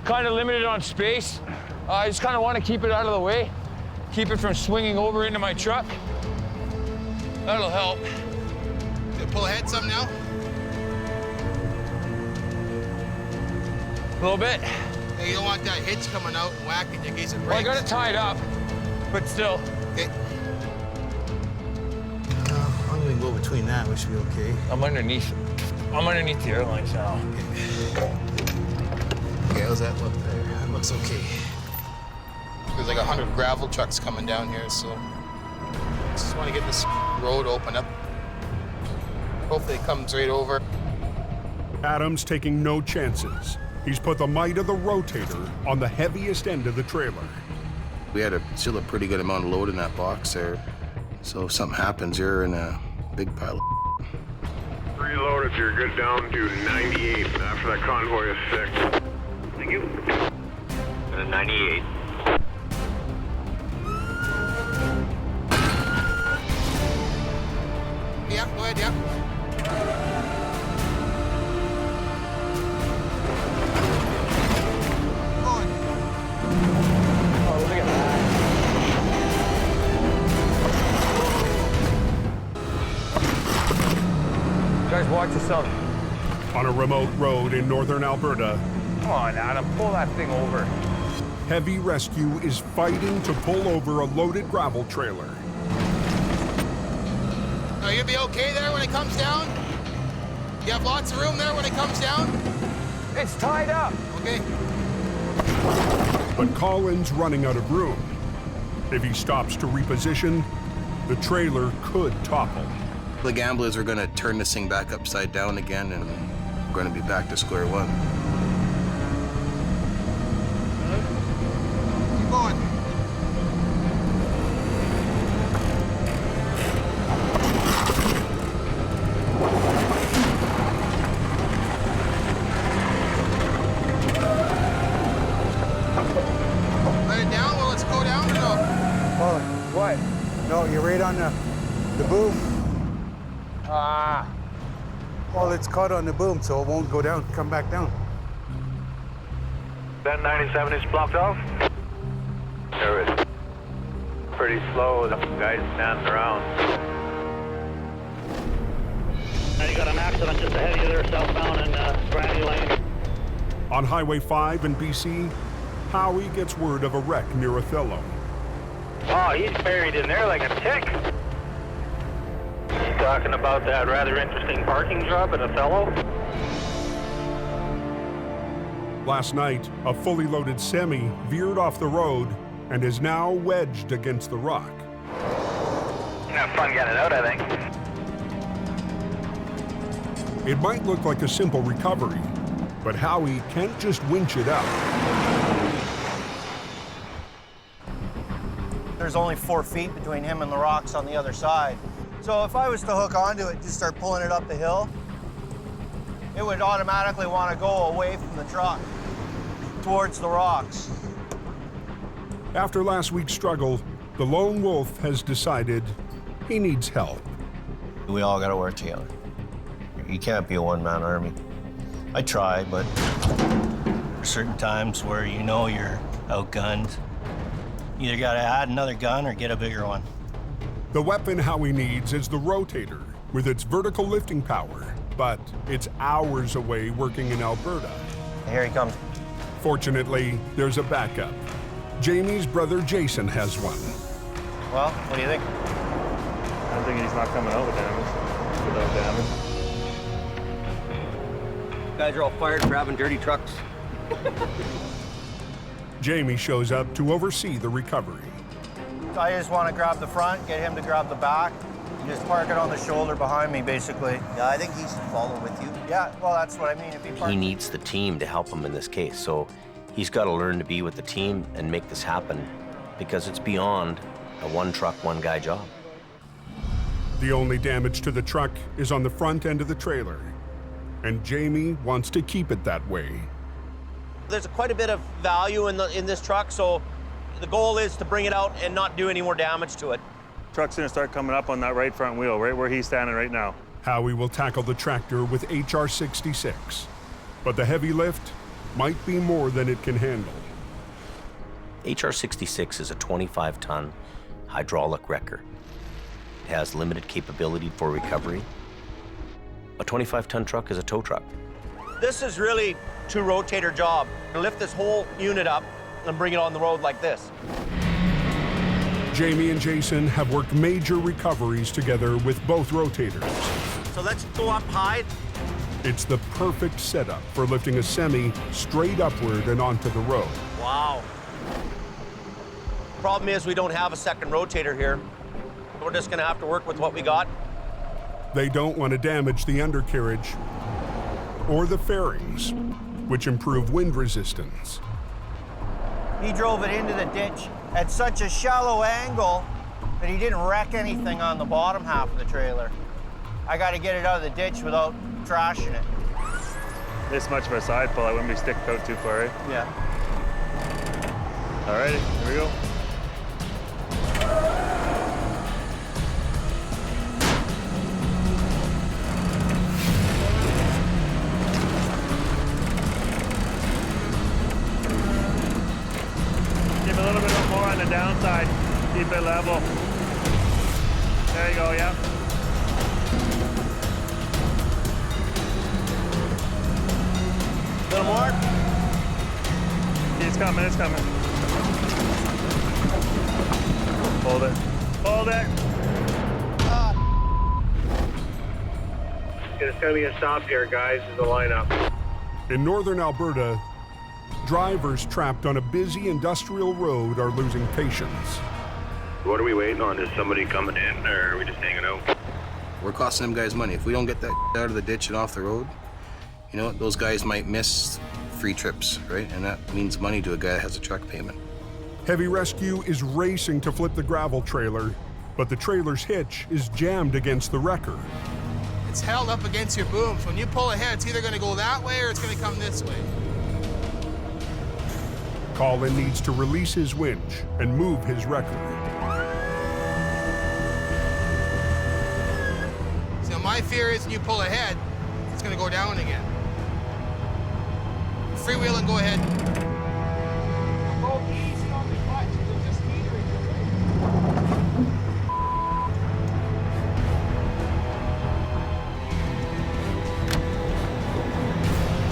Kind of limited on space. I just kind of want to keep it out of the way. Keep it from swinging over into my truck. That'll help. You pull ahead some now? A little bit. Hey, you don't want that hitch coming out and whacking you in case it breaks. Well, I got it tied up, but still. Okay. I'm gonna go between that, we should be okay. I'm underneath the airlines now. Okay, how's that look there? That looks okay. There's like 100 gravel trucks coming down here, so just want to get this road open up. Hopefully it comes right over. Adam's taking no chances. He's put the might of the rotator on the heaviest end of the trailer. We had still a pretty good amount of load in that box there. So if something happens, you're in a big pile of Reload if you're good down to 98 after that convoy is sick. Thank you. 98. Yeah, go ahead, yeah. Guys, watch yourself. On a remote road in northern Alberta. Come on, Adam, pull that thing over. Heavy rescue is fighting to pull over a loaded gravel trailer. Are you be okay there when it comes down? You have lots of room there when it comes down? It's tied up. Okay. But Colin's running out of room. If he stops to reposition, the trailer could topple. The gamblers are going to turn this thing back upside down again, and we're going to be back to square one. Keep going. Let it down? Well, let's go down or no? Oh, what? No, you're right on the boom. Ah. Well, it's caught on the boom, so it won't go down, come back down. That 97 is blocked off. There is. Pretty slow, the guys standing around. Now you got an accident just ahead of you there, southbound in Granny Lane. On Highway 5 in BC, Howie gets word of a wreck near Othello. Oh, he's buried in there like a tick. He's talking about that rather interesting parking job at Othello. Last night, a fully loaded semi veered off the road and is now wedged against the rock. Have fun getting it out, I think. It might look like a simple recovery, but Howie can't just winch it out. There's only 4 feet between him and the rocks on the other side. So if I was to hook onto it and just start pulling it up the hill, it would automatically want to go away from the truck towards the rocks. After last week's struggle, the lone wolf has decided he needs help. We all got to work together. You can't be a one-man army. I try, but there's certain times where you know you're outgunned. You either got to add another gun or get a bigger one. The weapon Howie needs is the rotator, with its vertical lifting power, but it's hours away working in Alberta. Here he comes. Fortunately, there's a backup. Jamie's brother Jason has one. Well, what do you think? I'm thinking he's not coming out with damage, without damage. Guys are all fired for having dirty trucks. Jamie shows up to oversee the recovery. I just want to grab the front, get him to grab the back, and just park it on the shoulder behind me, basically. Yeah, I think he should follow with you. Yeah, well, that's what I mean. If He needs the team to help him in this case, so he's got to learn to be with the team and make this happen, because it's beyond a one truck, one guy job. The only damage to the truck is on the front end of the trailer, and Jamie wants to keep it that way. There's quite a bit of value in this truck, so the goal is to bring it out and not do any more damage to it. Truck's gonna start coming up on that right front wheel, right where he's standing right now. Howie will tackle the tractor with HR-66, but the heavy lift might be more than it can handle. HR-66 is a 25-ton hydraulic wrecker. It has limited capability for recovery. A 25-ton truck is a tow truck. This is really two rotator job. To lift this whole unit up and bring it on the road like this. Jamie and Jason have worked major recoveries together with both rotators. So let's go up high. It's the perfect setup for lifting a semi straight upward and onto the road. Wow. Problem is we don't have a second rotator here. We're just gonna have to work with what we got. They don't want to damage the undercarriage or the fairings, which improve wind resistance. He drove it into the ditch at such a shallow angle that he didn't wreck anything on the bottom half of the trailer. I got to get it out of the ditch without trashing it. This much of a side pull, I wouldn't be sticking out too far, right? Yeah. All righty, here we go. Give a little bit more on the downside. Keep it level. There you go, yeah. A little more. It's coming, it's coming. Hold it. Hold it. It's gonna be a stop here, guys, in the lineup. In northern Alberta, drivers trapped on a busy industrial road are losing patience. What are we waiting on? Is somebody coming in, or are we just hanging out? We're costing them guys money. If we don't get that out of the ditch and off the road, you know what? Those guys might miss free trips, right? And that means money to a guy that has a truck payment. Heavy Rescue is racing to flip the gravel trailer, but the trailer's hitch is jammed against the wrecker. It's held up against your booms. When you pull ahead, it's either going to go that way or it's going to come this way. Colin needs to release his winch and move his wrecker. So my fear is when you pull ahead, it's going to go down again. Freewheel and go ahead. Go easy on the clutch. You'll just meter it.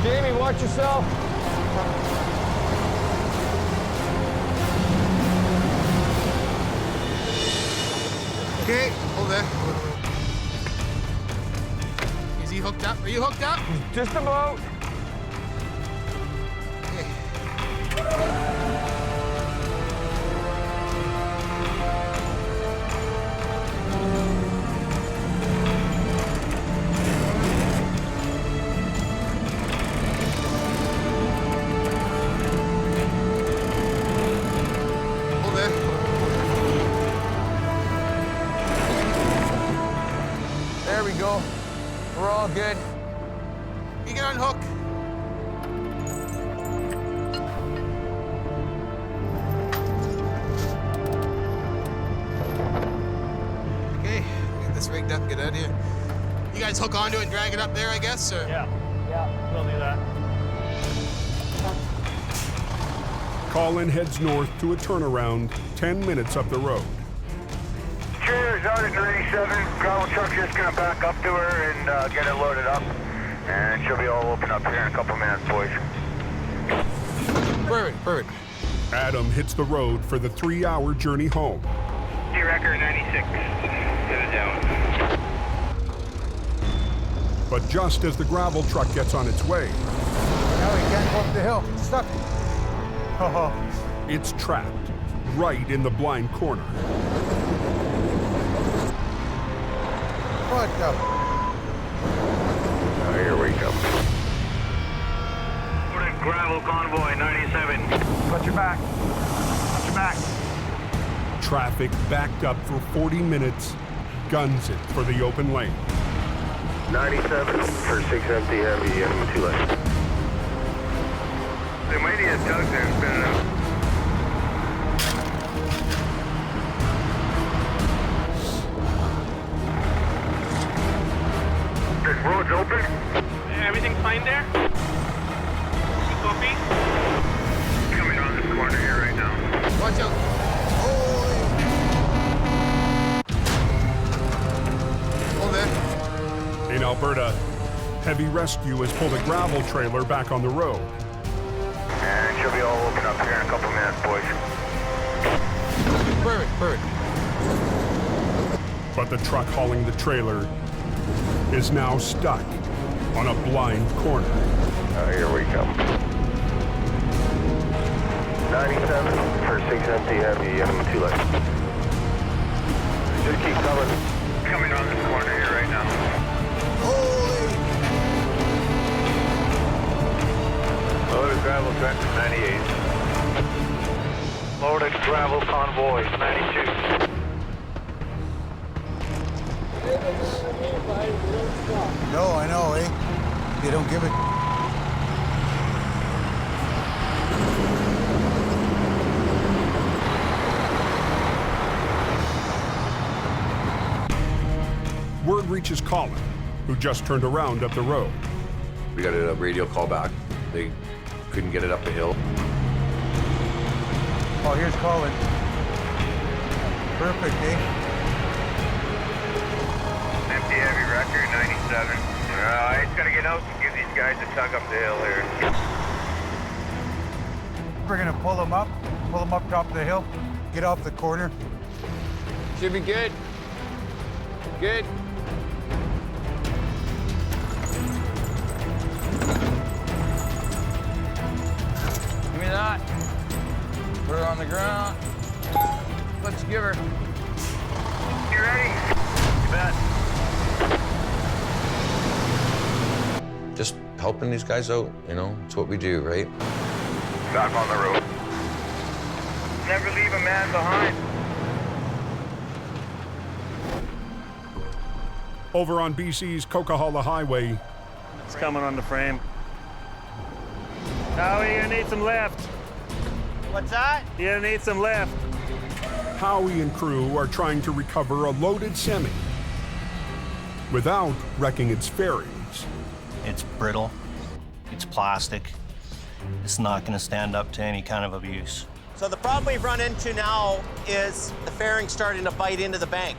Jamie, watch yourself. Okay, hold there. Is he hooked up? Are you hooked up? Just about. There we go. We're all good. You can unhook. Okay, get this rigged up, get out of here. You guys hook onto it and drag it up there, I guess, or? Yeah, we'll do that. Colin heads north to a turnaround 10 minutes up the road. Trailer's out at 97. Gravel truck's just gonna back up to her and get it loaded up. And she'll be all open up here in a couple minutes, boys. Perfect. Adam hits the road for the 3-hour journey home. D-Record 96. Get it down. But just as the gravel truck gets on its way, Now he can't go up the hill. It's stuck. it's trapped right in the blind corner. What the? Here we go. Put in gravel convoy 97. Watch your back. Watch your back. Traffic backed up for 40 minutes, guns it for the open lane. 97 for 6 empty heavy and 2 left. They might need a tug there and spin it out. This road's open. Everything fine there? You copy? Coming on this corner here right now. Watch out. Hold there. In Alberta, Heavy Rescue has pulled a gravel trailer back on the road. And she'll be all open up here in a couple minutes, boys. Perfect. But the truck hauling the trailer is now stuck on a blind corner. Here we come. 97 for 6 empty heavy and 2 left. Just keep coming. Coming on this corner here right now. Loaded gravel tractor 98. Loaded gravel convoy 92. No, I know, eh? They don't give it. Word reaches Colin, who just turned around up the road. We got a radio call back. They couldn't get it up the hill. Oh, here's Colin. Perfect, eh? Empty heavy record 97. It's gonna get out and give these guys a tug up the hill here. We're gonna pull them up top of the hill, get off the corner, Should be good. Good. Give me that. Put it on the ground. Let's give her. You ready? You bet. Just helping these guys out, you know, it's what we do, right? Back on the road. Never leave a man behind. Over on BC's Coquihalla Highway, It's coming on the frame. Howie, you're gonna need some lift. What's that? You're gonna need some lift. Howie and crew are trying to recover a loaded semi without wrecking its fairings. It's brittle, it's plastic, it's not gonna stand up to any kind of abuse. So the problem we've run into now is the fairing starting to bite into the bank.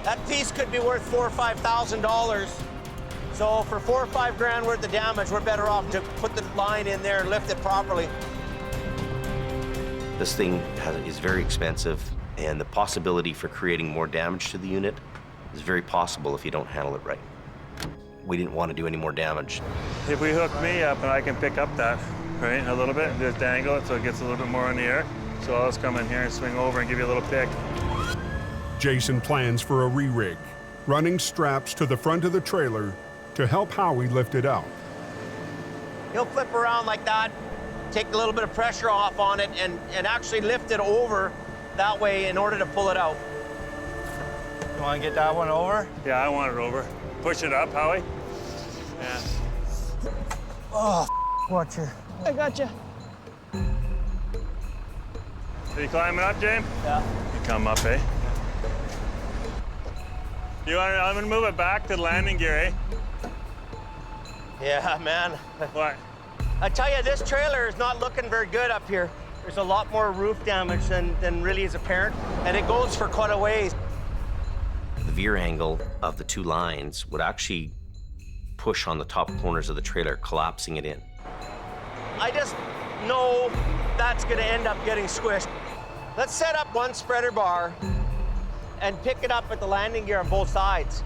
That piece could be worth $4,000 or $5,000. So for $4 or $5 grand worth of damage, we're better off to put the line in there and lift it properly. This thing is very expensive, and the possibility for creating more damage to the unit is very possible if you don't handle it right. We didn't want to do any more damage. If we hook me up and I can pick up that, right, a little bit, and just dangle it so it gets a little bit more in the air. So I'll just come in here and swing over and give you a little pick. Jason plans for a re-rig, running straps to the front of the trailer to help Howie lift it out. He'll flip around like that, take a little bit of pressure off on it, and actually lift it over that way in order to pull it out. You want to get that one over? Yeah, I want it over. Push it up, Howie. Yeah. Oh, watch her. I gotcha. Are you climbing up, James? Yeah. You come up, eh? I'm gonna move it back to the landing gear, eh? Yeah, man. What? I tell you, this trailer is not looking very good up here. There's a lot more roof damage than really is apparent, and it goes for quite a ways. The veer angle of the two lines would actually push on the top corners of the trailer, collapsing it in. I just know that's gonna end up getting squished. Let's set up one spreader bar and pick it up at the landing gear on both sides.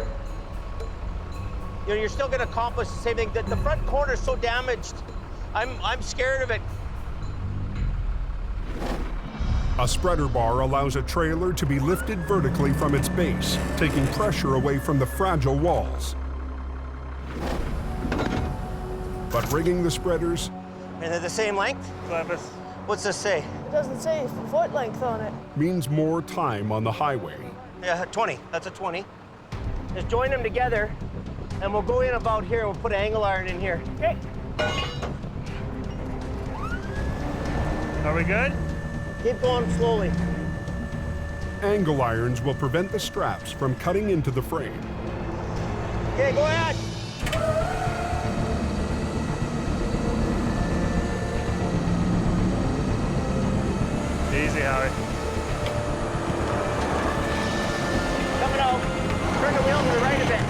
You know, you're still gonna accomplish the same thing. The front corner is so damaged, I'm scared of it. A spreader bar allows a trailer to be lifted vertically from its base, taking pressure away from the fragile walls. But rigging the spreaders... And they're the same length? What's this say? It doesn't say foot length on it. means more time on the highway. Yeah, 20. That's a 20. Just join them together, and we'll go in about here, and we'll put an angle iron in here. Okay. Are we good? Keep going slowly. Angle irons will prevent the straps from cutting into the frame. Okay, go ahead. Easy, Howie. Coming out. Turn the wheel to the right a bit.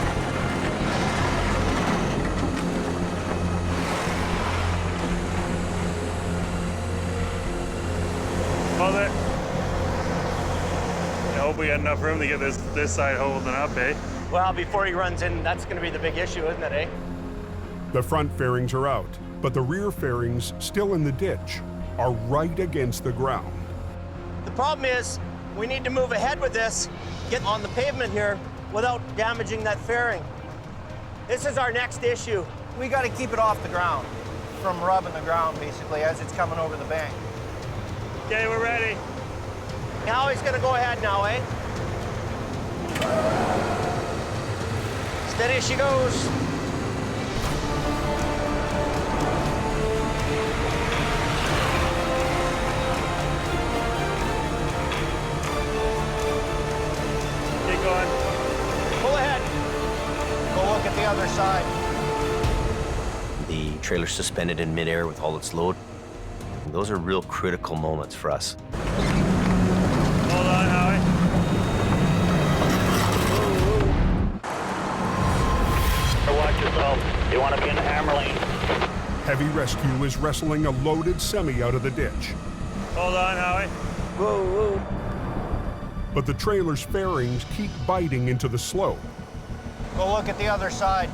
Hold it. I hope we got enough room to get this side holding up, eh? Well, before he runs in, that's going to be the big issue, isn't it, eh? The front fairings are out, but the rear fairings, still in the ditch, are right against the ground. The problem is, we need to move ahead with this, get on the pavement here without damaging that fairing. This is our next issue. We got to keep it off the ground, from rubbing the ground, basically, as it's coming over the bank. Okay, we're ready. Now he's gonna go ahead now, eh? Steady as she goes. Keep going. Pull ahead. Go look at the other side. The trailer's suspended in midair with all its load. Those are real critical moments for us. Hold on, Howie. Watch yourself. You want to be in the hammer lane. Heavy rescue is wrestling a loaded semi out of the ditch. Hold on, Howie. Whoa, whoa. but the trailer's fairings keep biting into the slope. Go look at the other side.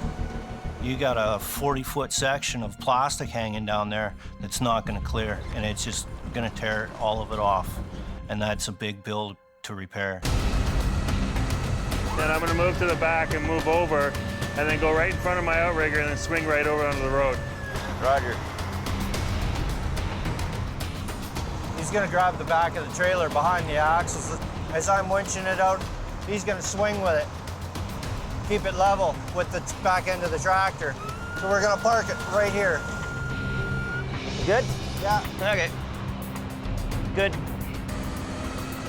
You got a 40-foot section of plastic hanging down there that's not going to clear, and it's just going to tear all of it off, and that's a big bill to repair. Then I'm going to move to the back and move over, and then go right in front of my outrigger and then swing right over onto the road. Roger. He's gonna grab the back of the trailer behind the axles. As I'm winching it out, he's gonna swing with it. Keep it level with the back end of the tractor. So we're gonna park it right here. Good? Yeah. Okay. Good.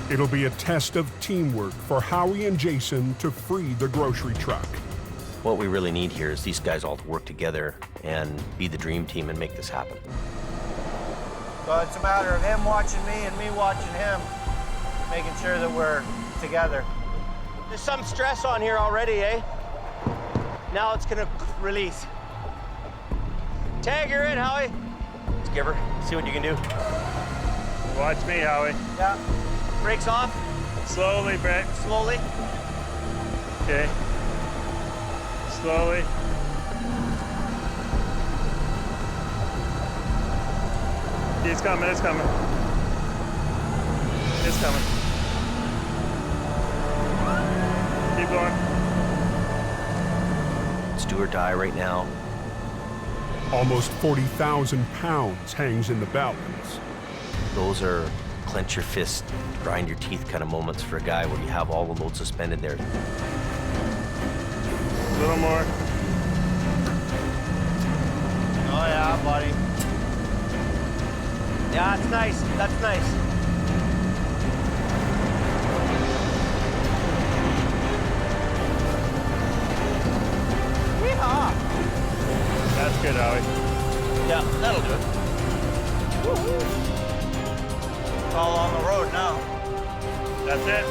It'll be a test of teamwork for Howie and Jason to free the grocery truck. What we really need here is these guys all to work together and be the dream team and make this happen. So it's a matter of him watching me and me watching him, making sure that we're together. There's some stress on here already, eh? Now it's gonna release. Tag her in, Howie. Let's give her, see what you can do. Watch me, Howie. Yeah. Brakes off. Slowly, Brett. Slowly. Okay. Slowly. It's coming, it's coming. It's coming. Keep going. It's do or die right now. Almost 40,000 pounds hangs in the balance. Those are clench your fist, grind your teeth kind of moments for a guy where you have all the load suspended there. A little more. Oh yeah, buddy. Yeah, that's nice. That's nice. Yeehaw! That's good, Howie. Yeah, that'll do it. Woo-hoo. It's all on the road now. That's it.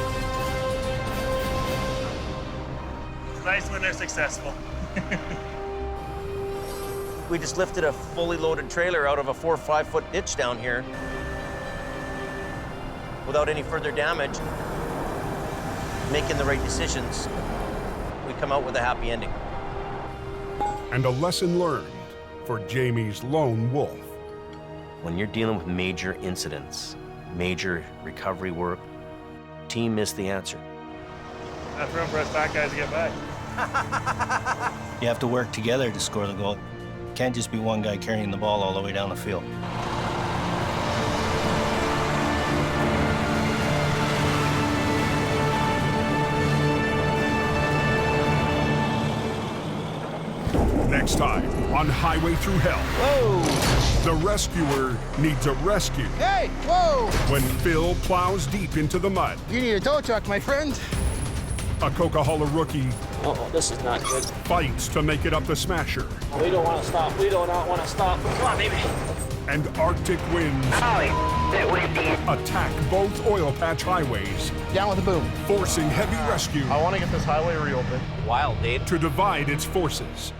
It's nice when they're successful. We just lifted a fully loaded trailer out of a 4 or 5 foot ditch down here without any further damage. Making the right decisions, we come out with a happy ending. And a lesson learned for Jamie's lone wolf. When you're dealing with major incidents, major recovery work, team is the answer. Enough room for us fat guys to get by. You have to work together to score the goal. Can't just be one guy carrying the ball all the way down the field. Next time on Highway Through Hell. Whoa! The rescuer needs a rescue. Hey, whoa! When Phil plows deep into the mud. You need a tow truck, my friend. A Coca-Cola rookie Uh-oh, this is not good. fights to make it up the Smasher. We don't want to stop. We do not want to stop. Come on, baby. And Arctic winds attack both oil patch highways. Down with the boom. Forcing heavy rescue I want to get this highway reopened. Wild, Dave. to divide its forces.